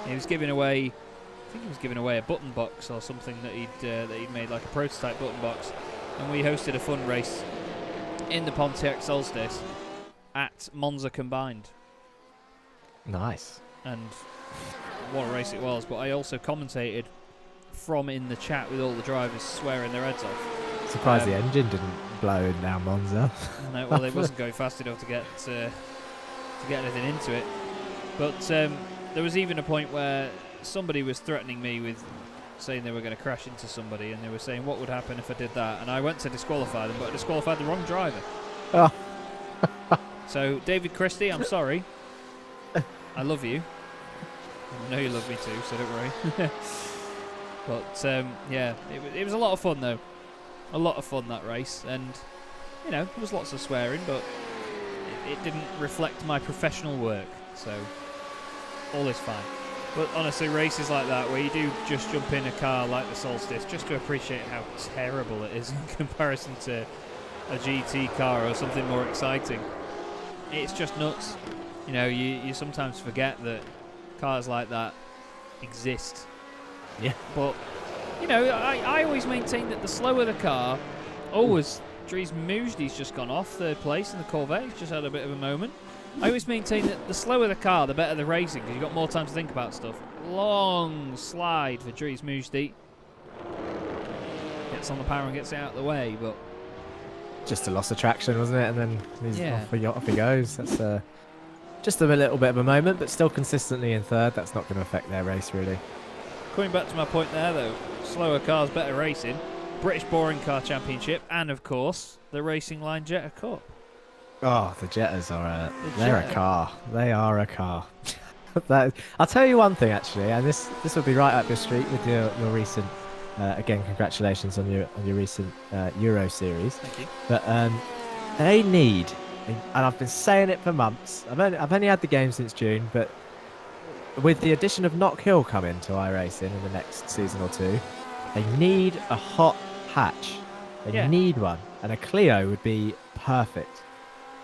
Speaker 2: He was giving away, I think he was giving away a button box or something that he'd made, like a prototype button box, and we hosted a fun race in the Pontiac Solstice at Monza Combined.
Speaker 3: Nice.
Speaker 2: And what a race it was. But I also commentated from in the chat with all the drivers swearing their heads off.
Speaker 3: Surprised the engine didn't blow in down Monza.
Speaker 2: No, well, it wasn't going fast enough to get anything into it. But there was even a point where somebody was threatening me with saying they were going to crash into somebody, and they were saying what would happen if I did that, and I went to disqualify them, but I disqualified the wrong driver.
Speaker 3: Oh.
Speaker 2: So David Christie, I'm sorry. I love you. I know you love me too, so don't worry. But yeah, it was a lot of fun though. A lot of fun, that race, and you know, there was lots of swearing, but it didn't reflect my professional work, so all is fine. But honestly, races like that, where you do just jump in a car like the Solstice, just to appreciate how terrible it is in comparison to a GT car or something more exciting, it's just nuts. You know, you sometimes forget that cars like that exist.
Speaker 3: Yeah.
Speaker 2: But, you know, I always maintain that the slower the car, always, Dries Mujdi's just gone off third place in the Corvette. He's just had a bit of a moment. I always maintain that the slower the car, the better the racing, because you've got more time to think about stuff. Long slide for Dries Mujdi. Gets on the power and gets it out of the way, but...
Speaker 3: Just a loss of traction, wasn't it? And then off he goes. That's just a little bit of a moment, but still consistently in third. That's not going to affect their race, really.
Speaker 2: Coming back to my point there, though, slower cars, better racing, British Boring Car Championship, and of course, the Racing Line Jetta Cup.
Speaker 3: Oh, the Jettas are they're a car. They are a car. I'll tell you one thing, actually, and this will be right up your street with your recent, again, congratulations on your recent Euro series.
Speaker 2: Thank you.
Speaker 3: But they need, and I've been saying it for months, I've only had the game since June, but with the addition of Knock Hill coming to iRacing in the next season or two, they need a hot hatch. They need one, and a Clio would be perfect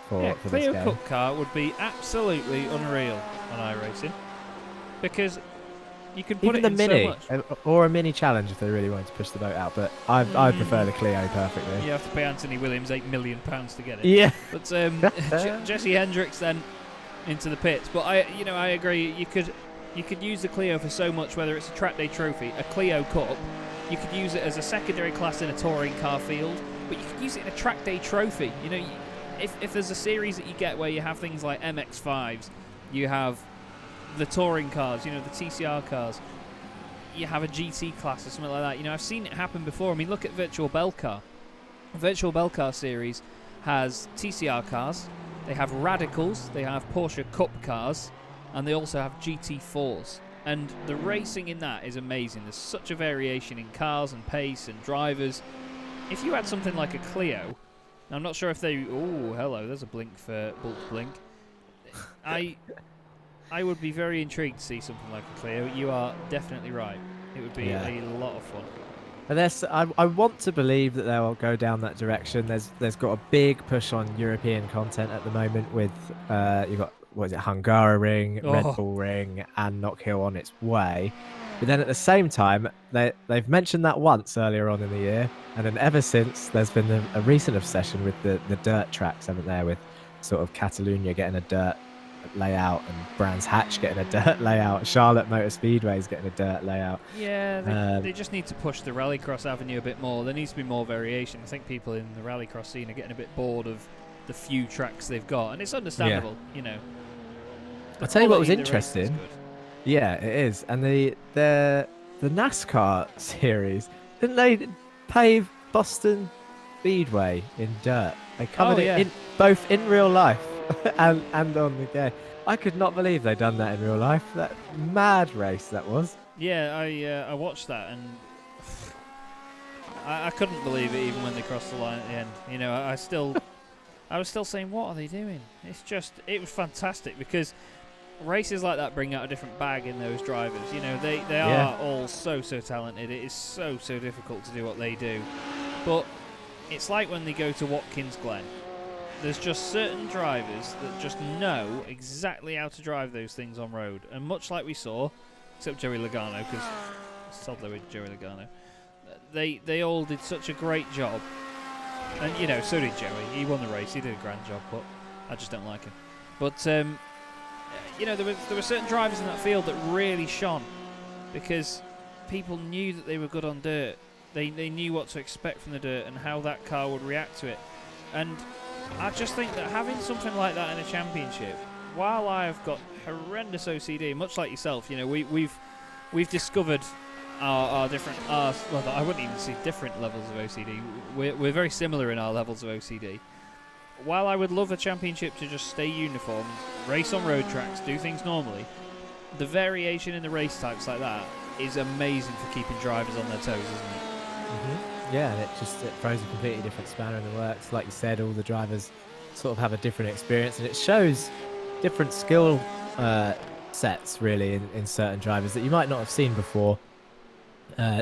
Speaker 3: for this
Speaker 2: Clio
Speaker 3: game.
Speaker 2: Cup car would be absolutely unreal on iRacing, because you can put
Speaker 3: Even
Speaker 2: it
Speaker 3: the
Speaker 2: in
Speaker 3: Mini,
Speaker 2: so much.
Speaker 3: or a Mini Challenge if they really wanted to push the boat out, but I prefer the Clio perfectly.
Speaker 2: You have to pay Anthony Williams £8 million to get it.
Speaker 3: Yeah.
Speaker 2: But Jesse Hendricks then into the pits. But I agree. You could use the Clio for so much, whether it's a track day trophy, a Clio Cup. You could use it as a secondary class in a touring car field, but you could use it in a track day trophy. You know, if there's a series that you get where you have things like MX-5s, you have the touring cars, you know, the TCR cars, you have a GT class or something like that. You know, I've seen it happen before. I mean, look at Virtual Bell Car. Virtual Bell Car series has TCR cars, they have Radicals, they have Porsche Cup cars, and they also have GT4s. And the racing in that is amazing. There's such a variation in cars and pace and drivers. If you had something like a Clio, I'm not sure if they... Oh, hello, there's a blink for Bulk Blink. I would be very intrigued to see something like a Clio. You are definitely right. It would be a lot of fun.
Speaker 3: And I want to believe that they'll go down that direction. There's got a big push on European content at the moment with you've got, what is it, Hungaroring, Red Bull Ring, and Knock Hill on its way. But then at the same time, they've mentioned that once earlier on in the year, and then ever since there's been a recent obsession with the dirt tracks, haven't there? With sort of Catalonia getting a dirt layout and Brands Hatch getting a dirt layout, Charlotte Motor Speedway's getting a dirt layout.
Speaker 2: Yeah, they just need to push the Rallycross avenue a bit more. There needs to be more variation. I think people in the Rallycross scene are getting a bit bored of the few tracks they've got, and it's understandable, you know.
Speaker 3: I'll tell you what was interesting. Yeah, it is. And the NASCAR series, didn't they pave Boston Speedway in dirt? They covered it both in real life and on the game. I could not believe they'd done that in real life. That mad race that was.
Speaker 2: Yeah, I watched that, and I couldn't believe it even when they crossed the line at the end. You know, I was still saying, what are they doing? It was fantastic, because races like that bring out a different bag in those drivers. You know, they are all so talented. It is so difficult to do what they do. But it's like when they go to Watkins Glen. There's just certain drivers that just know exactly how to drive those things on road. And much like we saw, except Joey Logano, because sod there with Joey Logano, they all did such a great job. And, you know, so did Joey. He won the race. He did a grand job, but I just don't like him. But, you know, there were certain drivers in that field that really shone, because people knew that they were good on dirt. They knew what to expect from the dirt and how that car would react to it. And I just think that having something like that in a championship, while I've got horrendous OCD, much like yourself, you know, we've discovered our different, well, I wouldn't even see different levels of OCD. We're very similar in our levels of OCD. While I would love a championship to just stay uniform, race on road tracks, do things normally, the variation in the race types like that is amazing for keeping drivers on their toes, isn't it?
Speaker 3: Yeah, and it throws a completely different spanner in the works. Like you said, all the drivers sort of have a different experience, and it shows different skill sets really in certain drivers that you might not have seen before.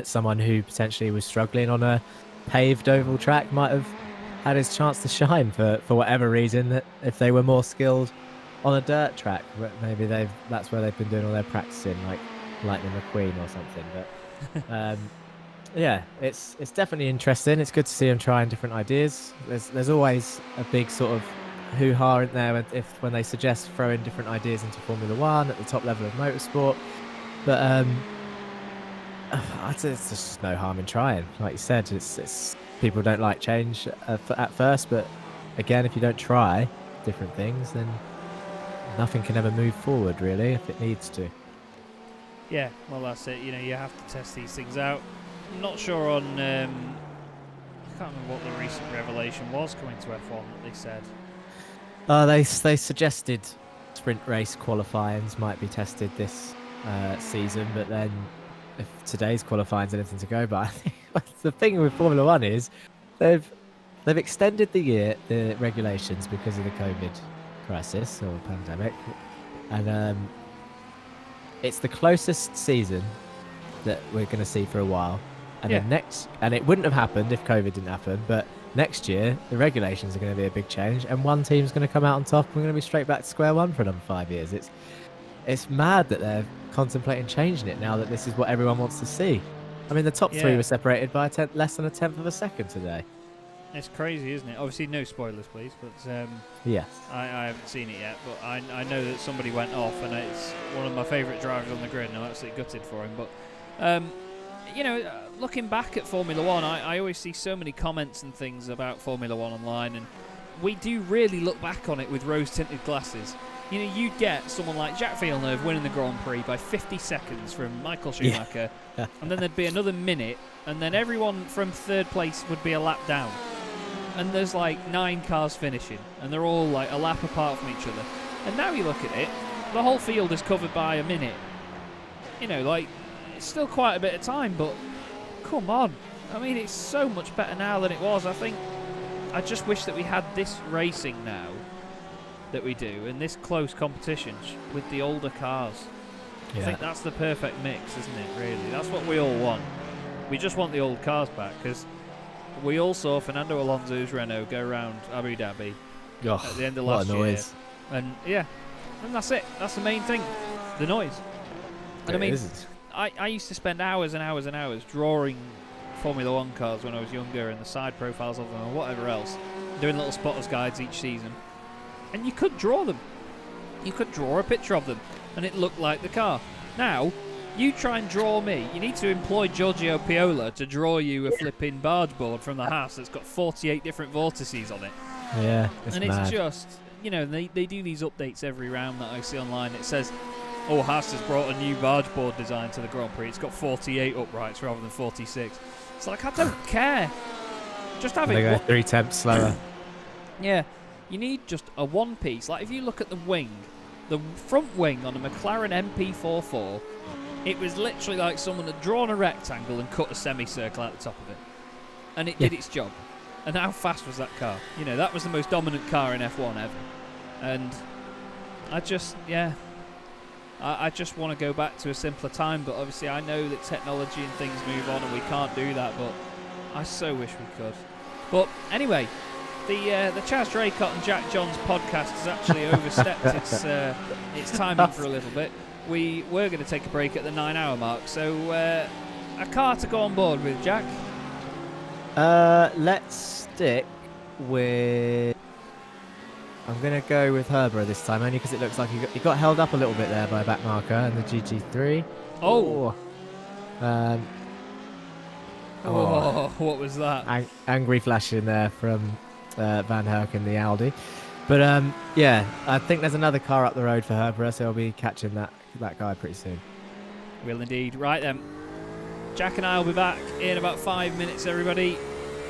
Speaker 3: Someone who potentially was struggling on a paved oval track might have had his chance to shine for whatever reason, that if they were more skilled on a dirt track, maybe that's where they've been doing all their practicing, like Lightning McQueen or something. But yeah, it's definitely interesting. It's good to see them trying different ideas. There's always a big sort of hoo-ha in there when they suggest throwing different ideas into Formula One at the top level of motorsport. But there's just no harm in trying. Like you said, it's people don't like change at first, but again, if you don't try different things, then nothing can ever move forward really if it needs to.
Speaker 2: Yeah, well, that's it. You know, you have to test these things out. I'm not sure on. I can't remember what the recent revelation was coming to F1 that they said.
Speaker 3: They suggested sprint race qualifyings might be tested this season, but then if today's qualifying's anything to go by, I think the thing with Formula One is they've extended the regulations because of the COVID crisis or pandemic, and it's the closest season that we're going to see for a while. And then and it wouldn't have happened if COVID didn't happen, but next year the regulations are going to be a big change, and one team's going to come out on top, and we're going to be straight back to square one for another 5 years. It's mad that they're contemplating changing it now that this is what everyone wants to see. I mean, the top three were separated by less than a tenth of a second today.
Speaker 2: It's crazy, isn't it? Obviously, no spoilers, please. But
Speaker 3: yes,
Speaker 2: I haven't seen it yet, but I know that somebody went off, and it's one of my favourite drivers on the grid, and I'm absolutely gutted for him. But you know, looking back at Formula One, I always see so many comments and things about Formula One online, and we do really look back on it with rose-tinted glasses. You know, you'd get someone like Jacques Villeneuve winning the Grand Prix by 50 seconds from Michael Schumacher, and then there'd be another minute, and then everyone from third place would be a lap down. And there's like 9 cars finishing, and they're all like a lap apart from each other. And now you look at it, the whole field is covered by a minute. You know, like, it's still quite a bit of time, but come on. I mean, it's so much better now than it was. I just wish that we had this racing now that we do and this close competition with the older cars. I think that's the perfect mix, isn't it, really? That's what we all want. We just want the old cars back, because we all saw Fernando Alonso's Renault go around Abu Dhabi at the end of last year. And and that's it. That's the main thing, the noise. And I mean, I used to spend hours and hours and hours drawing Formula One cars when I was younger, and the side profiles of them and whatever else, doing little spotters guides each season. And you could draw them. You could draw a picture of them, and it looked like the car. Now, you try and draw me. You need to employ Giorgio Piola to draw you a flipping barge board from the house that's got 48 different vortices on it.
Speaker 3: Yeah,
Speaker 2: it's just, they do these updates every round that I see online. It says, oh, Haas has brought a new barge board design to the Grand Prix. It's got 48 uprights rather than 46. It's like, I don't care. Just have it.
Speaker 3: They go 3/10 slower.
Speaker 2: Yeah, you need just a one piece. Like, if you look at the wing, the front wing on a McLaren MP44, it was literally like someone had drawn a rectangle and cut a semicircle at the top of it. And it did its job. And how fast was that car? That was the most dominant car in F1 ever. And I just want to go back to a simpler time, but obviously I know that technology and things move on and we can't do that, but I so wish we could. But anyway, the Chaz Draycott and Jack Johns podcast has actually overstepped its timing for a little bit. We were going to take a break at the 9-hour mark, so a car to go on board with, Jack?
Speaker 3: Let's stick with... I'm going to go with Herbert this time, only because it looks like he got held up a little bit there by a back marker in the GT3.
Speaker 2: What was that?
Speaker 3: Angry flash in there from Van Herk in the Audi. But I think there's another car up the road for Herbert, so he'll be catching that guy pretty soon.
Speaker 2: Will indeed. Right then. Jack and I will be back in about 5 minutes, everybody.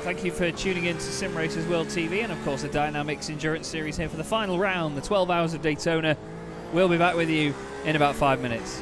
Speaker 2: Thank you for tuning in to Sim Racers World TV and, of course, the DynamiXX Endurance Series here for the final round, the 12 hours of Daytona. We'll be back with you in about 5 minutes.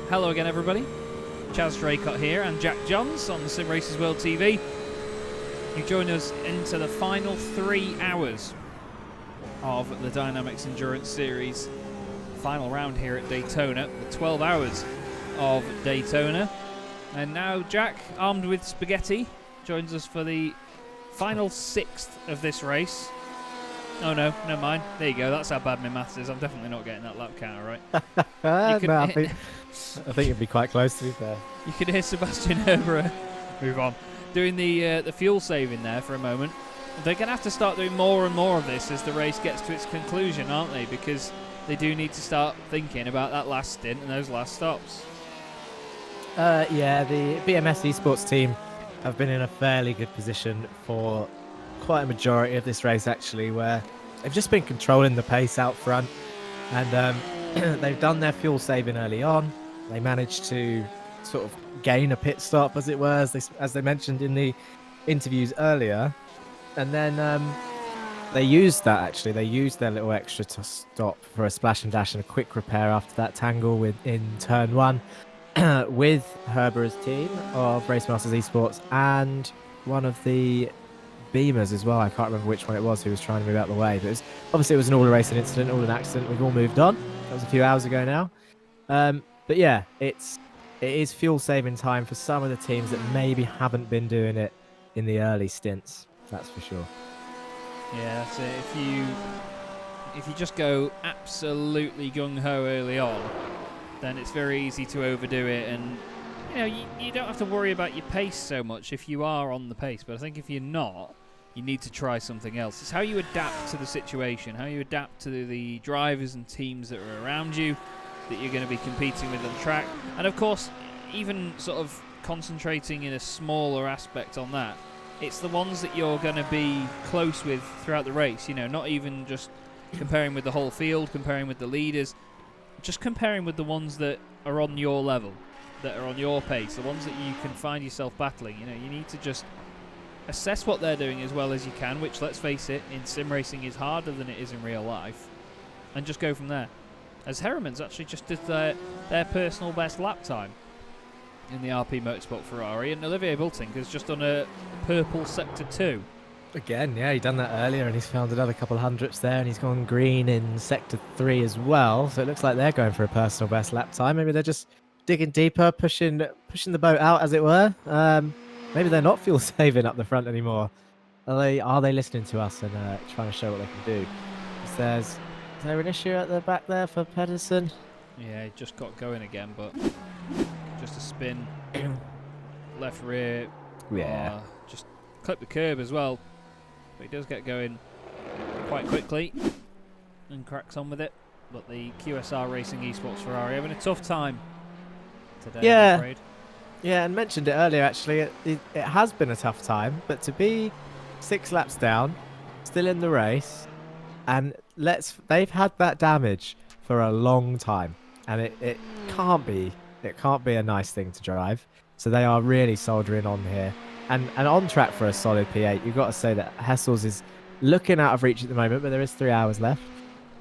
Speaker 2: Hello again, everybody. Chaz Draycott here and Jack Johns on Sim Racers World TV. You join us into the final 3 hours of the DynamiXX Endurance Series final round here at Daytona, the 12 hours of Daytona. And now Jack, armed with spaghetti, joins us for the final 6th of this race. Oh no, never mind. There you go, that's how bad my maths is. I'm definitely not getting that lap counter right.
Speaker 3: No, I think it'd be quite close, to be fair.
Speaker 2: You could hear Sebastian Herbert move on, doing the fuel saving there for a moment. They're going to have to start doing more and more of this as the race gets to its conclusion, aren't they? Because they do need to start thinking about that last stint and those last stops.
Speaker 3: Yeah, the BMS esports team have been in a fairly good position for quite a majority of this race, actually, where they've just been controlling the pace out front, and they've done their fuel saving early on. They managed to sort of gain a pit stop, as it were, as they mentioned in the interviews earlier, and then they used that, actually. They used their little extra to stop for a splash and dash and a quick repair after that tangle in turn 1 with Herber's team of Racemasters Esports and one of the Beamers as well. I can't remember which one it was who was trying to move out of the way, but obviously it was an all racing incident, all an accident. We've all moved on. That was a few hours ago now. But yeah, it is fuel saving time for some of the teams that maybe haven't been doing it in the early stints. That's for sure.
Speaker 2: Yeah, that's it. If you just go absolutely gung-ho early on, then it's very easy to overdo it, and you don't have to worry about your pace so much if you are on the pace. But I think if you're not, you need to try something else. It's how you adapt to the situation, how you adapt to the drivers and teams that are around you that you're going to be competing with on track. And of course, even sort of concentrating in a smaller aspect on that, it's the ones that you're going to be close with throughout the race, not even just comparing with the whole field, comparing with the leaders, just comparing with the ones that are on your level, that are on your pace, the ones that you can find yourself battling. You need to just assess what they're doing as well as you can, which, let's face it, in sim racing is harder than it is in real life, and just go from there. As Herriman's actually just did their personal best lap time in the RP Motorsport Ferrari, and Olivier Bulting has just done a purple Sector 2.
Speaker 3: Again, yeah, he done that earlier, and he's found another couple hundredths there, and he's gone green in Sector 3 as well. So it looks like they're going for a personal best lap time. Maybe they're just digging deeper, pushing the boat out, as it were. Maybe they're not fuel saving up the front anymore. Are they listening to us and trying to show what they can do? Is there an issue at the back there for Pedersen?
Speaker 2: Yeah, he just got going again, but just a spin, left rear.
Speaker 3: Yeah.
Speaker 2: Just clip the curb as well. But he does get going quite quickly and cracks on with it. But the QSR Racing Esports Ferrari having a tough time today,
Speaker 3: Yeah.
Speaker 2: I'm afraid.
Speaker 3: Yeah, and mentioned it earlier, actually. It has been a tough time, but to be 6 laps down, still in the race, and they've had that damage for a long time, and it can't be a nice thing to drive. So they are really soldering on here. And on track for a solid P8. You've got to say that Hessels is looking out of reach at the moment, but there is 3 hours left.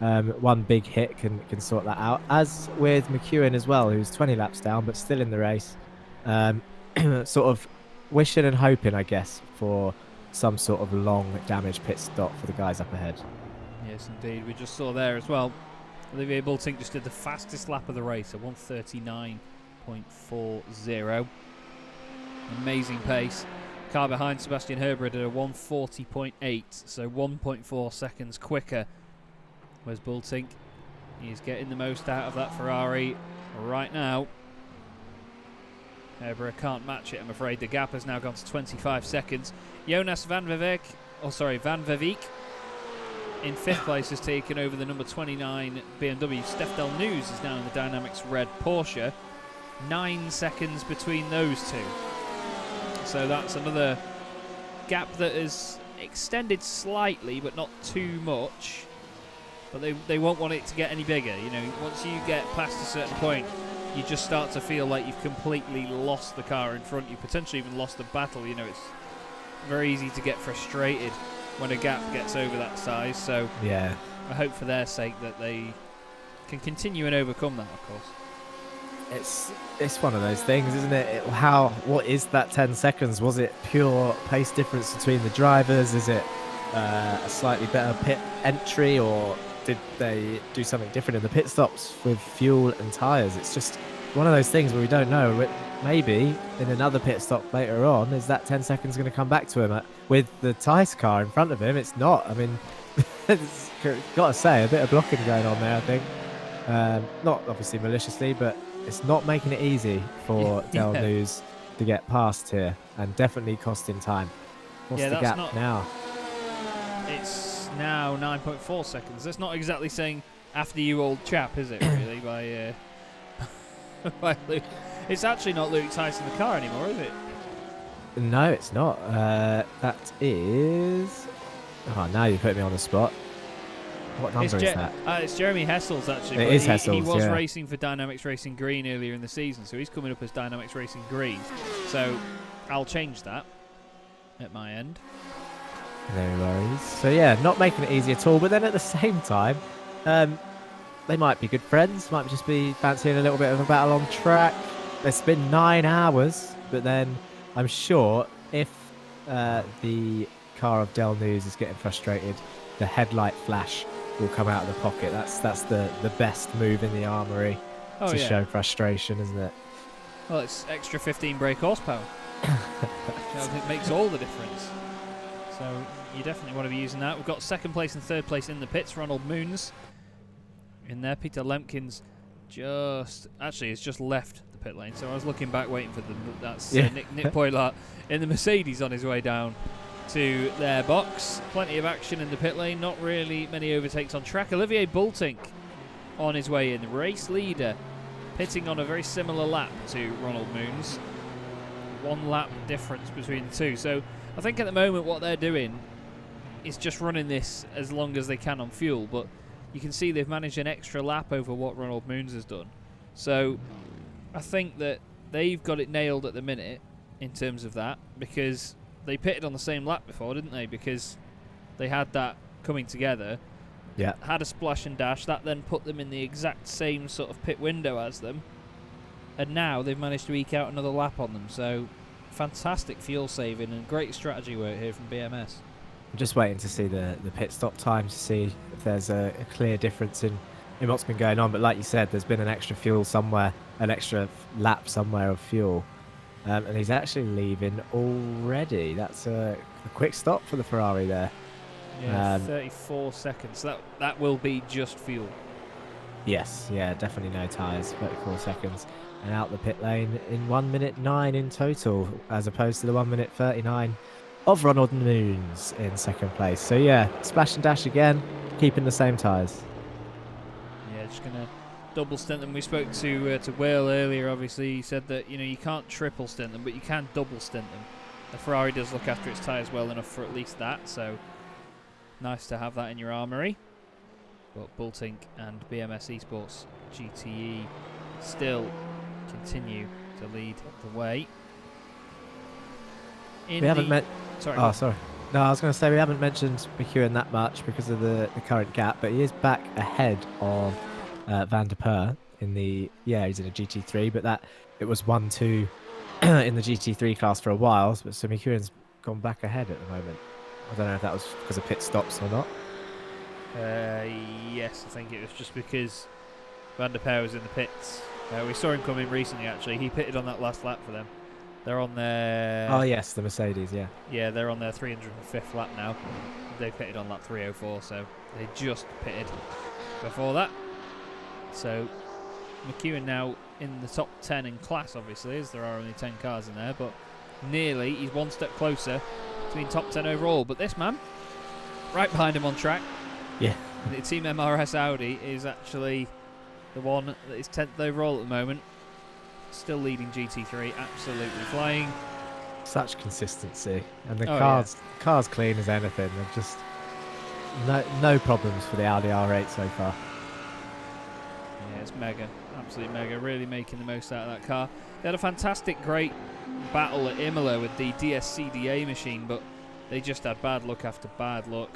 Speaker 3: One big hit can sort that out. As with McEwen as well, who's 20 laps down, but still in the race. Sort of wishing and hoping, I guess, for some sort of long damage pit stop for the guys up ahead.
Speaker 2: Yes, indeed. We just saw there as well. Olivier Bulting just did the fastest lap of the race at 1:39.40. Amazing pace. Car behind Sebastian Herbert at a 1:40.8, so 1.4 seconds quicker was Bulting. He's getting the most out of that Ferrari right now. Herbert can't match it, I'm afraid. The gap has now gone to 25 seconds. Jonas Van Vevek in 5th place has taken over the number 29 BMW. Stefdel News is now in the Dynamics Red Porsche. 9 seconds between those two. So that's another gap that is extended slightly, but not too much. But they won't want it to get any bigger. Once you get past a certain point, you just start to feel like you've completely lost the car in front. You potentially even lost the battle. It's very easy to get frustrated when a gap gets over that size. So
Speaker 3: Yeah.
Speaker 2: I hope for their sake that they can continue and overcome that, of course.
Speaker 3: it's one of those things, isn't it? What is that 10 seconds? Was it pure pace difference between the drivers? Is it a slightly better pit entry, or did they do something different in the pit stops with fuel and tires? It's just one of those things where we don't know. Maybe in another pit stop later on, is that 10 seconds going to come back to him with the Tice car in front of him? It's not. I mean, it's got to say, a bit of blocking going on there, I think. Not obviously maliciously, but it's not making it easy for Del News to get past here, and definitely costing time. What's the gap now?
Speaker 2: It's now 9.4 seconds. That's not exactly saying after you old chap, is it, really, by Luke? It's actually not Luke Tice in the car anymore, is it?
Speaker 3: No, it's not. That is... Oh, now you put me on the spot. What number is that?
Speaker 2: It's Jeremy Hessel's, actually.
Speaker 3: It is Hessel's,
Speaker 2: He was
Speaker 3: yeah.
Speaker 2: racing for Dynamics Racing Green earlier in the season, so he's coming up as Dynamics Racing Green. So I'll change that at my end.
Speaker 3: No worries. So yeah, not making it easy at all, but then at the same time, they might be good friends, might just be fancying a little bit of a battle on track. It's been 9 hours, but then I'm sure if the car of Del News is getting frustrated, the headlight flash will come out of the pocket. That's the best move in the armory to show frustration, isn't it?
Speaker 2: Well, it's extra 15 brake horsepower. It makes all the difference. So you definitely want to be using that. We've got second place and third place in the pits. Ronald Moons in there. Peter Lemkins has just left the pit lane. So I was looking back, waiting for them. That's Nick Poylart in the Mercedes on his way down to their box. Plenty of action in the pit lane. Not really many overtakes on track. Olivier Bultink on his way in. Race leader, pitting on a very similar lap to Ronald Moons. 1 lap difference between the two. So I think at the moment what they're doing is just running this as long as they can on fuel, but you can see they've managed an extra lap over what Ronald Moons has done. So I think that they've got it nailed at the minute in terms of that, because they pitted on the same lap before, didn't they? Because they had that coming together.
Speaker 3: Yeah.
Speaker 2: Had a splash and dash. That then put them in the exact same sort of pit window as them. And now they've managed to eke out another lap on them. So fantastic fuel saving and great strategy work here from BMS.
Speaker 3: I'm just waiting to see the pit stop time to see if there's a clear difference in what's been going on. But like you said, there's been an extra fuel somewhere, an extra lap somewhere of fuel. And he's actually leaving already. That's a quick stop for the Ferrari there.
Speaker 2: Yeah, 34 seconds. That will be just fuel.
Speaker 3: Yes, yeah, definitely no tyres. 34 seconds. And out the pit lane in 1 minute 9 in total, as opposed to the 1 minute 39 of Ronald Moons in second place. So yeah, splash and dash again, keeping the same tyres.
Speaker 2: Yeah, just gonna double stint them. We spoke to Will earlier. Obviously, he said that you can't triple stint them, but you can double stint them. The Ferrari does look after its tyres well enough for at least that. So nice to have that in your armory. But Bultink and BMS Esports GTE still continue to lead the way.
Speaker 3: We haven't sorry. Oh, sorry. No, I was going to say we haven't mentioned McEwen that much because of the current gap, but he is back ahead of Van der Perre in the he's in a GT3, but it was 1-2 in the GT3 class for a while. So McEwen's gone back ahead at the moment. I don't know if that was because of pit stops or not.
Speaker 2: Yes, I think it was just because Van der Perre was in the pits. We saw him come in recently, actually. He pitted on that last lap for them. They're on their...
Speaker 3: Oh, yes, the Mercedes, yeah.
Speaker 2: Yeah, they're on their 305th lap now. They pitted on lap 304, so they just pitted before that. So McEwen now in the top 10 in class, obviously, as there are only 10 cars in there, but he's 1 step closer to being top 10 overall. But this man, right behind him on track, the Team MRS Audi is actually the one that is 10th overall at the moment. Still leading GT3, absolutely flying.
Speaker 3: Such consistency, and the car's clean as anything. They've just no problems for the Audi R8 so far.
Speaker 2: Yeah, it's mega, absolutely mega. Really making the most out of that car. They had a fantastic, great battle at Imola with the DSCDA machine, but they just had bad luck after bad luck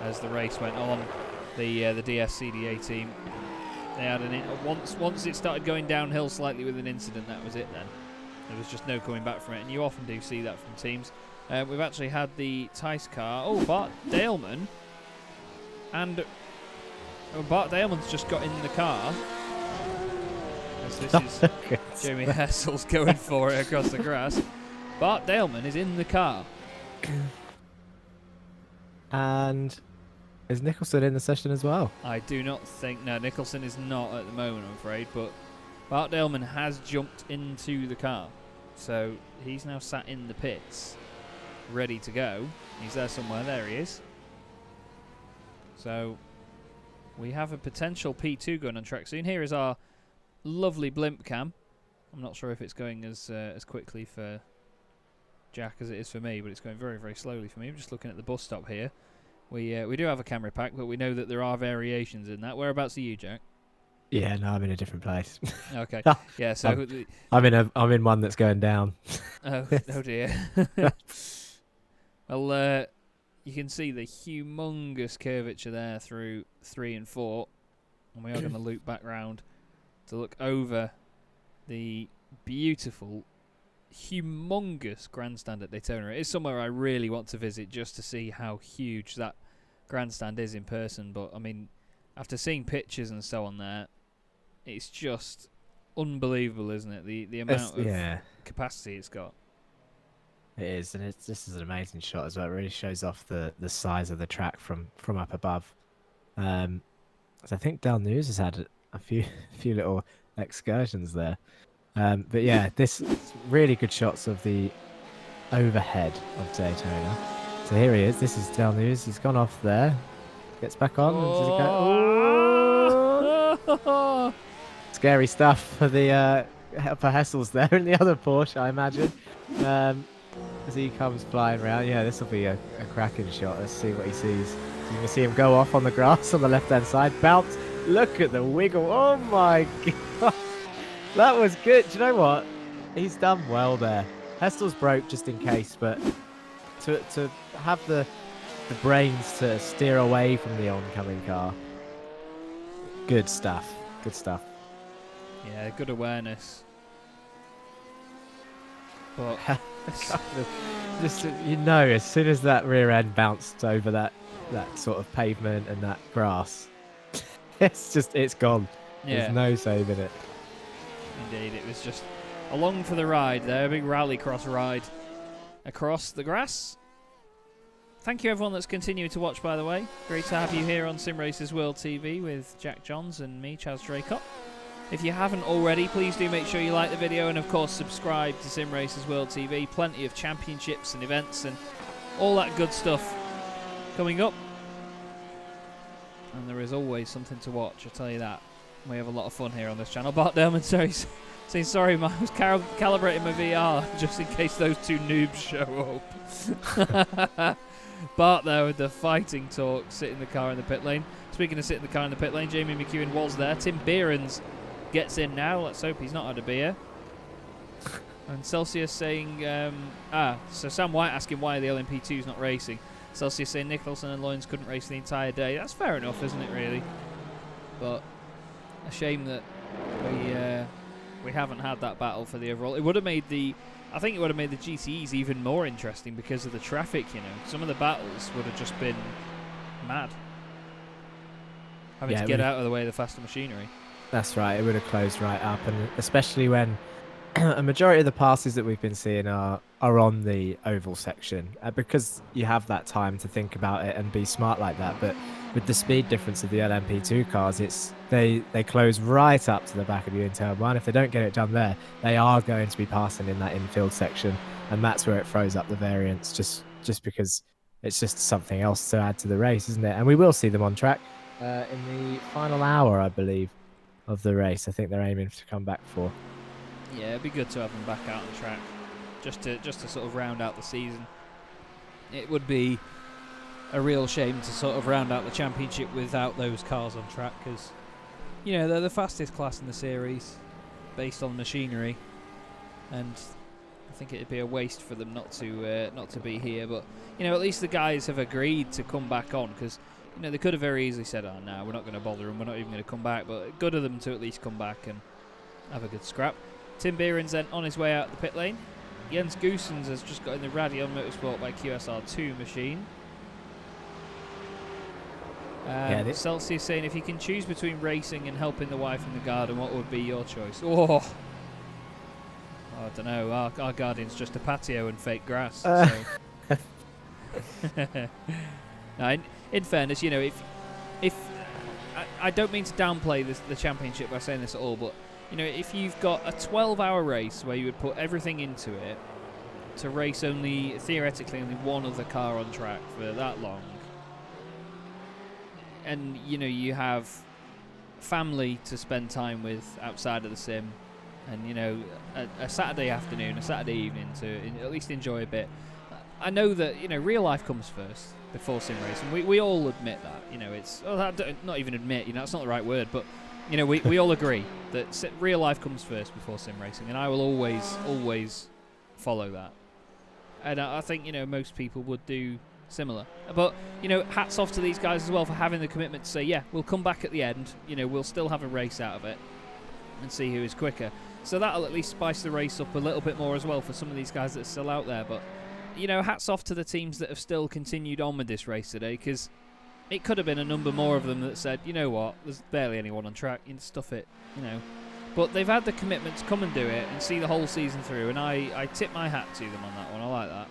Speaker 2: as the race went on. The DSCDA team They had once it started going downhill slightly with an incident, that was it then. There was just no coming back from it, and you often do see that from teams. We've actually had the Tice car. Oh, Bart Daleman. And Bart Daleman's just got in the car. As this is Jamie Hessel's going for it across the grass. Bart Daleman is in the car.
Speaker 3: And is Nicholson in the session as well?
Speaker 2: I do not think... No, Nicholson is not at the moment, I'm afraid, but Bart Daleman has jumped into the car. So he's now sat in the pits, ready to go. He's there somewhere. There he is. So we have a potential P2 going on track soon. Here is our lovely blimp cam. I'm not sure if it's going as quickly for Jack as it is for me, but it's going very, very slowly for me. I'm just looking at the bus stop here. We do have a camera pack, but we know that there are variations in that. Whereabouts are you, Jack?
Speaker 3: Yeah, no, I'm in a different place.
Speaker 2: Okay. Yeah, so
Speaker 3: I'm in one that's going down.
Speaker 2: Oh dear. Well, you can see the humongous curvature there through 3 and 4, and we are going to loop back round to look over the beautiful, humongous grandstand at Daytona. It is somewhere I really want to visit just to see how huge that grandstand is in person. But I mean, after seeing pictures and so on there, it's just unbelievable, isn't it? The amount of capacity it's got.
Speaker 3: It is, and this is an amazing shot as well. It really shows off the size of the track from up above. So I think Dal News has had a few little excursions there. But yeah, this really good shots of the overhead of Daytona. So here he is. This is Dal News. He's gone off there. Gets back on. Oh. Scary stuff for the for Hessels there in the other Porsche, I imagine. As he comes flying around. Yeah, this will be a cracking shot. Let's see what he sees. So you can see him go off on the grass on the left-hand side. Bounce. Look at the wiggle. Oh my god. That was good. Do you know what? He's done well there. Hessel's broke just in case, but to have the brains to steer away from the oncoming car. Good stuff. Good stuff.
Speaker 2: Yeah, good awareness. But
Speaker 3: just as soon as that rear end bounced over that sort of pavement and that grass, it's gone.
Speaker 2: Yeah.
Speaker 3: There's no saving it.
Speaker 2: Indeed, it was just along for the ride there, a big rallycross ride across the grass. Thank you everyone that's continued to watch, by the way. Great to have you here on Sim Racers World TV with Jack Johns and me, Chaz Draycott. If you haven't already, please do make sure you like the video and of course subscribe to Sim Racers World TV. Plenty of championships and events and all that good stuff coming up. And there is always something to watch, I'll tell you that. We have a lot of fun here on this channel. Bart Delman saying sorry, I was calibrating my VR just in case those two noobs show up. Bart there with the fighting talk, sit in the car in the pit lane. Speaking of sitting in the car in the pit lane, Jamie McEwen was there. Tim Behrens gets in now. Let's hope he's not had a beer. And Celsius saying, so Sam White asking why the LMP2 is not racing. Celsius saying Nicholson and Loynes couldn't race the entire day. That's fair enough, isn't it, really? But a shame that we haven't had that battle for the overall. It would have made I think it would have made the GTEs even more interesting because of the traffic, you know. Some of the battles would have just been mad. Having to get out of the way of the faster machinery.
Speaker 3: That's right, it would have closed right up, and especially when a majority of the passes that we've been seeing are on the oval section, because you have that time to think about it and be smart like that. But with the speed difference of the LMP2 cars, they close right up to the back of you in turn one. If they don't get it done there, they are going to be passing in that infield section, and that's where it throws up the variance, just because it's just something else to add to the race, isn't it? And we will see them on track in the final hour, I believe, of the race. I think they're aiming to come back for.
Speaker 2: Yeah, it'd be good to have them back out on track, just to sort of round out the season. It would be a real shame to sort of round out the championship without those cars on track, because you know they're the fastest class in the series, based on machinery, and I think it'd be a waste for them not to be here. But you know, at least the guys have agreed to come back on, because you know, they could have very easily said, "Oh no, we're not going to bother them. We're not even going to come back." But good of them to at least come back and have a good scrap. Tim Behrens then on his way out the pit lane. Jens Goosens has just got in the Radion Motorsport by QSR2 machine. Celsius saying, if you can choose between racing and helping the wife in the garden, what would be your choice? Oh, I don't know. Our garden's just a patio and fake grass. So. No, in fairness, you know, if I don't mean to downplay the championship by saying this at all, but you know, if you've got a 12-hour race where you would put everything into it to race theoretically only one other car on track for that long, and you know you have family to spend time with outside of the sim, and you know a Saturday afternoon, a Saturday evening to at least enjoy a bit. I know that, you know, real life comes first before sim racing. We all admit that. You know, it's not even admit. You know, that's not the right word, but you know, we all agree that real life comes first before sim racing, and I will always follow that. And I think, you know, most people would do similar. But, you know, hats off to these guys as well for having the commitment to say, yeah, we'll come back at the end. You know, we'll still have a race out of it and see who is quicker. So that'll at least spice the race up a little bit more as well for some of these guys that are still out there. But, you know, hats off to the teams that have still continued on with this race today, because it could have been a number more of them that said, you know what, there's barely anyone on track, you can stuff it, you know. But they've had the commitment to come and do it and see the whole season through, and I tip my hat to them on that one. I like that.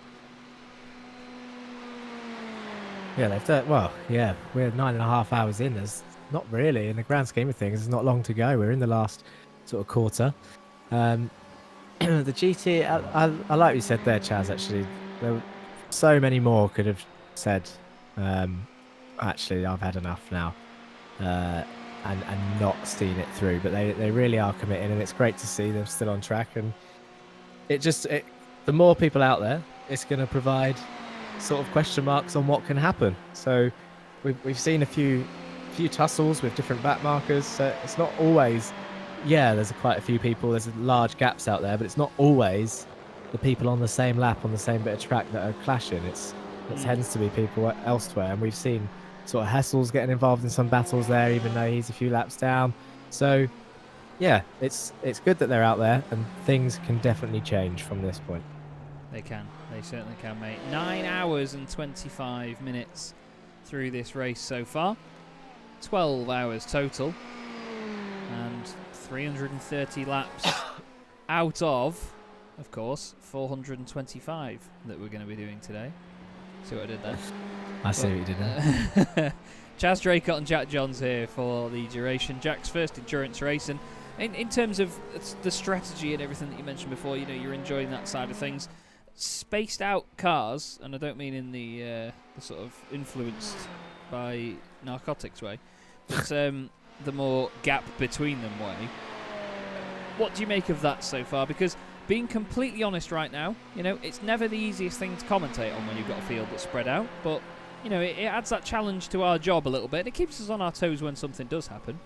Speaker 3: Yeah, they've done well. Yeah, we're 9.5 hours in. There's not really, in the grand scheme of things, there's not long to go. We're in the last sort of quarter. The GT, I like what you said there, Chaz. Actually, there were so many more could have said, actually, I've had enough now, and not seen it through. But they really are committing, and it's great to see them still on track. And the more people out there, it's going to provide sort of question marks on what can happen. So we've seen a few tussles with different back markers. So it's not always, there's quite a few people, there's large gaps out there, but it's not always the people on the same lap on the same bit of track that are clashing. It tends to be people elsewhere, and we've seen sort of Hessel's getting involved in some battles there, even though he's a few laps down. So yeah, it's good that they're out there, and things can definitely change from this point.
Speaker 2: They can. They certainly can, mate. 9 hours and 25 minutes through this race so far. 12 hours total. And 330 laps out of course, 425 that we're going to be doing today. See what I did there?
Speaker 3: I see what you did there.
Speaker 2: Chaz Draycott and Jack Johns here for the duration. Jack's first endurance race. And in terms of the strategy and everything that you mentioned before, you know, you're enjoying that side of things. Spaced out cars, and I don't mean in the sort of influenced by narcotics way, but the more gap between them way. What do you make of that so far? Because being completely honest right now, you know, it's never the easiest thing to commentate on when you've got a field that's spread out, but you know, it adds that challenge to our job a little bit. It keeps us on our toes when something does happen.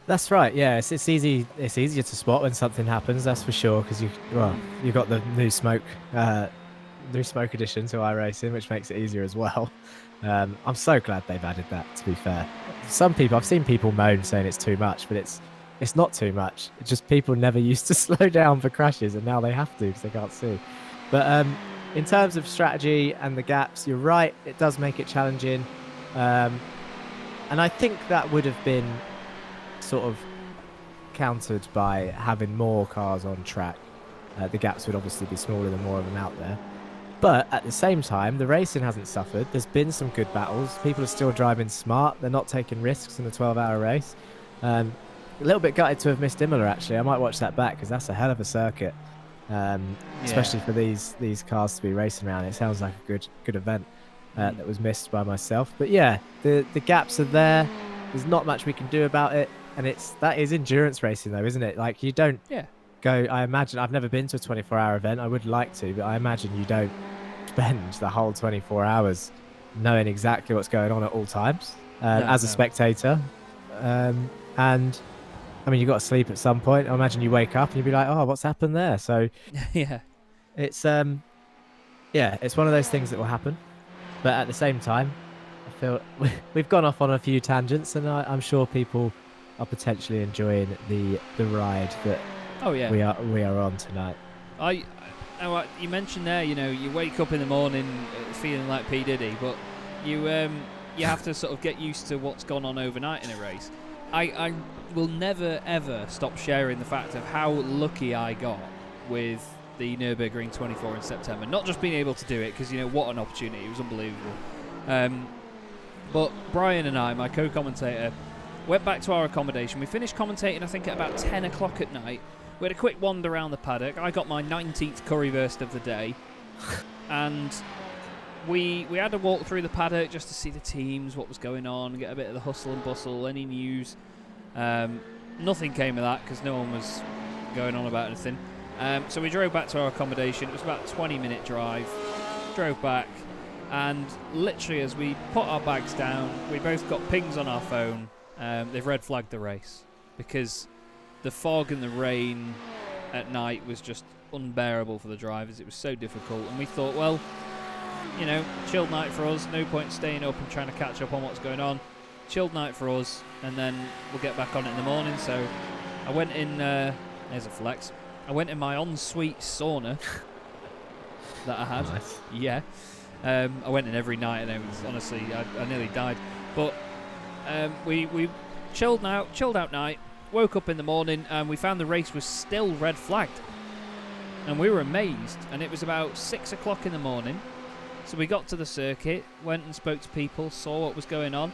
Speaker 2: That's
Speaker 3: right. Yeah, it's easy. It's easier to spot when something happens. That's for sure. Because you've got the new smoke addition to iRacing, which makes it easier as well. I'm so glad they've added that. To be fair, I've seen people moan saying it's too much, but it's not too much. It's just people never used to slow down for crashes, and now they have to because they can't see. But in terms of strategy and the gaps, you're right. It does make it challenging, and I think that would have been sort of countered by having more cars on track. The gaps would obviously be smaller, the more of them out there. But at the same time, the racing hasn't suffered. There's been some good battles. People are still driving smart. They're not taking risks in a 12-hour race. A little bit gutted to have missed Imola, actually. I might watch that back because that's a hell of a circuit, especially for these cars to be racing around. It sounds like a good event that was missed by myself. But yeah, the gaps are there. There's not much we can do about it. And that is endurance racing, though, isn't it? Like, you don't go... I imagine... I've never been to a 24-hour event. I would like to, but I imagine you don't spend the whole 24 hours knowing exactly what's going on at all times as a spectator. And, I mean, you've got to sleep at some point. I imagine you wake up and you'll be like, oh, what's happened there? So, it's one of those things that will happen. But at the same time, feel we've gone off on a few tangents, and I'm sure people are potentially enjoying the ride that
Speaker 2: Oh yeah.
Speaker 3: we are on tonight.
Speaker 2: You mentioned there, you wake up in the morning feeling like P Diddy, but you have to sort of get used to what's gone on overnight in a race. I will never ever stop sharing the fact of how lucky I got with the Nürburgring 24 in September. Not just being able to do it, because what an opportunity, it was unbelievable. But Brian and I, my co-commentator, went back to our accommodation. We finished commentating, I think, at about 10 o'clock at night. We had a quick wander around the paddock. I got my 19th currywurst of the day. And we had to walk through the paddock just to see the teams, what was going on, get a bit of the hustle and bustle, any news. Nothing came of that because no one was going on about anything. So we drove back to our accommodation. It was about a 20-minute drive. Drove back. And literally as we put our bags down, we both got pings on our phone. They've red flagged the race because the fog and the rain at night was just unbearable for the drivers. It was so difficult, and we thought, well, chilled night for us, no point staying up and trying to catch up on what's going on. Chilled night for us, and then we'll get back on it in the morning. So I went in, there's a flex, I went in my ensuite sauna that I had.
Speaker 3: Nice.
Speaker 2: Yeah. I went in every night, and it was, honestly, I nearly died. But we chilled out night, woke up in the morning, and we found the race was still red flagged. And we were amazed, and it was about 6 o'clock in the morning. So we got to the circuit, went and spoke to people, saw what was going on,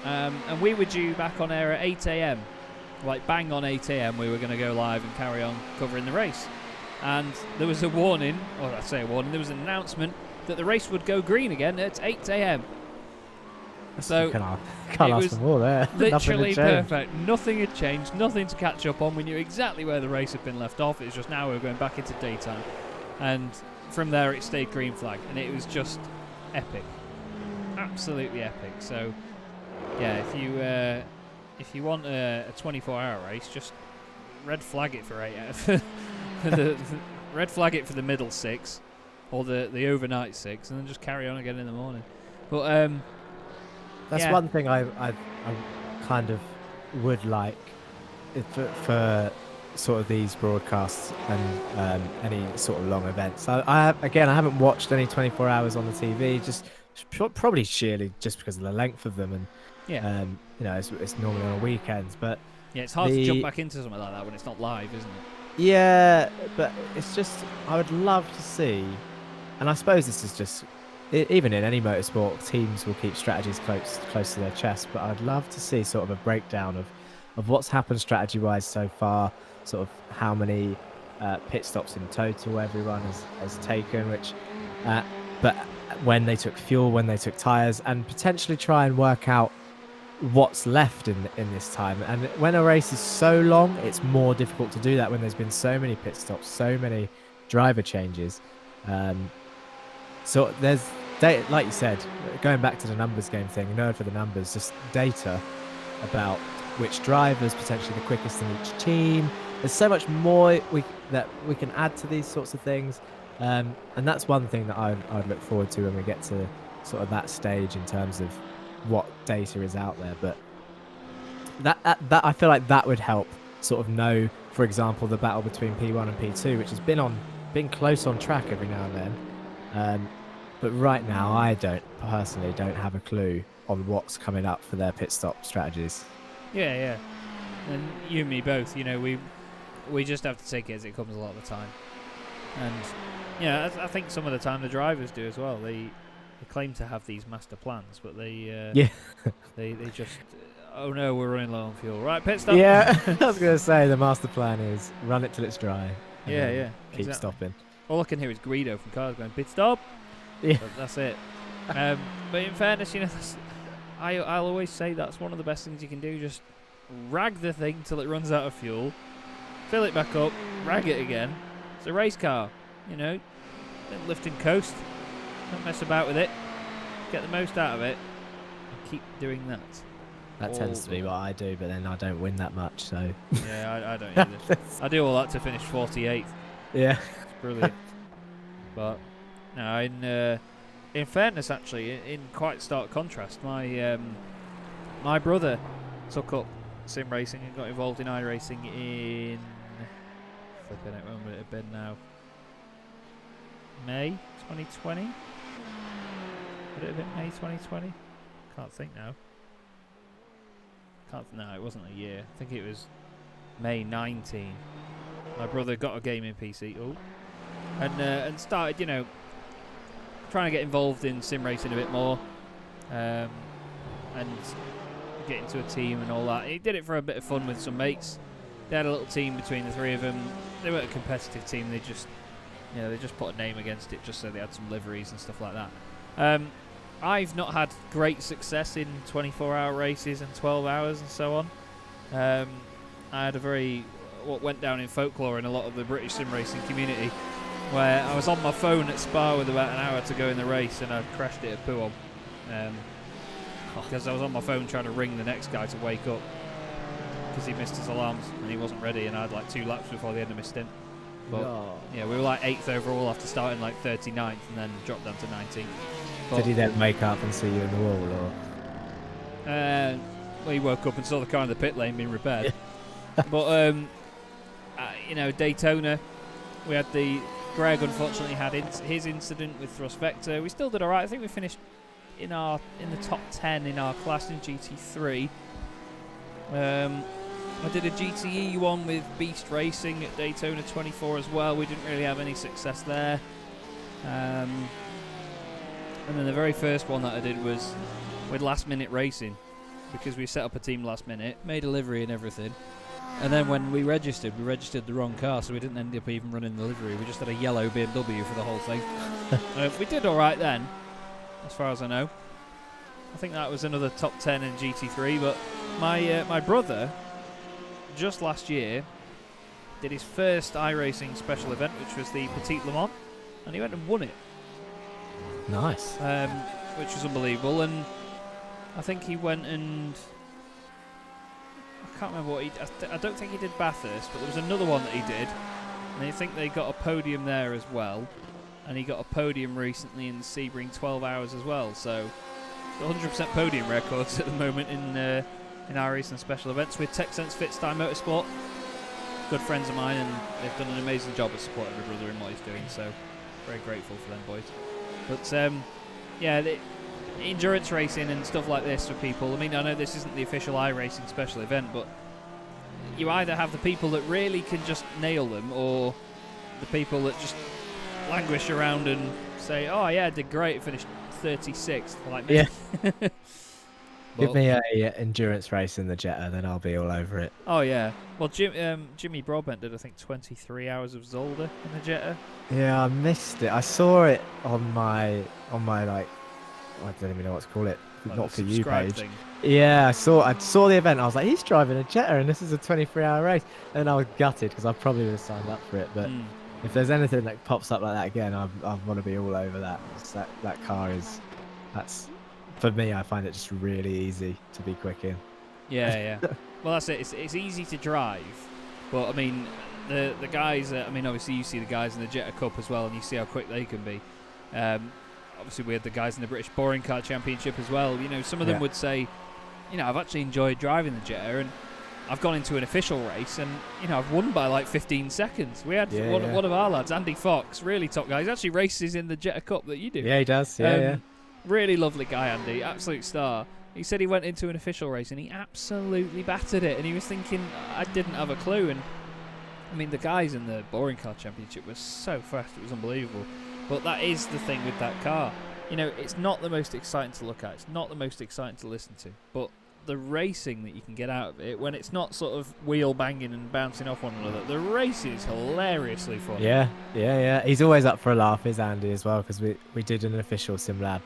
Speaker 2: and we were due back on air at 8 a.m. Like bang on 8 a.m. we were going to go live and carry on covering the race. And there was a warning, or I say a warning, there was an announcement that the race would go green again at 8 a.m. So
Speaker 3: can't ask for more there.
Speaker 2: Literally perfect. Nothing had changed, nothing to catch up on. We knew exactly where the race had been left off. It's just now we were going back into daytime. And from there it stayed green flag, and it was just epic. Absolutely epic. So yeah, if you want a 24-hour race, just red flag it for 8 red flag it for the middle 6 or the overnight 6, and then just carry on again in the morning. But
Speaker 3: that's one thing I kind of would like for sort of these broadcasts and any sort of long events. I haven't watched any 24 hours on the TV, just probably sheerly just because of the length of them, and it's normally on weekends. But
Speaker 2: yeah, it's hard to jump back into something like that when it's not live, isn't it?
Speaker 3: Yeah, but it's just I would love to see, and I suppose this is just even in any motorsport, teams will keep strategies close to their chest, but I'd love to see sort of a breakdown of what's happened strategy-wise so far, sort of how many pit stops in total everyone has taken, but when they took fuel, when they took tyres, and potentially try and work out what's left in this time. And when a race is so long, it's more difficult to do that when there's been so many pit stops, so many driver changes. So there's data, like you said, going back to the numbers game thing, nerd for the numbers, just data about which drivers potentially the quickest in each team. There's so much more that we can add to these sorts of things, and that's one thing that I'd look forward to when we get to sort of that stage in terms of what data is out there. But that I feel like that would help sort of know, for example, the battle between P1 and P2, which has been close on track every now and then. But right now, I personally don't have a clue on what's coming up for their pit stop strategies.
Speaker 2: Yeah. And you and me both, we just have to take it as it comes a lot of the time. And I think some of the time the drivers do as well. They claim to have these master plans, but they just oh no, we're running low on fuel. Right, pit stop.
Speaker 3: Yeah, I was going to say the master plan is run it till it's dry.
Speaker 2: Yeah,
Speaker 3: keep
Speaker 2: exactly.
Speaker 3: stopping.
Speaker 2: All I can hear is Guido from cars going pit stop.
Speaker 3: Yeah,
Speaker 2: but that's it. But in fairness, I'll always say that's one of the best things you can do. Just rag the thing till it runs out of fuel, fill it back up, rag it again. It's a race car, don't lift and coast. Don't mess about with it. Get the most out of it and keep doing that.
Speaker 3: That tends to be what I do, but then I don't win that much, so...
Speaker 2: Yeah, I don't either. I do all that to finish 48th.
Speaker 3: Yeah.
Speaker 2: It's brilliant. But, no, in fairness, actually, in quite stark contrast, my my brother took up sim racing and got involved in iRacing in flipping it. When would it have been now? May 2020. Would it have been May 2020? Can't think now. No, it wasn't a year. I think it was May 19. My brother got a gaming PC. And started, you know, trying to get involved in sim racing a bit more, and get into a team and all that. He did it for a bit of fun with some mates. They had a little team between the three of them. They weren't a competitive team. They just, you know, they just put a name against it just so they had some liveries and stuff like that. I've not had great success in 24-hour races and 12 hours and so on. I had what went down in folklore in a lot of the British sim racing community, where I was on my phone at Spa with about an hour to go in the race and I crashed it at Puon. Because I was on my phone trying to ring the next guy to wake up because he missed his alarms and he wasn't ready, and I had like 2 laps before the end of my stint. But yeah, we were like 8th overall after starting like 39th and then dropped down to 19th. But,
Speaker 3: did he then wake up and see you in the wall, or?
Speaker 2: Well, he woke up and saw the car in the pit lane being repaired. But you know, Daytona, we had Greg unfortunately had his incident with thrust vector. We still did all right. I think we finished in the top 10 in our class in GT3. I did a GTE one with Beast Racing at Daytona 24 as well. We didn't really have any success there. And then the very first one that I did was with Last Minute Racing, because we set up a team last minute, made a livery and everything. And then when we registered the wrong car, so we didn't end up even running the livery. We just had a yellow BMW for the whole thing. We did all right then, as far as I know. I think that was another top 10 in GT3. But my brother, just last year, did his first iRacing special event, which was the Petite Le Mans, and he went and won it.
Speaker 3: Nice.
Speaker 2: Which was unbelievable. And I think he went and... I can't remember what I don't think he did Bathurst, but there was another one that he did, and I think they got a podium there as well, and he got a podium recently in Sebring 12 hours as well. So 100% podium records at the moment in our recent special events with TechSense Fitstyle Motorsport. Good friends of mine, and they've done an amazing job of supporting my brother in what he's doing. So very grateful for them boys. But yeah, the endurance racing and stuff like this for people. I mean, I know this isn't the official iRacing special event, but you either have the people that really can just nail them, or the people that just languish around and say, "Oh yeah, I did great, finished 36th," like me.
Speaker 3: Yeah. Give me a endurance race in the Jetta, then I'll be all over it.
Speaker 2: Oh yeah. Well, Jimmy Broadbent did, I think, 23 hours of Zolder in the Jetta.
Speaker 3: Yeah, I missed it. I saw it on my like, I don't even know what to call it.
Speaker 2: Like
Speaker 3: Not
Speaker 2: the
Speaker 3: for you
Speaker 2: subscribe
Speaker 3: page.
Speaker 2: thing.
Speaker 3: Yeah, I saw the event. I was like, he's driving a Jetta, and this is a 23-hour race. And I was gutted because I probably would have signed up for it. But if there's anything that pops up like that again, I want to be all over that. That car that's for me. I find it just really easy to be quick in.
Speaker 2: Yeah. Well, that's it. It's easy to drive, but I mean, the guys. I mean, obviously you see the guys in the Jetta Cup as well, and you see how quick they can be. Obviously, we had the guys in the British Boring Car Championship as well. You know, some of them would say, you know, I've actually enjoyed driving the Jetta, and I've gone into an official race, and you know, I've won by like 15 seconds. We had one of our lads, Andy Fox, really top guy. He actually races in the Jetta Cup that you do.
Speaker 3: Yeah, he does. Yeah.
Speaker 2: Really lovely guy, Andy, absolute star. He said he went into an official race and he absolutely battered it, and he was thinking, I didn't have a clue. And I mean, the guys in the Boring Car Championship were so fast, it was unbelievable. But that is the thing with that car. You know, it's not the most exciting to look at, it's not the most exciting to listen to, but the racing that you can get out of it, when it's not sort of wheel banging and bouncing off one another, the race is hilariously fun.
Speaker 3: Yeah. He's always up for a laugh, is Andy, as well, because we did an official sim lab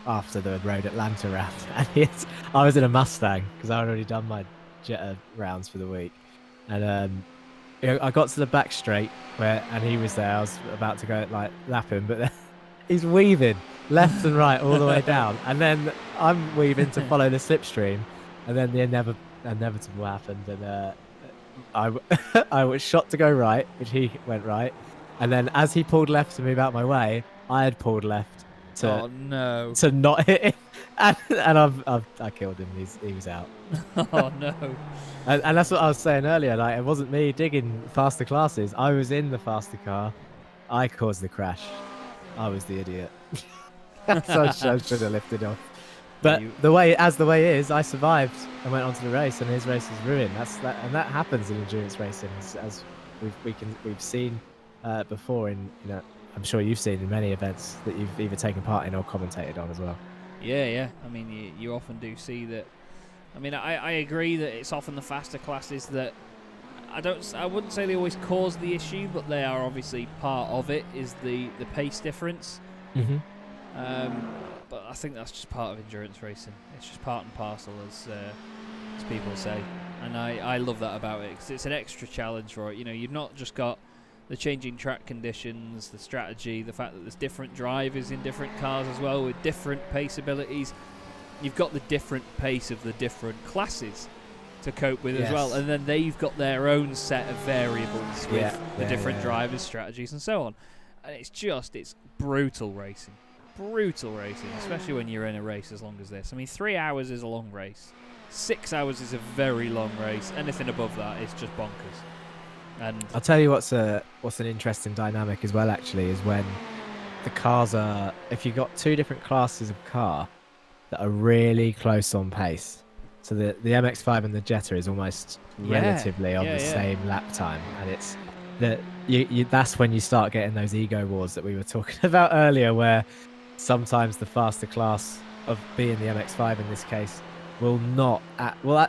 Speaker 3: after the Road Atlanta round, and I was in a Mustang because I had already done my Jetta rounds for the week, and I got to the back straight and he was there. I was about to go like lap him, but then he's weaving left and right all the way down, and then I'm weaving to follow the slipstream, and then the inevitable happened, and I was shot to go right, which he went right, and then as he pulled left to move out my way, I had pulled left, to
Speaker 2: Oh no.
Speaker 3: to not hit him, and I killed him. He was out.
Speaker 2: Oh no.
Speaker 3: And that's what I was saying earlier. Like, it wasn't me digging faster classes. I was in the faster car. I caused the crash. I was the idiot. So I should have lifted off. But the way is, I survived and went on to the race, and his race is ruined. And that happens in endurance racing, as we've seen before. I'm sure you've seen in many events that you've either taken part in or commentated on as well.
Speaker 2: Yeah. I mean, you often do see that. I mean, I agree that it's often the faster classes that I wouldn't say they always cause the issue, but they are obviously part of it. Is the pace difference.
Speaker 3: Mm-hmm.
Speaker 2: But I think that's just part of endurance racing. It's just part and parcel, as people say, and I love that about it, because it's an extra challenge for it. You know, you've not just got the changing track conditions, the strategy, the fact that there's different drivers in different cars as well with different pace abilities. You've got the different pace of the different classes to cope with as well, and then they've got their own set of variables with the different drivers, strategies, and so on. And it's brutal racing. Especially when you're in a race as long as this. I mean, 3 hours is a long race. 6 hours is a very long race. Anything above that is just bonkers. And
Speaker 3: I'll tell you what's an interesting dynamic as well, actually, is when the cars are, if you've got two different classes of car that are really close on pace. So the MX-5 and the Jetta is almost relatively on the same lap time, and it's that that's when you start getting those ego wars that we were talking about earlier, where sometimes the faster class, of being the MX-5 in this case, will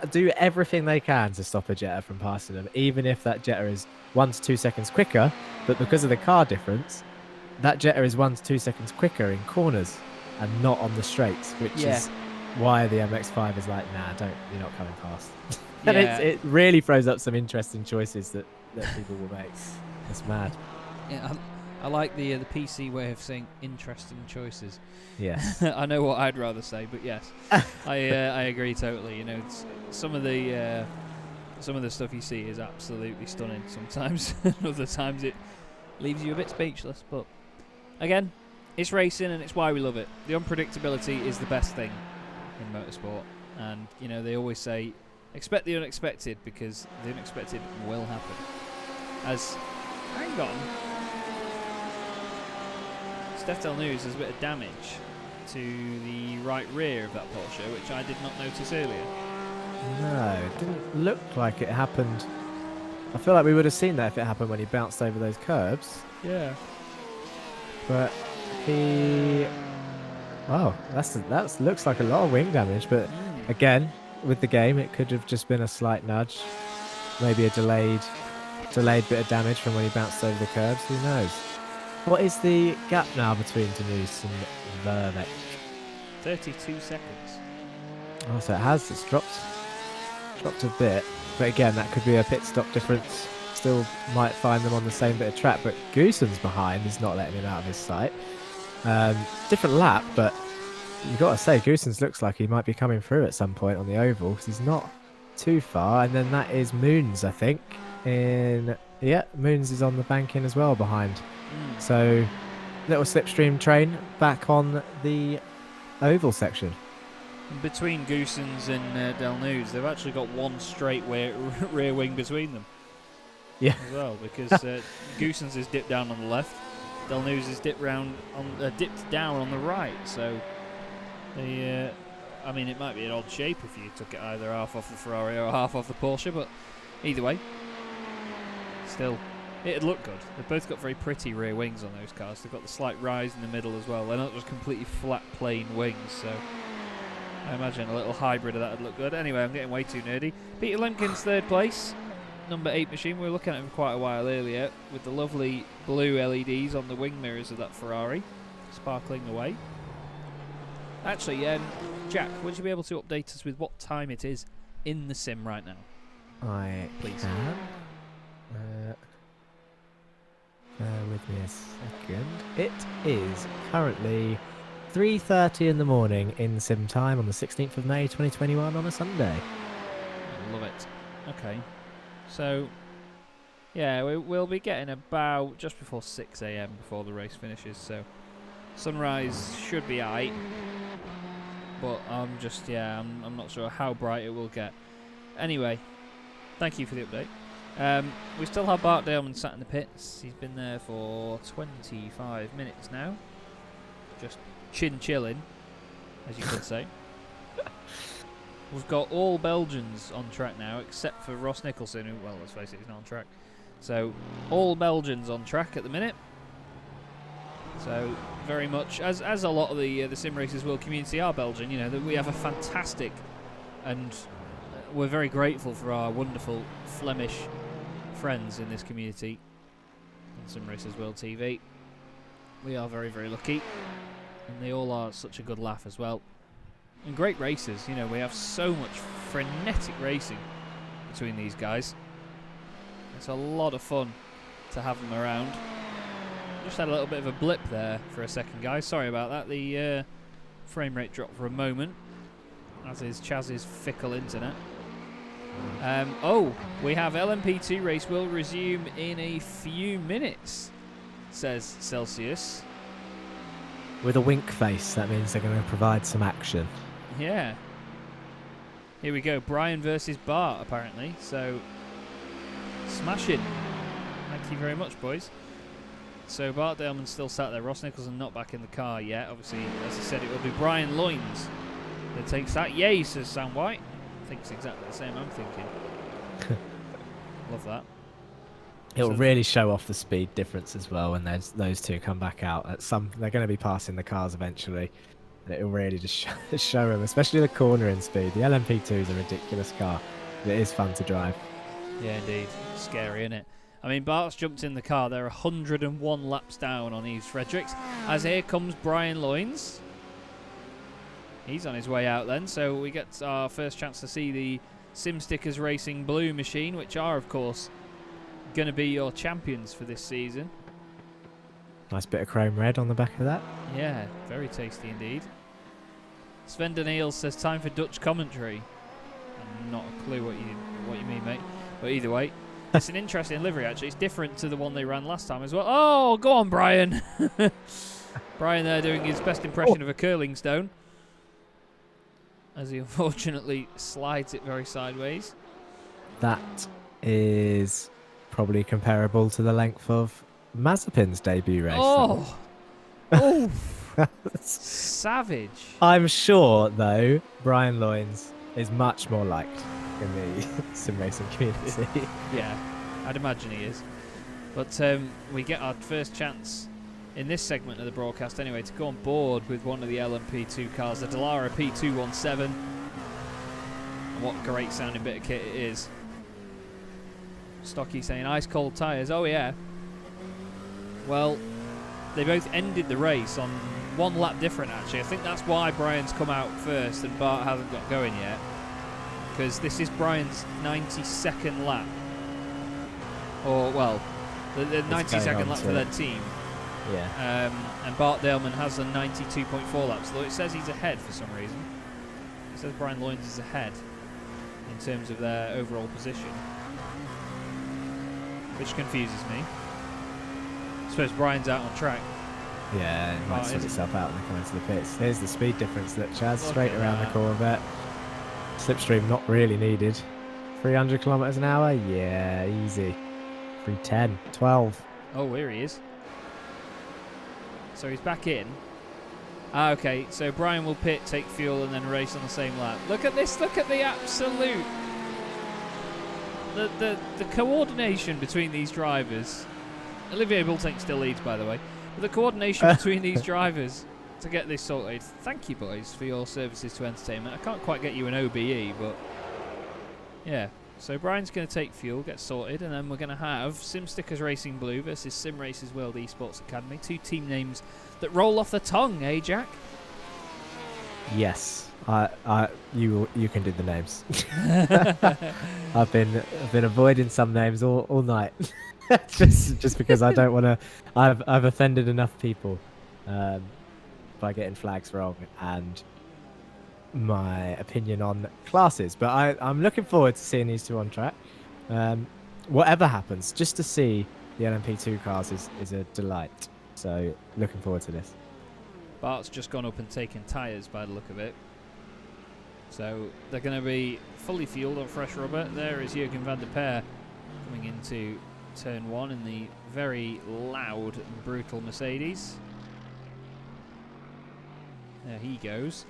Speaker 3: do everything they can to stop a Jetta from passing them, even if that Jetta is 1 to 2 seconds quicker. But because of the car difference, that Jetta is 1 to 2 seconds quicker in corners and not on the straights, which is why the MX-5 is like, nah, you're not coming past. And it really throws up some interesting choices that people will make. It's mad.
Speaker 2: Yeah, I like the PC way of saying interesting choices.
Speaker 3: Yes.
Speaker 2: I know what I'd rather say, but yes, I agree totally. You know, some of the stuff you see is absolutely stunning. Sometimes, other times it leaves you a bit speechless. But again, it's racing, and it's why we love it. The unpredictability is the best thing in motorsport, and you know they always say, expect the unexpected, because the unexpected will happen. Hang on. Steph Del News has a bit of damage to the right rear of that Porsche, which I did not notice earlier.
Speaker 3: No, it didn't look like it happened. I feel like we would have seen that if it happened when he bounced over those curbs.
Speaker 2: Yeah.
Speaker 3: But that looks like a lot of wing damage. But again, with the game, it could have just been a slight nudge, maybe a delayed bit of damage from when he bounced over the curbs. Who knows? What is the gap now between Denise and Verbeck?
Speaker 2: 32 seconds.
Speaker 3: Oh, so it's dropped a bit. But again, that could be a pit stop difference. Still might find them on the same bit of track, but Goosen's behind is not letting him out of his sight. Different lap, but you've got to say, Goosen's looks like he might be coming through at some point on the oval, because he's not too far. And then that is Moons, I think. Moons is on the banking as well behind. So, little slipstream train back on the oval section.
Speaker 2: Between Goosen's and Del News, they've actually got one straight rear wing between them.
Speaker 3: Yeah.
Speaker 2: As well, because Goosen's is dipped down on the left, Del News is dipped down on the right. So, I mean, it might be an odd shape if you took it either half off the Ferrari or half off the Porsche, but either way, still, it'd look good. They've both got very pretty rear wings on those cars. They've got the slight rise in the middle as well. They're not just completely flat, plain wings, so I imagine a little hybrid of that would look good. Anyway, I'm getting way too nerdy. Peter Lemkin's third place, number 8 machine. We were looking at him for quite a while earlier with the lovely blue LEDs on the wing mirrors of that Ferrari, sparkling away. Actually, Jack, would you be able to update us with what time it is in the sim right now?
Speaker 3: Please. Bear with me a second. It is currently 3:30 in the morning in sim time on the 16th of May 2021 on a Sunday.
Speaker 2: Love it. Okay. So, yeah, we'll be getting about just before 6 a.m. before the race finishes, so Sunrise should be aight, but I'm not sure how bright it will get. Anyway, thank you for the update. We still have Bart Daleman sat in the pits. He's been there for 25 minutes now, just chilling, as you could say. We've got all Belgians on track now, except for Ross Nicholson, who, well, let's face it, he's not on track. So, all Belgians on track at the minute. So, very much, as a lot of the Sim Racers World community are Belgian, you know, that we have a fantastic, and we're very grateful for our wonderful Flemish friends in this community on Sim Racers World TV. We are very, very lucky, and they all are such a good laugh as well. And great racers, you know, we have so much frenetic racing between these guys. It's a lot of fun to have them around. Just had a little bit of a blip there for a second, guys. Sorry about that. The frame rate dropped for a moment, as is Chaz's fickle internet. We have LMP2 race will resume in a few minutes, says Celsius.
Speaker 3: With a wink face, that means they're going to provide some action.
Speaker 2: Yeah. Here we go. Brian versus Bart, apparently. So, smashing. Thank you very much, boys. So, Bart Daleman's still sat there. Ross Nicholson not back in the car yet. Obviously, as I said, it will be Brian Loynes that takes that. Yay, says Sam White. Thinks exactly the same I'm thinking. Love that.
Speaker 3: It'll
Speaker 2: So
Speaker 3: really show off the speed difference as well when those two come back out. They're going to be passing the cars eventually. It'll really just show them, especially the cornering speed. The LMP2 is a ridiculous car. It is fun to drive.
Speaker 2: Yeah, indeed. Scary, isn't it? I mean, Bart's jumped in the car. They're 101 laps down on Yves Fredericks. As here comes Brian Loynes. He's on his way out then, so we get our first chance to see the SimStickers Racing Blue machine, which are, of course, going to be your champions for this season.
Speaker 3: Nice bit of chrome red on the back of that.
Speaker 2: Yeah, very tasty indeed. Sven Daniel says time for Dutch commentary. I'm not a clue what you mean, mate. But either way, it's an interesting livery actually. It's different to the one they ran last time as well. Oh, go on, Brian. Brian there doing his best impression of a curling stone, as he unfortunately slides it very sideways.
Speaker 3: That is probably comparable to the length of Mazepin's debut race.
Speaker 2: Oh, oh, savage.
Speaker 3: I'm sure, though, Brian Loynes is much more liked in the sim racing community.
Speaker 2: Yeah, I'd imagine he is. But we get our first chance in this segment of the broadcast anyway to go on board with one of the LMP2 cars, the Dallara P217. And what a great sounding bit of kit it is. Stocky saying ice cold tyres. Oh yeah. Well, they both ended the race on 1 lap different actually. I think that's why Brian's come out first and Bart hasn't got going yet, because this is Brian's 92nd lap, or well, the 92nd lap for their team.
Speaker 3: Yeah.
Speaker 2: And Bart Daleman has a 92.4 laps, though it says he's ahead for some reason. It says Brian Loynes is ahead in terms of their overall position, which confuses me. I suppose Brian's out on track.
Speaker 3: Yeah, it might sort itself out when they come into the pits. Here's the speed difference that Chaz,
Speaker 2: Look
Speaker 3: straight
Speaker 2: at
Speaker 3: around
Speaker 2: that.
Speaker 3: the Corvette. Slipstream not really needed. 300 kilometers an hour? Yeah, easy. 310, 12.
Speaker 2: Oh, here he is. So he's back in. Ah, okay, so Brian will pit, take fuel, and then race on the same lap. Look at this, look at the absolute... The coordination between these drivers. Olivier Bultank still leads, by the way. But the coordination between these drivers to get this sorted. Thank you, boys, for your services to entertainment. I can't quite get you an OBE, but... yeah. So Brian's going to take fuel, get sorted, and then we're going to have SimStickers Racing Blue versus Sim Racers World Esports Academy. 2 team names that roll off the tongue, eh, Jack?
Speaker 3: Yes. You can do the names. I've been avoiding some names all night. just because I don't want to. I've offended enough people by getting flags wrong and my opinion on classes. But I'm looking forward to seeing these two on track. Whatever happens, just to see the LMP2 cars is a delight. So looking forward to this.
Speaker 2: Bart's just gone up and taken tyres by the look of it. So they're going to be fully fueled on fresh rubber. There is Jurgen van der Peer coming into turn 1 in the very loud and brutal Mercedes. There he goes.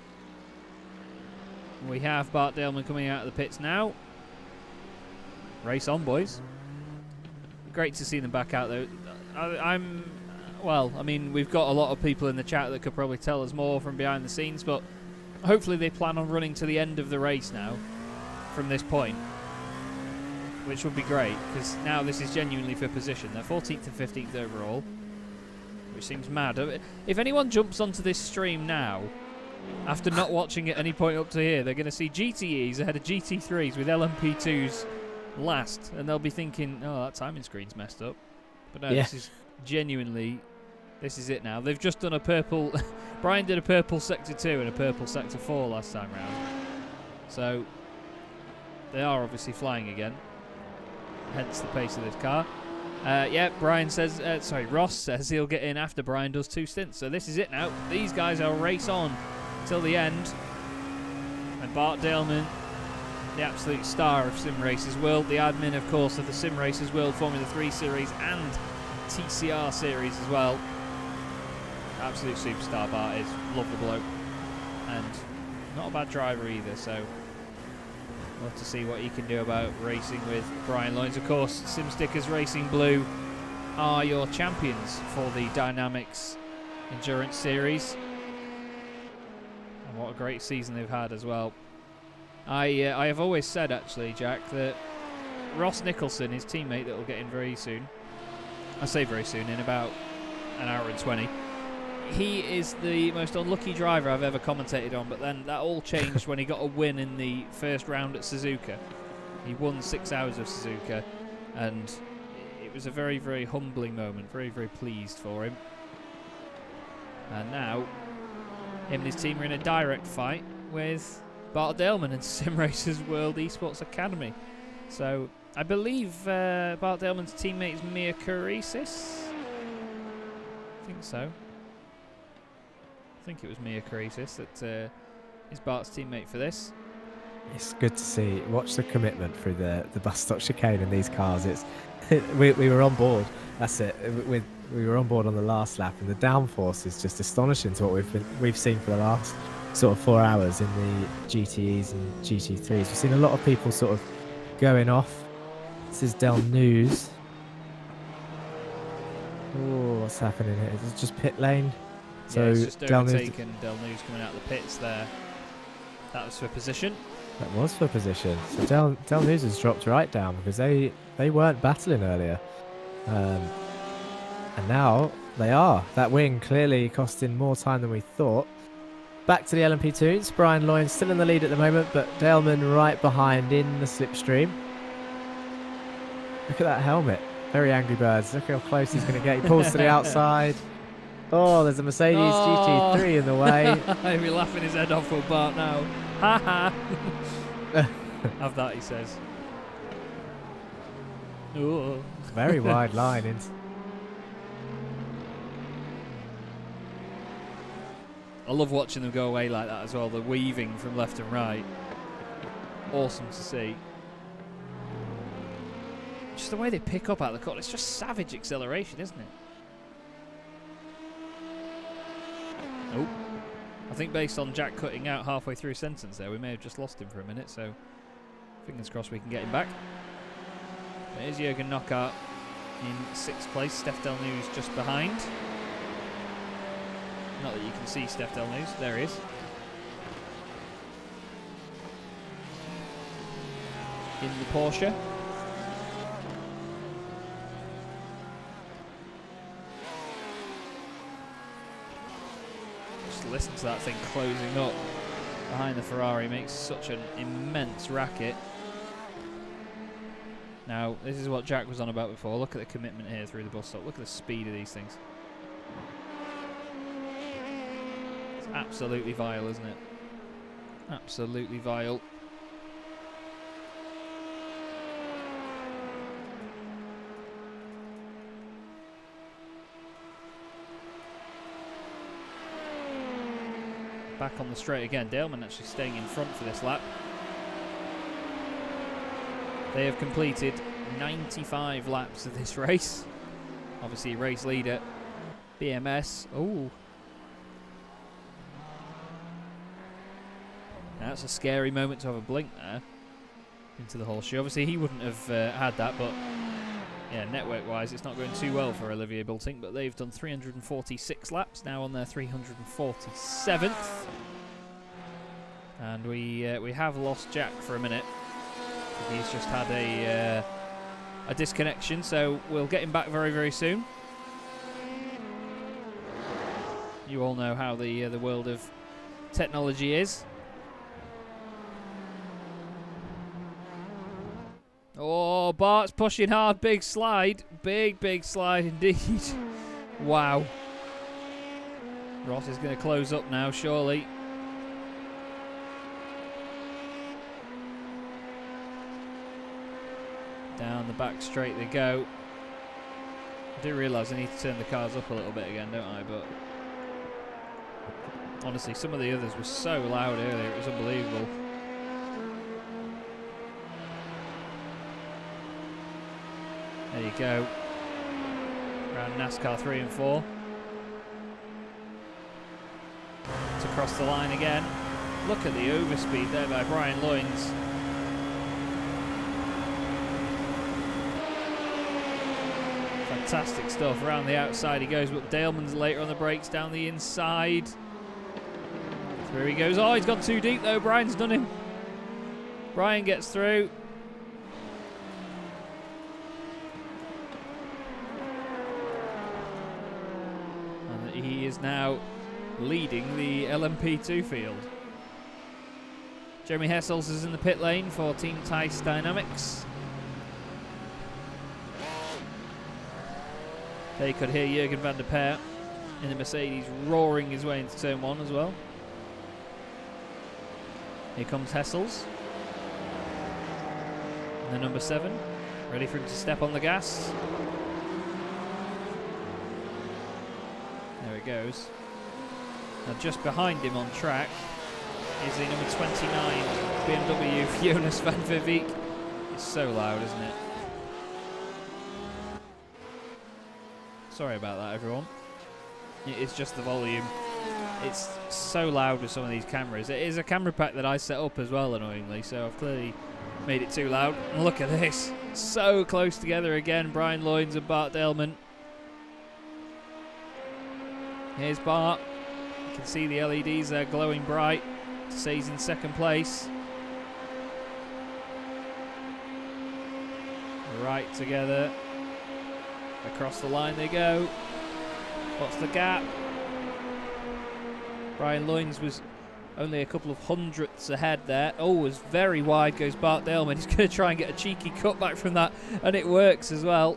Speaker 2: We have Bart Daleman coming out of the pits now. Race on, boys. Great to see them back out there. Well, I mean, we've got a lot of people in the chat that could probably tell us more from behind the scenes, but hopefully they plan on running to the end of the race now from this point, which would be great, because now this is genuinely for position. They're 14th and 15th overall, which seems mad. If anyone jumps onto this stream now, after not watching at any point up to here, they're going to see GTEs ahead of GT3s with LMP2s last, and they'll be thinking, oh, that timing screen's messed up. But no, this is genuinely, this is it now. They've just done a purple, Brian did a purple sector 2 and a purple sector 4 last time round. So they are obviously flying again, hence the pace of this car. Yeah, Brian says, Ross says he'll get in after Brian does 2 stints. So this is it now. These guys will race on till the end. And Bart Daleman, the absolute star of Sim Racers World, the admin, of course, of the Sim Racers World Formula 3 Series and TCR Series as well. Absolute superstar Bart is. Love the bloke. And not a bad driver either, so love to see what he can do about racing with Brian Loynes. Of course, Sim Stickers Racing Blue are your champions for the DynamiXX Endurance Series. And what a great season they've had as well. I have always said, actually, Jack, that Ross Nicholson, his teammate that will get in very soon, I say very soon, in about an hour and 20, he is the most unlucky driver I've ever commentated on, but then that all changed when he got a win in the first round at Suzuka. He won 6 hours of Suzuka, and it was a very, very humbling moment. Very, very pleased for him. And now, him and his team are in a direct fight with Bart Daleman and Sim Racers World Esports Academy. So, I believe Bart Daleman's teammate is Mia Kurisis. I think so. I think it was Mia Kurisis that is Bart's teammate for this.
Speaker 3: It's good to see. Watch the commitment through the bus stop chicane in these cars. We were on board. That's it. We were on board on the last lap, and the downforce is just astonishing to what we've seen for the last sort of 4 hours in the GTEs and GT3s. We've seen a lot of people sort of going off. This is Del News. Oh, what's happening here? Is it just pit lane?
Speaker 2: So yeah, it's just overtaken Del News coming out of the pits there. That was for position.
Speaker 3: That was for position. So Del News has dropped right down because they weren't battling earlier. And now they are. That win clearly costing more time than we thought. Back to the LMP2s. Brian Loynes still in the lead at the moment, but Daleman right behind in the slipstream. Look at that helmet. Very Angry Birds. Look how close he's going to get. He pulls to the outside. Oh, there's a Mercedes GT3 in the way.
Speaker 2: He'll be laughing his head off with Bart now. Ha ha. Have that, he says. Ooh.
Speaker 3: Very wide line.
Speaker 2: I love watching them go away like that as well. The weaving from left and right. Awesome to see. Just the way they pick up out of the corner. It's just savage acceleration, isn't it? Oh. I think based on Jack cutting out halfway through a sentence there, we may have just lost him for a minute, so fingers crossed we can get him back. There's Jürgen Knockaert in 6th place. Steph Del News just behind. Not that you can see Steph Del News. There he is. In the Porsche. Just listen to that thing closing up behind the Ferrari. Makes such an immense racket. Now, this is what Jack was on about before. Look at the commitment here through the bus stop. Look at the speed of these things. It's absolutely vile, isn't it? Absolutely vile. back on the straight again. Daleman actually staying in front for this lap. They have completed 95 laps of this race. Obviously, race leader, BMS. Oh. That's a scary moment to have a blink there into the horseshoe. Obviously, he wouldn't have had that, but yeah, network-wise, it's not going too well for Olivier Bultink, but they've done 346 laps, now on their 347th. And we have lost Jack for a minute. He's just had a disconnection, so we'll get him back very, very soon. You all know how the world of technology is. Oh, Bart's pushing hard. Big slide. Big slide indeed. Wow. Ross is going to close up now, surely. Down the back straight they go. I do realise I need to turn the cars up a little bit again, don't I? But honestly, some of the others were so loud earlier, it was unbelievable. There you go. Around NASCAR 3 and 4. It's across the line again. Look at the overspeed there by Brian Loynes. Fantastic stuff. Around the outside he goes, but Daleman's later on the brakes down the inside. Through he goes. Oh, he's gone too deep though. Brian's done him. Brian gets through. He is now leading the LMP2 field. Jeremy Hessels is in the pit lane for Team Tice Dynamics. There you could hear Jürgen van der Peer in the Mercedes roaring his way into turn 1 as well. Here comes Hessels. And the number 7, ready for him to step on the gas. There it goes. Now just behind him on track is the number 29 BMW Jonas van Verbeek. It's so loud, isn't it? Sorry about that, everyone. It's just the volume. It's so loud with some of these cameras. It is a camera pack that I set up as well, annoyingly, so I've clearly made it too loud. And look at this. So close together again, Brian Loynes and Bart Daleman. Here's Bart. You can see the LEDs there glowing bright to say he's in second place. Right together. Across the line they go. What's the gap? Brian Loynes was only a couple of hundredths ahead there. Oh, was very wide goes Bart Daleman. He's going to try and get a cheeky cutback from that, and it works as well.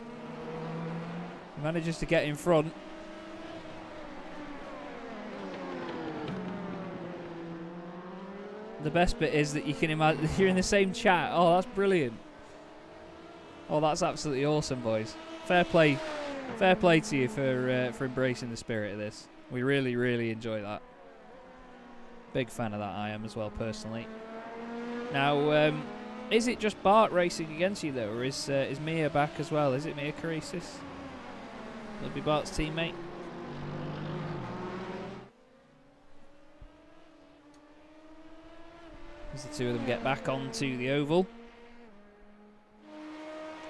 Speaker 2: He manages to get in front. The best bit is that you can imagine you're in the same chat. Oh, that's brilliant. Oh, that's absolutely awesome, boys. Fair play to you for embracing the spirit of this. We really, really enjoy that. Big fan of that, I am as well, personally. Now, is it just Bart racing against you though, or is Mia back as well? Is it Mia Caresis? Will be Bart's teammate. As the two of them get back onto the oval.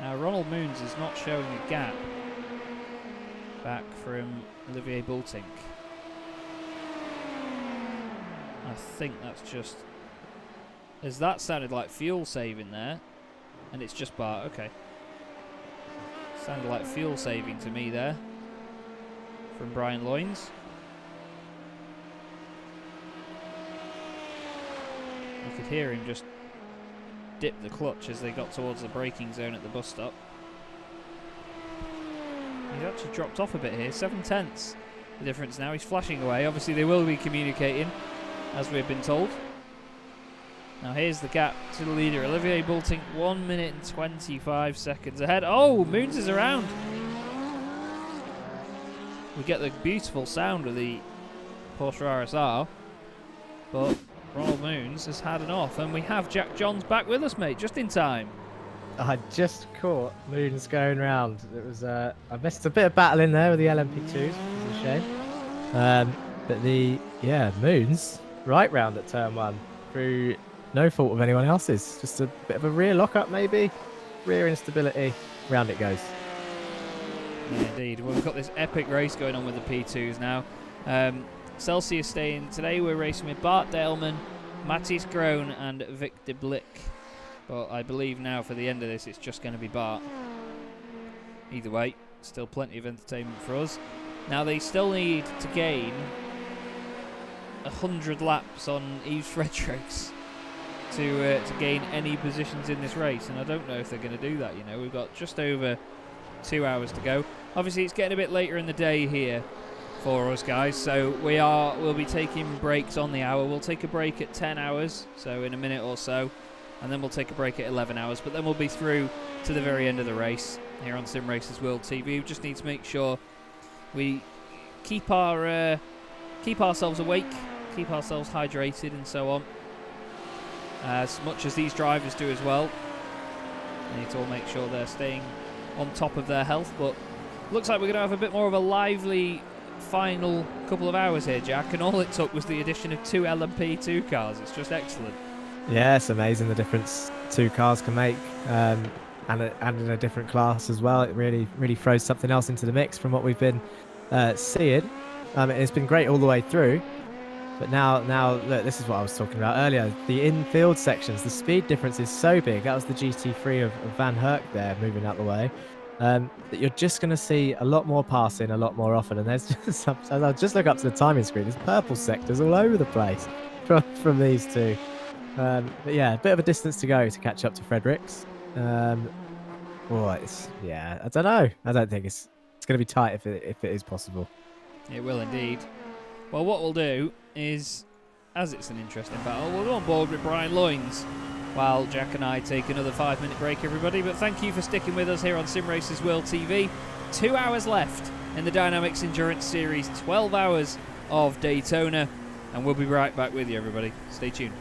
Speaker 2: Now Ronald Moons is not showing a gap back from Olivier Bultink. I think that's just, as that sounded like fuel saving there, and it's just Bart. Okay, sounded like fuel saving to me there from Brian Loynes. You could hear him just dip the clutch as they got towards the braking zone at the bus stop. He's actually dropped off a bit here, 7/10 the difference now. He's flashing away. Obviously they will be communicating, as we've been told. Now here's the gap to the leader, Olivier Bultink, 1 minute and 25 seconds ahead. Oh, Moons is around. We get the beautiful sound of the Porsche RSR. but Ronald Moons has had an off, and we have Jack Johns back with us, mate, just in time.
Speaker 3: I just caught Moons going round. It was I missed a bit of battle in there with the LMP2s, which is a shame. But Moons right round at turn 1 through no fault of anyone else's. Just a bit of a rear lockup, maybe rear instability. Round it goes.
Speaker 2: Yeah, indeed. Well, we've got this epic race going on with the P2s now. Celsius staying today. We're racing with Bart Daleman, Matthias Groen, and Victor Blick. But I believe now for the end of this, it's just going to be Bart. Either way, still plenty of entertainment for us. Now they still need to gain 100 laps on Yves Fredericks to gain any positions in this race, and I don't know if they're going to do that. You know, we've got just over 2 hours to go. Obviously, it's getting a bit later in the day here for us guys, so we'll be taking breaks on the hour. We'll take a break at 10 hours, so in a minute or so, and then we'll take a break at 11 hours, but then we'll be through to the very end of the race here on Sim Racers World TV. We just need to make sure we keep ourselves awake, keep ourselves hydrated, and so on, as much as these drivers do as well. They need to all make sure they're staying on top of their health. But looks like we're going to have a bit more of a lively final couple of hours here, Jack, and all it took was the addition of 2 LMP2 cars. It's just excellent.
Speaker 3: Yeah, it's amazing the difference 2 cars can make, and in a different class as well. It really throws something else into the mix from what we've been seeing. It's been great all the way through, but now look, this is what I was talking about earlier. The infield sections, the speed difference is so big. That was the GT3 of Van Herk there from out the way. That you're just going to see a lot more passing a lot more often, and there's just I'll just look up to the timing screen. There's purple sectors all over the place from these two. But yeah, a bit of a distance to go to catch up to Fredericks. I don't know. I don't think it's going to be tight if it is possible.
Speaker 2: It will indeed. Well, what we'll do is, as it's an interesting battle, we'll go on board with Brian Loynes while Jack and I take another 5-minute break, everybody. But thank you for sticking with us here on Sim Racers World TV. 2 hours left in the DynamiXX Endurance Series, 12 hours of Daytona, and we'll be right back with you, everybody. Stay tuned.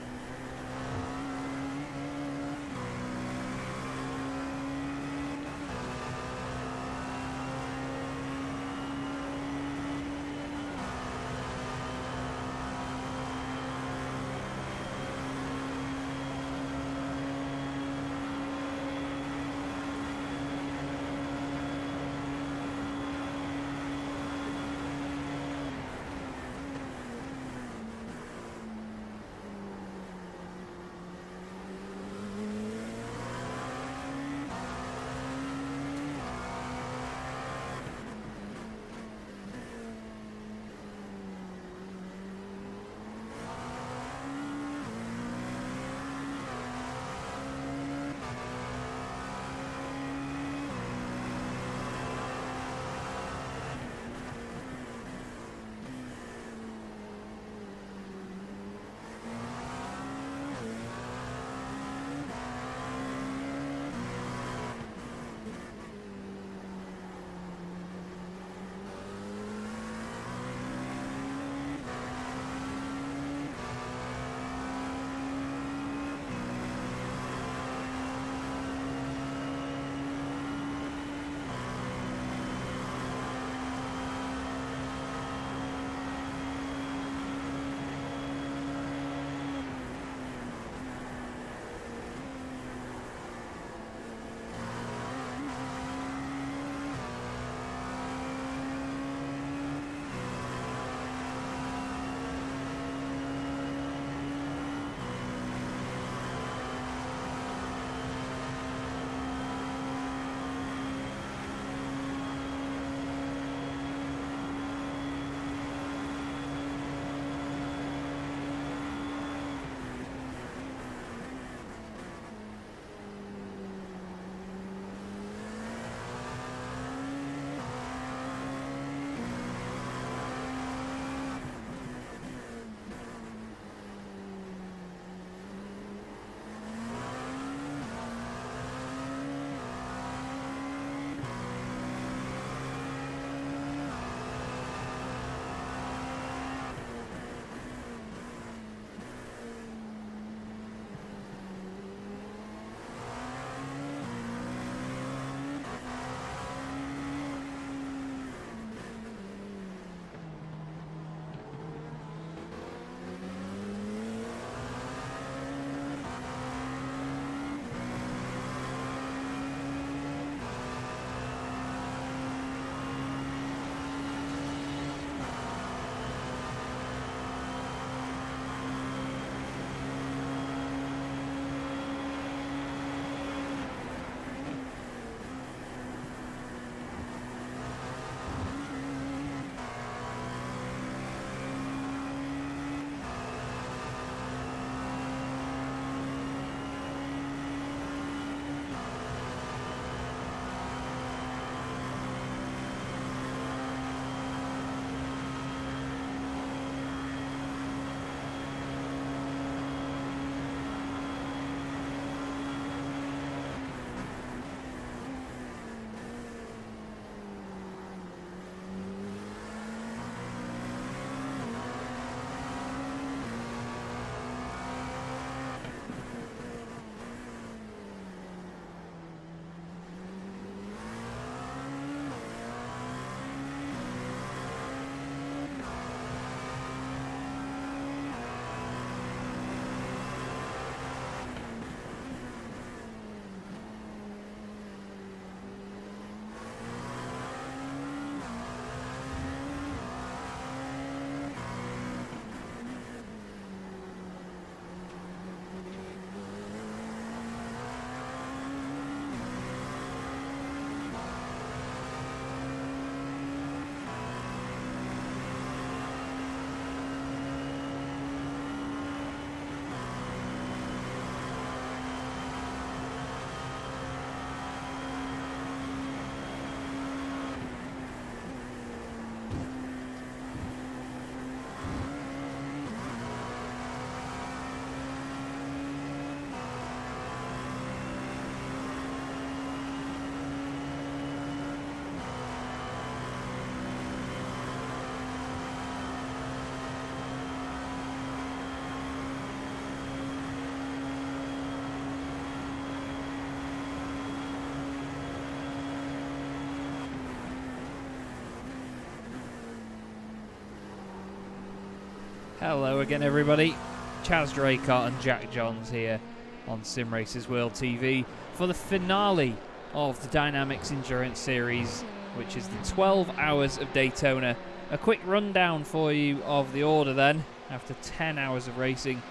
Speaker 2: Hello again, everybody. Chaz, Draycott and Jack Johns here on Sim Racers World TV for the finale of the DynamiXX Endurance Series, which is the 12 hours of Daytona. A quick rundown for you of the order then. After 10 hours of racing,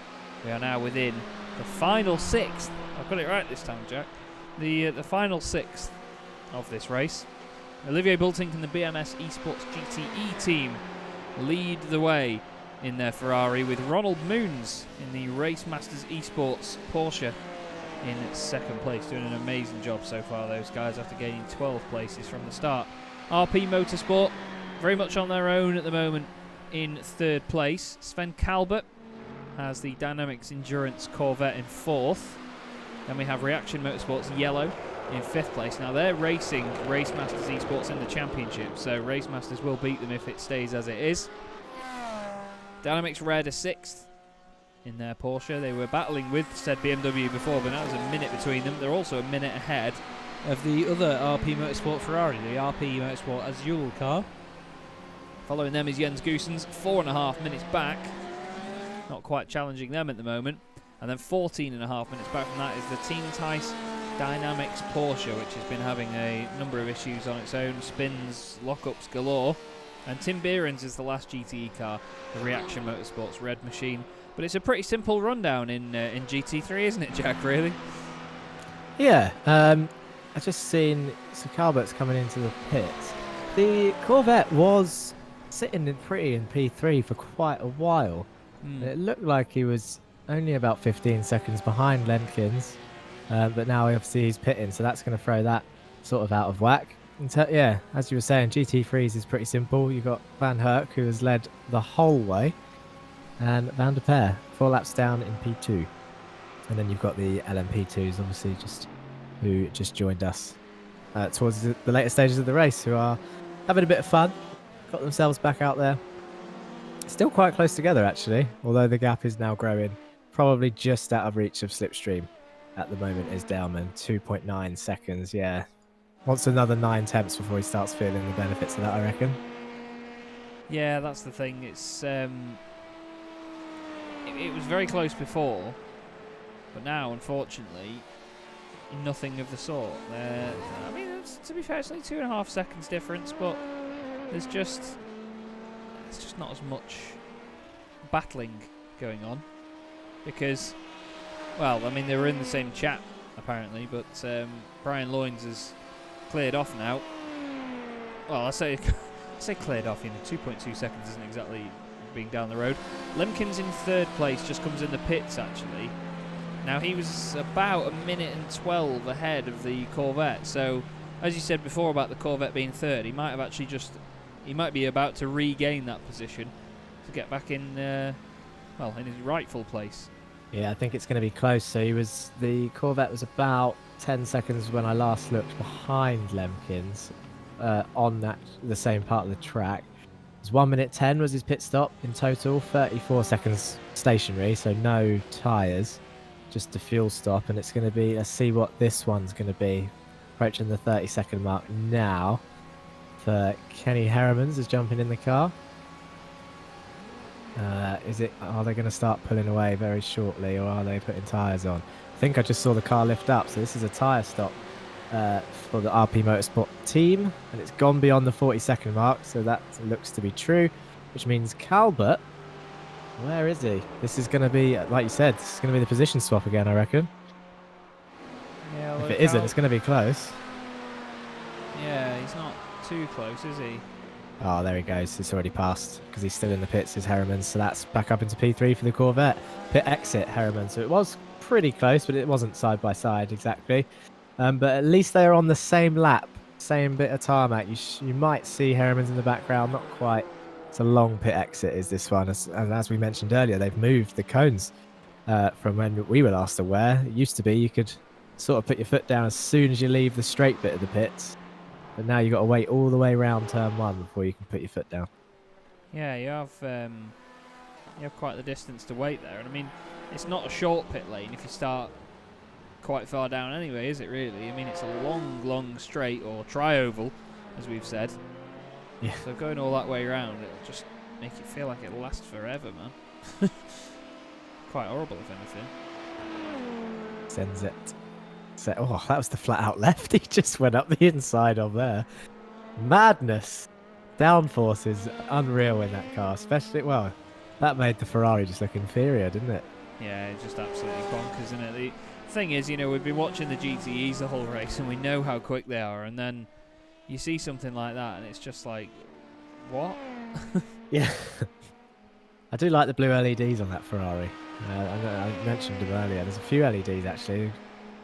Speaker 2: we are now within the final sixth. I've got it right this time, Jack. The final sixth of this race. Olivier Bultink and the BMS Esports GTE team lead the way in their Ferrari, with Ronald Moons in the Race Masters Esports Porsche in second place, doing an amazing job so far, those guys, after gaining 12 places from the start. RP Motorsport very much on their own at the moment in third place. Sven Kalbert has the DynamiXX Endurance Corvette in fourth. Then we have Reaction Motorsports Yellow in fifth place. Now they're racing Race Masters Esports in the championship, so Race Masters will beat them if it stays as it is. DynamiXX Red are sixth in their Porsche. They were battling with said BMW before, but now there's a minute between them. They're also a minute ahead of the other RP Motorsport Ferrari, the RP Motorsport Azul car. Following them is Jens Goossens, 4.5 minutes back. Not quite challenging them at the moment. And then 14.5 minutes back from that is the Team Tice DynamiXX Porsche, which has been having a number of issues on its own, spins, lockups galore. And Tim Behrens is the last GTE car, the Reaction Motorsports Red Machine. But it's a pretty simple rundown in GT3, isn't it, Jack, really?
Speaker 3: Yeah, I just seen Sir Calbert's coming into the pits. The Corvette was sitting in P3 for quite a while. It looked like he was only about 15 seconds behind Lemkins, but now obviously he's pitting, so that's going to throw that sort of out of whack. Yeah, as you were saying, GT3s is pretty simple. You've got Van Herk, who has led the whole way, and Van der Peer, 4 laps down in P2. And then you've got the LMP2s, obviously, who just joined us towards the later stages of the race, who are having a bit of fun, got themselves back out there. Still quite close together, actually, although the gap is now growing. Probably just out of reach of Slipstream at the moment is Dellman, 2.9 seconds, yeah. Wants another 9 tenths before he starts feeling the benefits of that, I reckon.
Speaker 2: Yeah, that's the thing. It's it was very close before, but now, unfortunately, nothing of the sort. I mean, to be fair, it's only 2.5 seconds difference, but it's just not as much battling going on, because, well, I mean, they were in the same chat apparently, but Brian Loynes has cleared off now. Well, I say cleared off, 2.2 seconds isn't exactly being down the road. Lemkins in third place just comes in the pits, actually. Now, he was about 1:12 ahead of the Corvette, so as you said before about the Corvette being third, he might have actually he might be about to regain that position to get back in, well, in his rightful place.
Speaker 3: Yeah, I think it's going to be close. So the Corvette was about 10 seconds when I last looked behind Lemkins on the same part of the track. It was 1:10 was his pit stop in total, 34 seconds stationary, so no tyres, just a fuel stop. And it's going to be, let's see what this one's going to be, approaching the 30-second mark now for Kenny Heremans is jumping in the car. Are they going to start pulling away very shortly, or are they putting tyres on? I think I just saw the car lift up, so this is a tyre stop for the RP Motorsport team, and it's gone beyond the 40-second mark, so that looks to be true, which means Calbert, where is he? This is going to be, like you said, this is going to be the position swap again, I reckon.
Speaker 2: Yeah,
Speaker 3: if it isn't, it's going to be close.
Speaker 2: Yeah, he's not too close, is he?
Speaker 3: Oh, there he goes. It's already passed because he's still in the pits, is Heremans. So that's back up into P3 for the Corvette. Pit exit, Heremans. So it was pretty close, but it wasn't side by side exactly. But at least they're on the same lap, same bit of tarmac. You might see Heremans in the background, not quite. It's a long pit exit, is this one. And as we mentioned earlier, they've moved the cones from when we were last aware. It used to be you could sort of put your foot down as soon as you leave the straight bit of the pits. But now you've got to wait all the way around turn 1 before you can put your foot down.
Speaker 2: Yeah, you have quite the distance to wait there. And I mean, it's not a short pit lane if you start quite far down anyway, is it really? I mean, it's a long straight, or tri-oval, as we've said.
Speaker 3: Yeah.
Speaker 2: So going all that way around, it'll just make it feel like it'll last forever, man. Quite horrible, if anything.
Speaker 3: Sends it. Oh, that was the flat out left. He just went up the inside of there. Madness. Downforce is unreal in that car, especially, well, that made the Ferrari just look inferior, didn't it?
Speaker 2: Yeah, it's just absolutely bonkers, isn't it? The thing is, you know, we've been watching the GTEs the whole race, and we know how quick they are, and then you see something like that, and it's just like, what?
Speaker 3: Yeah. I do like the blue LEDs on that Ferrari. I mentioned them earlier. There's a few LEDs, actually.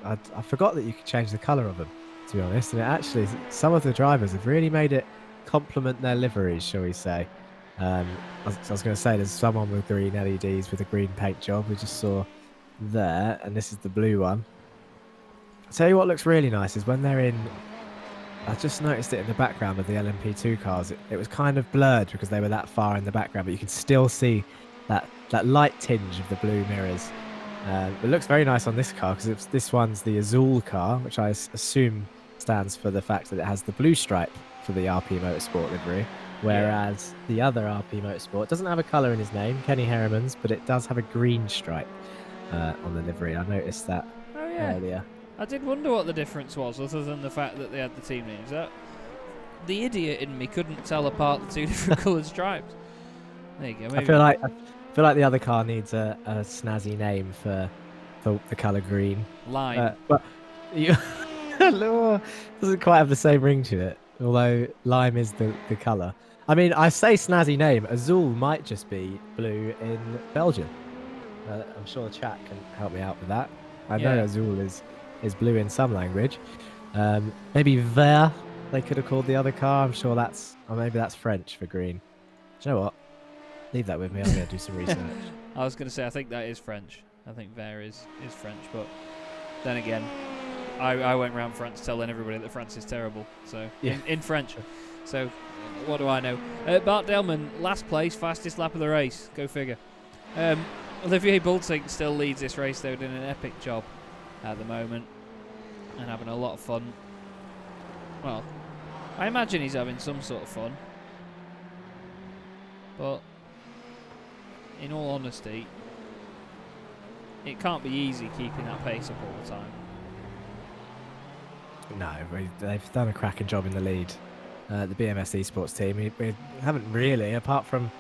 Speaker 3: I forgot that you could change the colour of them, to be honest, and it actually, some of the drivers have really made it complement their liveries, shall we say. I was going to say there's someone with green LEDs with a green paint job we just saw there, and this is the blue one. I'll tell you what looks really nice is when they're in, I just noticed it in the background of the LMP2 cars, it was kind of blurred because they were that far in the background, but you can still see that light tinge of the blue mirrors. It looks very nice on this car because this one's the Azul car, which I assume stands for the fact that it has the blue stripe for the RP Motorsport livery, whereas the other RP Motorsport doesn't have a colour in his name, Kenny Harriman's, but it does have a green stripe on the livery. I noticed that earlier.
Speaker 2: I did wonder what the difference was, other than the fact that they had the team names. The idiot in me couldn't tell apart the two different coloured stripes. There you go. Maybe.
Speaker 3: I feel like the other car needs a snazzy name for the colour green.
Speaker 2: Lime.
Speaker 3: But you doesn't quite have the same ring to it, although lime is the colour. I mean, I say snazzy name. Azul might just be blue in Belgium. I'm sure the chat can help me out with that. I know Azul is blue in some language. Maybe vert they could have called the other car. I'm sure or maybe that's French for green. Do you know what? Leave that with me. I'm going to do some research.
Speaker 2: I was going to say, I think that is French. I think vert is French, but then again, I went round France telling everybody that France is terrible. So in French. So what do I know? Bart Delman, last place, fastest lap of the race. Go figure. Olivier Boulting still leads this race, though, doing an epic job at the moment and having a lot of fun. Well, I imagine he's having some sort of fun, but in all honesty, it can't be easy keeping that pace up all the time.
Speaker 3: No, they've done a cracking job in the lead. The BMS Esports team, we haven't really, apart from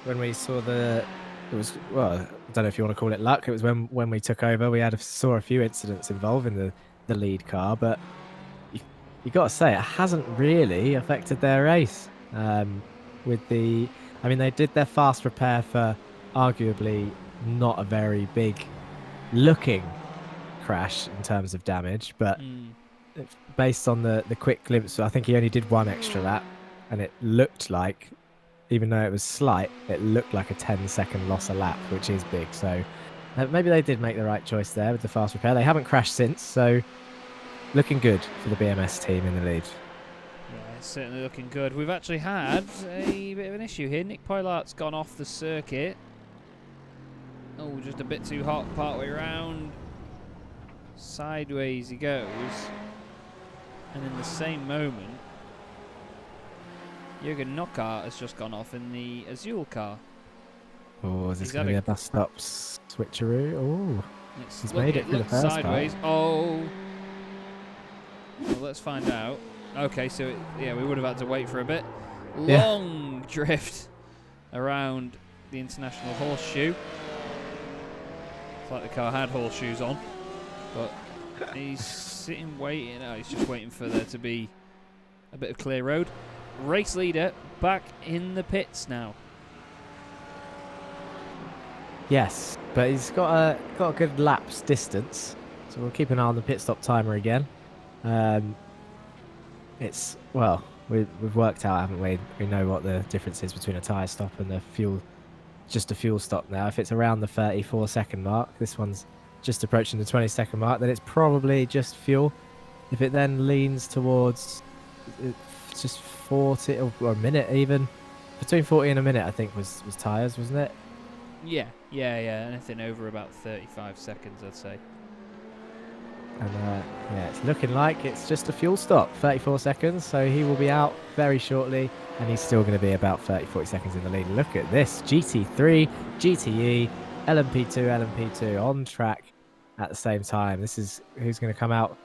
Speaker 3: when we saw I don't know if you want to call it luck. It was when we took over, we saw a few incidents involving the lead car, but you got to say it hasn't really affected their race. I mean, they did their fast repair for arguably not a very big looking crash in terms of damage, but based on the quick glimpse, I think he only did one extra lap, and it looked like, even though it was slight, it looked like a 10-second loss a lap, which is big. So maybe they did make the right choice there with the fast repair. They haven't crashed since, so looking good for the BMS team in the lead.
Speaker 2: Yeah, it's certainly looking good. We've actually had a bit of an issue here. Nick Poilart's gone off the circuit. Oh, just a bit too hot partway around. Sideways he goes. And in the same moment, Jürgen Knockart has just gone off in the Azul car.
Speaker 3: Oh, is this going to be a bus stop switcheroo? Oh, he's made it for the first
Speaker 2: sideways.
Speaker 3: part.
Speaker 2: Oh. Well, let's find out. Okay, so we would have had to wait for a bit. Long drift around the international horseshoe. It's like the car had horseshoes on, but he's sitting waiting. Oh, he's just waiting for there to be a bit of clear road. Race leader back in the pits now. It's but he's got a good lapse distance, so we'll keep an eye on the pit stop timer again. We've worked out, haven't we? We know what the difference is between a tyre stop and a fuel stop now. If it's around the 34-second mark, this one's just approaching the 20-second mark, then it's probably just fuel. If it then leans towards just 40 or a minute even, between 40 and a minute, I think was tyres, wasn't it? Yeah. Anything over about 35 seconds, I'd say. And it's looking like it's just a fuel stop, 34 seconds, so he will be out very shortly.
Speaker 3: and he's still going to be about 30-40 seconds in the lead. Look at this, GT3, GTE, LMP2, LMP2 on track at the same time. This is who's going to come out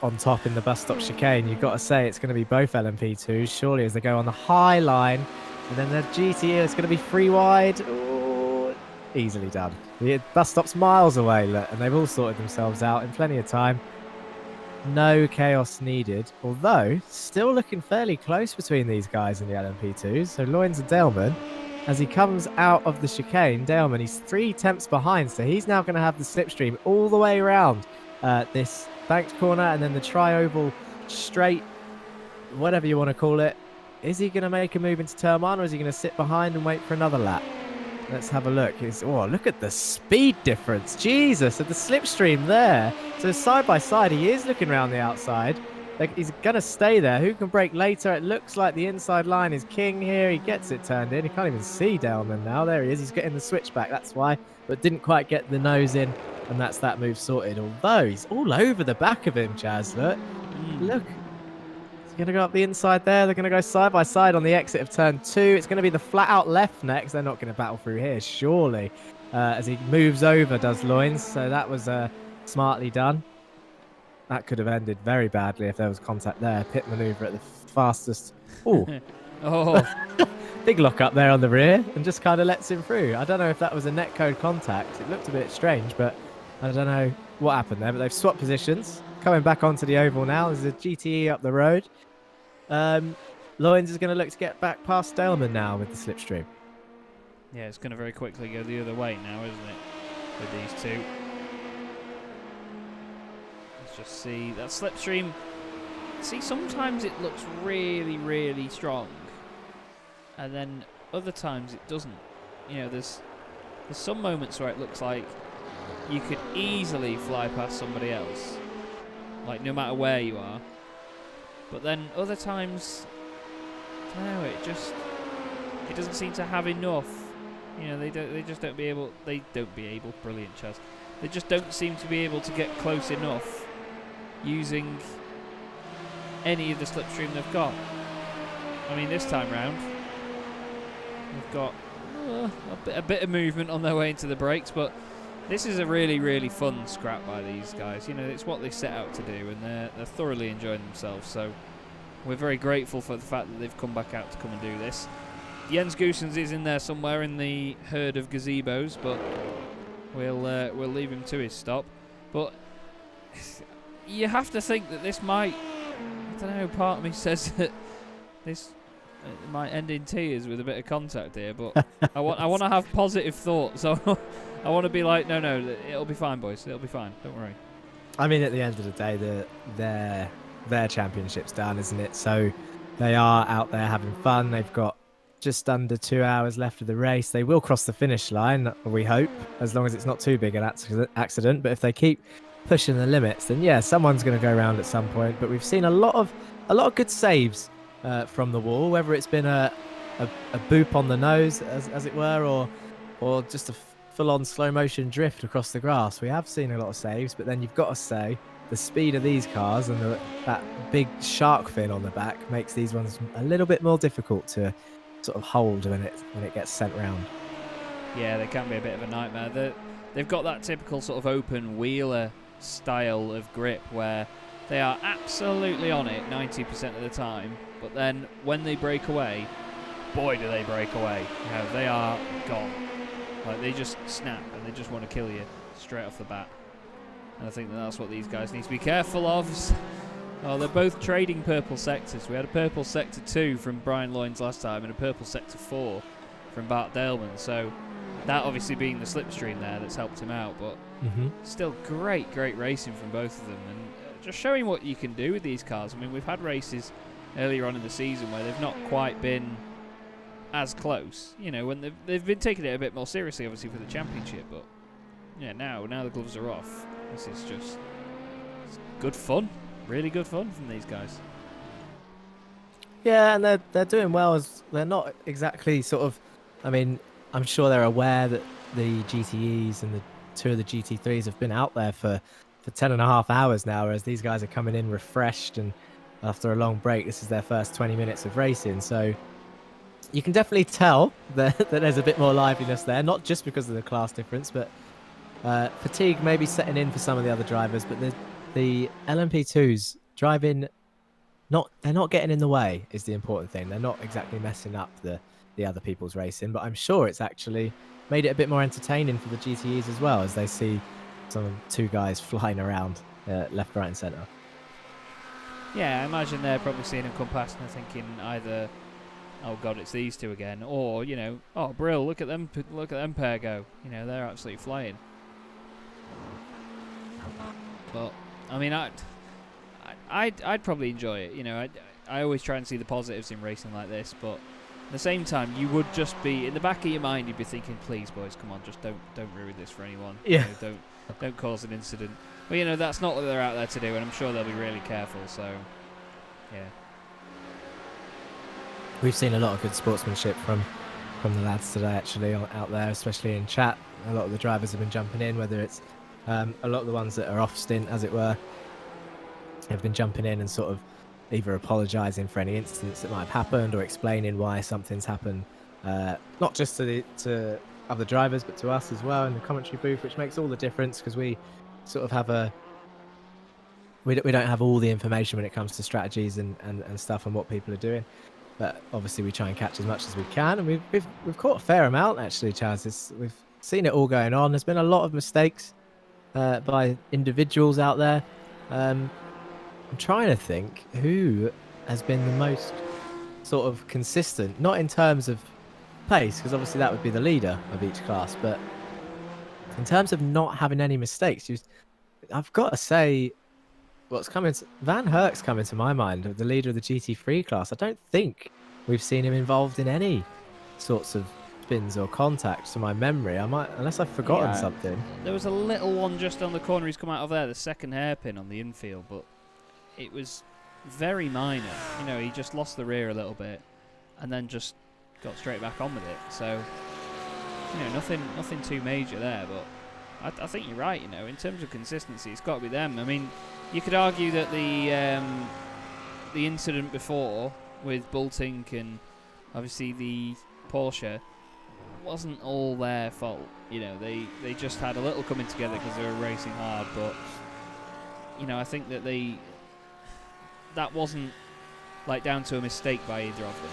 Speaker 3: on top in the bus stop chicane. You've got to say it's going to be both LMP2s, surely, as they go on the high line. And then the GTE is going to be free wide. Ooh, easily done. The bus stop's miles away, look, and they've all sorted themselves out in plenty of time. No chaos needed, although still looking fairly close between these guys and the LMP2s. So Loynes and Daleman, as he comes out of the chicane, Daleman, he's 3 tenths behind, so he's now going to have the slipstream all the way around this banked corner and then the tri-oval straight, whatever you want to call it. Is he going to make a move into turn 1, or is he going to sit behind and wait for another lap? Let's have a look. Look at the speed difference. Jesus, at the slipstream there. So side by side, he is looking around the outside. Like, he's going to stay there. Who can break later? It looks like the inside line is king here. He gets it turned in. He can't even see Daleman now. There he is. He's getting the switchback. That's why. But didn't quite get the nose in. And that's that move sorted. Although he's all over the back of him, Chaz. Look. Look. He's going to go up the inside there. They're going to go side by side on the exit of turn 2. It's going to be the flat out left next. They're not going to battle through here, surely. As he moves over, does Loynes. So that was smartly done. That could have ended very badly if there was contact there. Pit maneuver at the fastest. Ooh.
Speaker 2: Oh,
Speaker 3: Big lock up there on the rear and just kind of lets him through. I don't know if that was a netcode contact. It looked a bit strange, but I don't know what happened there. But they've swapped positions. Coming back onto the oval now. There's a GTE up the road. Loynes is going to look to get back past Daleman now with the slipstream.
Speaker 2: yeah, it's going to very quickly go the other way now, isn't it? With these two. Let's just see that slipstream. See, sometimes it looks really, really strong, and then other times it doesn't. You know, there's some moments where it looks like you could easily fly past somebody else, like no matter where you are. But then other times, I don't know, it doesn't seem to have enough. You know, they don't be able. Brilliant, Chaz. They just don't seem to be able to get close enough using any of the slipstream they've got. I mean, this time round, they've got a bit of movement on their way into the brakes, but this is a really, really fun scrap by these guys. You know, it's what they set out to do, and they're thoroughly enjoying themselves. So we're very grateful for the fact that they've come back out to come and do this. Jens Goossens is in there somewhere in the herd of gazebos, but we'll leave him to his stop. But you have to think that this might, I don't know, part of me says that this might end in tears with a bit of contact here, but I want to have positive thoughts. So I want to be like, no, it'll be fine, boys. It'll be fine. Don't worry.
Speaker 3: I mean, at the end of the day, their championship's done, isn't it? So they are out there having fun. They've got just under 2 hours left of the race. They will cross the finish line, we hope, as long as it's not too big an accident. But if they keep pushing the limits, then yeah, someone's going to go around at some point. But we've seen a lot of good saves from the wall, whether it's been a boop on the nose, as it were, or just a full-on slow-motion drift across the grass. We have seen a lot of saves, but then you've got to say the speed of these cars and that big shark fin on the back makes these ones a little bit more difficult to sort of hold when it gets sent round. Yeah,
Speaker 2: they can be a bit of a nightmare. They've got that typical sort of open wheeler style of grip where they are absolutely on it 90% of the time, but then when they break away, boy do they break away. You know, they are gone. Like, they just snap and they just want to kill you straight off the bat. And I think that's what these guys need to be careful of. Oh, they're both trading purple sectors. We had a purple sector 2 from Brian Loynes last time and a purple sector 4 from Bart Daleman. So that obviously being the slipstream there that's helped him out. But still great racing from both of them. And just showing what you can do with these cars. I mean, we've had races earlier on in the season where they've not quite been as close. You know, when they've been taking it a bit more seriously, obviously, for the championship. But yeah, now the gloves are off. This is just good fun. Really good fun from these guys.
Speaker 3: Yeah, and they're doing well. As they're not exactly sort of. I mean, I'm sure they're aware that the GTEs and the 2 of the GT3s have been out there for 10.5 hours now, whereas these guys are coming in refreshed and after a long break. This is their first 20 minutes of racing, so you can definitely tell that there's a bit more liveliness there, not just because of the class difference, but fatigue maybe setting in for some of the other drivers. But the LMP2s driving, they're not getting in the way is the important thing. They're not exactly messing up the other people's racing, but I'm sure it's actually made it a bit more entertaining for the GTEs as well, as they see two guys flying around left, right, and centre.
Speaker 2: Yeah, I imagine they're probably seeing them come past and thinking either, oh god, it's these two again, or oh Brill, look at them pair go. They're absolutely flying. But I mean, I'd probably enjoy it. I always try and see the positives in racing like this, but at the same time, you would just be in the back of your mind. You'd be thinking, please, boys, come on, just don't ruin this for anyone.
Speaker 3: Yeah.
Speaker 2: Don't cause an incident. But that's not what they're out there to do, and I'm sure they'll be really careful. So, yeah.
Speaker 3: We've seen a lot of good sportsmanship from the lads today, actually, out there, especially in chat. A lot of the drivers have been jumping in, whether it's a lot of the ones that are off stint, as it were, have been jumping in and sort of either apologising for any incidents that might have happened or explaining why something's happened, not just to other drivers, but to us as well in the commentary booth, which makes all the difference, because we sort of have we don't have all the information when it comes to strategies and stuff and what people are doing. But obviously we try and catch as much as we can, and we've caught a fair amount, actually, Chaz. We've seen it all going on. There's been a lot of mistakes by individuals out there. I'm trying to think who has been the most sort of consistent, not in terms of pace, because obviously that would be the leader of each class, but in terms of not having any mistakes. I've got to say, Van Herk's coming to my mind, the leader of the GT3 class. I don't think we've seen him involved in any sorts of spins or contacts to my memory. Unless I've forgotten something.
Speaker 2: There was a little one just on the corner. He's come out of there, the second hairpin on the infield, but it was very minor. He just lost the rear a little bit and then just got straight back on with it. So, nothing too major there, but I think you're right. In terms of consistency, it's got to be them. I mean, you could argue that the incident before with Bultink and obviously the Porsche wasn't all their fault. They just had a little coming together because they were racing hard. But I think that that wasn't like down to a mistake by either of them.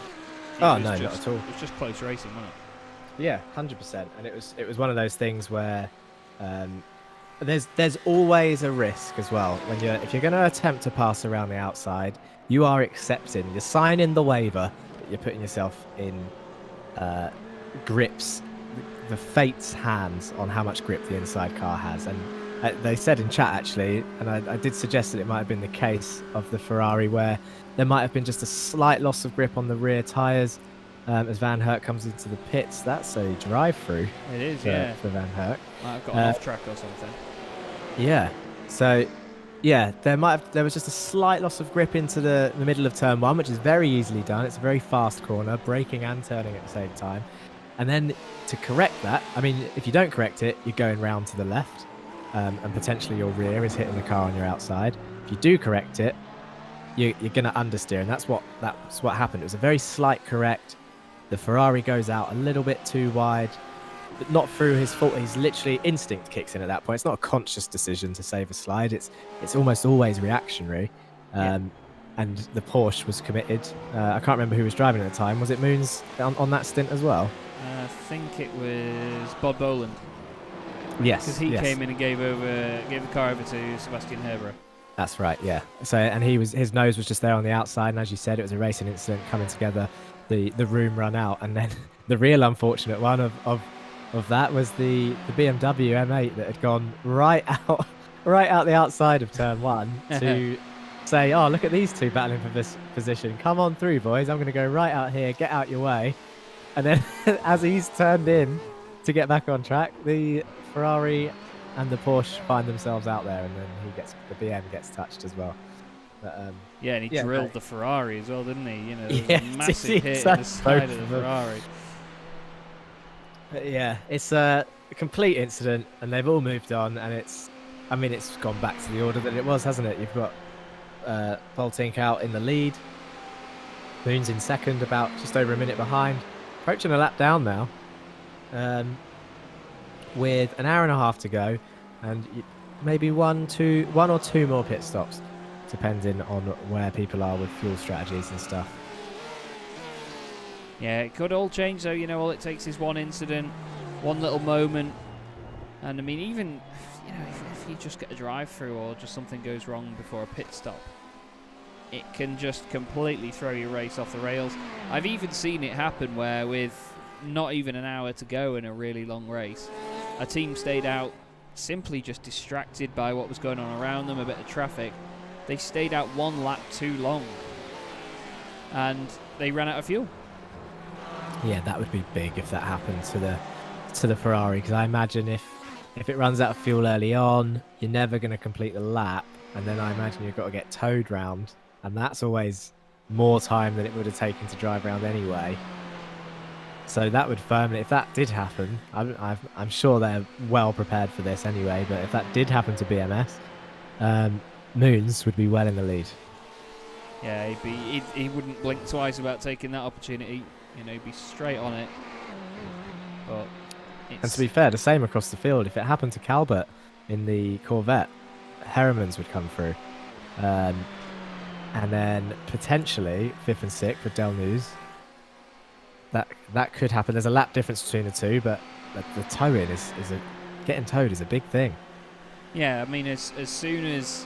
Speaker 3: No, not at all.
Speaker 2: It was just close racing, wasn't it?
Speaker 3: Yeah, 100%. And it was one of those things where there's always a risk as well if you're going to attempt to pass around the outside. You are accepting, you're signing the waiver, but you're putting yourself in grips, the fate's hands on how much grip the inside car has. And they said in chat, actually, and I did suggest that it might have been the case of the Ferrari, where there might have been just a slight loss of grip on the rear tyres as Van Herk comes into the pits. That's a drive-through.
Speaker 2: It is,
Speaker 3: for Van Herk.
Speaker 2: Might have got an off track or something.
Speaker 3: Yeah. So, yeah, there was just a slight loss of grip into the middle of turn one, which is very easily done. It's a very fast corner, braking and turning at the same time. And then to correct that, I mean, if you don't correct it, you're going round to the left, and potentially your rear is hitting the car on your outside. If you do correct it, you're going to understeer, and that's what happened. It was a very slight correct. The Ferrari goes out a little bit too wide, but not through his fault. He's literally, instinct kicks in at that point. It's not a conscious decision to save a slide. It's almost always reactionary. And the Porsche was committed. I can't remember who was driving at the time. Was it Moons on that stint as well?
Speaker 2: I think it was Bob Boland.
Speaker 3: Yes,
Speaker 2: because he came in and gave the car over to Sebastian Herbert. That's
Speaker 3: right, yeah. So, and his nose was just there on the outside, and as you said, it was a racing incident coming together. The room run out, and then the real unfortunate one of that was the BMW M8 that had gone right out the outside of turn one to say, oh, look at these two battling for this position. Come on through, boys. I'm going to go right out here, get out your way. And then as he's turned in to get back on track, the Ferrari and the Porsche find themselves out there, and then the BM gets touched as well. But,
Speaker 2: and he drilled the Ferrari as well, didn't he? There was a massive hit in the side of the Ferrari.
Speaker 3: But yeah, it's a complete incident, and they've all moved on, and it's gone back to the order that it was, hasn't it? You've got Boltink out in the lead. Moon's in second, about just over a minute behind. Approaching a lap down now. With an hour and a half to go, and maybe one or two more pit stops, depending on where people are with fuel strategies and stuff.
Speaker 2: Yeah, it could all change though. You know, all it takes is one incident, one little moment, and I mean, even if you just get a drive-through or just something goes wrong before a pit stop, it can just completely throw your race off the rails. I've even seen it happen where, with not even an hour to go in a really long race, a team stayed out simply just distracted by what was going on around them, a bit of traffic. They stayed out one lap too long and they ran out of fuel.
Speaker 3: Yeah, that would be big if that happened to the Ferrari, because I imagine if it runs out of fuel early on, you're never going to complete the lap, and then I imagine you've got to get towed round, and that's always more time than it would have taken to drive around anyway. So that would firmly, if that did happen, I'm sure they're well prepared for this anyway, but if that did happen to BMS, Moons would be well in the lead.
Speaker 2: Yeah, he wouldn't blink twice about taking that opportunity. You know, he'd be straight on it. But
Speaker 3: and to be fair, the same across the field. If it happened to Calvert in the Corvette, Heremans would come through. And then potentially 5th and 6th with Del News. That could happen. There's a lap difference between the two, but the towing getting towed is a big thing.
Speaker 2: Yeah, I mean, as soon as,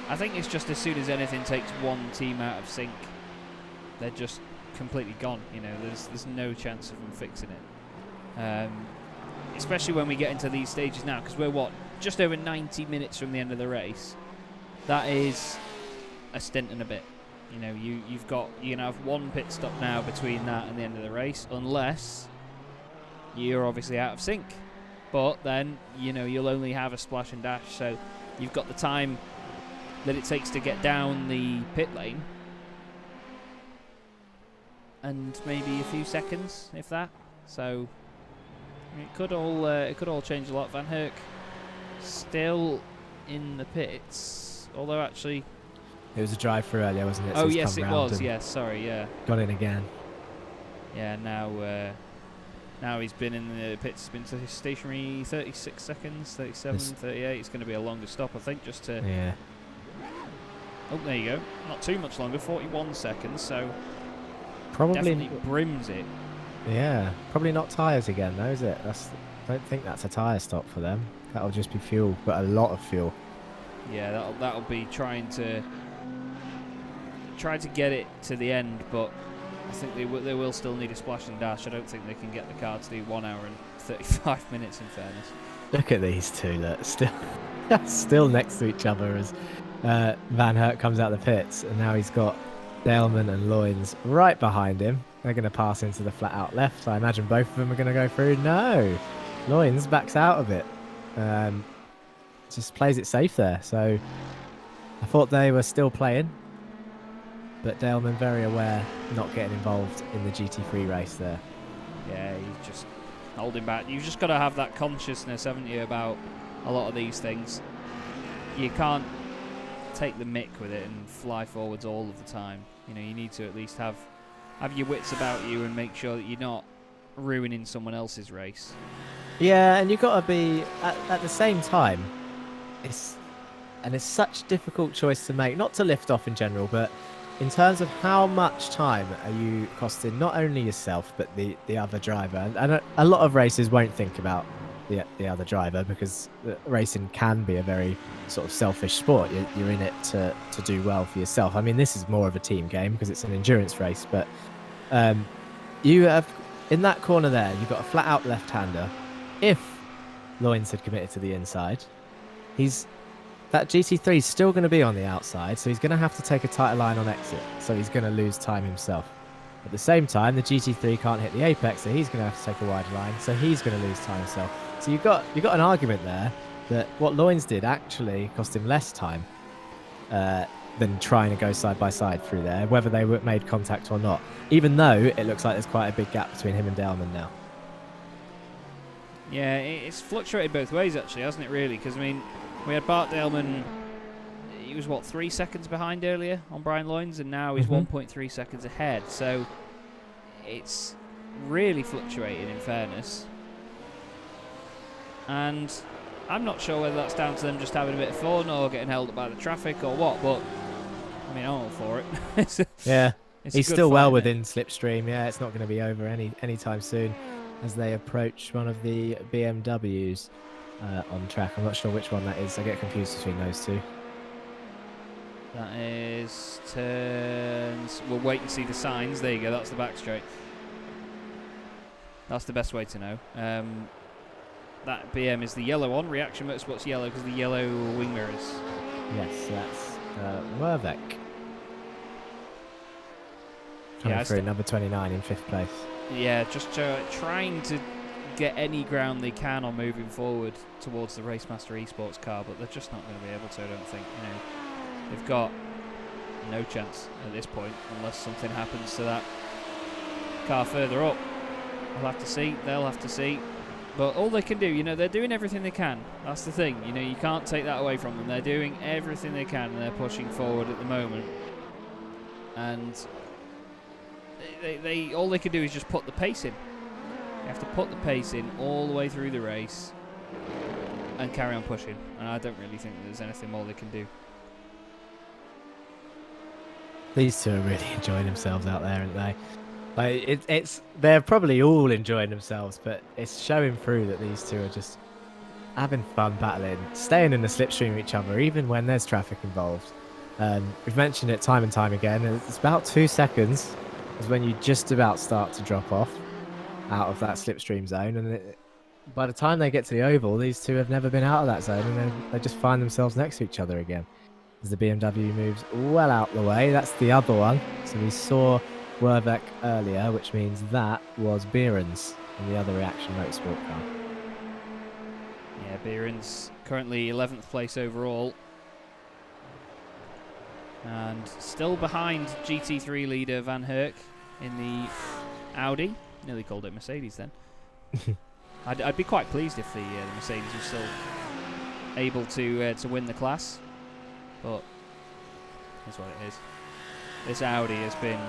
Speaker 2: I think it's just as soon as anything takes one team out of sync, they're just completely gone. You know, there's no chance of them fixing it. Especially when we get into these stages now, because we're just over 90 minutes from the end of the race. That is a stint and a bit. You know, you're gonna have one pit stop now between that and the end of the race, unless you're obviously out of sync. But then, you know, you'll only have a splash and dash, so you've got the time that it takes to get down the pit lane, and maybe a few seconds, if that. So it could all change a lot. Van Herk still in the pits, although actually.
Speaker 3: It was a drive-through earlier, wasn't it?
Speaker 2: So yes, it was. Yes, sorry, yeah.
Speaker 3: Got in again.
Speaker 2: Yeah, now he's been in the pits. Been stationary 36 seconds, 37, 38. It's going to be a longer stop, I think, just to.
Speaker 3: Yeah.
Speaker 2: Oh, there you go. Not too much longer. 41 seconds. So.
Speaker 3: Probably
Speaker 2: Definitely brims it.
Speaker 3: Yeah. Probably not tyres again, though, is it? I don't think that's a tyre stop for them. That'll just be fuel, but a lot of fuel.
Speaker 2: Yeah, that'll be try to get it to the end, but I think they will still need a splash and dash. I don't think they can get the car to do 1 hour and 35 minutes, in fairness.
Speaker 3: Look at these two, look, still next to each other as Van Herk comes out of the pits, and now he's got Daleman and Loynes right behind him. They're going to pass into the flat out left. I imagine both of them are going to go through. No, Loynes backs out of it. Just plays it safe there. So I thought they were still playing, but Daleman very aware not getting involved in the GT3 race there.
Speaker 2: Yeah, he's just holding back. You've just got to have that consciousness, haven't you, about a lot of these things. You can't take the mick with it and fly forwards all of the time. You know, you need to at least have your wits about you and make sure that you're not ruining someone else's race.
Speaker 3: Yeah, and you've got to be at the same time. It's such a difficult choice to make, not to lift off in general, but in terms of how much time are you costing not only yourself but the other driver. And a lot of races won't think about the other driver, because racing can be a very sort of selfish sport. You're in it to do well for yourself. I mean, this is more of a team game because it's an endurance race, but you have, in that corner there, you've got a flat out left-hander. If Loynes had committed to the inside, that GT3 is still going to be on the outside, so he's going to have to take a tighter line on exit, so he's going to lose time himself. At the same time, the GT3 can't hit the apex, so he's going to have to take a wider line, so he's going to lose time himself. So you've got an argument there that what Loynes did actually cost him less time than trying to go side by side through there, whether they made contact or not, even though it looks like there's quite a big gap between him and Daleman now.
Speaker 2: Yeah, it's fluctuated both ways, actually, hasn't it, really? Because, I mean, we had Bart Daleman, he was, what, 3 seconds behind earlier on Brian Loynes, and now he's 1.3 seconds ahead. So it's really fluctuating, in fairness. And I'm not sure whether that's down to them just having a bit of fun or getting held up by the traffic or what, but I mean, I'm all for it.
Speaker 3: Yeah,
Speaker 2: it's
Speaker 3: he's
Speaker 2: a good
Speaker 3: still
Speaker 2: fight,
Speaker 3: well
Speaker 2: isn't it?
Speaker 3: within slipstream. Yeah, it's not going to be over anytime soon as they approach one of the BMWs on track. I'm not sure which one that is. I get confused between those two.
Speaker 2: That is turns. We'll wait and see the signs. There you go. That's the back straight. That's the best way to know. That BM is the yellow one. Reaction Motorsport's yellow because the yellow wing mirrors.
Speaker 3: Yes, that's Wervec. Coming
Speaker 2: Yeah,
Speaker 3: through number 29 in 5th place.
Speaker 2: Yeah, just trying to get any ground they can on moving forward towards the Racemaster Esports car, but they're just not going to be able to, I don't think. You know, they've got no chance at this point unless something happens to that car further up. We'll have to see. They'll have to see. But all they can do, you know, they're doing everything they can. That's the thing. You know, you can't take that away from them. They're doing everything they can, and they're pushing forward at the moment. And they all they can do is just put the pace in. You have to put the pace in all the way through the race and carry on pushing. And I don't really think there's anything more they can do.
Speaker 3: These two are really enjoying themselves out there, aren't they? Like they're probably all enjoying themselves, but it's showing through that these two are just having fun battling, staying in the slipstream of each other, even when there's traffic involved. We've mentioned it time and time again. It's about 2 seconds is when you just about start to drop off out of that slipstream zone, and by the time they get to the oval, these two have never been out of that zone, and then they just find themselves next to each other again. As the BMW moves well out the way, that's the other one. So we saw Wervec earlier, which means that was Behrens in the other Reaction Motorsport car.
Speaker 2: Yeah, Behrens currently 11th place overall. And still behind GT3 leader Van Herk in the Audi. Nearly called it Mercedes then. I'd be quite pleased if the Mercedes was still able to win the class. But that's what it is. This Audi has been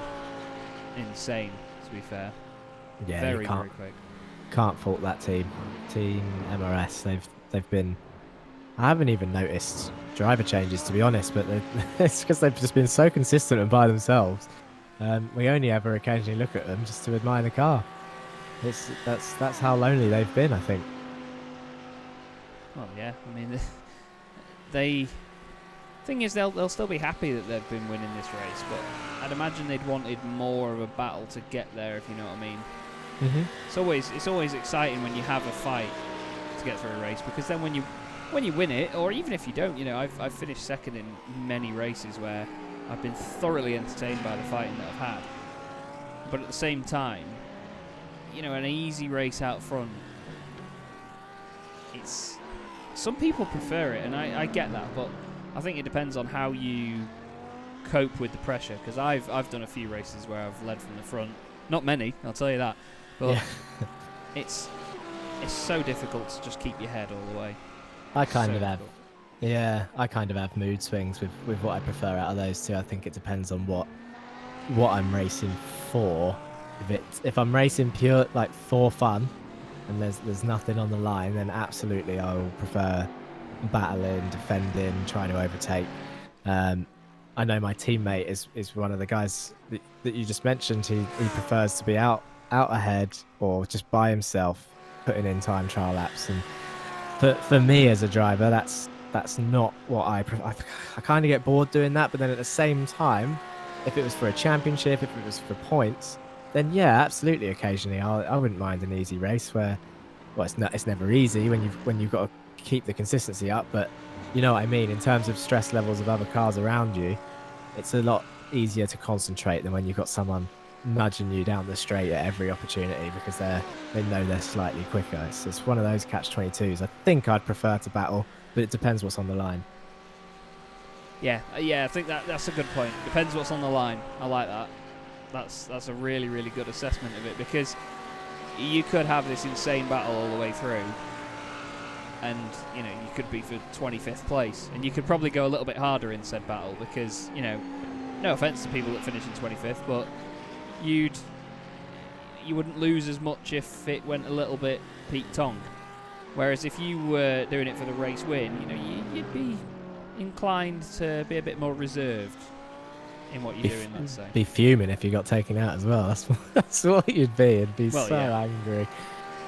Speaker 2: insane, to be fair.
Speaker 3: Yeah,
Speaker 2: very quick.
Speaker 3: Can't fault that team. Team MRS. They've been. I haven't even noticed driver changes, to be honest, but it's because they've just been so consistent and by themselves. We only ever occasionally look at them just to admire the car. That's how lonely they've been, I think.
Speaker 2: Well, yeah. I mean, they. Thing is, they'll still be happy that they've been winning this race, but I'd imagine they'd wanted more of a battle to get there, if you know what I mean.
Speaker 3: Mm-hmm.
Speaker 2: It's always exciting when you have a fight to get through a race, because then when you win it, or even if you don't, you know, I've finished second in many races where I've been thoroughly entertained by the fighting that I've had. But at the same time, you know, an easy race out front, it's some people prefer it, and I get that, but I think it depends on how you cope with the pressure, because I've done a few races where I've led from the front. Not many, I'll tell you that. But
Speaker 3: yeah.
Speaker 2: it's so difficult to just keep your head all the way.
Speaker 3: I kind of have mood swings with what I prefer out of those two. I think it depends on what I'm racing for. If I'm racing pure like for fun and there's nothing on the line, then absolutely I will prefer battling, defending, trying to overtake. I know my teammate is one of the guys that you just mentioned. He prefers to be out ahead or just by himself, putting in time trial laps. And for me as a driver, that's not what I prefer. I kind of get bored doing that, but then at the same time, if it was for a championship, if it was for points, then yeah, absolutely. Occasionally, I wouldn't mind an easy race where, well, it's never easy when you've got to keep the consistency up, but you know what I mean. In terms of stress levels of other cars around you, it's a lot easier to concentrate than when you've got someone nudging you down the straight at every opportunity because they know they're slightly quicker. It's one of those catch-22s. I think I'd prefer to battle, but it depends what's on the line.
Speaker 2: Yeah, I think that's a good point. Depends what's on the line. I like that. That's a really, really good assessment of it, because you could have this insane battle all the way through, and you could be for 25th place, and you could probably go a little bit harder in said battle because no offense to people that finish in 25th, but you wouldn't lose as much if it went a little bit Pete Tong. Whereas if you were doing it for the race win, you'd be inclined to be a bit more reserved in what you're doing, let's say.
Speaker 3: Be fuming if you got taken out as well. That's what you'd be. It'd be angry.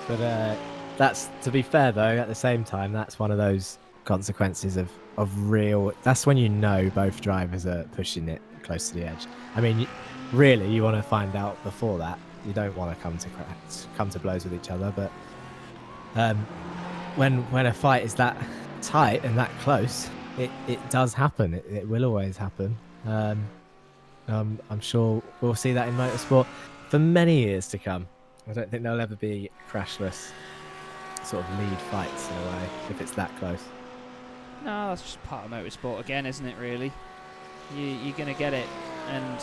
Speaker 3: But that's, to be fair though, at the same time, that's one of those consequences of real. That's when both drivers are pushing it close to the edge. I mean, really, you want to find out before that. You don't want to come to blows with each other. But when a fight is that tight and that close, it does happen. It will always happen. I'm sure we'll see that in motorsport for many years to come. I don't think there'll ever be crashless sort of lead fights in a way if it's that close.
Speaker 2: No, that's just part of motorsport again, isn't it, really? You're going to get it, and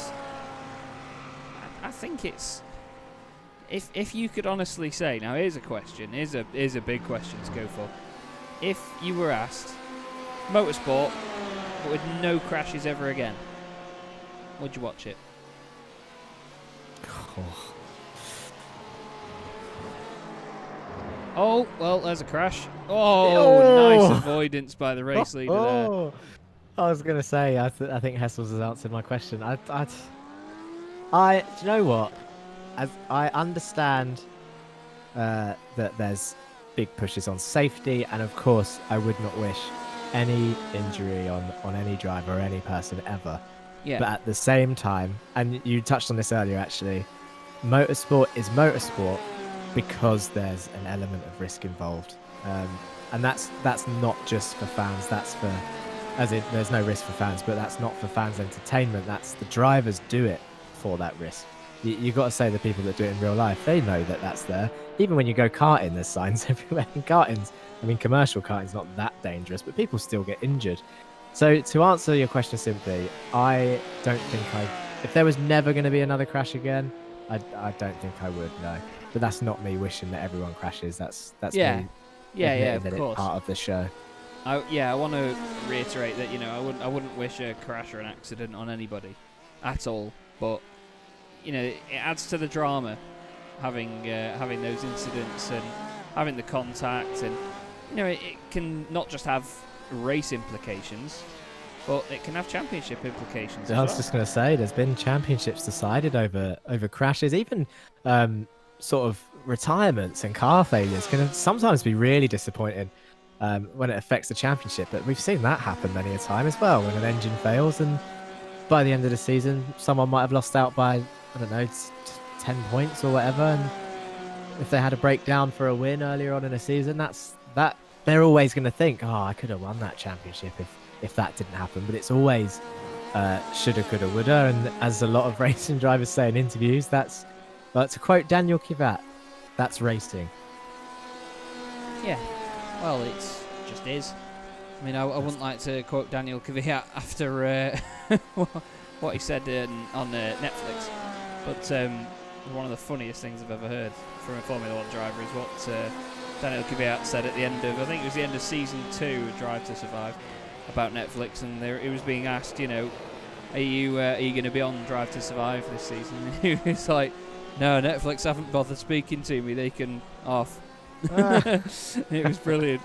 Speaker 2: I think it's... If you could honestly say... Now, here's a question. Here's a big question to go for. If you were asked, motorsport, but with no crashes ever again, would you watch it? Oh, well, there's a crash. Oh, nice avoidance by the race leader there.
Speaker 3: I was going to say, I think Hessels has answered my question. Do you know what? As I understand that there's big pushes on safety, and of course, I would not wish any injury on any driver or any person ever.
Speaker 2: Yeah.
Speaker 3: But at the same time, and you touched on this earlier actually, motorsport is motorsport because there's an element of risk involved, and that's not just for fans. That's for, as in, there's no risk for fans, but that's not for fans' entertainment. That's the drivers do it for that risk. You got to say the people that do it in real life, they know that that's there. Even when you go karting, there's signs everywhere. In karting's, I mean, commercial karting's not that dangerous, but people still get injured. So to answer your question simply, I don't think if there was never going to be another crash again, I don't think I would, no. But that's not me wishing that everyone crashes. That's me.
Speaker 2: Of
Speaker 3: That
Speaker 2: course.
Speaker 3: it's part of the show.
Speaker 2: I want to reiterate that I wouldn't wish a crash or an accident on anybody, at all. But it adds to the drama, having those incidents and having the contact, and it can not just have race implications, but it can have championship implications.
Speaker 3: I was just going to say, there's been championships decided over crashes, even sort of retirements and car failures can sometimes be really disappointing when it affects the championship. But we've seen that happen many a time as well, when an engine fails and by the end of the season someone might have lost out by 10 points or whatever, and if they had a breakdown for a win earlier on in a season, that they're always going to think, I could have won that championship if that didn't happen. But it's always shoulda, coulda, woulda, and as a lot of racing drivers say in interviews, that's, to quote Daniel Kvyat, that's racing.
Speaker 2: Yeah, well, it just is. I mean, I wouldn't like to quote Daniel Kvyat after what he said on Netflix, but one of the funniest things I've ever heard from a Formula 1 driver is what Daniel Kvyat said at the end of, I think it was the end of season 2 of Drive to Survive, about Netflix, and he was being asked, are you going to be on Drive to Survive this season? And he was like, no, Netflix haven't bothered speaking to me, they can off. It was brilliant.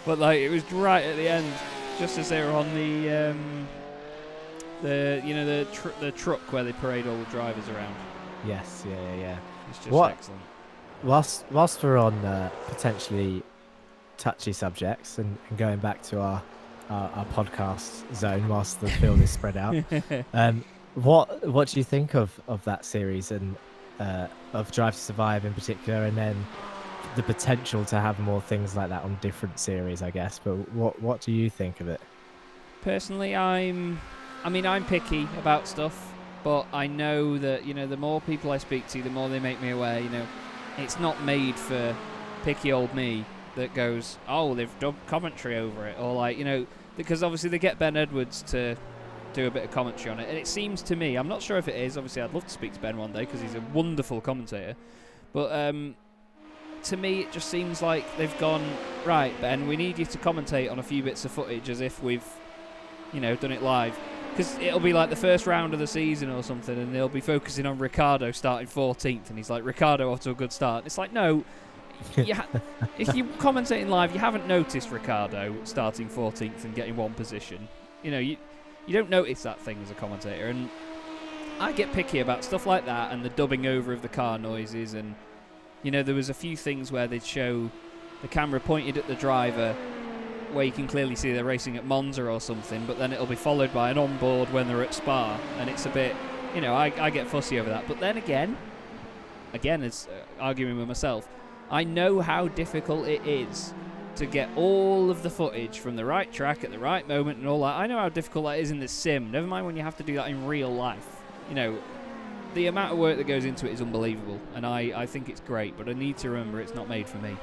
Speaker 2: But it was right at the end, just as they were on the truck where they parade all the drivers around.
Speaker 3: Yes, yeah.
Speaker 2: It's just excellent.
Speaker 3: Whilst we're on potentially touchy subjects and going back to our podcast zone, whilst the field is spread out, what do you think of that series and of Drive to Survive in particular, and then the potential to have more things like that on different series, I guess? But what do you think of it?
Speaker 2: Personally, I'm picky about stuff, but I know that the more people I speak to, the more they make me aware. It's not made for picky old me that goes, they've done commentary over it, or because obviously they get Ben Edwards to do a bit of commentary on it, and it seems to me, I'm not sure if it is, obviously I'd love to speak to Ben one day because he's a wonderful commentator, but to me it just seems like they've gone, right, Ben, we need you to commentate on a few bits of footage as if we've, done it live. Because it'll be like the first round of the season or something, and they'll be focusing on Ricciardo starting 14th, and he's like, Ricciardo off to a good start. It's like, no, if you're commentating live, you haven't noticed Ricciardo starting 14th and getting one position. You don't notice that thing as a commentator, and I get picky about stuff like that and the dubbing over of the car noises, and there was a few things where they'd show the camera pointed at the driver where you can clearly see they're racing at Monza or something, but then it'll be followed by an onboard when they're at Spa, and it's a bit, I get fussy over that. But then again, it's arguing with myself, I know how difficult it is to get all of the footage from the right track at the right moment and all that. I know how difficult that is in the sim, never mind when you have to do that in real life. The amount of work that goes into it is unbelievable, and I think it's great, but I need to remember it's not made for me.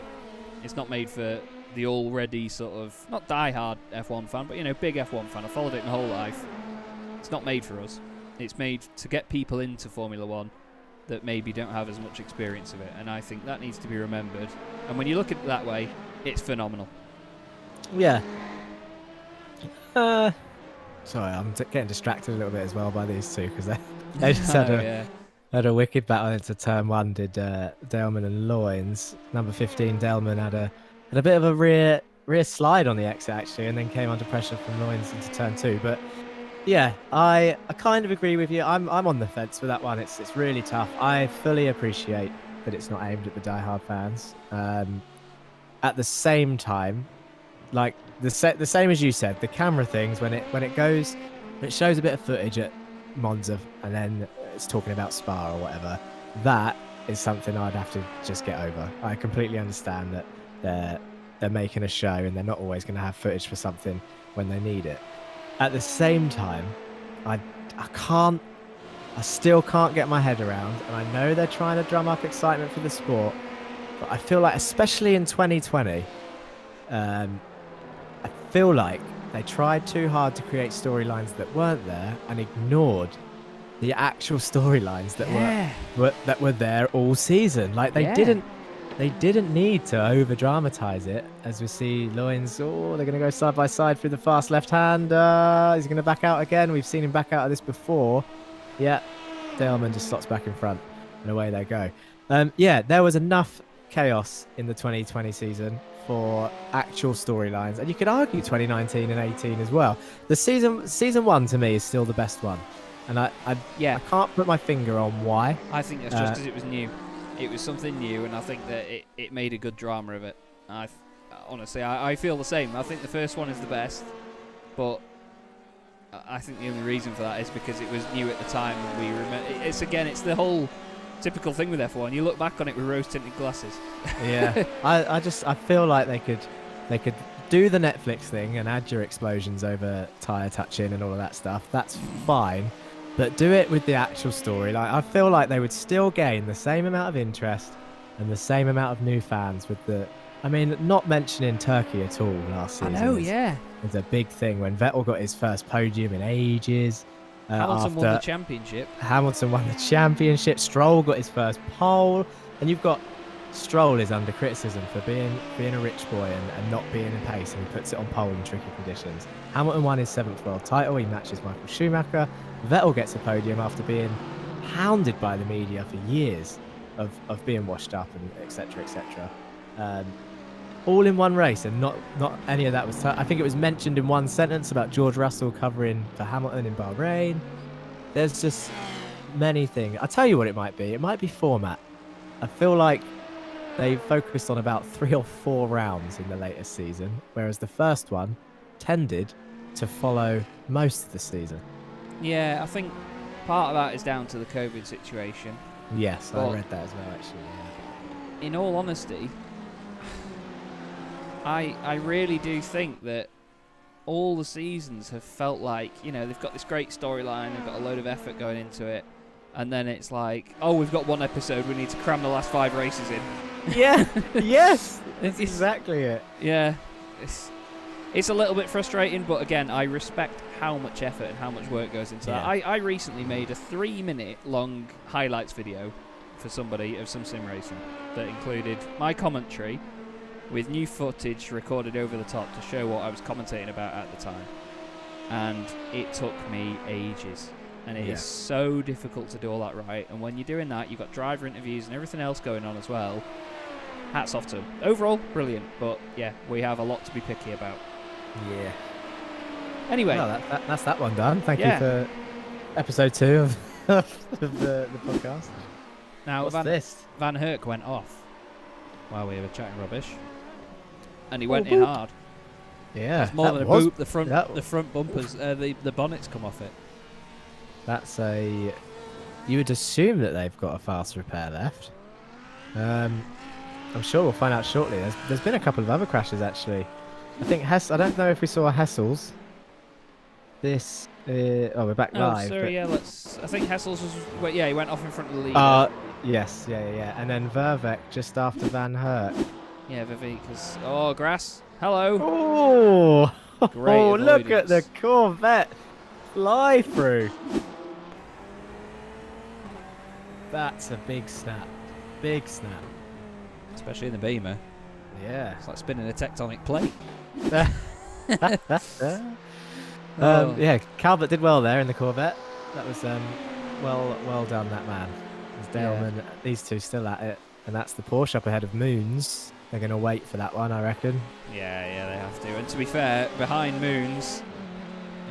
Speaker 2: It's not made for the already sort of, not die-hard F1 fan, but, big F1 fan. I followed it my whole life. It's not made for us. It's made to get people into Formula 1 that maybe don't have as much experience of it, and I think that needs to be remembered. And when you look at it that way, it's phenomenal.
Speaker 3: Yeah. Sorry, I'm getting distracted a little bit as well by these two, because they just had a wicked battle into turn 1, did Daleman and Loynes. Number 15, Daleman had a bit of a rear slide on the exit, actually, and then came under pressure from Loynes into turn 2. But yeah, I kind of agree with you. I'm on the fence with that one. It's really tough. I fully appreciate that it's not aimed at the diehard fans. At the same time, like the same as you said, the camera things, when it shows a bit of footage at Monza and then it's talking about Spa or whatever, that is something I'd have to just get over. I completely understand that they're making a show and they're not always going to have footage for something when they need it. At the same time, I still can't get my head around, and I know they're trying to drum up excitement for the sport, but I feel like, especially in 2020, I feel like they tried too hard to create storylines that weren't there and ignored the actual storylines that were there all season. Like they didn't need to over dramatize it, as we see Loynes, they're going to go side by side through the fast left hand. He's going to back out again. We've seen him back out of this before. Yeah, Daleman just slots back in front and away they go. There was enough chaos in the 2020 season for actual storylines, and you could argue 2019 and 18 as well. The season 1 to me is still the best one, and I can't put my finger on why.
Speaker 2: I think that's just because it was new. It was something new, and I think that it made a good drama of it. Honestly, I feel the same. I think the first one is the best, but I think the only reason for that is because it was new at the time, and we remember. It's the whole typical thing with F1. You look back on it with rose-tinted glasses.
Speaker 3: Yeah, I feel like they could do the Netflix thing and add your explosions over tyre touching and all of that stuff. That's fine. But do it with the actual story. Like, I feel like they would still gain the same amount of interest and the same amount of new fans with not mentioning Turkey at all last season.
Speaker 2: I know, yeah.
Speaker 3: It's a big thing when Vettel got his first podium in ages.
Speaker 2: Hamilton won the championship. Stroll got his first pole. And you've got Stroll is under criticism for being a rich boy and not being in pace, and he puts it on pole in tricky conditions. Hamilton won his 7th world title. He matches Michael Schumacher. Vettel gets a podium after being hounded by the media for years of being washed up and etc. All in one race, and not any of that was. I think it was mentioned in one sentence about George Russell covering for Hamilton in Bahrain. There's just many things. I'll tell you what it might be. It might be format. I feel like they focused on about 3 or 4 rounds in the latest season, whereas the first one tended to follow most of the season. Yeah, I think part of that is down to the COVID situation.
Speaker 3: Yes, I read that as well, actually. Yeah.
Speaker 2: In all honesty, I really do think that all the seasons have felt like, they've got this great storyline, they've got a load of effort going into it, and then it's like, we've got one episode, we need to cram the last 5 races in.
Speaker 3: Yeah, yes, that's exactly it.
Speaker 2: Yeah, it's a little bit frustrating, but again, I respect how much effort and how much work goes into that. I recently made a 3-minute long highlights video for somebody of some sim racing that included my commentary, with new footage recorded over the top to show what I was commentating about at the time. And it took me ages. And it is so difficult to do all that right. And when you're doing that, you've got driver interviews and everything else going on as well. Hats off to them. Overall, brilliant. But yeah, we have a lot to be picky about.
Speaker 3: Yeah.
Speaker 2: Anyway.
Speaker 3: Well, that's that one done. Thank you for episode 2 of, the podcast.
Speaker 2: Now,
Speaker 3: What's
Speaker 2: Van Herk went off while we were chatting rubbish. And he went in hard.
Speaker 3: Yeah.
Speaker 2: It's more than a boop. The front bumpers, the bonnets come off it.
Speaker 3: That's a... You would assume that they've got a fast repair left. I'm sure we'll find out shortly. There's been a couple of other crashes, actually. I think I don't know if we saw Hessel's. This... we're back live.
Speaker 2: Oh, sorry, I think Hessel's was... he went off in front of the leader.
Speaker 3: Yes, yeah. And then Vervek just after Van Herk.
Speaker 2: Yeah, Viveka's... Oh, grass. Hello.
Speaker 3: Oh!
Speaker 2: Great
Speaker 3: Look at the
Speaker 2: avoidance.
Speaker 3: Corvette fly through. That's a big snap. Big snap.
Speaker 2: Especially in the Beamer.
Speaker 3: Yeah.
Speaker 2: It's like spinning a tectonic plate.
Speaker 3: Yeah, Calvert did well there in the Corvette. That was well done, that man. There's Daleman, these two still at it. And that's the Porsche up ahead of Moons. They're going to wait for that one, I reckon.
Speaker 2: Yeah, they have to. And to be fair, behind Moons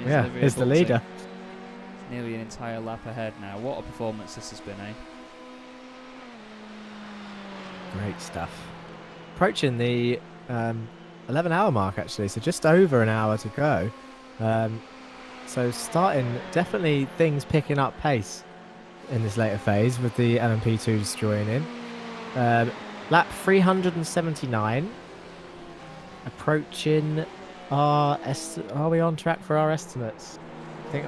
Speaker 3: is the leader.
Speaker 2: It's nearly an entire lap ahead now. What a performance this has been, eh?
Speaker 3: Great stuff. Approaching the 11-hour mark, actually, so just over an hour to go. So starting, definitely things picking up pace in this later phase with the LMP2s joining in. Lap 379. Approaching are we on track for our estimates? I think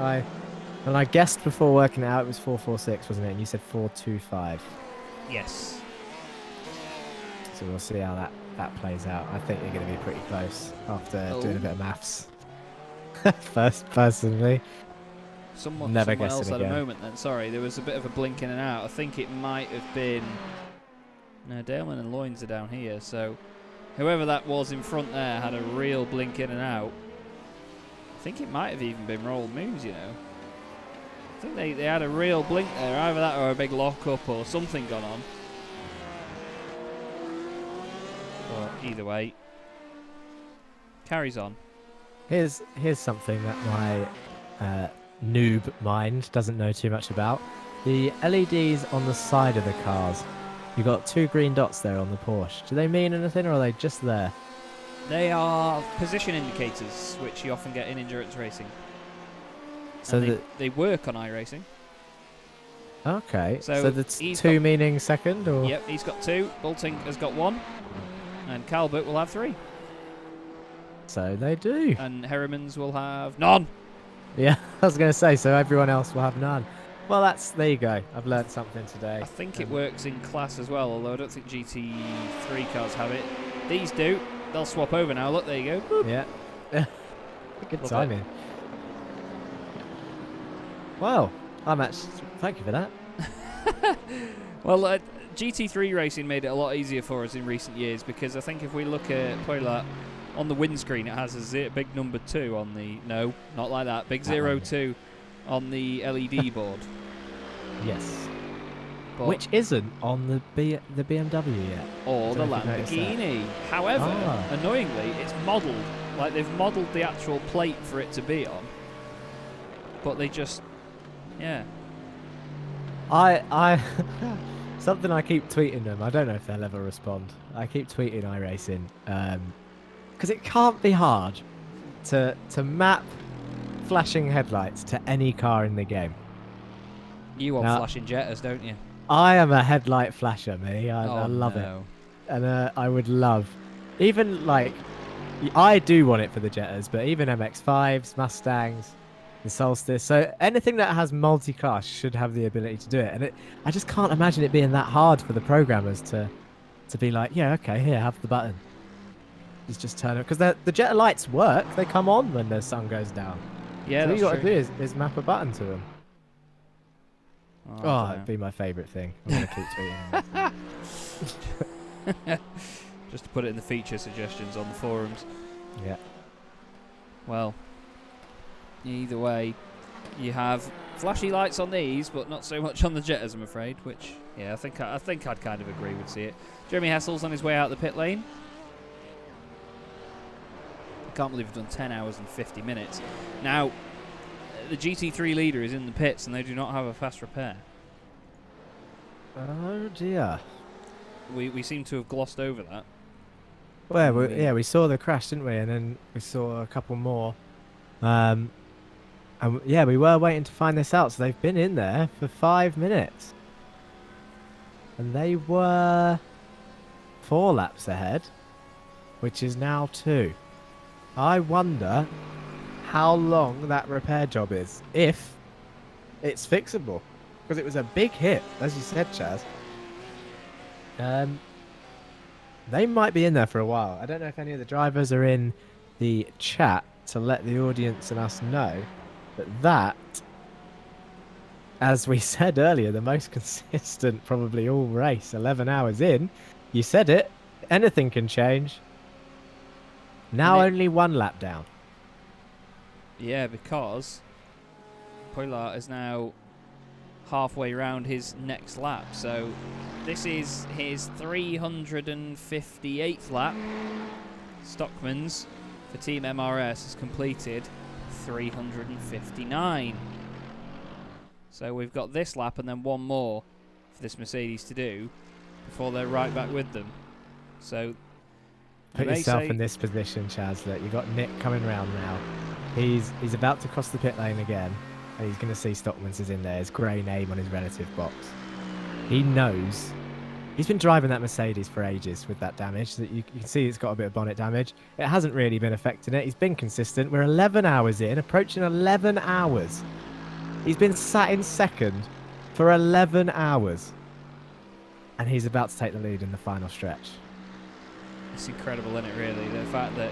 Speaker 3: when I guessed before working it out, it was 446, wasn't it? And you said 425.
Speaker 2: Yes.
Speaker 3: So we'll see how that plays out. I think you're going to be pretty close after doing a bit of maths. First personally.
Speaker 2: Someone
Speaker 3: Never
Speaker 2: else
Speaker 3: guessing
Speaker 2: at a
Speaker 3: again.
Speaker 2: moment then. Sorry, there was a bit of a blink in and out. I think it might have been... No, Daleman and Loynes are down here, so whoever that was in front there had a real blink in and out. I think it might have even been Roald Moons, you know. I think they had a real blink there, either that or a big lock-up or something gone on. But either way, carries on.
Speaker 3: Here's something that my noob mind doesn't know too much about. The LEDs on the side of the cars. You've got 2 green dots there on the Porsche. Do they mean anything, or are they just there?
Speaker 2: They are position indicators, which you often get in endurance racing.
Speaker 3: So
Speaker 2: they work on iRacing.
Speaker 3: Okay.
Speaker 2: So
Speaker 3: So that's 2 meaning second, or?
Speaker 2: Yep, he's got 2. Bolting has got 1. And Calvert will have 3.
Speaker 3: So they do.
Speaker 2: And Herrimans will have none.
Speaker 3: Yeah, I was going to say, so everyone else will have none. Well, there you go. I've learned something today.
Speaker 2: I think it works in class as well, although I don't think GT3 cars have it. These do. They'll swap over now. Look, there you go. Boop.
Speaker 3: Yeah. Good
Speaker 2: Love
Speaker 3: timing.
Speaker 2: it.
Speaker 3: Well, thank you for that.
Speaker 2: Well, GT3 racing made it a lot easier for us in recent years, because I think if we look at probably like on the windscreen, it has a big number 2 on the... No, not like that. Big 02 on the LED board.
Speaker 3: Yes.
Speaker 2: But
Speaker 3: Which isn't on the BMW yet.
Speaker 2: or the
Speaker 3: Don't know if you noticed that.
Speaker 2: Lamborghini. However,
Speaker 3: Ah.
Speaker 2: annoyingly, it's modelled. Like, they've modelled the actual plate for it to be on. But they just... Yeah.
Speaker 3: I something I keep tweeting them. I don't know if they'll ever respond. I keep tweeting iRacing because it can't be hard to map flashing headlights to any car in the game.
Speaker 2: You want
Speaker 3: Now-
Speaker 2: flashing Jettas, don't you?
Speaker 3: I am a headlight flasher, me. I
Speaker 2: Oh,
Speaker 3: love it,
Speaker 2: no.
Speaker 3: and I would love, even like, I do want it for the Jettas, but even MX-5s, Mustangs, the Solstice. So anything that has multi-class should have the ability to do it. And I just can't imagine it being that hard for the programmers to be like, yeah, okay, here, have the button. Just turn it, because the Jetta lights work. They come on when the sun goes down.
Speaker 2: Yeah,
Speaker 3: so all
Speaker 2: that's
Speaker 3: you got to
Speaker 2: true.
Speaker 3: do is map a button to them.
Speaker 2: Oh, I
Speaker 3: Oh,
Speaker 2: dunno.
Speaker 3: it'd be my favourite thing. I'm going to keep tweeting.
Speaker 2: Just to put it in the feature suggestions on the forums.
Speaker 3: Yeah.
Speaker 2: Well, either way, you have flashy lights on these, but not so much on the Jetters, I'm afraid. Which, yeah, I think I'd kind of agree with see it. Jeremy Hessel's on his way out the pit lane. I can't believe we've done 10 hours and 50 minutes. Now, the GT3 leader is in the pits, and they do not have a fast repair.
Speaker 3: Oh dear.
Speaker 2: We seem to have glossed over that.
Speaker 3: Well, we saw the crash, didn't we? And then we saw a couple more. And yeah, we were waiting to find this out. So they've been in there for 5 minutes. And they were 4 laps ahead, which is now 2. I wonder how long that repair job is, if it's fixable. Because it was a big hit, as you said, Chaz. They might be in there for a while. I don't know if any of the drivers are in the chat to let the audience and us know. But that, as we said earlier, the most consistent probably all race, 11 hours in. You said it, anything can change. Now only 1 lap down.
Speaker 2: Yeah, because Pollard is now halfway around his next lap. So this is his 358th lap. Stockman's for Team MRS has completed 359. So we've got this lap and then 1 more for this Mercedes to do before they're right back with them. So
Speaker 3: put yourself in this position, Chaz. Look, you've got Nick coming round now. He's about to cross the pit lane again, and he's going to see Stockman's is in there. His grey name on his relative box. He knows. He's been driving that Mercedes for ages with that damage. That you can see it's got a bit of bonnet damage. It hasn't really been affecting it. He's been consistent. We're 11 hours in, approaching 11 hours. He's been sat in second for 11 hours. And he's about to take the lead in the final stretch.
Speaker 2: It's incredible, isn't it, really? The fact that,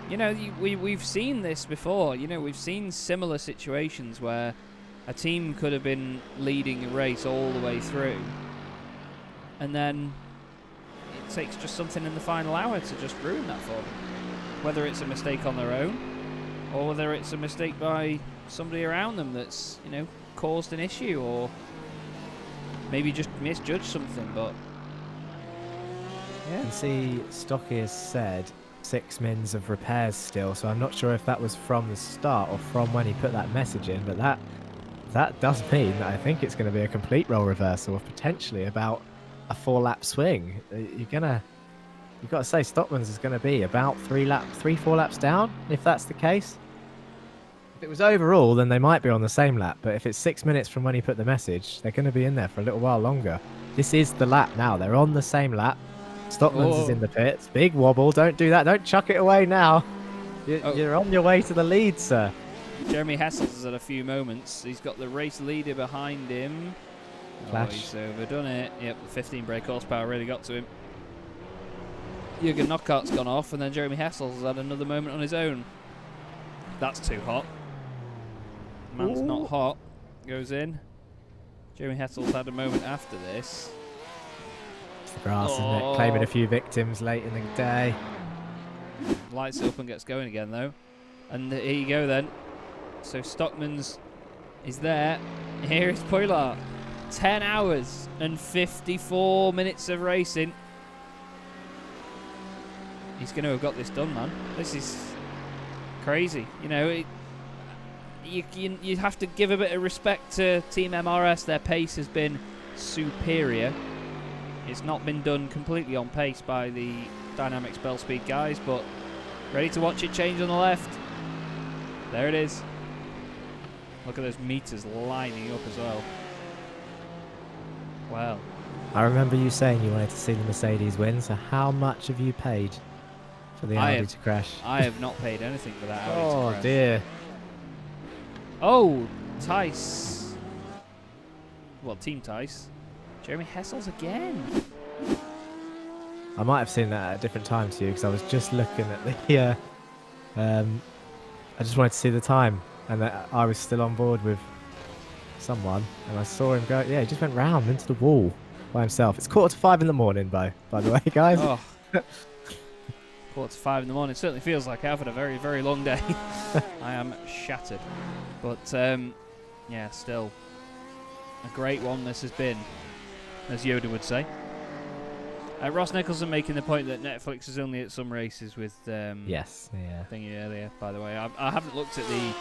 Speaker 2: you know, we've seen this before. You know, we've seen similar situations where a team could have been leading a race all the way through, and then it takes just something in the final hour to just ruin that for them. Whether it's a mistake on their own, or whether it's a mistake by somebody around them that's, you know, caused an issue, or maybe just misjudged something, but yeah.
Speaker 3: You can see Stocky has said 6 mins of repairs still, so I'm not sure if that was from the start or from when he put that message in, but that does mean that I think it's going to be a complete role reversal of potentially about a 4-lap swing. You've got to say Stockman's is going to be about 4 laps down, if that's the case. If it was overall, then they might be on the same lap, but if it's 6 minutes from when he put the message, they're going to be in there for a little while longer. This is the lap now. They're on the same lap. Stockman's is in the pits. Big wobble. Don't do that. Don't chuck it away now. You're on your way to the lead, sir.
Speaker 2: Jeremy Hessels has had a few moments. He's got the race leader behind him.
Speaker 3: Flash.
Speaker 2: Oh, he's overdone it. Yep, the 15 brake horsepower really got to him. Jürgen Knockout's gone off, and then Jeremy Hessels has had another moment on his own. That's too hot. Man's not hot. Goes in. Jeremy Hessels had a moment after this.
Speaker 3: The grass, isn't it? Claiming a few victims late in the day.
Speaker 2: Lights it up and gets going again, though. And here you go, then. So Stockman's is there. Here is Pollard. 10 hours and 54 minutes of racing. He's going to have got this done, man. This is crazy. You know, you have to give a bit of respect to Team MRS. Their pace has been superior. It's not been done completely on pace by the Dynamics Bell Speed guys, but ready to watch it change on the left. There it is. Look at those meters lining up as well. Wow.
Speaker 3: I remember you saying you wanted to see the Mercedes win, so how much have you paid for the Audi to crash?
Speaker 2: I have not paid anything for that Audi to crash.
Speaker 3: Oh dear.
Speaker 2: Oh, Tice. Well, Team Tice. Jeremy Hessels again.
Speaker 3: I might have seen that at a different time to you because I was just looking at the. I just wanted to see the time, and I was still on board with someone, and I saw him go. Yeah, he just went round into the wall by himself. It's 4:45 in the morning, by the way, guys.
Speaker 2: Oh, 4:45 in the morning. It certainly feels like I've had a very, very long day. I am shattered. But, yeah, still a great one this has been, as Yoda would say. Ross Nicholson making the point that Netflix is only at some races with
Speaker 3: Yes, yeah.
Speaker 2: thingy earlier, by the way. I haven't looked at the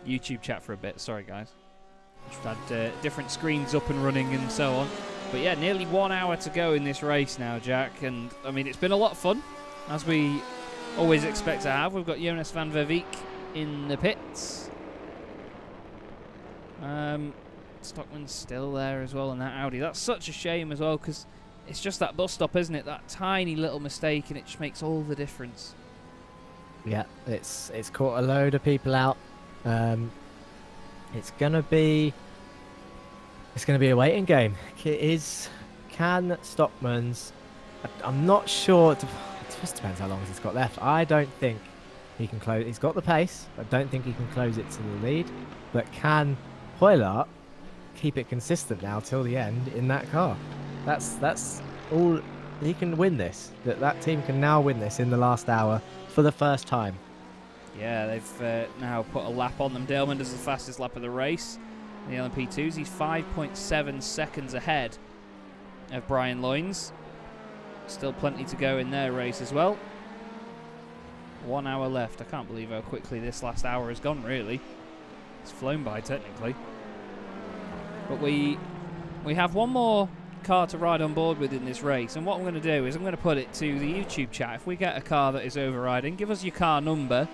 Speaker 2: YouTube chat for a bit. Sorry, guys. We've had different screens up and running and so on. But yeah, nearly 1 hour to go in this race now, Jack. And, I mean, it's been a lot of fun, as we always expect to have. We've got Jonas van Verbeek in the pits. Stockman's still there as well in that Audi. That's such a shame as well, because it's just that bus stop, isn't it? That tiny little mistake, and it just makes all the difference.
Speaker 3: Yeah, it's caught a load of people out. It's gonna be a waiting game. Can Stockman's? I'm not sure. It just depends how long he's got left. I don't think he can close. He's got the pace. I don't think he can close it to the lead. But can Hoylart keep it consistent now till the end in that car? That's all. He can win this. That team can now win this in the last hour for the first time.
Speaker 2: Yeah, they've now put a lap on them. Daleman does the fastest lap of the race in the LMP2s. He's 5.7 seconds ahead of Brian Loynes. Still plenty to go in their race as well. 1 hour left. I can't believe how quickly this last hour has gone, really. It's flown by, technically. But we have one more car to ride on board with in this race, and what I'm going to do is I'm going to put it to the YouTube chat. If we get a car that is overriding, give us your car number,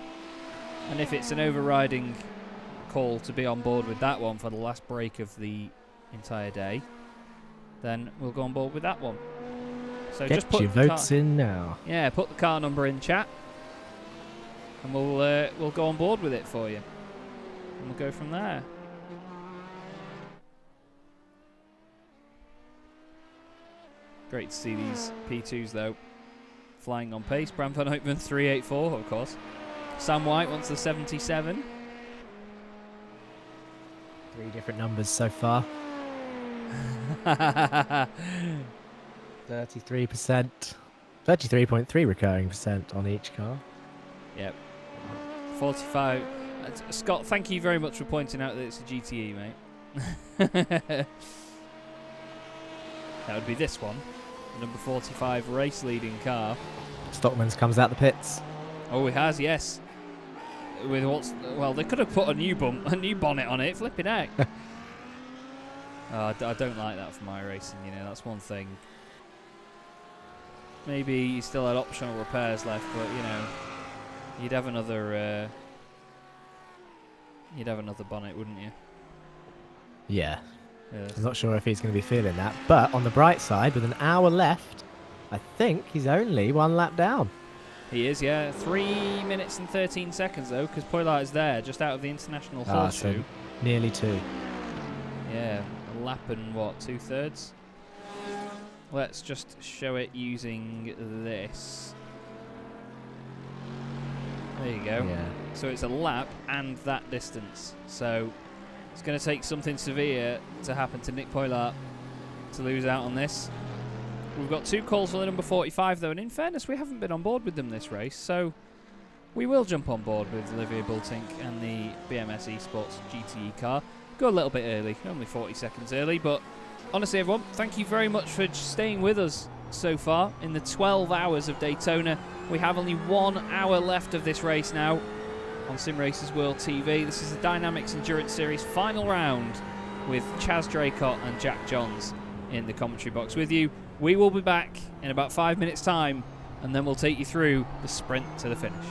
Speaker 2: and if it's an overriding call to be on board with that one for the last break of the entire day, then we'll go on board with that one. So
Speaker 3: Get
Speaker 2: just put
Speaker 3: your votes in now.
Speaker 2: Yeah, put the car number in chat, and we'll go on board with it for you, and we'll go from there. Great to see these P2s, though, flying on pace. Bram van Houtman, 384, of course. Sam White wants the 77.
Speaker 3: 3 different numbers so far. 33%. 33.3 recurring percent on each car.
Speaker 2: Yep. 45. Scott, thank you very much for pointing out that it's a GTE, mate. That would be this one. The number 45 race leading car.
Speaker 3: Stockman's comes out the pits.
Speaker 2: Oh, he has, yes. With well, they could have put a new bonnet on it. Flipping heck. I don't like that for my racing. You know, that's one thing. Maybe you still had optional repairs left, but you know, you'd have another bonnet, wouldn't you?
Speaker 3: Yeah.
Speaker 2: Yes.
Speaker 3: I'm not sure if he's going to be feeling that. But on the bright side, with an hour left, I think he's only 1 lap down.
Speaker 2: He is, yeah. 3 minutes and 13 seconds, though, because Poylart is there, just out of the International Horseshoe.
Speaker 3: So nearly 2.
Speaker 2: Yeah, a lap and what, 2/3? Let's just show it using this. There you go.
Speaker 3: Yeah.
Speaker 2: So it's a lap and that distance. So it's going to take something severe to happen to Nick Poylart to lose out on this. We've got 2 calls for the number 45, though, and in fairness, we haven't been on board with them this race, so we will jump on board with Olivier Bultink and the BMS Esports GTE car. Go a little bit early, only 40 seconds early, but honestly, everyone, thank you very much for staying with us so far in the 12 hours of Daytona. We have only 1 hour left of this race now on Sim Racers World TV. This is the DynamiXX Endurance Series final round with Chaz Draycott and Jack Johns in the commentary box with you. We will be back in about 5 minutes' time, and then we'll take you through the sprint to the finish.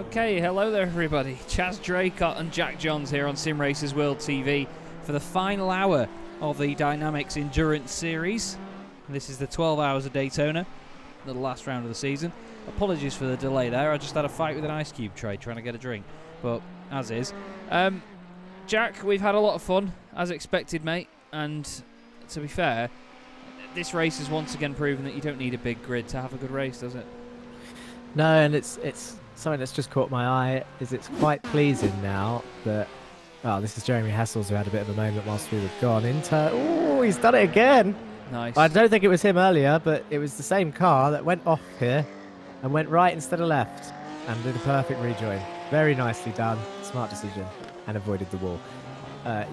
Speaker 2: Okay, hello there everybody. Chaz, Draycott and Jack Johns here on Sim Racers World TV for the final hour of the DynamiXX Endurance Series. This is the 12 hours of Daytona, the last round of the season. Apologies for the delay there, I just had a fight with an ice cube tray trying to get a drink, but as is. Jack, we've had a lot of fun, as expected, mate, and to be fair, this race has once again proven that you don't need a big grid to have a good race, does it?
Speaker 3: No, and it's something that's just caught my eye. Is it's quite pleasing now that this is Jeremy Hessels, who had a bit of a moment whilst we were gone into. Oh, he's done it again.
Speaker 2: Nice.
Speaker 3: I don't think it was him earlier, but it was the same car that went off here and went right instead of left and did a perfect rejoin. Very nicely done. Smart decision and avoided the wall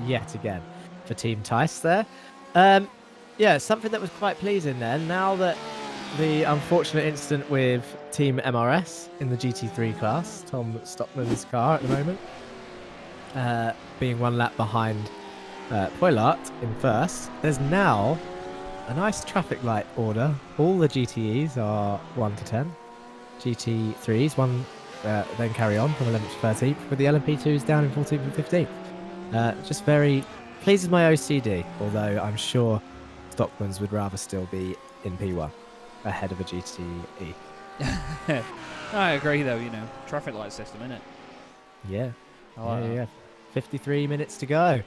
Speaker 3: yet again for Team Tice there. Yeah, something that was quite pleasing then. Now that the unfortunate incident with Team MRS in the GT3 class, Tom Stockman's car at the moment, being one lap behind Poilart in first, there's now a nice traffic light order. All the GTEs are 1 to 10. GT3s, then carry on from 11th to 13th, with the LMP2s down in 14th and 15th. Just very pleases my OCD, although I'm sure Stockman's would rather still be in P1 ahead of a GTE.
Speaker 2: I agree, though, traffic light system, innit?
Speaker 3: Yeah.
Speaker 2: I like that.
Speaker 3: Yeah. 53 minutes to go.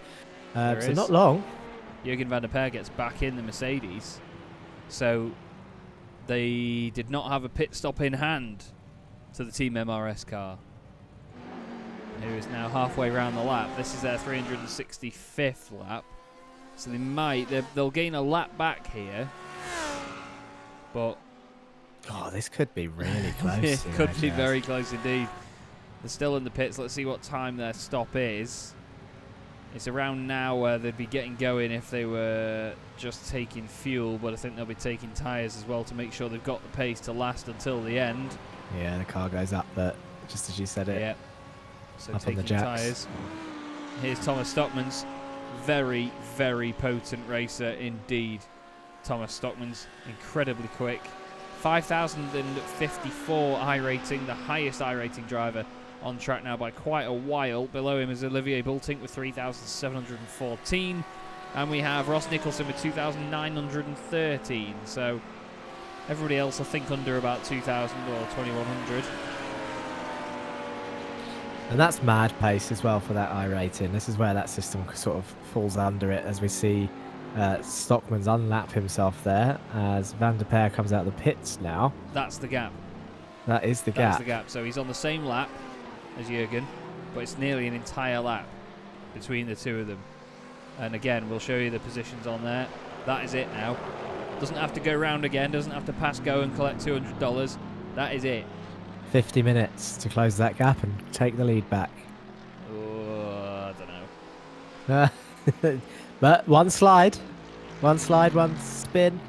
Speaker 3: So
Speaker 2: is.
Speaker 3: not long.
Speaker 2: Jürgen van der Peer gets back in the Mercedes, so they did not have a pit stop in hand to the Team MRS car, who is now halfway around the lap. This is their 365th lap, so they'll gain a lap back here, but
Speaker 3: this could be really close.
Speaker 2: it could be very close indeed. They're still in the pits. Let's see what time their stop is. It's around now where they'd be getting going if they were just taking fuel, but I think they'll be taking tyres as well to make sure they've got the pace to last until the end.
Speaker 3: Yeah, the car goes up, but just as you said it.
Speaker 2: Yeah. So
Speaker 3: up on the
Speaker 2: taking
Speaker 3: jacks.
Speaker 2: tyres. Here's Thomas Stockman's. Very, very potent racer indeed. Thomas Stockman's incredibly quick. 5,054 I rating, the highest I rating driver on track now by quite a while. Below him is Olivier Bultink with 3,714, and we have Ross Nicholson with 2,913. So everybody else I think under about 2,000 or 2,100.
Speaker 3: And that's mad pace as well for that I rating. This is where that system sort of falls under it, as we see Stockman's unlap himself there as Van der Peer comes out of the pits now.
Speaker 2: That's the gap.
Speaker 3: That is the
Speaker 2: That's
Speaker 3: gap.
Speaker 2: the gap. So he's on the same lap as Jürgen, but it's nearly an entire lap between the two of them. And again, we'll show you the positions on there. That is it now. Doesn't have to go round again, doesn't have to pass go and collect $200. That is it.
Speaker 3: 50 minutes to close that gap and take the lead back.
Speaker 2: Oh, I don't know.
Speaker 3: But one slide, one spin.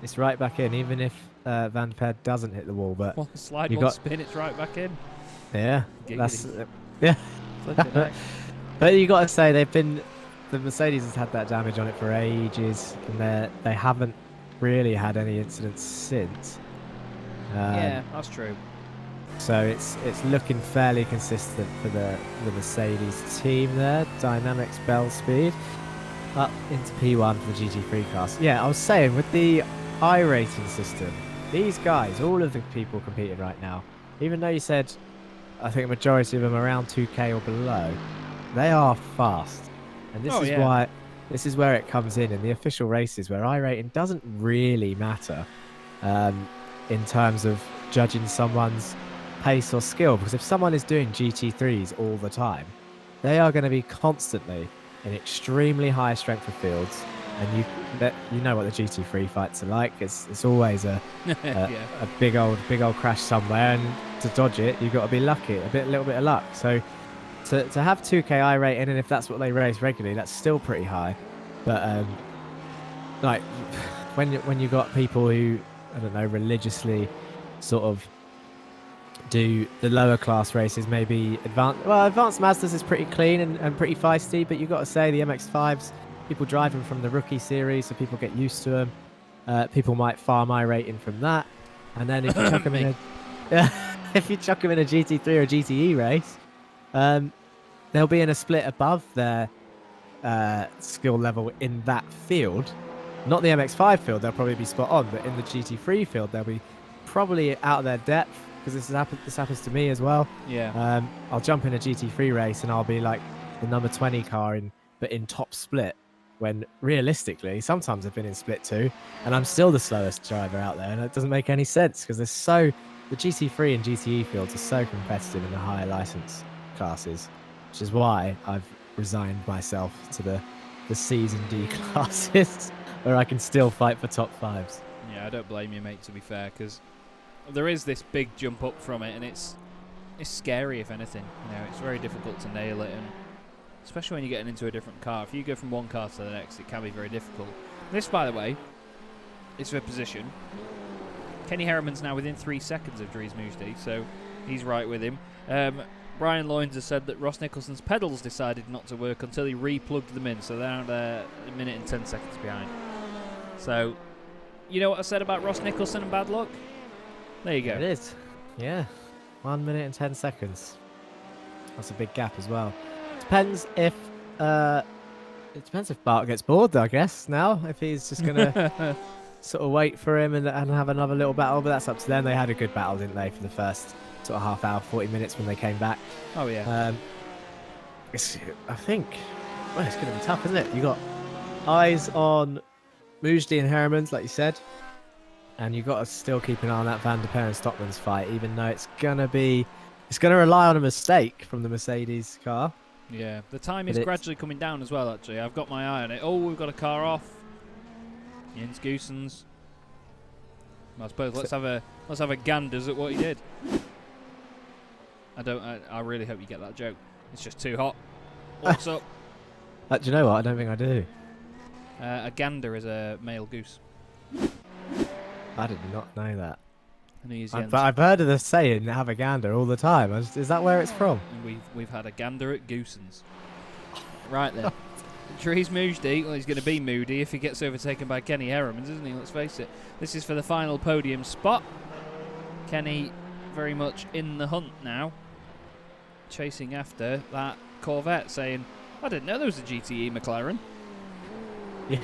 Speaker 3: It's right back in, even if Van der Peer doesn't hit the wall. But
Speaker 2: One slide,
Speaker 3: you
Speaker 2: one
Speaker 3: got
Speaker 2: spin, it's right back in.
Speaker 3: Yeah,
Speaker 2: Giggity.
Speaker 3: that's yeah. But you got to say the Mercedes has had that damage on it for ages, and they haven't really had any incidents since.
Speaker 2: Yeah, that's true.
Speaker 3: So it's looking fairly consistent for the Mercedes team there. DynamiXX Bell Speed up into P1 for the GT3 class. Yeah, I was saying with the I rating system, these guys, all of the people competing right now, even though you said I think a majority of them are around 2K or below, they are fast. And this is where it comes in the official races, where I rating doesn't really matter in terms of judging someone's pace or skill, because if someone is doing GT3s all the time, they are going to be constantly in extremely high strength of fields, and you know what the GT3 fights are like. It's always a big old crash somewhere, and to dodge it you've got to be lucky, a little bit of luck. So to have 2K I rating, and if that's what they race regularly, that's still pretty high. But like when you got people who, I don't know, religiously sort of do the lower class races, maybe advanced Mazdas is pretty clean and pretty feisty, but you've got to say the MX-5s, people drive them from the rookie series, so people get used to them. People might farm I rating from that, and then if you chuck them in if you chuck them in a GT3 or a GTE race, they'll be in a split above their skill level in that field. Not the MX-5 field, they'll probably be spot on, but in the GT3 field, they'll be probably out of their depth, because this happens to me as well.
Speaker 2: Yeah.
Speaker 3: I'll jump in a GT3 race and I'll be like the number 20 car but in top split, when realistically, sometimes I've been in split 2 and I'm still the slowest driver out there, and it doesn't make any sense because the GT3 and GTE fields are so competitive in the higher license classes, which is why I've resigned myself to the C's and D classes where I can still fight for top 5s.
Speaker 2: Yeah, I don't blame you, mate, to be fair, because there is this big jump up from it, and it's scary, if anything. You know, it's very difficult to nail it, and especially when you're getting into a different car. If you go from one car to the next, it can be very difficult. This, by the way, is for position. Kenny Harriman's now within 3 seconds of Dries Moosdi, so he's right with him. Brian Loynes has said that Ross Nicholson's pedals decided not to work until he re-plugged them in, so they're now a minute and 10 seconds behind. So, you know what I said about Ross Nicholson and bad luck? There you go.
Speaker 3: It is. Yeah. 1 minute and 10 seconds. That's a big gap as well. Depends if Bart gets bored, I guess, now. If he's just going to sort of wait for him and have another little battle, but that's up to them. They had a good battle, didn't they, for the first sort of half hour, 40 minutes when they came back.
Speaker 2: Oh, yeah.
Speaker 3: I think, well, it's going to be tough, isn't it? You got eyes on Moosdi and Harriman's, like you said, and you've got to still keep an eye on that Van der Perre and Stockman's fight, even though it's going to rely on a mistake from the Mercedes car.
Speaker 2: Yeah, the time is gradually coming down as well, actually. I've got my eye on it. Oh, we've got a car off. Jens Goossens. I suppose let's have a ganders at what he did. I really hope you get that joke. It's just too hot. What's up?
Speaker 3: Do you know what? I don't think I do.
Speaker 2: A gander is a male goose.
Speaker 3: I did not know that.
Speaker 2: I've
Speaker 3: heard of the saying "have a gander" all the time. Is that where it's from?
Speaker 2: We've had a gander at Goossens. Right then. Dries Moosdi, well, he's going to be moody if he gets overtaken by Kenny Harriman, isn't he? Let's face it. This is for the final podium spot. Kenny very much in the hunt now, chasing after that Corvette, saying, I didn't know there was a GTE McLaren.
Speaker 3: Yeah.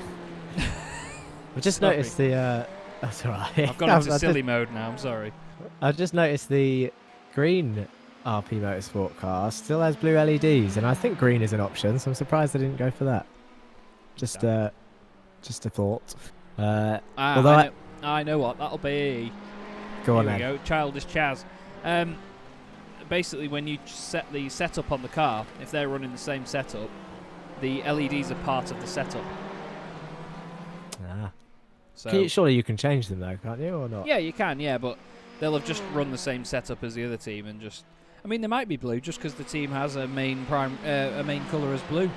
Speaker 3: I just noticed the... that's alright.
Speaker 2: I've gone into silly mode now, I'm sorry.
Speaker 3: I just noticed the green RP Motorsport car still has blue LEDs, and I think green is an option, so I'm surprised they didn't go for that. Just a thought.
Speaker 2: I know what that'll be.
Speaker 3: Go on
Speaker 2: Here we
Speaker 3: then.
Speaker 2: go, Childish Chaz. Basically, when you set the setup on the car, if they're running the same setup, the LEDs are part of the setup.
Speaker 3: Ah.
Speaker 2: So
Speaker 3: Surely you can change them though, can't you, or not?
Speaker 2: yeah, you can, yeah, but they'll have just run the same setup as the other team, and just, I mean, they might be blue just because the team has a main colour as blue.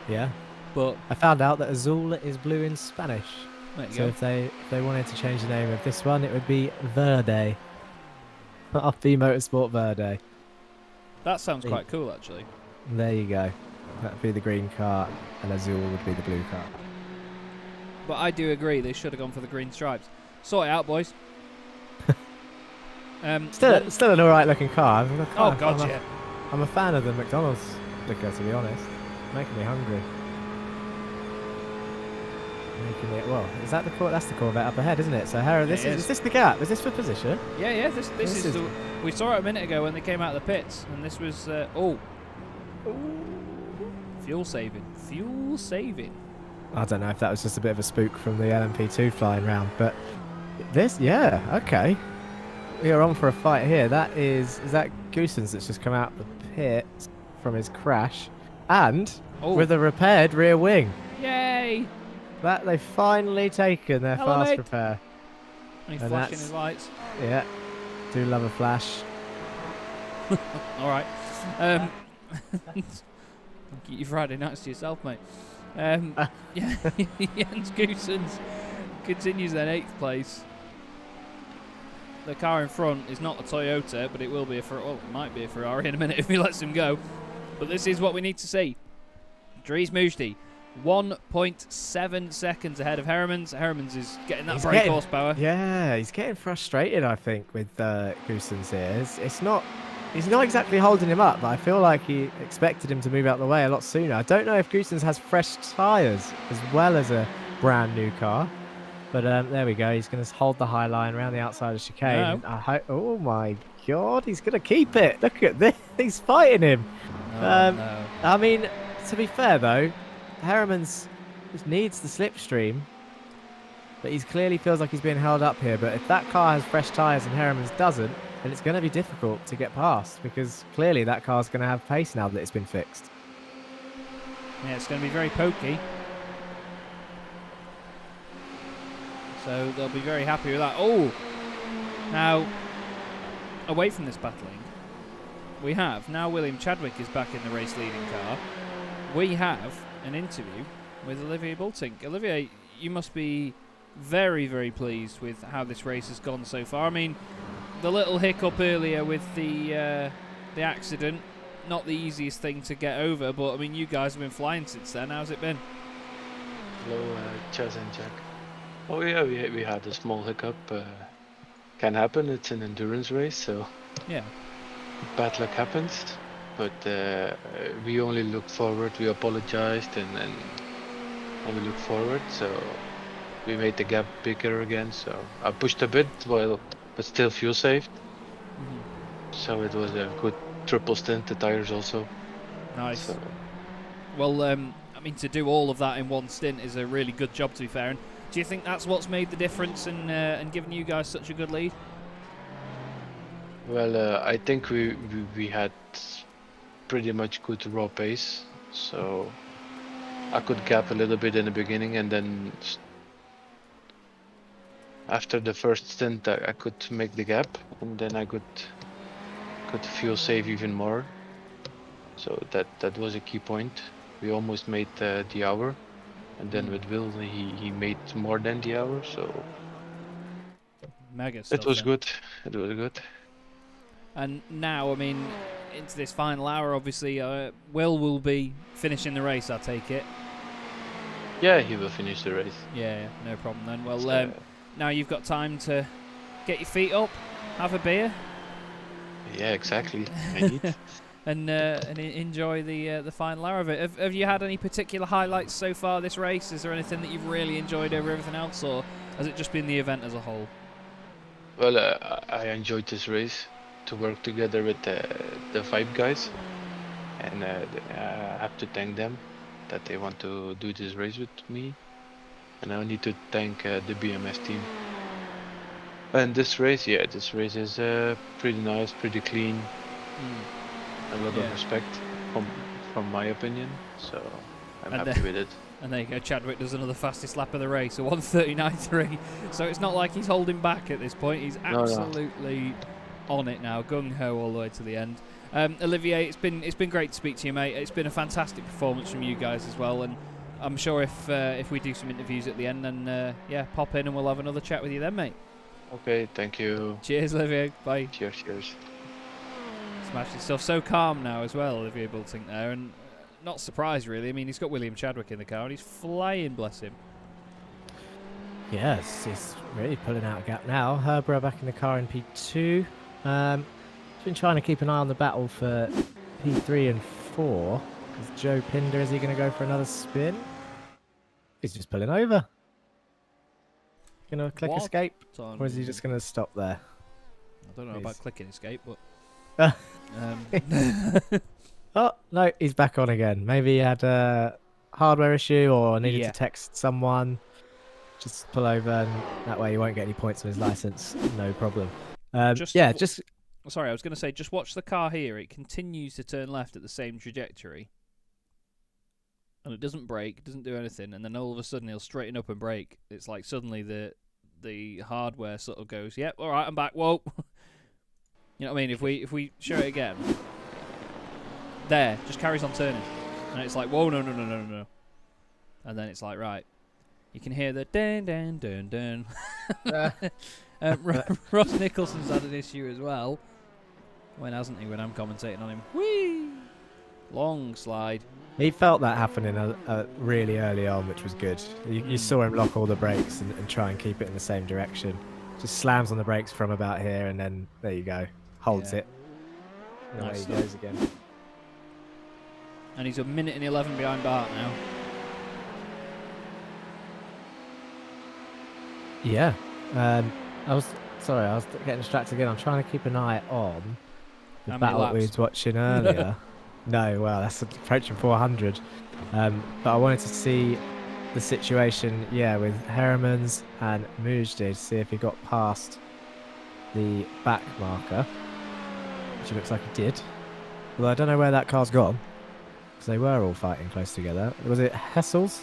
Speaker 3: Yeah.
Speaker 2: But
Speaker 3: I found out that azul is blue in Spanish.
Speaker 2: there you
Speaker 3: So
Speaker 2: go.
Speaker 3: if they wanted to change the name of this one, it would be Verde. RP Motorsport Verde.
Speaker 2: That sounds quite cool, actually.
Speaker 3: There you go. That'd be the green car, and azul would be the blue car.
Speaker 2: But I do agree they should have gone for the green stripes. Sort it out, boys.
Speaker 3: Still an alright looking car.
Speaker 2: Oh god, yeah.
Speaker 3: I'm a fan of the McDonald's sticker, to be honest. Making me hungry. Well, is that that's the Corvette up ahead, isn't it? So Harry, is this the gap? Is this for position?
Speaker 2: Yeah. This is we saw it a minute ago when they came out of the pits, and this was fuel saving.
Speaker 3: I don't know if that was just a bit of a spook from the LMP2 flying round, but this, yeah, okay. We are on for a fight here. Is that Goossens that's just come out the pit from his crash, and with a repaired rear wing.
Speaker 2: Yay!
Speaker 3: That they've finally taken their fast
Speaker 2: mate.
Speaker 3: repair.
Speaker 2: He's
Speaker 3: And
Speaker 2: flashing
Speaker 3: that's-
Speaker 2: his lights.
Speaker 3: Yeah, do love a flash.
Speaker 2: All right. Keep your Friday nights to yourself, mate. Yeah, Jens Goossens continues in 8th place. The car in front is not a Toyota, but it will be it might be a Ferrari in a minute if he lets him go. But this is what we need to see. Dries Moosdi 1.7 seconds ahead of Heremans. Heremans is getting that
Speaker 3: He's
Speaker 2: brake
Speaker 3: getting-
Speaker 2: horsepower.
Speaker 3: Yeah, he's getting frustrated, I think, with Goossens here. It's not. He's not exactly holding him up, but I feel like he expected him to move out the way a lot sooner. I don't know if Goossens has fresh tyres as well as a brand new car. But there we go. He's going to hold the high line around the outside of chicane.
Speaker 2: No.
Speaker 3: Oh my God, he's going to keep it. Look at this. He's fighting him.
Speaker 2: No.
Speaker 3: I mean, to be fair though, Heremans just needs the slipstream. But he clearly feels like he's being held up here. But if that car has fresh tyres and Heremans doesn't, then it's going to be difficult to get past, because clearly that car's going to have pace now that it's been fixed.
Speaker 2: Yeah, it's going to be very pokey. So they'll be very happy with that. Oh! Now, away from this battling, we have, now William Chadwick is back in the race leading car, we have an interview with Olivier Bultink. Olivier, you must be very, very pleased with how this race has gone so far. I mean, the little hiccup earlier with the accident, not the easiest thing to get over, but I mean, you guys have been flying since then. How's it been?
Speaker 7: Hello, Chaz and Jack. Oh yeah, we had a small hiccup. Can happen. It's an endurance race, so
Speaker 2: Yeah.
Speaker 7: bad luck happens. But we only look forward. We apologized and we look forward. So we made the gap bigger again. So I pushed a bit, but still fuel saved. So it was a good triple stint. The tires also.
Speaker 2: Nice.
Speaker 7: So
Speaker 2: Well, I mean, to do all of that in one stint is a really good job, to be fair. And do you think that's what's made the difference and given you guys such a good lead?
Speaker 7: well, I think we had pretty much good raw pace. So I could gap a little bit in the beginning, and then after the first stint I could make the gap, and then I could fuel save even more. So that was a key point. We almost made the hour, and then with Will he made more than the hour, so
Speaker 2: Mega stuff.
Speaker 7: it was
Speaker 2: then.
Speaker 7: good. It was good.
Speaker 2: And now, I mean, into this final hour, obviously, Will be finishing the race, I take it.
Speaker 7: Yeah, he will finish the race.
Speaker 2: Yeah, no problem then. Well,
Speaker 7: So,
Speaker 2: now you've got time to get your feet up, have a beer,
Speaker 7: yeah, exactly. I need.
Speaker 2: and enjoy the final hour of it. Have you had any particular highlights so far this race? Is there anything that you've really enjoyed over everything else, or has it just been the event as a whole?
Speaker 7: Well, I enjoyed this race, to work together with the Vibe guys, and I have to thank them that they want to do this race with me, and I need to thank the BMS team. And this race is pretty nice, pretty clean, a lot
Speaker 2: Yeah.
Speaker 7: of respect from my opinion, so I'm
Speaker 2: And
Speaker 7: happy with it.
Speaker 2: And there you go, Chadwick does another fastest lap of the race, a 1:39.3. So it's not like he's holding back at this point. He's
Speaker 7: No.
Speaker 2: absolutely on it now, gung-ho all the way to the end. Olivier, it's been great to speak to you, mate. It's been a fantastic performance from you guys as well, and I'm sure if we do some interviews at the end, then yeah, pop in and we'll have another chat with you then, mate.
Speaker 7: Okay, thank you.
Speaker 2: Cheers, Olivier. Bye.
Speaker 7: Cheers.
Speaker 2: Smashing stuff. So calm now as well, Olivier Bultink there, and not surprised really. I mean, he's got William Chadwick in the car and he's flying, bless him.
Speaker 3: Yes, he's really pulling out a gap now. Herbert back in the car in P2. He's been trying to keep an eye on the battle for P3 and 4. Is Joe Pinder, is he going to go for another spin? He's just pulling over. Going to click
Speaker 2: What
Speaker 3: escape?
Speaker 2: on-
Speaker 3: Or is he just going to stop there?
Speaker 2: I don't know about
Speaker 3: He's-
Speaker 2: clicking escape, but
Speaker 3: Oh, no, he's back on again. Maybe he had a hardware issue or needed
Speaker 2: Yeah.
Speaker 3: to text someone. Just pull over, and that way he won't get any points on his license. No problem.
Speaker 2: Just-
Speaker 3: Yeah, just
Speaker 2: sorry, I was going to say, just watch the car here. It continues to turn left at the same trajectory. And it doesn't brake, doesn't do anything, and then all of a sudden he'll straighten up and brake. It's like suddenly the hardware sort of goes, yep, all right, I'm back, whoa. You know what I mean? If we show it again, there, just carries on turning. And it's like, whoa, no. And then it's like, right. You can hear the dun dun dun dun. Ross Nicholson's had an issue as well. When hasn't he? When I'm commentating on him. Whee! Long slide.
Speaker 3: He felt that happening really early on, which was good. You saw him lock all the brakes and try and keep it in the same direction. Just slams on the brakes from about here, and then there you go. Holds
Speaker 2: Yeah.
Speaker 3: it. And away
Speaker 2: Nice
Speaker 3: he
Speaker 2: stuff.
Speaker 3: goes again.
Speaker 2: And he's a minute and 11 behind Bart now.
Speaker 3: Yeah. I was getting distracted again. I'm trying to keep an eye on the
Speaker 2: How many
Speaker 3: battle
Speaker 2: laps?
Speaker 3: we was watching earlier. No, well, that's approaching 400. But I wanted to see the situation, with Heremans and Mujdi to see if he got past the back marker, which it looks like he did. Although I don't know where that car's gone, because they were all fighting close together. Was it Hessel's?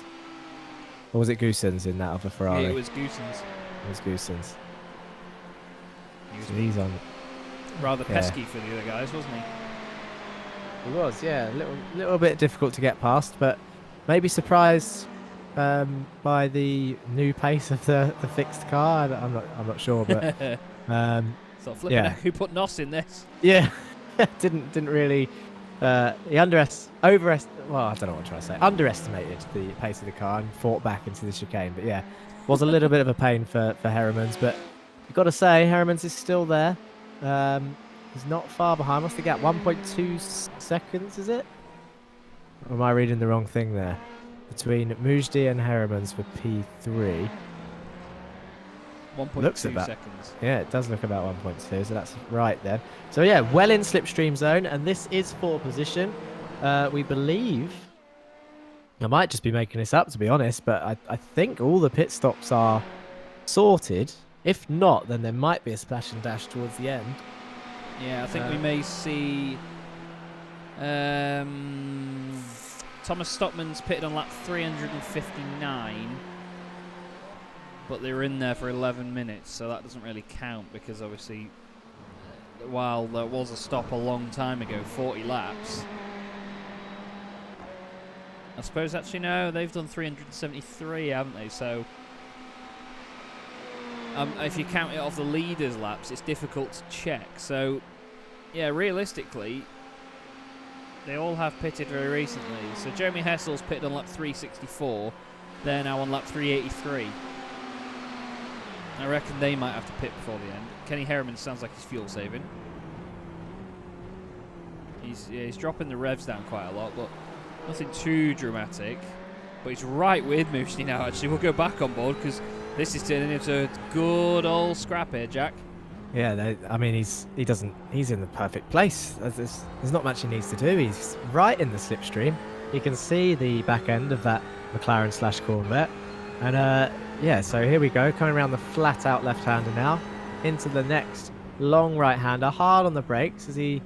Speaker 3: Or was it Goossens in that other Ferrari?
Speaker 2: It was Goossens.
Speaker 3: It was Goossens.
Speaker 2: He was
Speaker 3: So he's on.
Speaker 2: rather
Speaker 3: Yeah.
Speaker 2: pesky for the other guys, wasn't he?
Speaker 3: He was, yeah, a little bit difficult to get past, but maybe surprised by the new pace of the fixed car. I'm not sure, but
Speaker 2: Sort of flipping
Speaker 3: yeah.
Speaker 2: out who put Nos in this.
Speaker 3: yeah, didn't really. He well, I don't know what I'm trying to say. Underestimated the pace of the car and fought back into the chicane. But yeah, was a little bit of a pain for Heremans. But you've got to say, Heremans is still there. He's not far behind. What's the gap? 1.2 seconds, is it? Or am I reading the wrong thing there? Between Mujdi and Heremans for P3.
Speaker 2: 1.2
Speaker 3: Looks at that.
Speaker 2: seconds.
Speaker 3: Yeah, it does look about 1.2, so that's right then. So yeah, well in slipstream zone, and this is for position. We believe, I might just be making this up to be honest, but I think all the pit stops are sorted. If not, then there might be a splash and dash towards the end.
Speaker 2: Yeah, I think we may see Thomas Stockman's pitted on lap 359, but they were in there for 11 minutes, so that doesn't really count because obviously while there was a stop a long time ago, 40 laps, I suppose actually no, they've done 373, haven't they? So if you count it off the leaders' laps, it's difficult to check. So yeah, realistically, they all have pitted very recently. So Jeremy Hessel's pitted on lap 364. They're now on lap 383. I reckon they might have to pit before the end. Kenny Herreman sounds like he's fuel saving. He's dropping the revs down quite a lot, but nothing too dramatic. But he's right with Mujdi now, actually. We'll go back on board because this is turning into a good old scrap here, Jack.
Speaker 3: Yeah, I mean, he's in the perfect place. There's not much he needs to do. He's right in the slipstream. You can see the back end of that McLaren / Corvette. And yeah, so here we go, coming around the flat out left-hander now, into the next long right-hander, hard on the brakes as he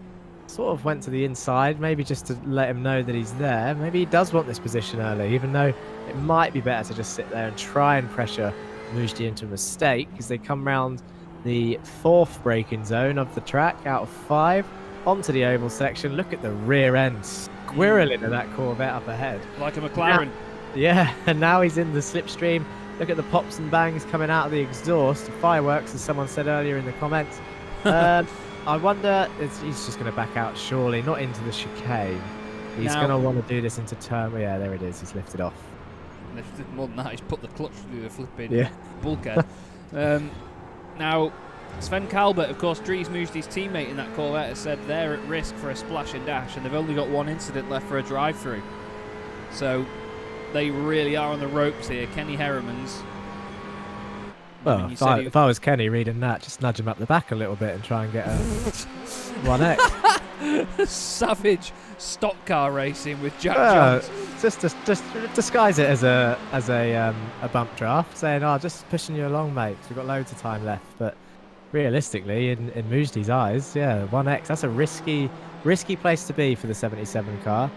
Speaker 3: sort of went to the inside, maybe just to let him know that he's there. Maybe he does want this position early, even though it might be better to just sit there and try and pressure Mujdi into a mistake, because they come round the fourth braking zone of the track out of 5 onto the oval section. Look at the rear end squirreling in that Corvette up ahead.
Speaker 2: Like a McLaren.
Speaker 3: Yeah, and now he's in the slipstream. Look at the pops and bangs coming out of the exhaust. Fireworks, as someone said earlier in the comments. I wonder, he's just going to back out, surely, not into the chicane. He's going to want to do this into turn. Yeah, there it is. He's lifted off.
Speaker 2: More than that, he's put the clutch through the flipping bulkhead. Now, Sven Kalbert, of course, Dries Mujdi's teammate in that Corvette, has said they're at risk for a splash and dash, and they've only got one incident left for a drive-through. So they really are on the ropes here. Kenny Herremans.
Speaker 3: Well, if I was Kenny reading that, just nudge him up the back a little bit and try and get a 1X.
Speaker 2: Savage stock car racing with Jack Jones.
Speaker 3: Just disguise it as a bump draft, saying, "Oh, just pushing you along, mate. 'Cause we've got loads of time left." But realistically, in Mujdi's eyes, yeah, 1X. That's a risky place to be for the 77 car.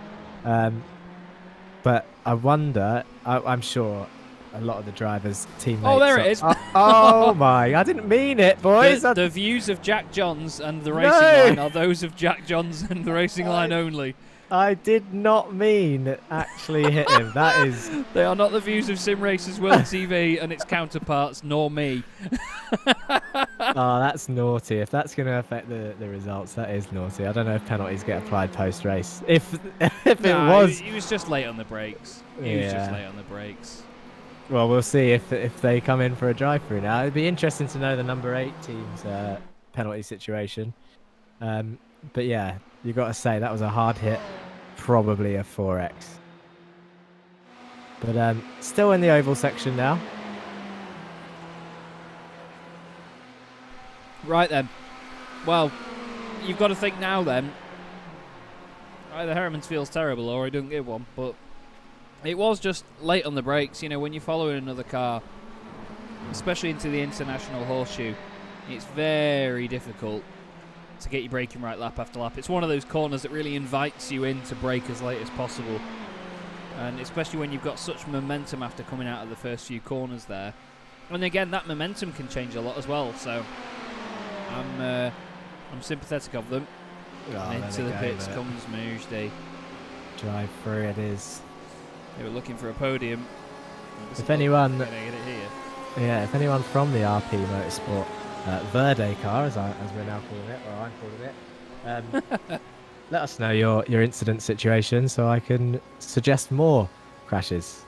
Speaker 3: But I wonder. I'm sure a lot of the drivers' teammates.
Speaker 2: Oh, there it is.
Speaker 3: Oh my! I didn't mean it, boys.
Speaker 2: The views of Jack Johns and the racing line are those of Jack Johns and the racing line only.
Speaker 3: I did not mean actually hit him. That is.
Speaker 2: They are not the views of Sim Racers World TV and its counterparts, nor me.
Speaker 3: Oh, that's naughty. If that's going to affect the results, that is naughty. I don't know if penalties get applied post-race. If if it
Speaker 2: No,
Speaker 3: was,
Speaker 2: he was just late on the brakes. He was just
Speaker 3: Yeah.
Speaker 2: late on the brakes.
Speaker 3: well, we'll see if they come in for a drive-through now. It'd be interesting to know the number 8 team's penalty situation. But yeah, you got to say that was a hard hit, probably a 4x. But still in the oval section now.
Speaker 2: Right then. Well, you've got to think now then. Either Hermans feels terrible or he doesn't give one, but it was just late on the brakes. You know, when you're following another car, especially into the international horseshoe, it's very difficult to get your braking right lap after lap. It's one of those corners that really invites you in to brake as late as possible. And especially when you've got such momentum after coming out of the first few corners there. And again, that momentum can change a lot as well, so I'm sympathetic of them.
Speaker 3: Oh,
Speaker 2: And into the pits comes Mujdi.
Speaker 3: Drive through it is.
Speaker 2: They were looking for a podium.
Speaker 3: If anyone,
Speaker 2: Get it here.
Speaker 3: yeah, if anyone from the RP Motorsport Verde car, as we're now calling it, or I'm calling it, let us know your incident situation so I can suggest more crashes.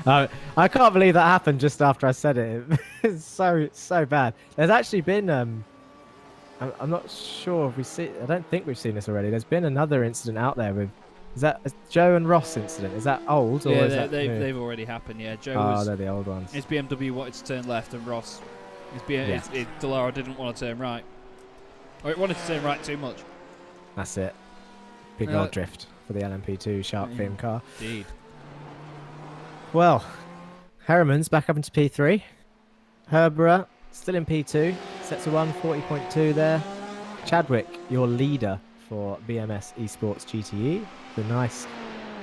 Speaker 3: I can't believe that happened just after I said it. It's so bad. There's actually been I'm not sure if we see. I don't think we've seen this already. There's been another incident out there with. Is that a Joe and Ross incident? Is that old or
Speaker 2: Yeah,
Speaker 3: is that new?
Speaker 2: they've already happened. Yeah, Joe
Speaker 3: Oh,
Speaker 2: was
Speaker 3: they're the old ones.
Speaker 2: his BMW wanted to turn left, and Ross, his
Speaker 3: Yeah.
Speaker 2: Delara didn't want to turn right, or it wanted to turn right too much.
Speaker 3: That's it. Big old drift for the LMP2 shark fin car.
Speaker 2: Indeed.
Speaker 3: Well, Harriman's back up into P3. Herbera still in P2. Sets a 140.2 there. Chadwick, your leader for BMS Esports GTE. The nice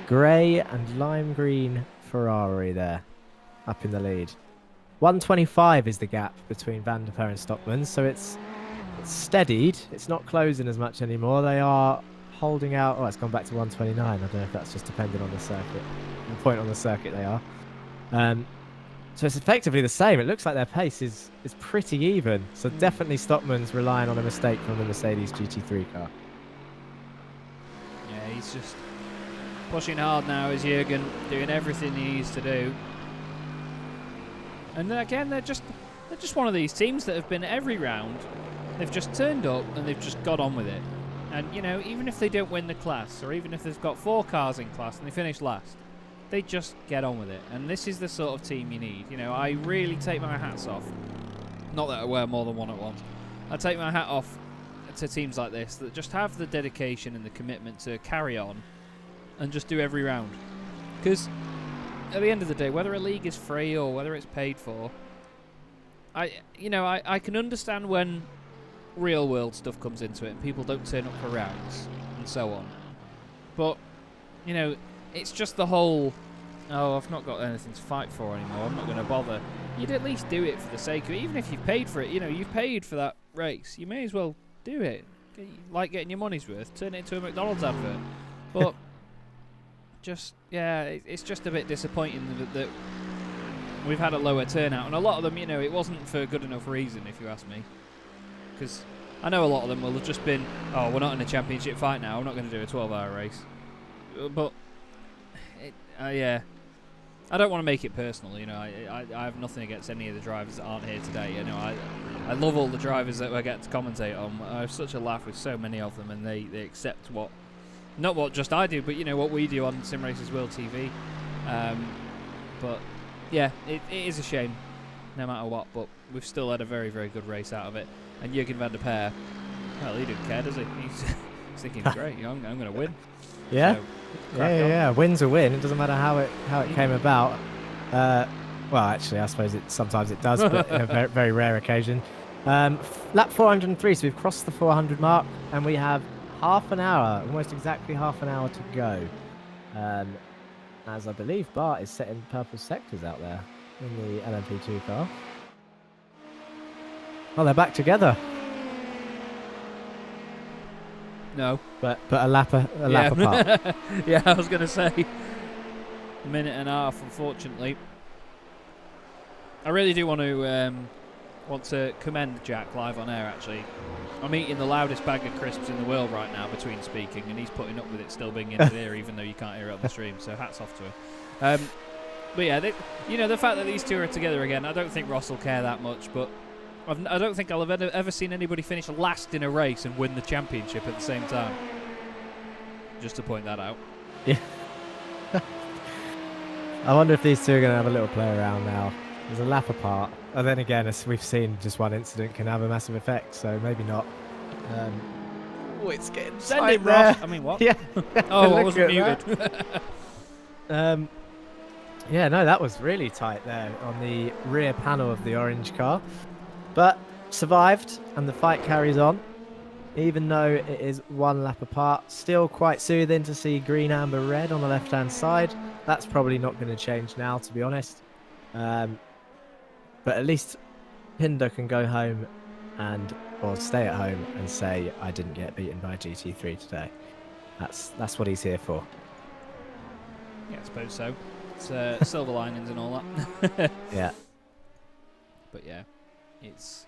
Speaker 3: grey and lime green Ferrari there, up in the lead. 125 is the gap between Van der Poel and Stockman, so it's steadied. It's not closing as much anymore. They are holding out. Oh, it's gone back to 129. I don't know if that's just dependent on the circuit. The point on the circuit they are. So it's effectively the same. It looks like their pace is pretty even. So definitely Stockman's relying on a mistake from the Mercedes GT3 car.
Speaker 2: Yeah, he's just pushing hard now, is Jürgen, doing everything he needs to do. And then again, they're just one of these teams that have been every round. They've just turned up and they've just got on with it. And you know, even if they don't win the class, or even if they've got 4 cars in class and they finish last, they just get on with it. And this is the sort of team you need. You know, I really take my hats off. Not that I wear more than one at once. I take my hat off to teams like this that just have the dedication and the commitment to carry on and just do every round. Because at the end of the day, whether a league is free or whether it's paid for, I can understand when real world stuff comes into it and people don't turn up for rounds and so on. But, you know, it's just the whole, oh, I've not got anything to fight for anymore, I'm not going to bother. You'd at least do it for the sake of it. Even if you've paid for it, you know, you've paid for that race, you may as well do it. Like getting your money's worth, turn it into a McDonald's advert. But just, yeah, it's just a bit disappointing that we've had a lower turnout. And a lot of them, you know, it wasn't for a good enough reason, if you ask me. Because I know a lot of them will have just been, oh, we're not in a championship fight now, I'm not going to do a 12-hour race. But, yeah, I don't want to make it personal, you know, I have nothing against any of the drivers that aren't here today. You know, I love all the drivers that I get to commentate on. I have such a laugh with so many of them, and they accept what, not what just I do, but, you know, what we do on Sim Racers World TV. But, yeah, it is a shame, no matter what, but we've still had a very, very good race out of it. And Jürgen van der Poel, well, he didn't care, does he? He's thinking, great, I'm going to win.
Speaker 3: Yeah,
Speaker 2: so,
Speaker 3: yeah. Win's a win. It doesn't matter how it came about. Well, actually, I suppose sometimes it does, but in a very, very rare occasion. Lap 403, so we've crossed the 400 mark, and we have half an hour, almost exactly half an hour to go. As I believe Bart is setting purple sectors out there in the LMP2 car. Oh, they're back together.
Speaker 2: No.
Speaker 3: But a lap apart.
Speaker 2: Yeah, I was going to say. A minute and a half, unfortunately. I really do want to want to commend Jack live on air, actually. I'm eating the loudest bag of crisps in the world right now between speaking, and he's putting up with it still being in his ear, even though you can't hear it on the stream, so hats off to him. But yeah, the fact that these two are together again, I don't think Ross will care that much, but I don't think I'll have ever seen anybody finish last in a race and win the championship at the same time. Just to point that out.
Speaker 3: Yeah. I wonder if these two are going to have a little play around now. There's a lap apart. And then again, as we've seen, just one incident can have a massive effect, so maybe not. Oh, it's getting
Speaker 2: Send it, Ross. I mean, what?
Speaker 3: Yeah.
Speaker 2: Oh, I wasn't muted.
Speaker 3: Yeah, no, that was really tight there on the rear panel of the orange car. But survived, and the fight carries on. Even though it is one lap apart, still quite soothing to see green, amber, red on the left-hand side. That's probably not going to change now, to be honest. But at least Pinder can go home or stay at home and say, I didn't get beaten by GT3 today. That's what he's here for.
Speaker 2: Yeah, I suppose so. It's silver linings and all that.
Speaker 3: Yeah.
Speaker 2: But yeah, it's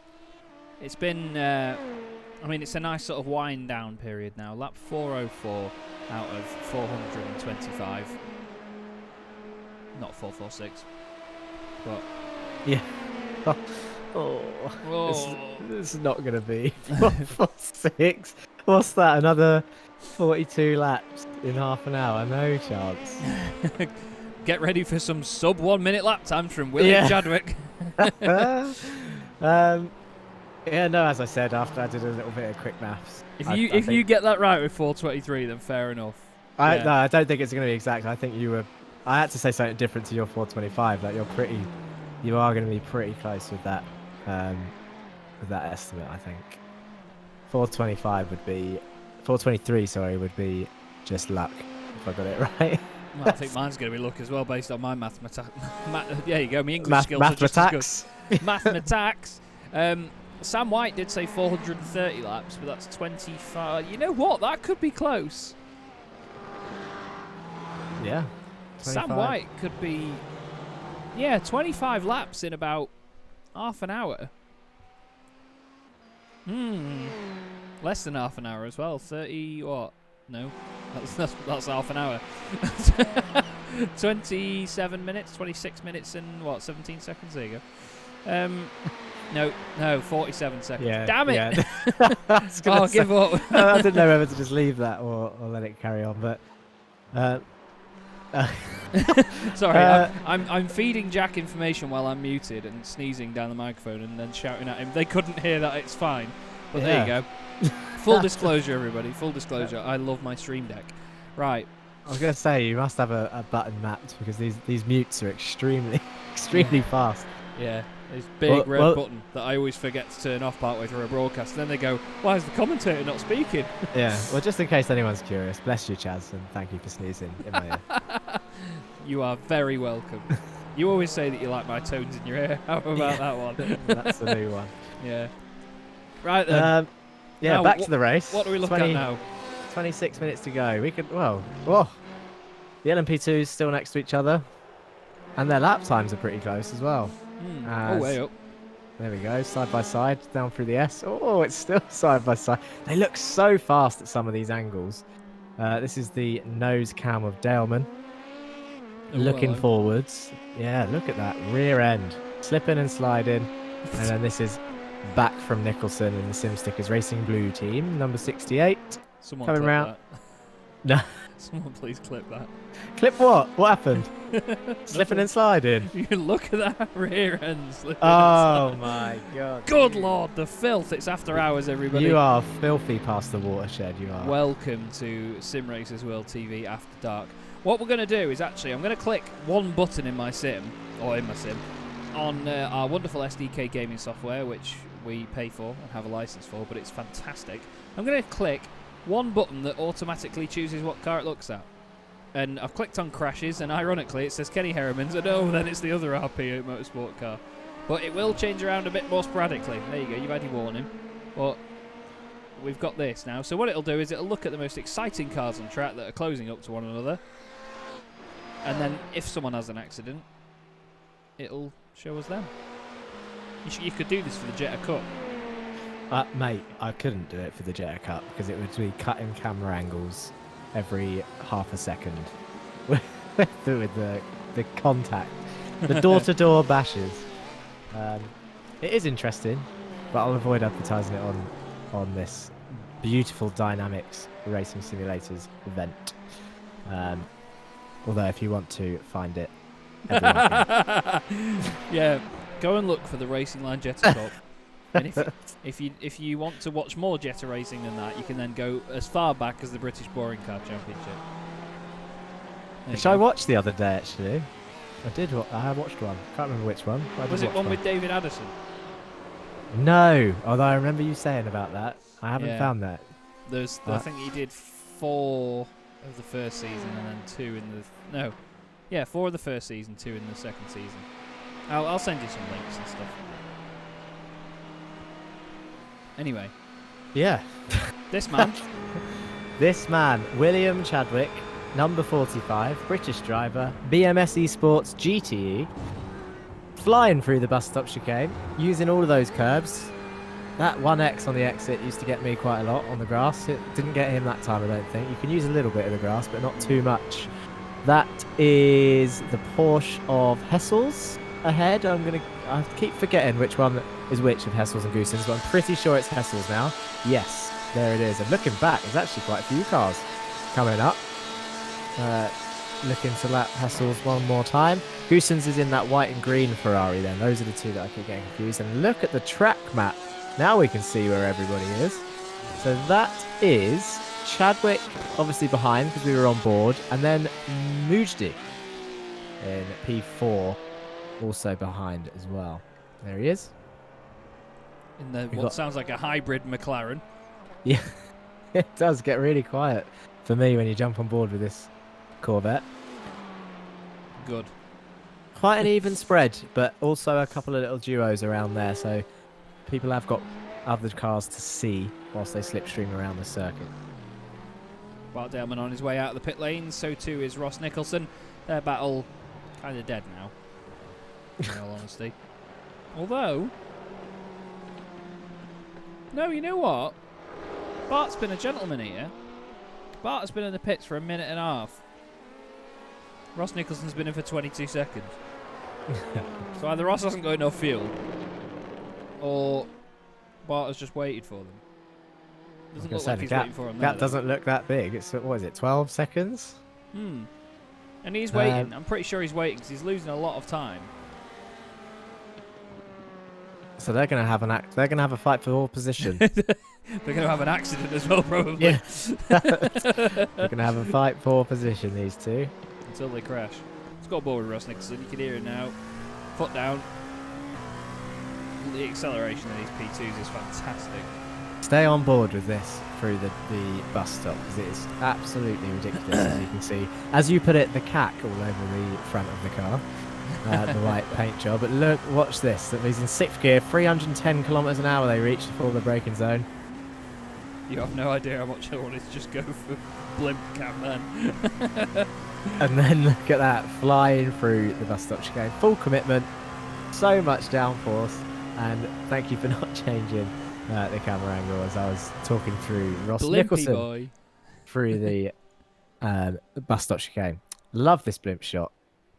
Speaker 2: been. I mean, it's a nice sort of wind down period now. Lap 404 out of 425. Not 446. But
Speaker 3: yeah. This is not going to be 446. What's that? Another 42 laps in half an hour? No chance.
Speaker 2: Get ready for some sub 1 minute lap times from William Chadwick.
Speaker 3: Yeah, no, as I said, after I did a little bit of quick maths.
Speaker 2: If you get that right with 423, then fair enough.
Speaker 3: No, I don't think it's going to be exact. I think I had to say something different to your 425. Like you are going to be pretty close with that estimate. I think 423. Sorry, would be just luck if I got it right.
Speaker 2: Well, I think mine's going to be luck as well, based on my mathematics. There you go. My English skills are just as good. Mathematics. Sam White did say 430 laps, but that's 25. You know what? That could be close.
Speaker 3: Yeah. 25.
Speaker 2: Sam White could be, 25 laps in about half an hour. Less than half an hour as well. 30 what? No, that's half an hour. 27 minutes, 26 minutes, and 17 seconds. There you go. No, 47 seconds. Yeah, damn it!
Speaker 3: Yeah.
Speaker 2: Give up.
Speaker 3: I didn't know whether to just leave that or let it carry on, but.
Speaker 2: Sorry, I'm feeding Jack information while I'm muted and sneezing down the microphone and then shouting at him. They couldn't hear that. It's fine. But there you go. Full disclosure, everybody. Full disclosure. I love my Stream Deck. Right.
Speaker 3: I was going to say, you must have a button mapped because these mutes are extremely fast.
Speaker 2: Yeah. This big red button that I always forget to turn off partway through a broadcast. And then they go, why is the commentator not speaking?
Speaker 3: Yeah, well, just in case anyone's curious, bless you, Chaz, and thank you for sneezing in my ear.
Speaker 2: You are very welcome. You always say that you like my tones in your ear. How about that one?
Speaker 3: That's the new one.
Speaker 2: Yeah. Right then.
Speaker 3: Now, back to the race.
Speaker 2: What do we look at now?
Speaker 3: 26 minutes to go. We could, the LMP2's still next to each other. And their lap times are pretty close as well.
Speaker 2: Way up.
Speaker 3: There we go, side by side, down through the S. Oh, it's still side by side. They look so fast at some of these angles. This is the nose cam of Daleman. Looking forwards. Yeah, look at that rear end. Slipping and sliding. And then this is back from Nicholson in the SimStickers Racing Blue team, number 68.
Speaker 2: Someone
Speaker 3: coming round.
Speaker 2: That.
Speaker 3: No.
Speaker 2: Someone please clip that.
Speaker 3: Clip what? What happened? Slipping and sliding.
Speaker 2: You look at that rear end slipping.
Speaker 3: Oh my god.
Speaker 2: Good lord, the filth. It's after hours, everybody.
Speaker 3: You are filthy past the watershed, you are.
Speaker 2: Welcome to Sim Racers World TV After Dark. What we're going to do is I'm going to click one button in my sim, on our wonderful SDK gaming software, which we pay for and have a license for, but it's fantastic. I'm going to click one button that automatically chooses what car it looks at. And I've clicked on crashes, and ironically it says Kenny Herriman's, and then it's the other RP motorsport car. But it will change around a bit more sporadically. There you go, you've had your warning. But we've got this now. So what it'll do is it'll look at the most exciting cars on track that are closing up to one another. And then if someone has an accident, it'll show us them. You could do this for the Jetta Cup.
Speaker 3: Mate, I couldn't do it for the Jetta Cup because it would be cutting camera angles every half a second with the contact, the door-to-door bashes. It is interesting, but I'll avoid advertising it on this beautiful DynamiXX Racing Simulators event. Although if you want to find it, everyone can.
Speaker 2: Yeah, go and look for the Racing Line Jetta Cup. And if you want to watch more Jetta racing than that, you can then go as far back as the British Boring Car Championship.
Speaker 3: Which I watched the other day, actually. I watched one. Can't remember which one.
Speaker 2: Was it one with David Addison?
Speaker 3: No, although I remember you saying about that. I haven't found that.
Speaker 2: I think he did 4 of the first season and then 2 in the 4 of the first season, 2 in the second season. I'll send you some links and stuff. Anyway.
Speaker 3: Yeah.
Speaker 2: This man.
Speaker 3: This man, William Chadwick, number 45, British driver, BMS Esports GTE, flying through the bus stop chicane, using all of those curbs. That 1X on the exit used to get me quite a lot on the grass. It didn't get him that time, I don't think. You can use a little bit of the grass, but not too much. That is the Porsche of Hessel's ahead. I keep forgetting which one is which of Hessel's and Goossens, but I'm pretty sure it's Hessel's now. Yes, there it is. And looking back, there's actually quite a few cars coming up. Looking to lap Hessel's one more time. Goossens is in that white and green Ferrari then. Those are the two that I keep getting confused. And look at the track map. Now we can see where everybody is. So that is Chadwick, obviously behind because we were on board. And then Mujdi in P4, also behind as well. There he is.
Speaker 2: In what sounds like a hybrid McLaren.
Speaker 3: Yeah, it does get really quiet for me when you jump on board with this Corvette.
Speaker 2: Good.
Speaker 3: Quite an even spread, but also a couple of little duos around there, so people have got other cars to see whilst they slipstream around the circuit.
Speaker 2: Bart Daleman on his way out of the pit lane, so too is Ross Nicholson. Their battle kind of dead now, in all honesty. Although, no, you know what? Bart's been a gentleman here. Bart has been in the pits for a minute and a half. Ross Nicholson's been in for 22 seconds. So either Ross hasn't got enough fuel, or Bart has just waited for them. Doesn't look like he's waiting for them.
Speaker 3: That doesn't look that big. It's, what is it, 12 seconds?
Speaker 2: And he's waiting. I'm pretty sure he's waiting because he's losing a lot of time.
Speaker 3: So they're going to have they're going to have a fight for all position.
Speaker 2: They're going to have an accident as well, probably.
Speaker 3: Yeah. They're going to have a fight for position, these two.
Speaker 2: Until they crash. Let's go aboard with Ross Nicholson. You can hear it now. Foot down. The acceleration of these P2s is fantastic.
Speaker 3: Stay on board with this through the bus stop because it is absolutely ridiculous, as you can see. As you put it, the cack all over the front of the car. The white paint job. But look, watch this. That means in 6th gear, 310 kilometers an hour they reach before the braking zone.
Speaker 2: You have no idea how much I wanted to just go for blimp cam then.
Speaker 3: And then look at that, flying through the bus stop chicane. Full commitment, so much downforce, and thank you for not changing the camera angle as I was talking through Ross
Speaker 2: Blimpy
Speaker 3: Nicholson
Speaker 2: boy.
Speaker 3: through the bus stop chicane. Love this blimp shot,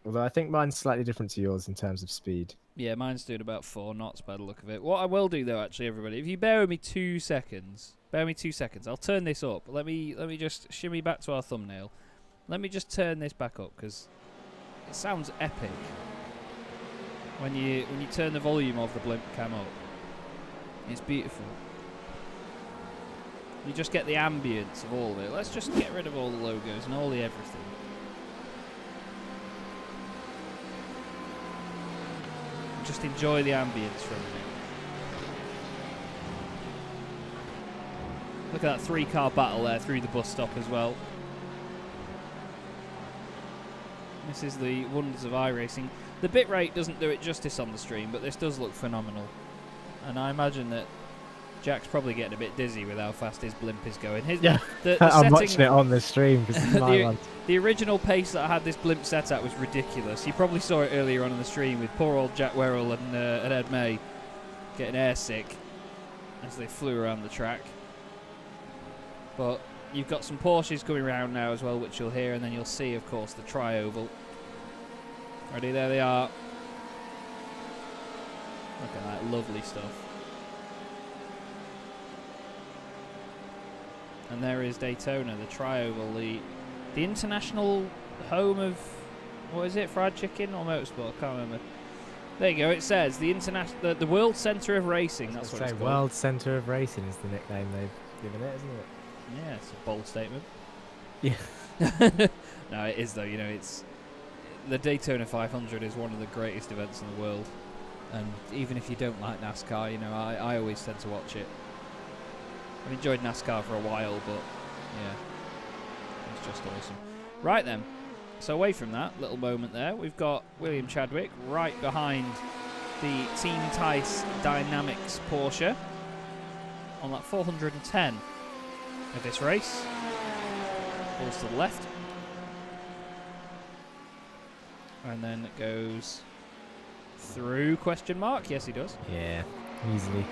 Speaker 3: although I think mine's slightly different to yours in terms of speed.
Speaker 2: Yeah, mine's doing about 4 knots by the look of it. What I will do though, actually, everybody, if you bear with me 2 seconds, I'll turn this up. Let me just shimmy back to our thumbnail. Let me just turn this back up because it sounds epic when you turn the volume of the blimp cam up. It's beautiful. You just get the ambience of all of it. Let's just get rid of all the logos and all the everything. And just enjoy the ambience for a minute. Look at that 3-car battle there through the bus stop as well. This is the wonders of iRacing. The bit rate doesn't do it justice on the stream, but this does look phenomenal. And I imagine that Jack's probably getting a bit dizzy with how fast his blimp is going.
Speaker 3: The I'm watching it on the stream because
Speaker 2: the original pace that I had this blimp set at was ridiculous. You probably saw it earlier on in the stream with poor old Jack Werrell and Ed May getting airsick as they flew around the track. But you've got some Porsches coming around now as well, which you'll hear, and then you'll see, of course, the tri-oval. Ready? There they are. Look at that, lovely stuff. And there is Daytona, the tri-oval, the international home of, what is it, fried chicken or motorsport? I can't remember. There you go. It says the World Centre of Racing. That's what it's called.
Speaker 3: World Centre of Racing is the nickname they've given it, isn't it?
Speaker 2: Yeah, it's a bold statement.
Speaker 3: Yeah.
Speaker 2: No, it is though. You know, it's the Daytona 500 is one of the greatest events in the world, and even if you don't like NASCAR, you know, I always tend to watch it. I've enjoyed NASCAR for a while, but yeah, it's just awesome. Right then, so away from that little moment there, we've got William Chadwick right behind the Team Tice Dynamics Porsche on that 410 of this race. Pulls to the left, and then it goes through, question mark? Yes, he does.
Speaker 3: Yeah, easily.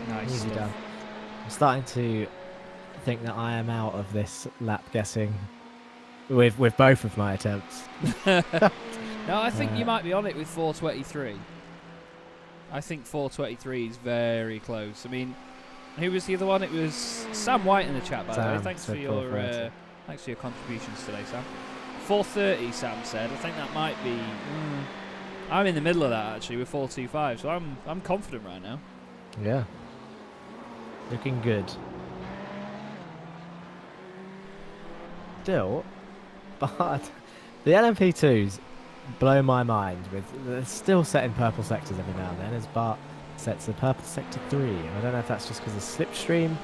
Speaker 2: Nice
Speaker 3: Easy
Speaker 2: stuff.
Speaker 3: done. I'm starting to think that I am out of this lap guessing with both of my attempts.
Speaker 2: No, I think you might be on it with 423. I think 423 is very close. I mean, who was the other one? It was Sam White in the chat, by the way. Thanks for your contributions today, Sam. 430, Sam said. I think that might be. I'm in the middle of that actually with 425, so I'm confident right now.
Speaker 3: Yeah. Looking good. Still, but the LMP2s blow my mind. They're still setting purple sectors every now and then, as Bart sets the purple sector 3. And I don't know if that's just because of slipstream.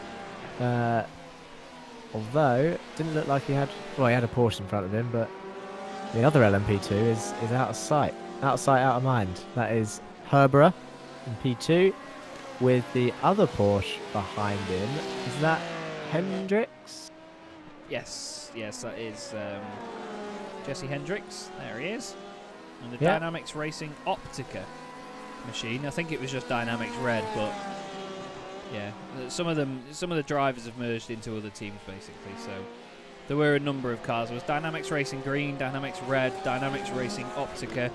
Speaker 3: Although it didn't look like he had. Well, he had a Porsche in front of him, but the other LMP2 is out of sight. Out of sight, out of mind. That is Herbera in P2. With the other Porsche behind him, is that Hendricks?
Speaker 2: Yes, that is Jesse Hendricks. There he is. And the
Speaker 3: Yeah.
Speaker 2: Dynamics Racing Optica machine. I think it was just Dynamics Red, but yeah, some of the drivers have merged into other teams basically. So there were a number of cars. There was Dynamics Racing Green, Dynamics Red, Dynamics Racing Optica.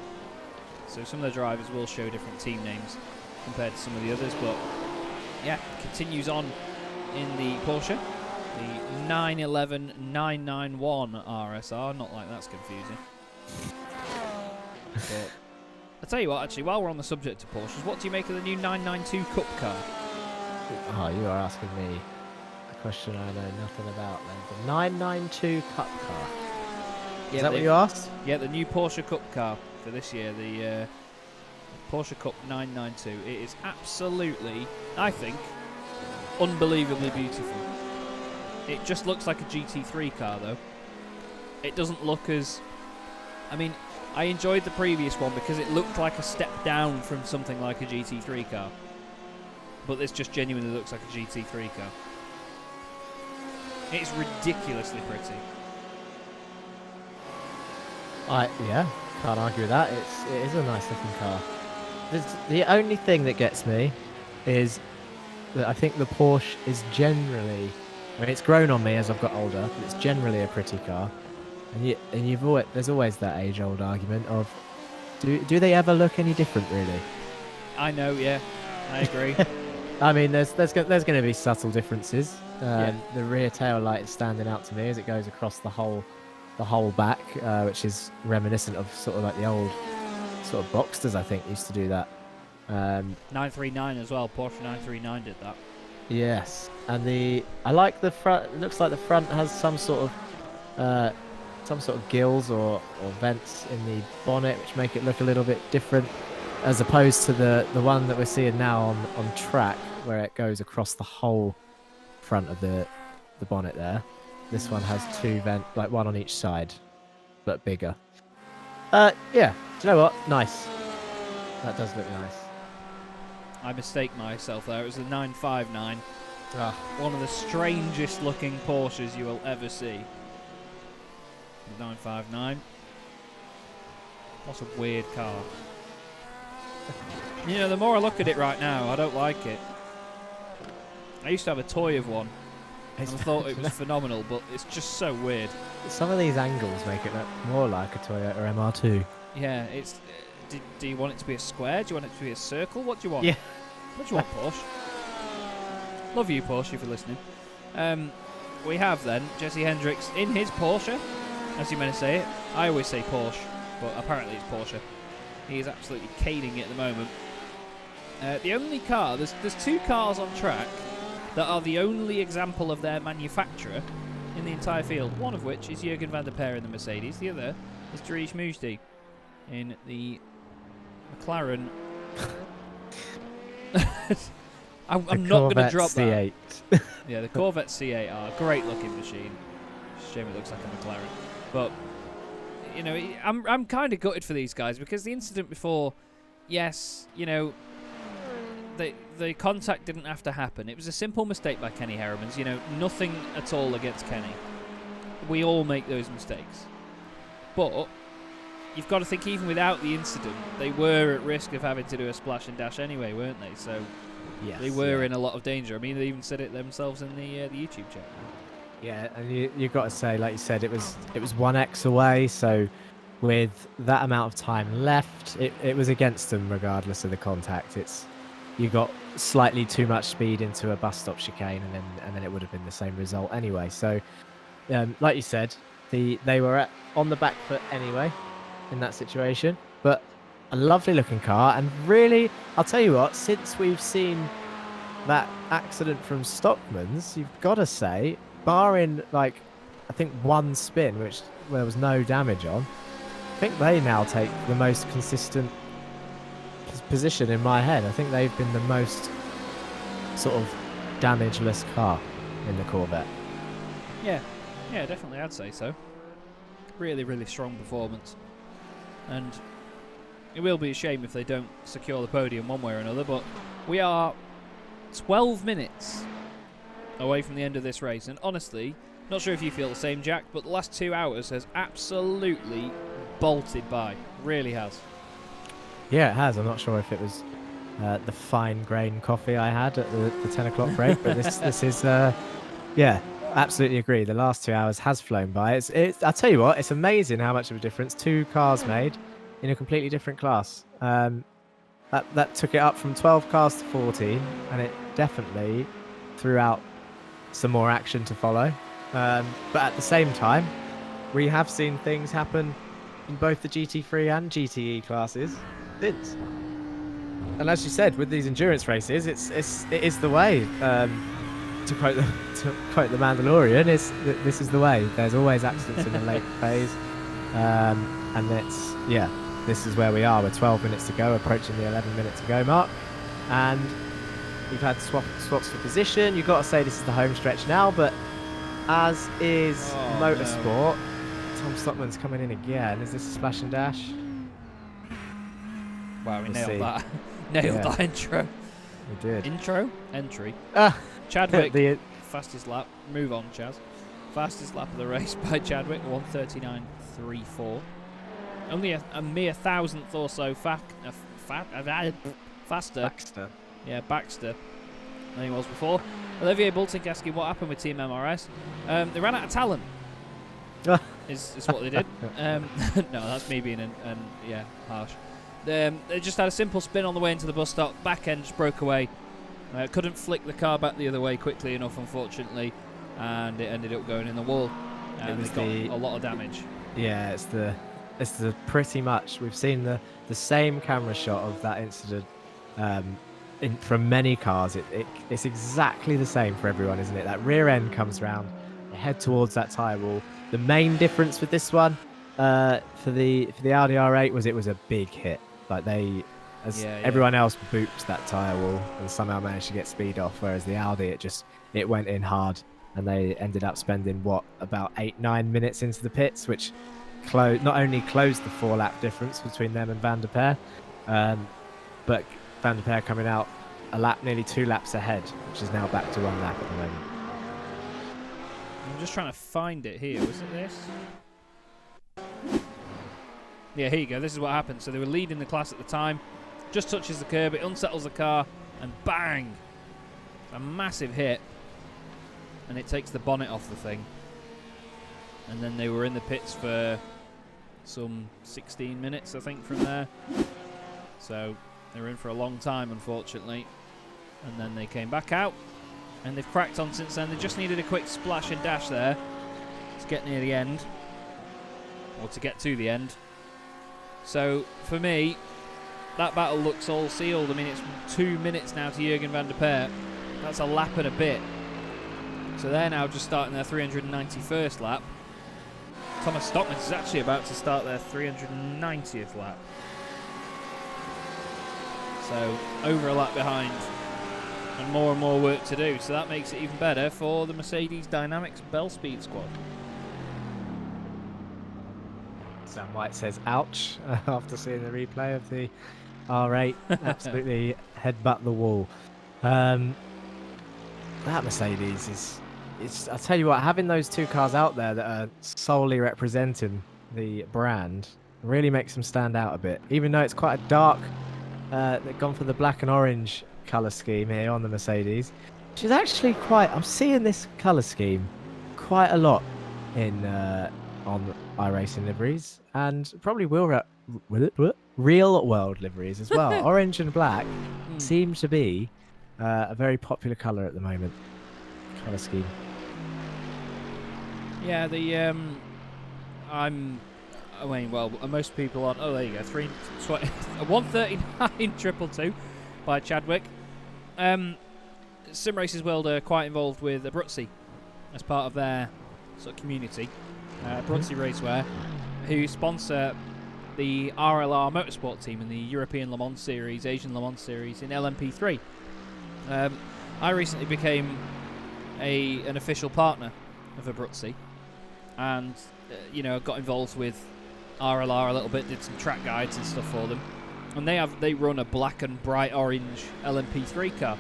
Speaker 2: So some of the drivers will show different team names compared to some of the others, but yeah, continues on in the Porsche, the 911 991 RSR. Not like that's confusing. But I'll tell you what, actually, while we're on the subject of Porsches, what do you make of the new 992 Cup car?
Speaker 3: Oh, you are asking me a question I know nothing about then. The 992 Cup car.
Speaker 2: Yeah,
Speaker 3: Is that what you asked?
Speaker 2: Yeah, the new Porsche Cup car for this year, the Porsche Cup 992. It is absolutely, I think, unbelievably beautiful. It just looks like a GT3 car, though. It doesn't look as... I mean, I enjoyed the previous one because it looked like a step down from something like a GT3 car. But this just genuinely looks like a GT3 car. It's ridiculously pretty.
Speaker 3: Yeah, can't argue with that. It is a nice looking car. The only thing that gets me is that I think the Porsche is generally, I mean, it's grown on me as I've got older, but it's generally a pretty car. And you've always, there's always that age-old argument of, do they ever look any different, really?
Speaker 2: I know, yeah, I agree.
Speaker 3: I mean, there's going to be subtle differences.
Speaker 2: Yeah.
Speaker 3: The rear tail light is standing out to me as it goes across the whole back, which is reminiscent of sort of like the old sort of Boxsters, I think, used to do that.
Speaker 2: 939 as well. Porsche 939 did that.
Speaker 3: Yes, and I like the front. It looks like the front has some sort of gills or vents in the bonnet, which make it look a little bit different, as opposed to the one that we're seeing now on track, where it goes across the whole front of the bonnet there. This one has two vents, like one on each side, but bigger. Yeah, do you know what? Nice. That does look nice.
Speaker 2: I mistake myself there. It was the 959.
Speaker 3: Ah.
Speaker 2: One of the strangest looking Porsches you will ever see. The 959. What's a weird car? You know, the more I look at it right now, I don't like it. I used to have a toy of one, and I thought it was phenomenal, but it's just so weird.
Speaker 3: Some of these angles make it look more like a Toyota MR2.
Speaker 2: Yeah, it's... do you want it to be a square? Do you want it to be a circle? What do you want?
Speaker 3: Yeah.
Speaker 2: What do you want, Porsche? Love you, Porsche, if you're listening. We have, then, Jesse Hendricks in his Porsche, as you may say it. I always say Porsche, but apparently it's Porsche. He is absolutely cading it at the moment. The only car... There's 2 cars on track that are the only example of their manufacturer in the entire field, one of which is Jürgen van der Peer in the Mercedes, the other is Dries Mujdi in the McLaren. I'm not going to drop
Speaker 3: C8.
Speaker 2: that. Yeah, the Corvette C8R, great looking machine. Shame it looks like a McLaren. But, you know, I'm kind of gutted for these guys because the incident before, yes, you know, the contact didn't have to happen. It was a simple mistake by Kenny Heremans. You know, nothing at all against Kenny. We all make those mistakes. But you've got to think, even without the incident, they were at risk of having to do a splash and dash anyway, weren't they? So
Speaker 3: Yes,
Speaker 2: they were in a lot of danger. I mean, they even said it themselves in the YouTube chat.
Speaker 3: Yeah, and you've got to say, like you said, it was 1x away, so with that amount of time left, it was against them regardless of the contact. You got slightly too much speed into a bus stop chicane, and then it would have been the same result anyway. So, like you said, they were on the back foot anyway in that situation. But a lovely looking car, and really, I'll tell you what, since we've seen that accident from Stockman's, you've got to say, barring like I think one spin, which there was no damage on, I think they now take the most consistent position in my head. I think they've been the most sort of damageless car in the Corvette.
Speaker 2: Yeah, definitely, I'd say so. Really, really strong performance. And it will be a shame if they don't secure the podium one way or another, but we are 12 minutes away from the end of this race, and honestly, not sure if you feel the same, Jack, but the last 2 hours has absolutely bolted by. Really has.
Speaker 3: Yeah, it has. I'm not sure if it was the fine grain coffee I had at the 10 o'clock break, but this is, yeah, absolutely agree. The last 2 hours has flown by. I tell you what, it's amazing how much of a difference 2 cars made in a completely different class. That took it up from 12 cars to 14, and it definitely threw out some more action to follow. But at the same time, we have seen things happen in both the GT3 and GTE classes since. And as you said, with these endurance races, it is the way. To quote the Mandalorian, this is the way. There's always accidents in the late phase, and this is where we are. We're 12 minutes to go, approaching the 11 minute to go mark, and we've had swaps for position. You've got to say this is the home stretch now, but as is motorsport, Tom Stockman's coming in again. Is this a splash and dash?
Speaker 2: Wow, we
Speaker 3: We'll
Speaker 2: nailed
Speaker 3: see.
Speaker 2: that. Nailed that intro.
Speaker 3: We did.
Speaker 2: Entry.
Speaker 3: Ah,
Speaker 2: Chadwick,
Speaker 3: the
Speaker 2: fastest lap. Move on, Chaz. Fastest lap of the race by Chadwick, 1:39.34. Only a mere thousandth or so faster.
Speaker 3: Baxter.
Speaker 2: Yeah, Baxter than he was before. Olivier Bultink asking what happened with Team MRS. They ran out of talent. is what they did. No, that's me being harsh. They just had a simple spin on the way into the bus stop. Back end just broke away. Couldn't flick the car back the other way quickly enough, unfortunately, and it ended up going in the wall. And they got a lot of damage.
Speaker 3: Yeah, it's the pretty much, we've seen the same camera shot of that incident from many cars. It's exactly the same for everyone, isn't it? That rear end comes round, they head towards that tyre wall. The main difference with this one for the Audi R8 it was a big hit. Like everyone else booped that tyre wall and somehow managed to get speed off, whereas the Audi it went in hard, and they ended up spending about 8-9 minutes into the pits, which not only closed the 4-lap difference between them and Van der Peer, but Van der Peer coming out nearly 2 laps ahead, which is now back to 1 lap at the moment.
Speaker 2: I'm just trying to find it here. Was it this? Yeah, here you go. This is what happened. So they were leading the class at the time. just touches the curb, it unsettles the car, and bang! A massive hit, and it takes the bonnet off the thing. And then they were in the pits for some 16 minutes, I think, from there. So they were in for a long time, unfortunately. And then they came back out, and they've cracked on since then. They just needed a quick splash and dash there to get near the end, or to get to the end. So for me, that battle looks all sealed. I mean, it's 2 minutes now to Jurgen van der Peer. That's a lap and a bit. So they're now just starting their 391st lap. Thomas Stockman is actually about to start their 390th lap. So over a lap behind, and more work to do. So that makes it even better for the Mercedes Dynamics Bell Speed squad.
Speaker 3: Sam White says, ouch, after seeing the replay of the R8 absolutely headbutt the wall. That Mercedes is, I'll tell you what, having those two cars out there that are solely representing the brand really makes them stand out a bit. Even though it's quite a dark, they've gone for the black and orange colour scheme here on the Mercedes, which is actually quite, I'm seeing this colour scheme quite a lot in on iRacing liveries, and probably real world liveries as well. Orange and black seems to be a very popular colour at the moment. Colour scheme.
Speaker 2: Yeah, the most people on. Oh, there you go. 139.222 by Chadwick. Sim Races World are quite involved with Abruzzi as part of their sort of community. Abruzzi Racewear, who sponsor the RLR Motorsport team in the European Le Mans Series, Asian Le Mans Series in LMP3. I recently became an official partner of Abruzzi, and got involved with RLR a little bit, did some track guides and stuff for them, and they run a black and bright orange LMP3 car,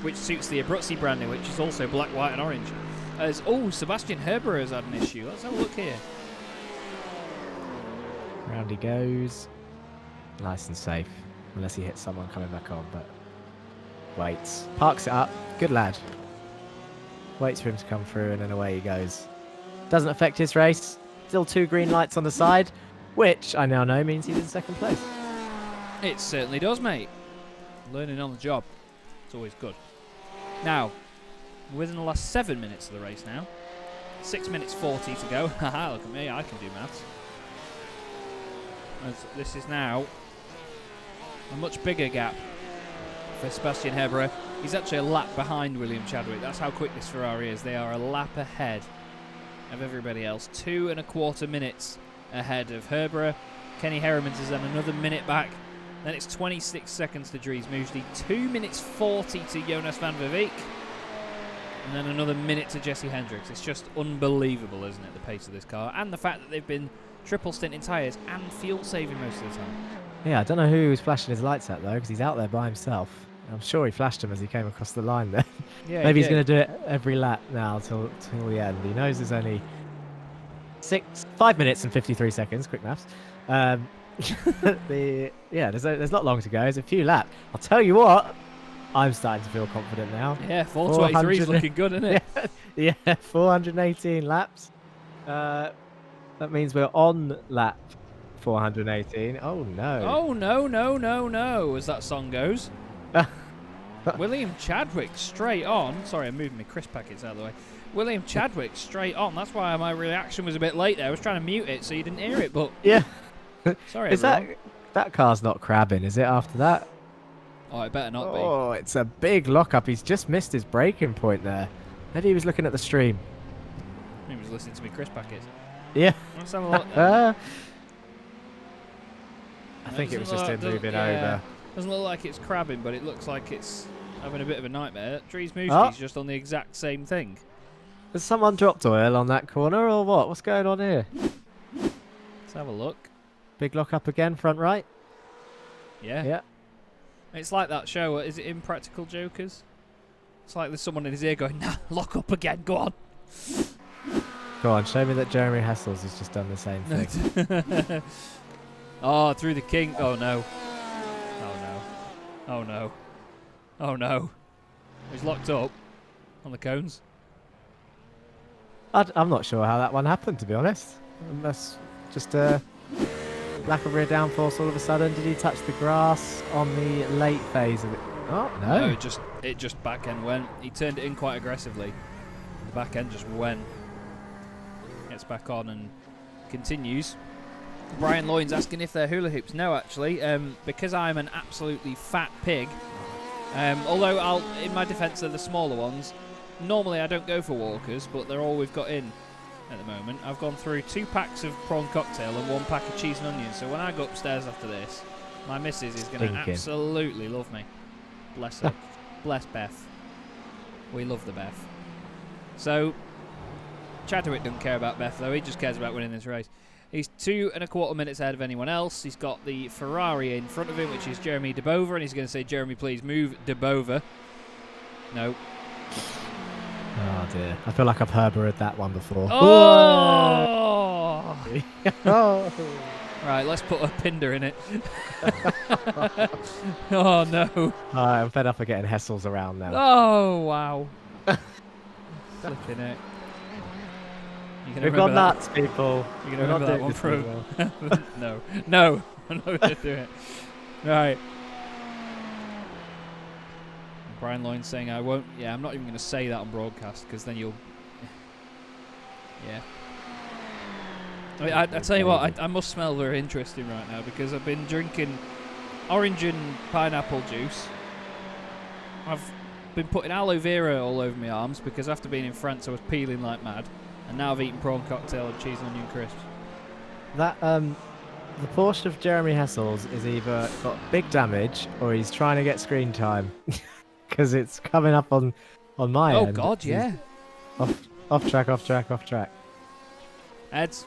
Speaker 2: which suits the Abruzzi branding, which is also black, white and orange. Sebastian Herber has had an issue. Let's have a look here.
Speaker 3: Round he goes. Nice and safe. Unless he hits someone coming back on, but waits. Parks it up. Good lad. Waits for him to come through, and then away he goes. Doesn't affect his race. Still 2 green lights on the side, which I now know means he's in second place.
Speaker 2: It certainly does, mate. Learning on the job. It's always good. Now, within the last 7 minutes of the race now. 6 minutes 40 to go. Haha, look at me, I can do maths. As this is now a much bigger gap for Sebastian Herber. He's actually a lap behind William Chadwick. That's how quick this Ferrari is. They are a lap ahead of everybody else. 2.25 minutes ahead of Herber. Kenny Heremans is then another minute back. Then it's 26 seconds to Dries Moosli. 2 minutes 40 to Jonas van der Beek. And then another minute to Jesse Hendricks. It's just unbelievable, isn't it, the pace of this car? And the fact that they've been triple stinting tyres and fuel saving most of the time.
Speaker 3: Yeah, I don't know who he was flashing his lights at, though, because he's out there by himself. I'm sure he flashed them as he came across the line there.
Speaker 2: Yeah,
Speaker 3: maybe he's going to do it every lap now till the end. He knows there's only 5 minutes and 53 seconds. Quick maths. There's not long to go. There's a few laps. I'll tell you what, I'm starting to feel confident now.
Speaker 2: Yeah, 423 is looking good, isn't it?
Speaker 3: Yeah, 418 laps. That means we're on lap 418. Oh no.
Speaker 2: Oh no, as that song goes. William Chadwick straight on. Sorry, I'm moving my crisp packets out of the way. William Chadwick straight on. That's why my reaction was a bit late there. I was trying to mute it so you didn't hear it, but
Speaker 3: yeah.
Speaker 2: Sorry,
Speaker 3: is
Speaker 2: everyone.
Speaker 3: that car's not crabbing, is it, after that?
Speaker 2: Oh, it better not be.
Speaker 3: Oh, it's a big lockup. He's just missed his braking point there. Maybe he was looking at the stream.
Speaker 2: He was listening to me crisp packets.
Speaker 3: Yeah.
Speaker 2: Let's have a look then.
Speaker 3: I think it was just him moving over.
Speaker 2: Doesn't look like it's crabbing, but it looks like it's having a bit of a nightmare. Dries Moosli's just on the exact same thing.
Speaker 3: Has someone dropped oil on that corner or what? What's going on here?
Speaker 2: Let's have a look.
Speaker 3: Big lockup again, front right.
Speaker 2: Yeah.
Speaker 3: Yeah.
Speaker 2: It's like that show. Is it Impractical Jokers? It's like there's someone in his ear going, nah, lock up again, go on.
Speaker 3: Go on, show me that Jeremy Hessels has just done the same thing.
Speaker 2: Oh, through the king. Oh, no. Oh, no. Oh no. Oh no. He's locked up on the cones.
Speaker 3: I'm not sure how that one happened, to be honest. That's just a lack of rear downforce all of a sudden. Did he touch the grass on the late phase of it? Oh, no.
Speaker 2: No, it just back end went. He turned it in quite aggressively. The back end just went. Gets back on and continues. Brian Loyne's asking if they're hula hoops. No, actually, because I'm an absolutely fat pig. Although in my defence, they're the smaller ones. Normally, I don't go for walkers, but they're all we've got in at the moment. I've gone through 2 packs of prawn cocktail and 1 pack of cheese and onions. So when I go upstairs after this, my missus is going to absolutely love me. Bless her. Bless Beth. We love the Beth. So Chadwick doesn't care about Beth, though. He just cares about winning this race. He's 2 1/4 minutes ahead of anyone else. He's got the Ferrari in front of him, which is Jeremy Debova, and he's going to say, Jeremy, please move Debova. No.
Speaker 3: Oh, dear. I feel like I've heard that one before.
Speaker 2: Oh!
Speaker 3: Oh.
Speaker 2: Right, let's put a pinder in it. Oh, no.
Speaker 3: I'm fed up of getting Hessels around now.
Speaker 2: Oh, wow. Flipping it.
Speaker 3: We've got nuts, people.
Speaker 2: You're going to remember that one from... No. No. I'm not going to do it. Right. Brian Loyne's saying I won't... Yeah, I'm not even going to say that on broadcast, because then you'll... Yeah. I tell you what, I must smell very interesting right now, because I've been drinking orange and pineapple juice. I've been putting aloe vera all over my arms, because after being in France I was peeling like mad. And now I've eaten prawn cocktail and cheese and onion crisps.
Speaker 3: That, the Porsche of Jeremy Hessels is either got big damage or he's trying to get screen time. Because it's coming up on my end.
Speaker 2: Oh, God, yeah.
Speaker 3: Off track.
Speaker 2: Eds.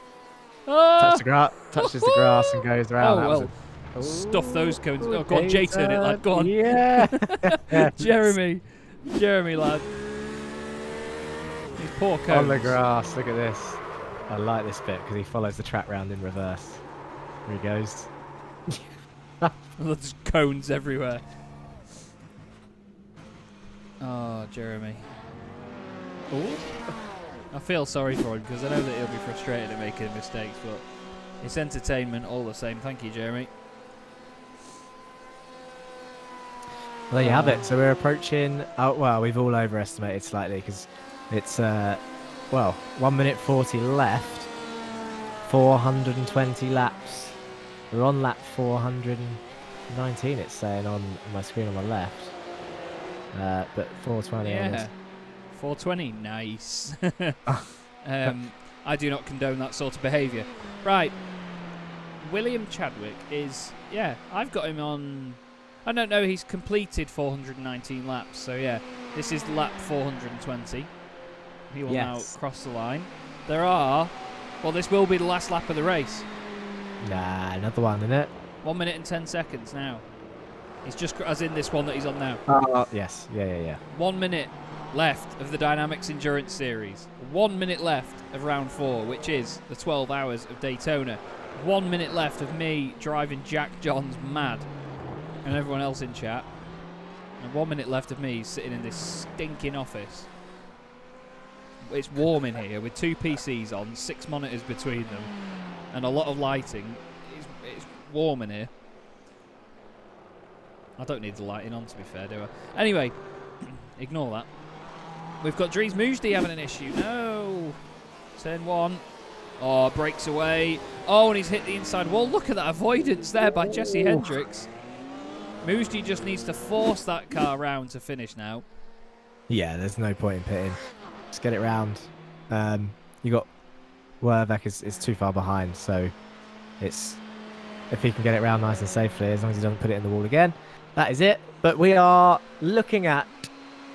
Speaker 3: Touches the grass and goes around.
Speaker 2: Oh, well. Stuff those cones. Oh, go on, J-turn it, lad. Go on.
Speaker 3: Yeah.
Speaker 2: Jeremy, lad. These poor cones.
Speaker 3: On the grass, look at this. I like this bit because he follows the track round in reverse. There he goes.
Speaker 2: There's cones everywhere. Oh, Jeremy.
Speaker 3: Ooh.
Speaker 2: I feel sorry for him because I know that he'll be frustrated at making mistakes, but it's entertainment all the same. Thank you, Jeremy.
Speaker 3: Well, there you have it. So we're approaching... Oh, well, we've all overestimated slightly because it's, 1 minute 40 left. 420 laps. We're on lap 419, it's saying on my screen on my left. But 420 on this.
Speaker 2: 420, nice. I do not condone that sort of behaviour. Right, William Chadwick is, I've got him on, I don't know, he's completed 419 laps, so yeah, this is lap 420. He will now cross the line. This will be the last lap of the race.
Speaker 3: Nah, another one, isn't it?
Speaker 2: 1 minute and 10 seconds now. He's just, as in this one that he's on now.
Speaker 3: Yes, yeah.
Speaker 2: 1 minute left of the DynamiXX Endurance Series. 1 minute left of round 4, which is the 12 hours of Daytona. 1 minute left of me driving Jack Johns mad and everyone else in chat. And 1 minute left of me sitting in this stinking office. It's warm in here with 2 PCs on, 6 monitors between them, and a lot of lighting. It's warm in here. I don't need the lighting on, to be fair, do I? Anyway, ignore that. We've got Dries Moosdi having an issue. No. Turn 1. Oh, breaks away. Oh, and he's hit the inside wall. Look at that avoidance there by Jesse Hendricks. Moosdi just needs to force that car round to finish now.
Speaker 3: Yeah, there's no point in pitting. Just get it round. You got Werbeck is too far behind, so it's if he can get it round nice and safely, as long as he doesn't put it in the wall again. That is it. But we are looking at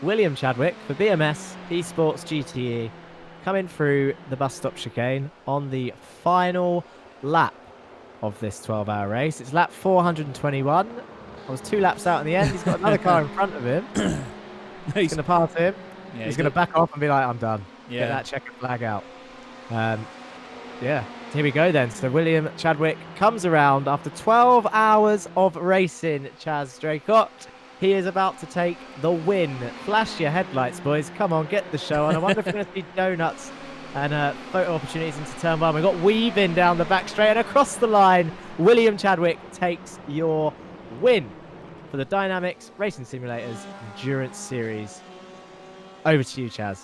Speaker 3: William Chadwick for BMS Esports GTE coming through the bus stop chicane on the final lap of this 12-hour race. It's lap 421. I was 2 laps out in the end. He's got another car in front of him. He's going to pass him. Yeah, he's going to back off and be like, I'm done. Yeah. Get that checkered flag out. Here we go then. So William Chadwick comes around after 12 hours of racing. Chaz Draycott, he is about to take the win. Flash your headlights, boys. Come on, get the show on. I wonder if we're going to see donuts and photo opportunities into turn one. We've got weaving down the back straight and across the line. William Chadwick takes your win for the DynamiXX Racing Simulators Endurance Series. Over to you, Chaz.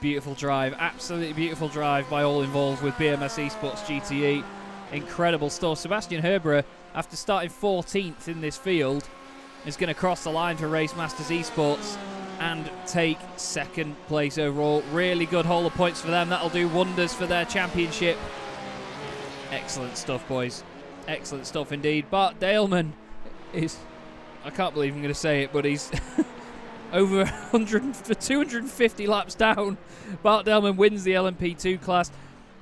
Speaker 2: Beautiful drive, absolutely beautiful drive by all involved with BMS Esports GTE. Incredible stuff. Sebastian Herbera, after starting 14th in this field, is going to cross the line for Race Masters Esports and take second place overall. Really good haul of points for them. That'll do wonders for their championship. Excellent stuff, boys. Excellent stuff indeed. Bart Daleman is, I can't believe I'm going to say it, but he's over 250 laps down. Bart Daleman wins the LMP2 class.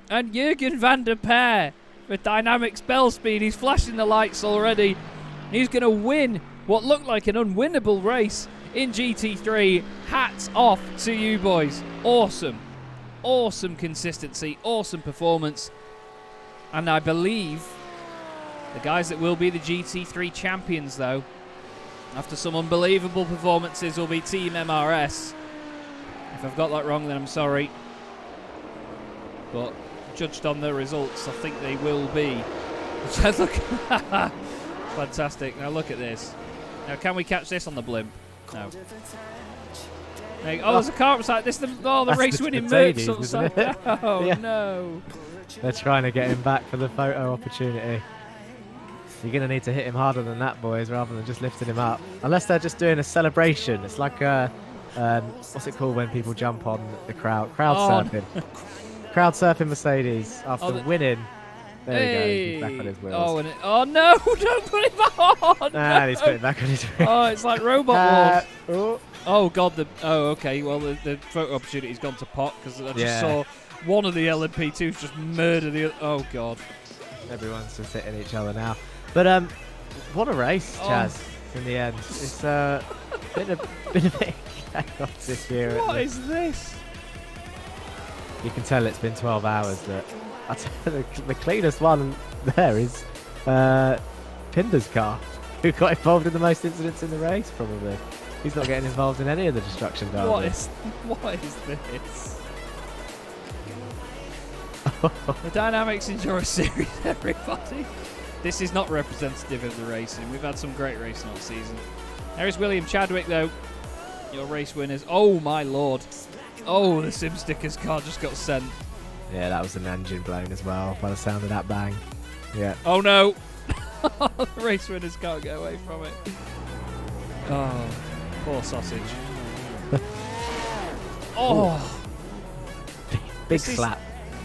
Speaker 2: And Jürgen van der Peer with DynamiXX Bell Speed. He's flashing the lights already. He's going to win what looked like an unwinnable race in GT3. Hats off to you boys. Awesome. Awesome consistency. Awesome performance. And I believe the guys that will be the GT3 champions, though, after some unbelievable performances, will be Team MRS. If I've got that wrong, then I'm sorry. But judged on the results, I think they will be. Look, fantastic. Now look at this. Now, can we catch this on the blimp? No. Oh, there's a car upside. This the race-winning Mercs upside down. Oh
Speaker 3: Yeah.
Speaker 2: no!
Speaker 3: They're trying to get him back for the photo opportunity. You're going to need to hit him harder than that, boys, rather than just lifting him up. Unless they're just doing a celebration. It's like a, what's it called when people jump on the crowd? Crowd surfing. Crowd surfing Mercedes after winning. There he goes. He's back on his wheels.
Speaker 2: Oh no! Don't put him on!
Speaker 3: And he's putting back on his wheels.
Speaker 2: Oh, it's like Robot Wars.
Speaker 3: Oh.
Speaker 2: Oh god, okay. Well, the photo opportunity's gone to pot because I just saw one of the LMP2s just murder the other. Oh god.
Speaker 3: Everyone's just hitting each other now. But what a race, Chaz, in the end. It's been a bit chaos this year.
Speaker 2: What is this?
Speaker 3: You can tell it's been 12 hours. That I tell you, the cleanest one there is Pinder's car, who got involved in the most incidents in the race, probably. He's not getting involved in any of the destruction.
Speaker 2: What is this? The DynamiXX Endurance Series, everybody. This is not representative of the racing. We've had some great racing all season. There's William Chadwick, though. Your race winners. Oh, my lord. Oh, the Sim Stickers car just got sent.
Speaker 3: Yeah, that was an engine blown as well, by the sound of that bang. Yeah.
Speaker 2: Oh, no. The race winners can't get away from it. Oh, poor sausage. Oh.
Speaker 3: Big slap.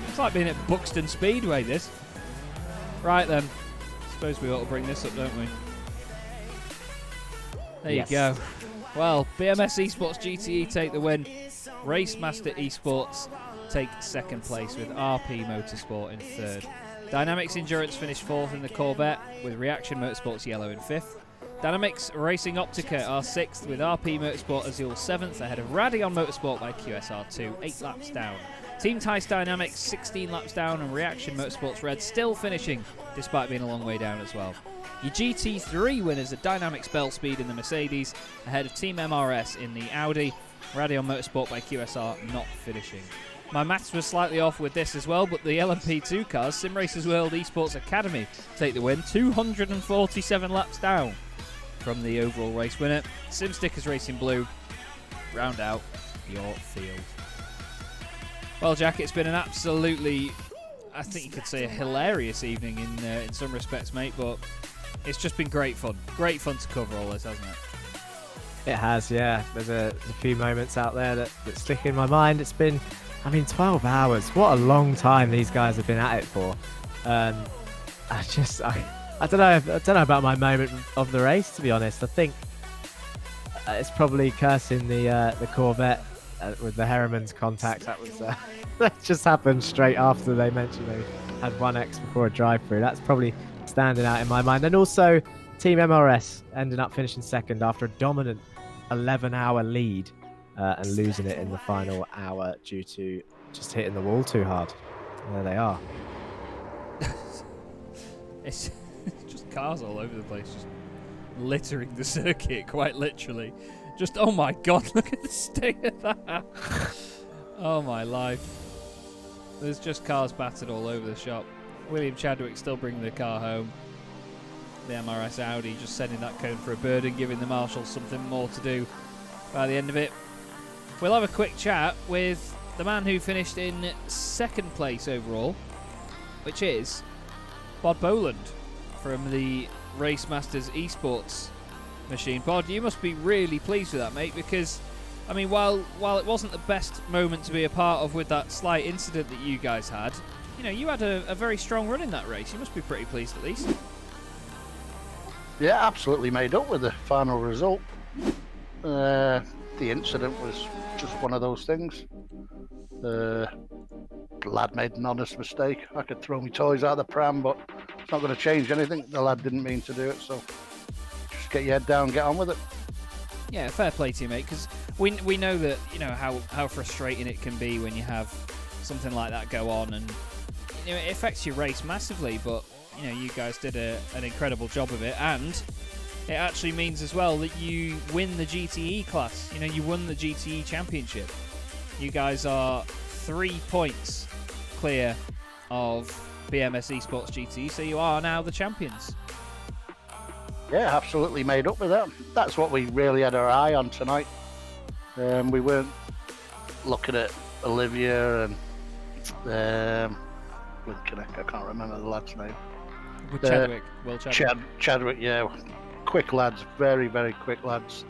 Speaker 2: It's like being at Buxton Speedway, this. Right, then. Suppose we ought to bring this up, don't we? There you go. Well, BMS Esports GTE take the win. Race Master Esports take second place with RP Motorsport in third. DynamiXX Endurance finished fourth in the Corvette with Reaction Motorsports Yellow in fifth. DynamiXX Racing Optica are sixth with RP Motorsport Azul seventh ahead of Radeon Motorsport by QSR2, 8 laps down. Team Tice Dynamics 16 laps down and Reaction Motorsports Red still finishing despite being a long way down as well. Your GT3 winners are DynamiXX Bell Speed in the Mercedes ahead of Team MRS in the Audi. Radeon Motorsport by QSR not finishing. My maths was slightly off with this as well, but the LMP2 cars, Sim Racers World Esports Academy, take the win, 247 laps down from the overall race winner. Sim Stickers Racing Blue round out your field. Well, Jack, it's been an absolutely, I think you could say, a hilarious evening in some respects, mate, but it's just been great fun. Great fun to cover all this, hasn't it?
Speaker 3: It has, yeah. There's a few moments out there that stick in my mind. It's been, 12 hours. What a long time these guys have been at it for. I don't know about my moment of the race, to be honest. I think it's probably cursing the Corvette with the Herriman's contact. That was that just happened straight after they mentioned they had 1x before a drive-through. That's probably standing out in my mind. And also Team MRS ending up finishing second after a dominant 11-hour lead and losing it in the final hour due to just hitting the wall too hard. There they are.
Speaker 2: It's just cars all over the place, just littering the circuit, quite literally. Just, oh my god, look at the state of that. Oh my life. There's just cars battered all over the shop. William Chadwick still bringing the car home. The MRS Audi just sending that cone for a bird and giving the marshals something more to do by the end of it. We'll have a quick chat with the man who finished in second place overall, which is Bod Boland from the Race Masters Esports machine. Bod, you must be really pleased with that, mate, because, I mean, while it wasn't the best moment to be a part of with that slight incident that you guys had, you know, you had a very strong run in that race. You must be pretty pleased at least.
Speaker 8: Yeah, absolutely made up with the final result. The incident was just one of those things. The lad made an honest mistake. I could throw my toys out of the pram, but it's not going to change anything. The lad didn't mean to do it, so just get your head down, get on with it.
Speaker 2: Yeah, fair play to you, mate, because we know that, you know, how frustrating it can be when you have something like that go on, and, you know, it affects your race massively, but, you know, you guys did an incredible job of it, and it actually means as well that you win the GTE class. You know, you won the GTE championship. You guys are 3 points clear of BMS Esports GTE, so you are now the champions.
Speaker 8: Yeah, absolutely made up with that. That's what we really had our eye on tonight. We weren't looking at Olivia and I can't remember the lad's name.
Speaker 2: With Chadwick, Will Chadwick.
Speaker 8: Chadwick, yeah. Quick lads, very, very quick lads.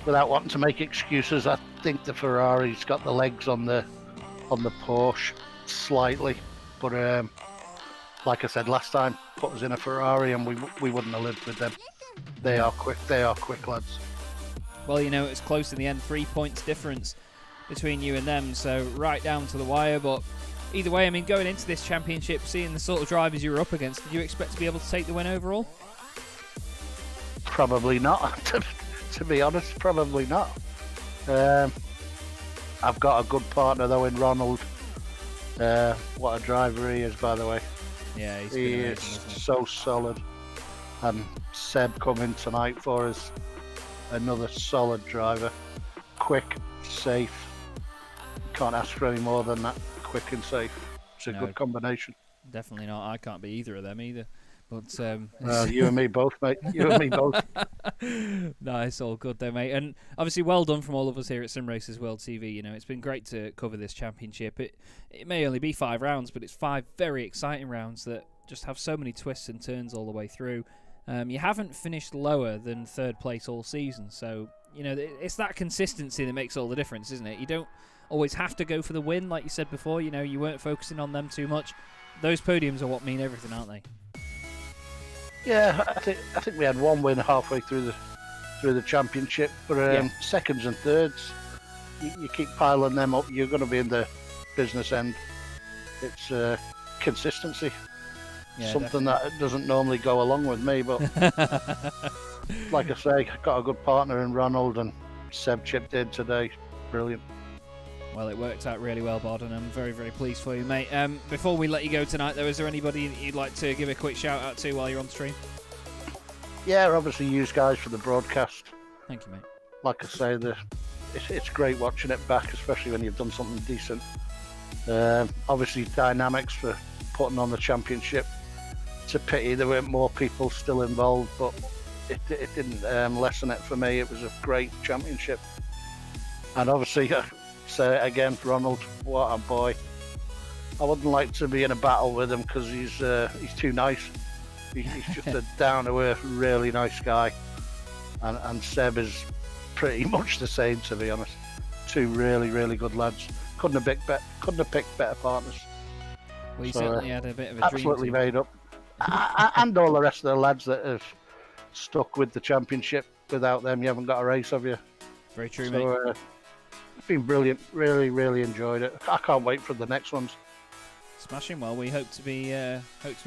Speaker 8: Without wanting to make excuses, I think the Ferrari's got the legs on the Porsche slightly, but like I said last time, put us in a Ferrari and we wouldn't have lived with them. They are quick lads.
Speaker 2: Well, you know, it was close in the end, 3 points difference between you and them, so right down to the wire. But either way, I mean, going into this championship, seeing the sort of drivers you were up against, did you expect to be able to take the win overall?
Speaker 8: Probably not, to be honest, probably not. I've got a good partner though in Ronald. What a driver he is, by the way.
Speaker 2: Yeah,
Speaker 8: he is so solid. And Seb coming tonight for us, another solid driver, quick, safe. Can't ask for any more than that. Quick and safe. It's a good combination.
Speaker 2: Definitely not. I can't be either of them either. But
Speaker 8: you and me both, mate. You and me both.
Speaker 2: No, it's all good though, mate. And obviously, well done from all of us here at Sim Racers World TV. You know, it's been great to cover this championship. It may only be 5 rounds, but it's 5 very exciting rounds that just have so many twists and turns all the way through. You haven't finished lower than 3rd place all season, so you know it's that consistency that makes all the difference, isn't it? You don't always have to go for the win, like you said before. You know, you weren't focusing on them too much. Those podiums are what mean everything, aren't they?
Speaker 8: Yeah, I think we had 1 win halfway through the championship, but seconds and thirds, you keep piling them up, you're going to be in the business end. It's consistency, something that doesn't normally go along with me, but like I say, I got a good partner in Ronald, and Seb chipped in today. Brilliant.
Speaker 2: Well, it worked out really well, Bod, and I'm very, very pleased for you, mate. Before we let you go tonight, though, is there anybody that you'd like to give a quick shout out to while you're on stream?
Speaker 8: Yeah, obviously you guys for the broadcast.
Speaker 2: Thank you, mate.
Speaker 8: Like I say, it's great watching it back, especially when you've done something decent. Obviously DynamiXX for putting on the championship. It's a pity there weren't more people still involved, but it didn't lessen it for me. It was a great championship. And obviously, say it again, Ronald, what a boy. I wouldn't like to be in a battle with him because he's too nice. He's just a down-to-earth, really nice guy. And Seb is pretty much the same, to be honest. 2 really, really good lads. Couldn't have picked better partners.
Speaker 2: Well, you certainly had a bit of a
Speaker 8: absolutely
Speaker 2: dream
Speaker 8: made up. And all the rest of the lads that have stuck with the championship. Without them, you haven't got a race, have you?
Speaker 2: Very true, mate.
Speaker 8: It's been brilliant. Really, really enjoyed it. I can't wait for the next ones.
Speaker 2: Smashing. Well, we hope to be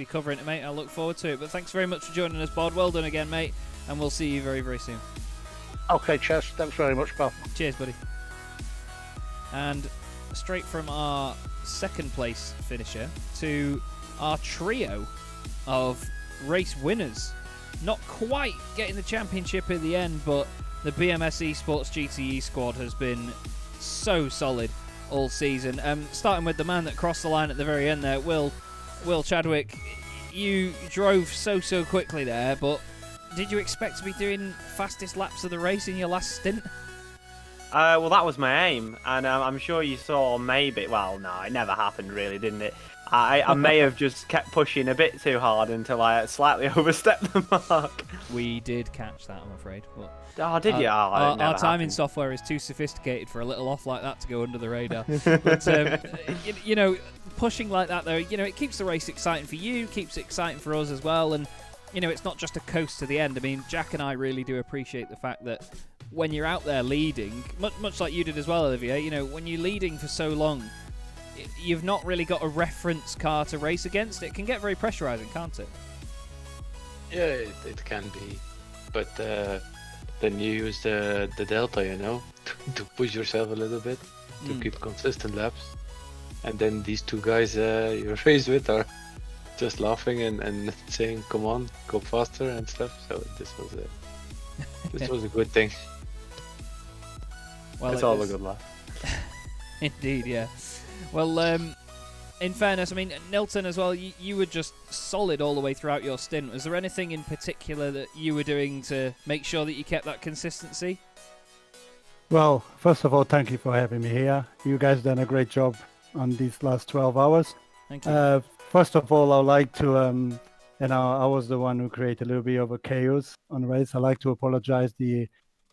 Speaker 2: covering it, mate. I look forward to it. But thanks very much for joining us, Bod. Well done again, mate. And we'll see you very, very soon.
Speaker 8: Okay, Chaz. Thanks very much, pal.
Speaker 2: Cheers, buddy. And straight from our 2nd place finisher to our trio of race winners. Not quite getting the championship in the end, but the BMS Esports GTE squad has been so solid all season. Starting with the man that crossed the line at the very end there, Will Chadwick. You drove so quickly there, but did you expect to be doing fastest laps of the race in your last stint?
Speaker 4: Well, that was my aim, and I'm sure you saw maybe. Well, no, it never happened, really, didn't it? I may have just kept pushing a bit too hard until I slightly overstepped the mark.
Speaker 2: We did catch that, I'm afraid. But
Speaker 4: Oh, did you?
Speaker 2: our timing
Speaker 4: happened.
Speaker 2: software is too sophisticated for a little off like that to go under the radar. But you know, pushing like that though, you know, it keeps the race exciting for you, keeps it exciting for us as well, and you know, it's not just a coast to the end. I mean, Jack and I really do appreciate the fact that when you're out there leading, much like you did as well, Olivier, you know, when you're leading for so long, you've not really got a reference car to race against. It can get very pressurizing, can't it?
Speaker 7: Yeah, it can be, but then you use the delta, you know, to push yourself a little bit, to keep consistent laps, and then these two guys you're faced with are just laughing and saying, "Come on, go faster" and stuff. So this was a good thing.
Speaker 2: Well,
Speaker 4: It's all a good laugh.
Speaker 2: Indeed, yeah. Well, in fairness, I mean, Nilton as well, you were just solid all the way throughout your stint. Was there anything in particular that you were doing to make sure that you kept that consistency?
Speaker 9: Well, first of all, thank you for having me here. You guys done a great job on these last 12 hours.
Speaker 2: Thank you.
Speaker 9: First of all, I'd like to, I was the one who created a little bit of a chaos on the race. I'd like to apologize the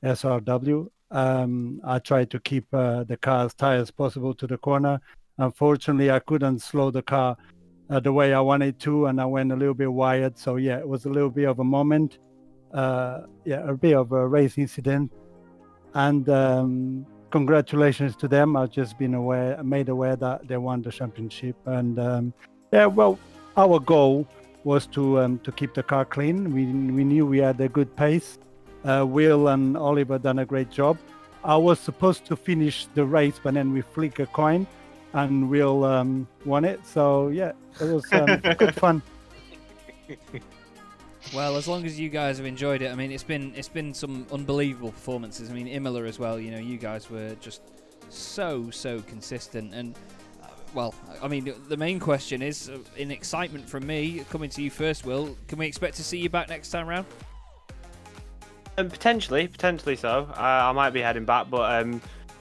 Speaker 9: SRW. I tried to keep the car as tight as possible to the corner. Unfortunately, I couldn't slow the car the way I wanted to, and I went a little bit wired. So yeah, it was a little bit of a moment. A bit of a race incident. And congratulations to them. I've just been made aware that they won the championship. And well, our goal was to keep the car clean. We knew we had a good pace. Will and Oliver done a great job. I was supposed to finish the race, but then we flicked a coin, and Will won it. So yeah, it was good fun.
Speaker 2: Well, as long as you guys have enjoyed it, I mean, it's been some unbelievable performances. I mean, Imola as well. You know, you guys were just so consistent. And well, I mean, the main question is, in excitement from me, coming to you first, Will, can we expect to see you back next time round?
Speaker 4: Potentially so. I might be heading back, but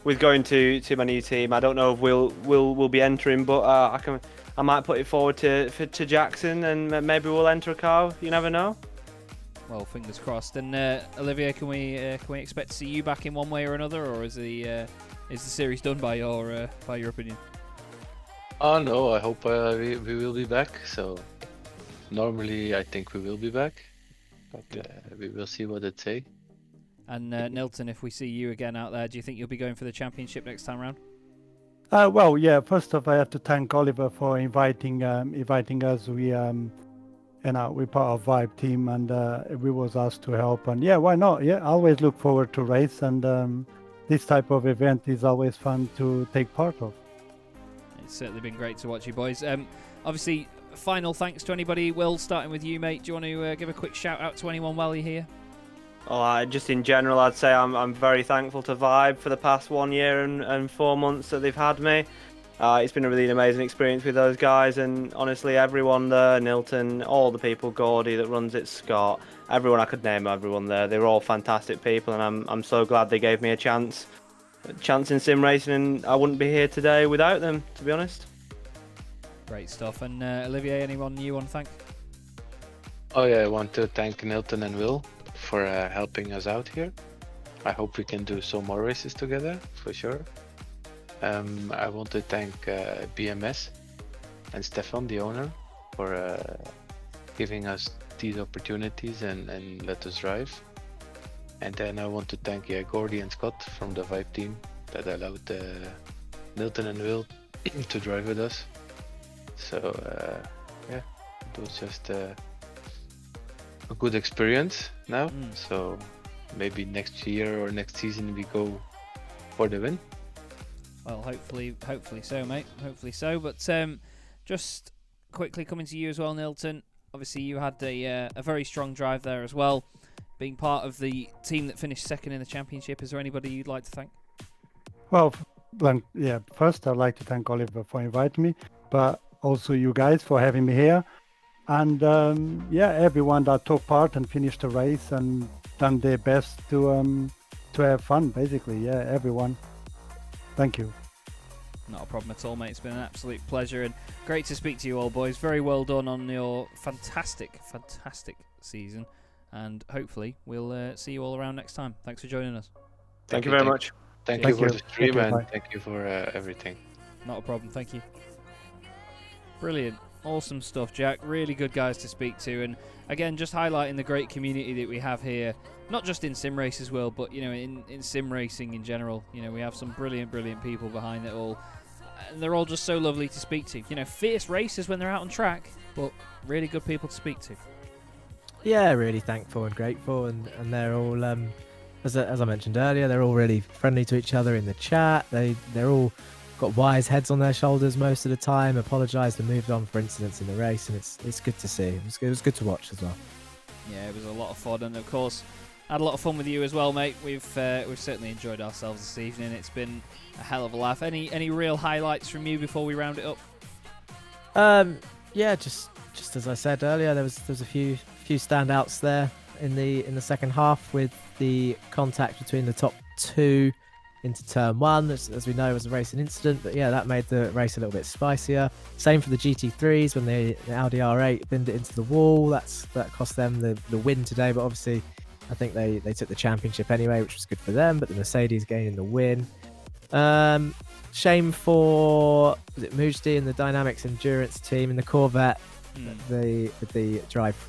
Speaker 4: with going to my new team, I don't know if we'll be entering, but I might put it forward to Jackson, and maybe we'll enter a car. You never know.
Speaker 2: Well, fingers crossed. And Olivier, can we expect to see you back in one way or another, or is the series done by your opinion?
Speaker 7: Oh no, I hope we will be back. So normally I think we will be back, but we will see what it say.
Speaker 2: And Nilton, if we see you again out there, do you think you'll be going for the championship next time round?
Speaker 9: Well, yeah. First off, I have to thank Oliver for inviting us. We're part of Vibe team, and we was asked to help. And yeah, why not? Yeah, I always look forward to race, and this type of event is always fun to take part of.
Speaker 2: It's certainly been great to watch you boys. Obviously, final thanks to anybody. Will, starting with you, mate. Do you want to give a quick shout out to anyone while you're here?
Speaker 4: Well, just in general, I'd say I'm very thankful to Vibe for the past 1 year and 4 months that they've had me. It's been a really amazing experience with those guys, and honestly, everyone there, Nilton, all the people, Gordy that runs it, Scott, everyone I could name, everyone there, they were all fantastic people, and I'm so glad they gave me a chance in sim racing, and I wouldn't be here today without them, to be honest.
Speaker 2: Great stuff. And Olivier, anyone you want to thank?
Speaker 7: Oh yeah, I want to thank Nilton and Will for helping us out here. I hope we can do some more races together, for sure. I want to thank BMS and Stefan, the owner, for giving us these opportunities and let us drive. And then I want to thank Gordy and Scott from the Vibe team that allowed Nilton and Will to drive with us. So yeah, it was just a good experience now. So maybe next year or next season we go for the win.
Speaker 2: Well, hopefully so, mate. Hopefully so. But just quickly coming to you as well, Nilton. Obviously, you had a very strong drive there as well, being part of the team that finished second in the championship. Is there anybody you'd like to thank?
Speaker 9: Well, first I'd like to thank Oliver for inviting me, but also you guys for having me here. And everyone that took part and finished the race and done their best to have fun, basically. Yeah, everyone. Thank you.
Speaker 2: Not a problem at all, mate. It's been an absolute pleasure and great to speak to you all, boys. Very well done on your fantastic season. And hopefully we'll see you all around next time. Thanks for joining us.
Speaker 4: Thank you very much.
Speaker 7: Thank
Speaker 9: Thank
Speaker 7: you for
Speaker 9: you.
Speaker 7: the stream,
Speaker 9: Thank you,
Speaker 7: and
Speaker 9: bye.
Speaker 7: thank you for everything.
Speaker 2: Not a problem. Thank you. Brilliant. Awesome stuff, Jack. Really good guys to speak to. And again, just highlighting the great community that we have here, not just in sim races world, but in sim racing in general. We have some brilliant people behind it all. And they're all just so lovely to speak to. Fierce racers when they're out on track, but really good people to speak to.
Speaker 3: Yeah, really thankful and grateful, and they're all, as I mentioned earlier, they're all really friendly to each other in the chat. They're all got wise heads on their shoulders most of the time, apologised and moved on for incidents in the race, and it's good to see. It was good to watch as well.
Speaker 2: Yeah, it was a lot of fun, and of course, had a lot of fun with you as well, mate. We've certainly enjoyed ourselves this evening. It's been a hell of a laugh. Any real highlights from you before we round it up?
Speaker 3: Yeah, just as I said earlier, there was a few standouts there in the second half with the contact between the top two into turn one. As we know, it was a racing incident, but yeah, that made the race a little bit spicier. Same for the GT3s when the Audi R8 binned it into the wall. That cost them the win today, but obviously I think they took the championship anyway, which was good for them, but the Mercedes gaining the win. Shame for Mujdi and the DynamiXX Endurance team and the Corvette, with the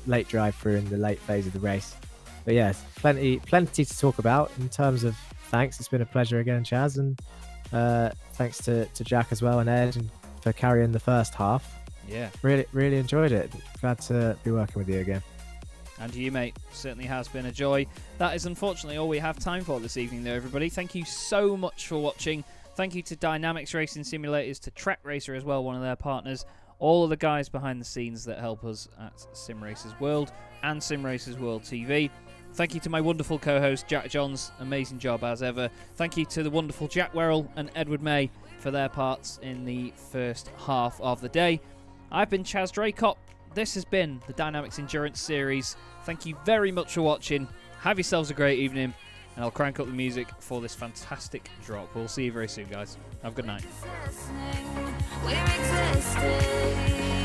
Speaker 3: late drive through in the late phase of the race. But yeah, plenty to talk about in terms of thanks. It's been a pleasure again, Chaz, and thanks to Jack as well and Ed for carrying the first half.
Speaker 2: Yeah,
Speaker 3: really enjoyed it. Glad to be working with you again.
Speaker 2: And you, mate, certainly has been a joy. That is unfortunately all we have time for this evening, though, everybody. Thank you so much for watching. Thank you to DynamiXX Racing Simulators, to Track Racer as well, one of their partners. All of the guys behind the scenes that help us at Sim Racers World and Sim Racers World TV. Thank you to my wonderful co-host, Jack Johns. Amazing job as ever. Thank you to the wonderful Jack Werrell and Edward May for their parts in the first half of the day. I've been Chaz Draycott. This has been the DynamiXX Endurance Series. Thank you very much for watching. Have yourselves a great evening, and I'll crank up the music for this fantastic drop. We'll see you very soon, guys. Have a good night.
Speaker 1: We're existing.